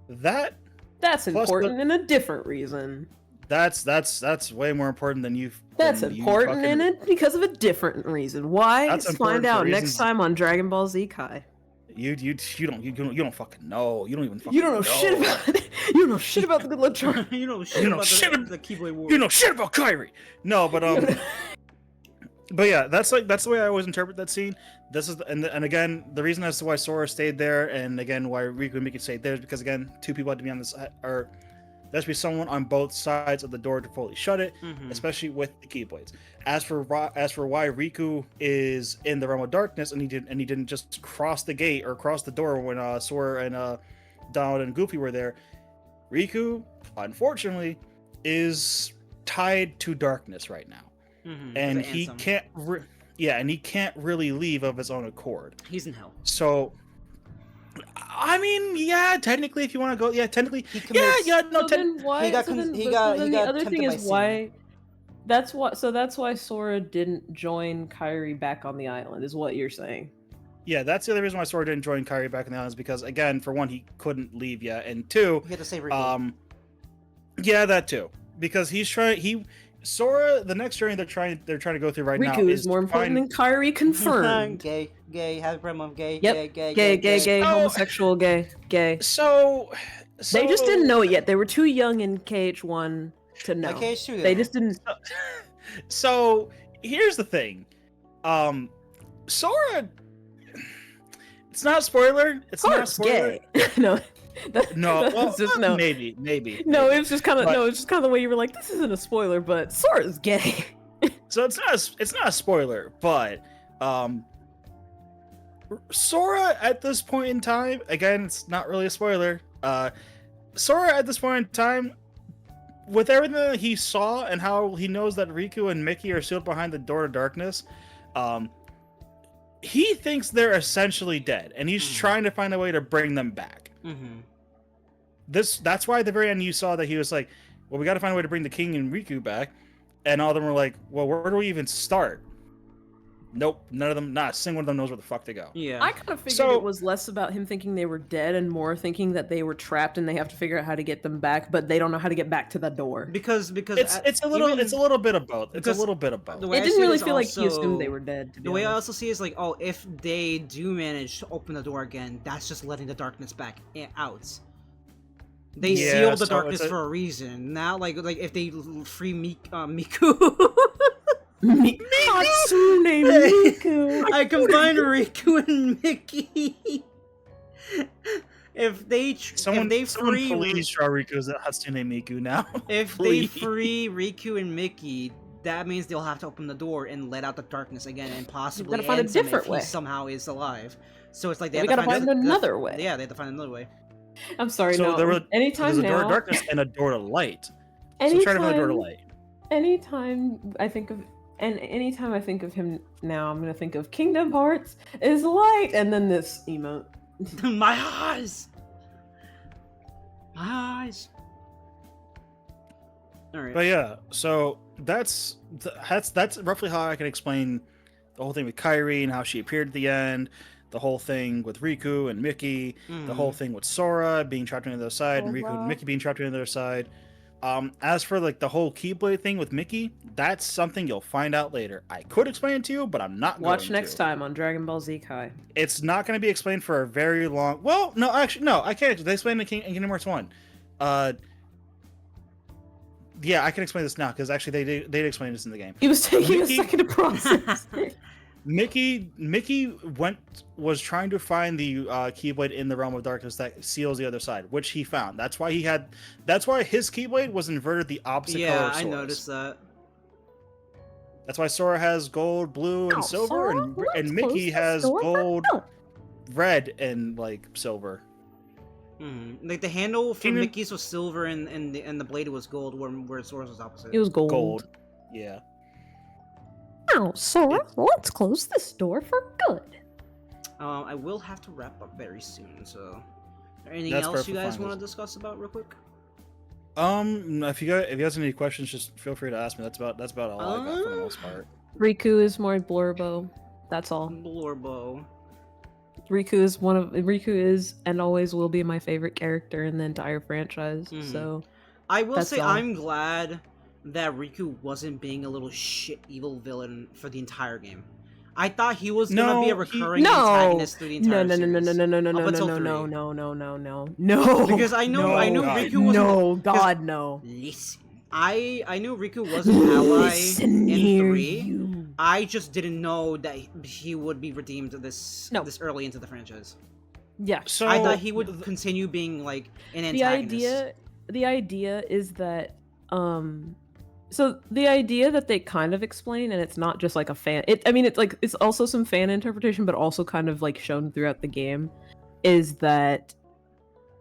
that's important in a different reason. That's way more important than you've. That's important in it because of a different reason. Why? Let's find out next time on Dragon Ball Z Kai. You don't fucking know. You don't even fucking You don't know shit about it. You don't know shit about the good luck charm. You know shit about the Keyblade War. You know shit about Kyrie. No, but but yeah, that's the way I always interpret that scene. This is and again, the reason as to why Sora stayed there and again why Riku and Mickey stayed there is because again, two people had to be on this, or there has to be someone on both sides of the door to fully shut it, Mhm. especially with the Keyblades. As for why Riku is in the realm of darkness and he didn't just cross the gate or cross the door when Sora and Donald and Goofy were there, Riku, unfortunately, is tied to darkness right now, and he can't. And he can't really leave of his own accord. He's in hell. So, I mean, yeah, technically, if you want to go, yeah, technically, He commits, no, So then why? he got so con- then, he but- got- so he then got the other tempted thing by is sin. why. That's why. So that's why Sora didn't join Kairi back on the island. Is what you're saying? yeah, that's the other reason why Sora didn't join Kairi back in the islands, because again, for one, he couldn't leave yet, and two, He had to save Riku. yeah, that too, because Sora, the next journey they're trying to go through right now Riku is is more to important find- than Kairi. Confirmed. Gay, happy grandma, gay, Yep. gay, Gay, So- homosexual, gay. So They just didn't know it yet. They were too young in KH1 to know. KH2 They just didn't. So here's the thing, Sora. It's not a spoiler. It's not a Sora's spoiler. gay. No. No, That's well, just no. maybe. No, it's just kind of But- it's just kind of the way you were like, this isn't a spoiler, but Sora's gay. So it's not a spoiler, but Sora at this point in time, again, it's not really a spoiler. Sora at this point in time, with everything that he saw and how he knows that Riku and Mickey are sealed behind the door to darkness, he thinks they're essentially dead, and he's trying to find a way to bring them back. That's why at the very end you saw that he was like, well, we got to find a way to bring the king and Riku back, and all of them were like, well, where do we even start? Nope, none of them, not a single one of them knows where the fuck to go. Yeah. I kind of figured it was less about him thinking they were dead and more thinking that they were trapped and they have to figure out how to get them back, but they don't know how to get back to the door. Because it's a little bit of both. It's a little bit of both. The way It I didn't see really is feel like he also- assumed they were dead. To be The way I honest. also see is like, oh, if they do manage to open the door again, that's just letting the darkness back out. They Yeah, sealed the so darkness it's a- for a reason. Now, like if they free Miku. Hatsune Miku. I combined Riku and Mickey. If they Someone free please draw Riku's Hatsune Miku now. if they Please. free Riku and Mickey, that means they'll have to open the door and let out the darkness again, and possibly gotta find a end him different if way. he somehow is alive. So it's like they We have to gotta find another way. Yeah, they have to find another way. I'm sorry, So no. there Anytime there's a door now. to darkness and a door to light. So try to find a door to light. Anytime I think of him now, I'm gonna think of Kingdom Hearts is light, and then this emote. My eyes. My eyes. All right. But yeah, so that's roughly how I can explain the whole thing with Kairi and how she appeared at the end, the whole thing with Riku and Mickey, the whole thing with Sora being trapped on the other side, and Riku and Mickey being trapped on the other side. As for like the whole Keyblade thing with Mickey, that's something you'll find out later. I could explain it to you, but I'm not going Watch to. next time on Dragon Ball Z Kai. It's not going to be explained for a very long. Well, no, actually, no, I can't. They explained it in Kingdom Hearts 1. Yeah, I can explain this now because actually they did explain this in the game. It was taking Mickey- a second to process. Mickey was trying to find the Keyblade in the realm of darkness that seals the other side, which he found. That's why his Keyblade was inverted the opposite color Yeah, of I Sora's. noticed that. That's why Sora has gold, blue, and Oh, silver, Sora, and let's Mickey close the has door for gold, milk. red, and like silver. Like the handle for Kingdom- Mickey's was silver and the blade was gold, where Sora's was opposite. It was gold. Gold. Yeah. Now, Sora, let's close this door for good. I will have to wrap up very soon. So, anything That's else you perfectly guys fine. want to discuss about real quick? If you guys have any questions, just feel free to ask me. That's about all I got for the most part. Riku is more Blurbo. That's all. Blorbo. Riku is and always will be my favorite character in the entire franchise. So I will that's say all. I'm glad that Riku wasn't being a little shit evil villain for the entire game. I thought he was gonna be a recurring antagonist through the entire series. No. Because I knew Riku was no. Listen, I knew Riku was an ally in 3. I just didn't know that he would be redeemed this early into the franchise. Yeah. So I thought he would continue being like an antagonist. the idea is that so the idea that they kind of explain, and it's not just like a fan. I mean, it's like it's also some fan interpretation, but also kind of like shown throughout the game, is that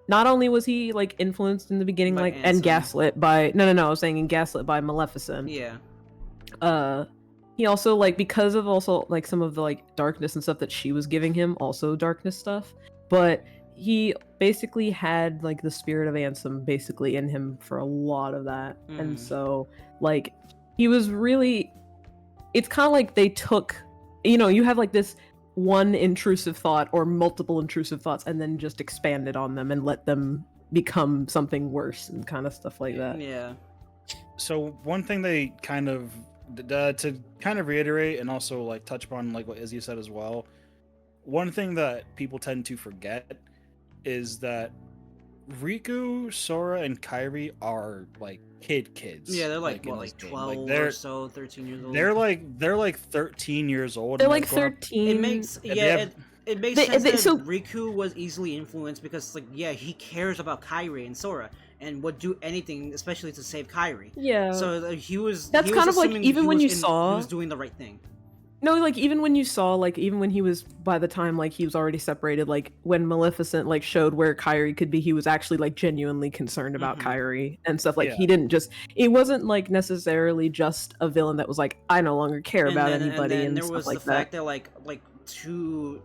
not only was he like influenced in the beginning, By like and Ansem. gaslit by I was saying and gaslit by Maleficent. Yeah. He also like because of also like some of the like darkness and stuff that she was giving him, also darkness stuff, but he basically had like the spirit of Ansem basically in him for a lot of that. And so like he was really, it's kind of like they took, you have like this one intrusive thought or multiple intrusive thoughts and then just expanded on them and let them become something worse and kind of stuff like that. Yeah. So one thing they kind of to kind of reiterate and also like touch upon like what Izzy said as well, one thing that people tend to forget is that Riku, Sora, and Kairi are like kids. Yeah, they're like in what, this like game. 12 they're, or so, 13 years old. They're like 13 years old. They're and, like growing up- 13. It makes They yeah, have- it makes sense that Riku was easily influenced because like yeah, he cares about Kairi and Sora and would do anything, especially to save Kairi. Yeah. So he was. That's he was kind of like assuming even he when was you he saw was doing the right thing. No, like even when you saw, like even when he was by the time like he was already separated, like when Maleficent like showed where Kairi could be, he was actually like genuinely concerned about Kairi and stuff. Like he didn't just, it wasn't like necessarily just a villain that was like I no longer care about anybody and there stuff was like the that. fact that like to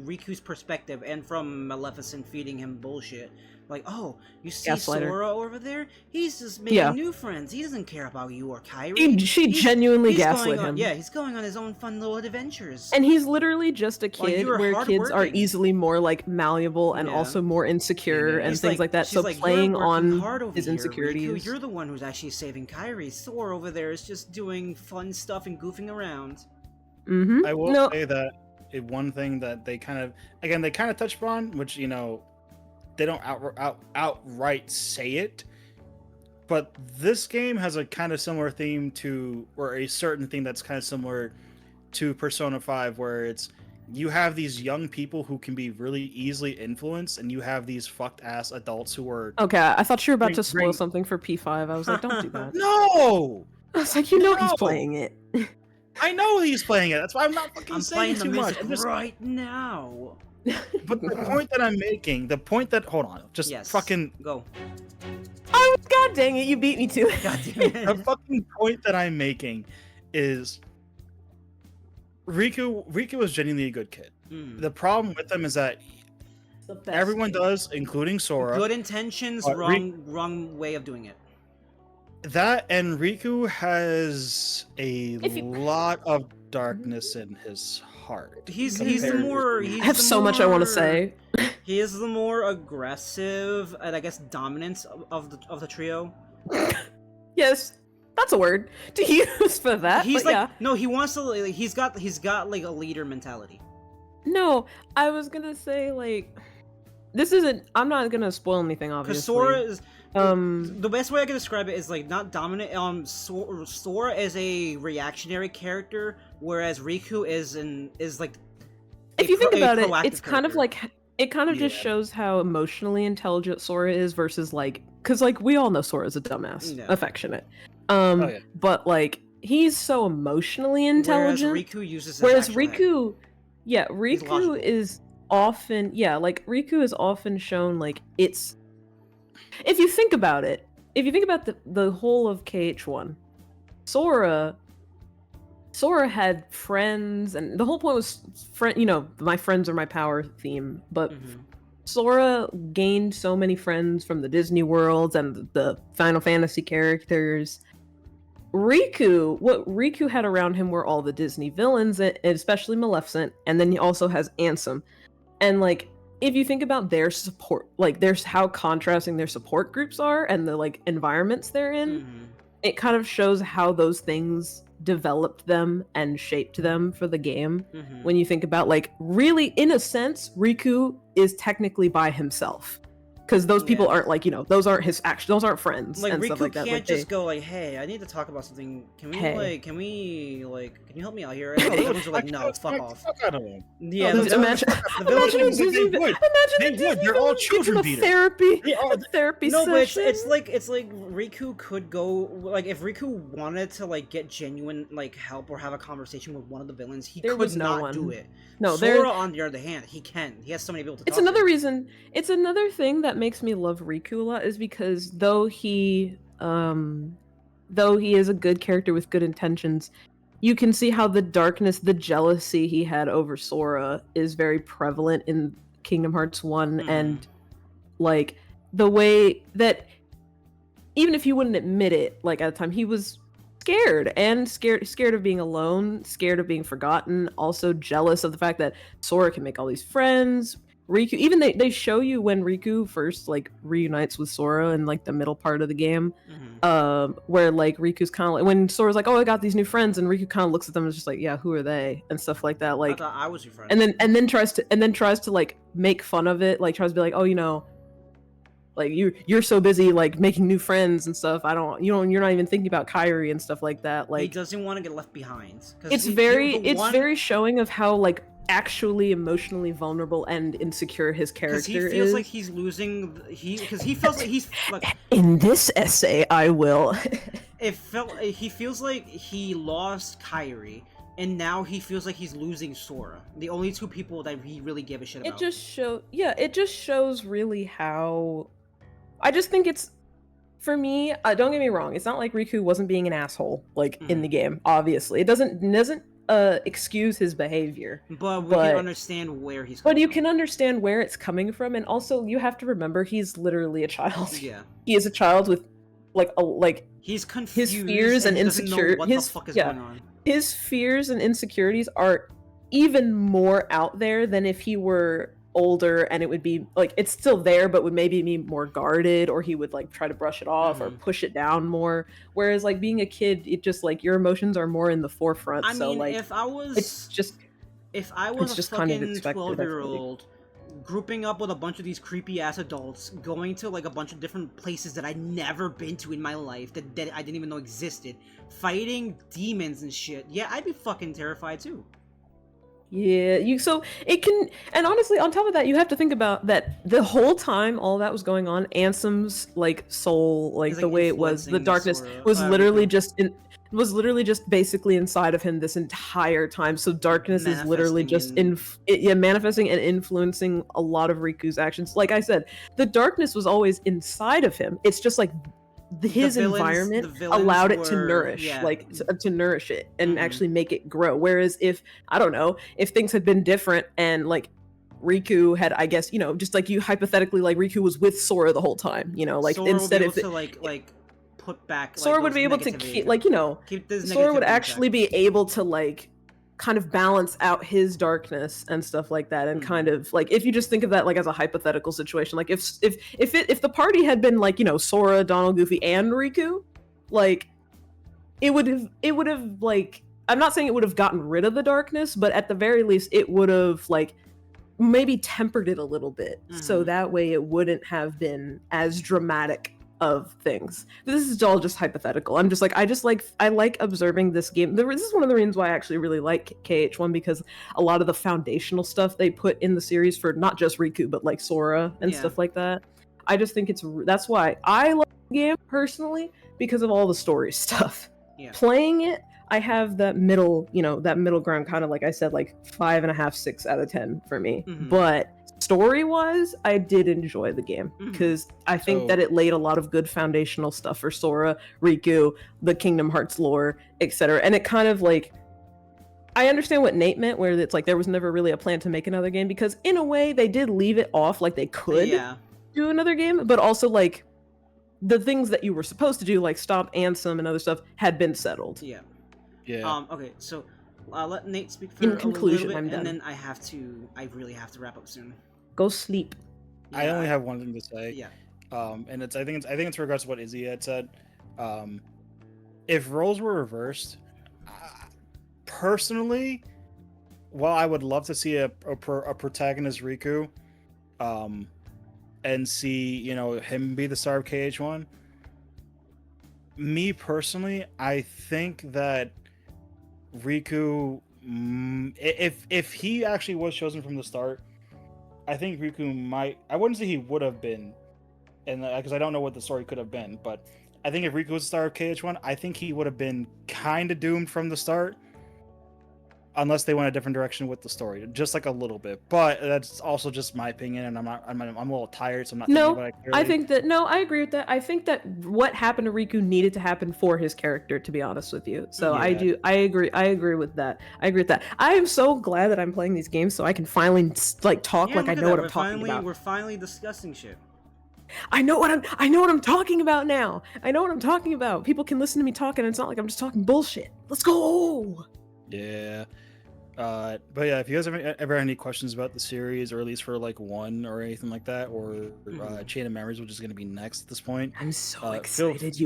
Riku's perspective and from Maleficent feeding him bullshit. Like, oh, you see Gaslighter. Sora over there? He's just making Yeah. new friends. He doesn't care about you or Kairi. She genuinely he's gaslit going on- him. Yeah, he's going on his own fun little adventures. And he's literally just a Like, kid you're where kids are hardworking. easily more like malleable and Yeah. also more insecure and He's things like that. she's So like, playing "You're working hard on over his here, insecurities. Riku. You're the one who's actually saving Kairi. Sora over there is just doing fun stuff and goofing around. Mm-hmm. I will say that one thing that they kind of touch upon, which they don't outright say it, but this game has a kind of similar theme to, or a certain thing that's kind of similar to Persona 5, where it's you have these young people who can be really easily influenced, and you have these fucked ass adults who are. Okay, I thought you were about to spoil bring- something for P5. I was like, don't do that. No! I was like, he's No! playing it. I know he's playing it. That's why I'm not fucking I'm saying playing the too much. music I'm just- right now. But the point that I'm making, hold on, just fucking go. Oh god dang it, you beat me to it. God damn it. The fucking point that I'm making is Riku is genuinely a good kid. The problem with him is that everyone does, including Sora. Good intentions, but wrong way of doing it. That and Riku has a lot of darkness in his heart. He's the more. He's I have the so much I want to more- say. He is the more aggressive and I guess dominant of the trio. Yes, that's a word to use for that. He's but like yeah. no, he wants to. Like, he's got like a leader mentality. No, I was gonna say like this isn't. I'm not gonna spoil anything, obviously. Because Sora is. Um, the best way I can describe it is like not dominant. Sora is a reactionary character, whereas Riku is like. if you think about it, proactive it's kind of character. like it kind of just shows how emotionally intelligent Sora is versus like because like we all know Sora's a dumbass, Yeah. affectionate. yeah. But like he's so emotionally intelligent. Whereas Riku uses his Whereas actual head. Riku, yeah, logical. Riku is often, like Riku is often shown like it's. If you think about it, if you think about the whole of KH1, Sora had friends, and the whole point was my friends are my power theme. But Sora gained so many friends from the Disney worlds and the Final Fantasy characters. What Riku had around him were all the Disney villains, and especially Maleficent, and then he also has Ansem. And like, if you think about their support, like there's how contrasting their support groups are and the like environments they're in, it kind of shows how those things developed them and shaped them for the game. When you think about like really, in a sense, Riku is technically by himself. because those people Yeah. aren't like those aren't his those aren't friends Like and Riku stuff like that. can't Like, just go like, "Hey, I need to talk about something. Can we Hey. can you help me out here?" And the villains are like, "No, fuck off." Out of them. Yeah, No, the imagine, villains imagine are a Disney, they would. imagine They a would. Disney They're all villain children gives him beaters. a therapy No, but session. it's like Riku could go like if Riku wanted to like get genuine like help or have a conversation with one of the villains, he There could was no not one. do it. No, there. Sora, on the other hand, he can. He has so many people to It's talk another to. reason. It's another thing that makes me love Riku a lot is because though he is a good character with good intentions, you can see how the darkness, the jealousy he had over Sora is very prevalent in Kingdom Hearts 1 and like the way that even if he wouldn't admit it, like at the time he was scared of being alone, scared of being forgotten, also jealous of the fact that Sora can make all these friends. Riku, even they show you when Riku first like reunites with Sora in like the middle part of the game, where like Riku's kind of like when Sora's like, "Oh, I got these new friends," and Riku kind of looks at them and is just like, "Yeah, who are they?" and stuff like that. Like, I thought I was your friend. and then tries to like make fun of it, like tries to be like, "Oh, like you're so busy like making new friends and stuff. You're not even thinking about Kairi and stuff like that." Like he doesn't want to get left behind. It's very showing of how like actually emotionally vulnerable and insecure his character is. Because he feels like he's losing. Because he feels like he's like. In this essay, I will. He feels like he lost Kairi, and now he feels like he's losing Sora. The only two people that he really gave a shit about. It just shows really how. I just think it's, for me. Don't get me wrong. It's not like Riku wasn't being an asshole like in the game. Obviously, it doesn't excuse his behavior. But we can understand where he's. But you can understand where it's coming from, and also you have to remember he's literally a child. Yeah. He is a child with he's confused. His fears and insecurities. What the fuck is going on? His fears and insecurities are even more out there than if he were older, and it would be like it's still there but would maybe be more guarded, or he would like try to brush it off or push it down more, whereas like being a kid, it just like your emotions are more in the forefront. I mean, like if I was a kind of fucking 12-year-old grouping up with a bunch of these creepy ass adults, going to like a bunch of different places that I'd never been to in my life, that I didn't even know existed, fighting demons and shit, yeah, I'd be fucking terrified too. Yeah, so it can, and honestly, on top of that, you have to think about that the whole time all that was going on, Ansem's like soul, like the way it was, the darkness was literally just basically inside of him this entire time. So darkness is literally just manifesting and influencing a lot of Riku's actions. Like I said, the darkness was always inside of him. It's just like his environment allowed it to nourish, to nourish it and actually make it grow. Whereas if things had been different and like Riku had, I guess, just like you hypothetically, like Riku was with Sora the whole time, like Sora instead of put back, like, Sora would be able to keep, Sora would actually be able to like kind of balance out his darkness and stuff like that, and kind of like if you just think of that like as a hypothetical situation, like if the party had been like Sora, Donald, Goofy, and Riku, like it would have like, I'm not saying it would have gotten rid of the darkness, but at the very least it would have like maybe tempered it a little bit, so that way it wouldn't have been as dramatic of things. This is all just hypothetical. I like observing this game. This is one of the reasons why I actually really like KH1, because a lot of the foundational stuff they put in the series for not just Riku but like Sora and stuff like that. I just think that's why I love the game personally, because of all the story stuff. Yeah. Playing it, I have that middle ground, kind of like I said, like 5.5, 6 out of 10 for me. But story-wise, I did enjoy the game because I think that it laid a lot of good foundational stuff for Sora, Riku, the Kingdom Hearts lore, etc. And it kind of like, I understand what Nate meant, where it's like there was never really a plan to make another game, because in a way they did leave it off like they could do another game, but also like the things that you were supposed to do, like stop Ansem and other stuff, had been settled. Yeah. Okay, so let Nate speak for in conclusion, a little bit, I'm and done. then I really have to wrap up soon. Go sleep. I only have one thing to say. Yeah. And I think it's regards to what Izzy had said. If roles were reversed, personally, while I would love to see a protagonist Riku, and see, you know, him be the star of KH1. Me personally, I think that Riku, if he actually was chosen from the start, I think Riku might. I wouldn't say he would have been, and because I don't know what the story could have been, but I think if Riku was the star of KH1, I think he would have been kind of doomed from the start, unless they went a different direction with the story, just like a little bit. But that's also just my opinion, and I'm a little tired, so I'm not thinking about it clearly. I think that I agree with that. I think that what happened to Riku needed to happen for his character, to be honest with you. So I agree with that. I am so glad that I'm playing these games so I can finally like talk like I know what I'm talking about. We're finally discussing shit. I know what I'm talking about now. I know what I'm talking about. People can listen to me talking, and it's not like I'm just talking bullshit. Let's go. Yeah. But yeah, if you guys ever have any questions about the series, or at least for like 1 or anything like that, or Chain of Memories, which is going to be next at this point, I'm so excited.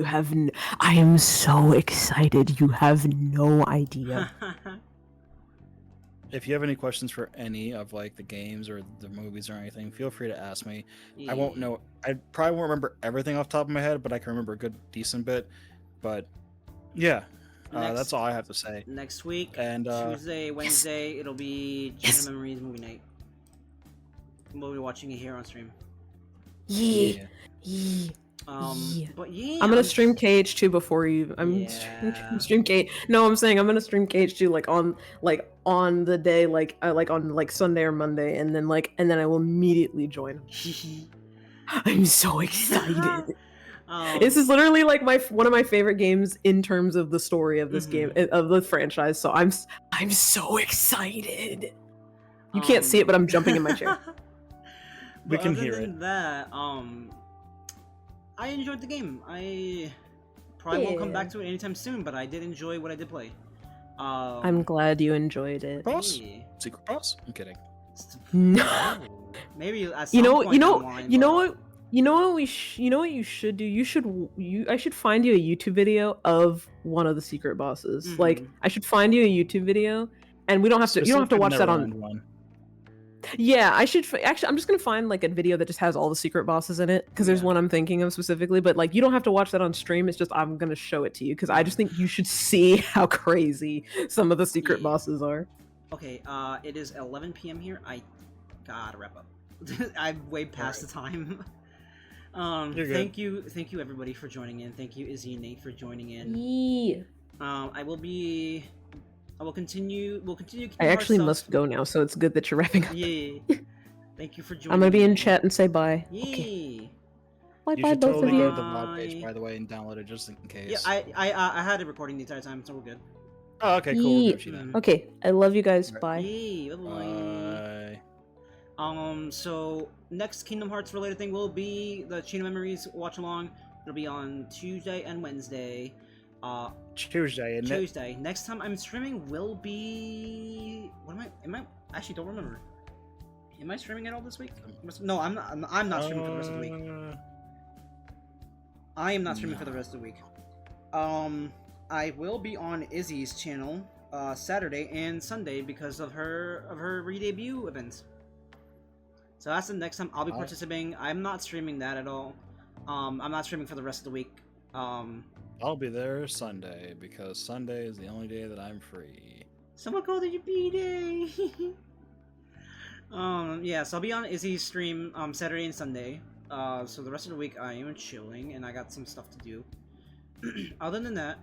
I am so excited. You have no idea. If you have any questions for any of like the games or the movies or anything, feel free to ask me. I won't know. I probably won't remember everything off the top of my head, but I can remember a good decent bit. But yeah. That's all I have to say. Next week, and Tuesday, Wednesday, it'll be Chain of Memories movie night. We'll be watching it here on stream. Yeah. But yeah, I'm gonna stream KH2 before you. I'm stream KH. No, I'm saying I'm gonna stream KH2 on the day on Sunday or Monday, and then I will immediately join. I'm so excited. This is literally like one of my favorite games in terms of the story of this game, of the franchise. So I'm so excited. You can't see it, but I'm jumping in my chair. We can hear it. Other than that, I enjoyed the game. I probably won't come back to it anytime soon, but I did enjoy what I did play. I'm glad you enjoyed it. Boss? Secret boss? I'm kidding. No. Maybe at some You know what? You know what you should do? I should find you a YouTube video of one of the secret bosses. Like, I should find you a YouTube video, and you don't have to watch that on one. Yeah, I should actually. I'm just gonna find like a video that just has all the secret bosses in it, because there's one I'm thinking of specifically. But like, you don't have to watch that on stream. It's just I'm gonna show it to you because I just think you should see how crazy some of the secret bosses are. Okay, it is 11 p.m. here. I gotta wrap up. I'm way past the time. Thank you everybody for joining in. Thank you Izzy and Nate for joining in. Yeah. I will continue. We'll continue. I actually must go now, so it's good that you're wrapping up. Yeah. Thank you for joining. I'm gonna be in chat and say bye. Yeah. Okay. You Bye, should both totally of you. go to the mod page, by the way, and download it just in case. Yeah, I had it recording the entire time, so we're good. Oh, okay, cool. We'll then. Okay, I love you guys. Bye. Yeah, bye. So next Kingdom Hearts related thing will be the Chain of Memories watch along. It'll be on Tuesday and Wednesday. Tuesday. Next time I'm streaming will be. What am I? Actually, don't remember. Am I streaming at all this week? No, I'm not. I'm not streaming for the rest of the week. I am not streaming for the rest of the week. I will be on Izzy's channel Saturday and Sunday because of her re-debut events. So that's the next time I'll be participating. I'm not streaming that at all. I'm not streaming for the rest of the week. I'll be there Sunday because Sunday is the only day that I'm free. Someone called it your B-Day. Yeah, so I'll be on Izzy's stream Saturday and Sunday. So the rest of the week I am chilling and I got some stuff to do. Other than that,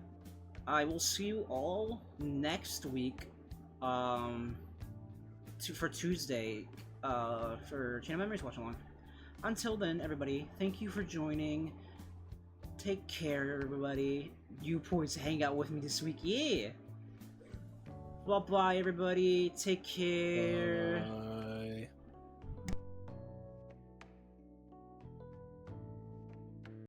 I will see you all next week for Tuesday for Chain of Memories watch along. Until then, everybody, thank you for joining. Take care, everybody. You boys hang out with me this week, yeah. Bye bye, everybody. Take care.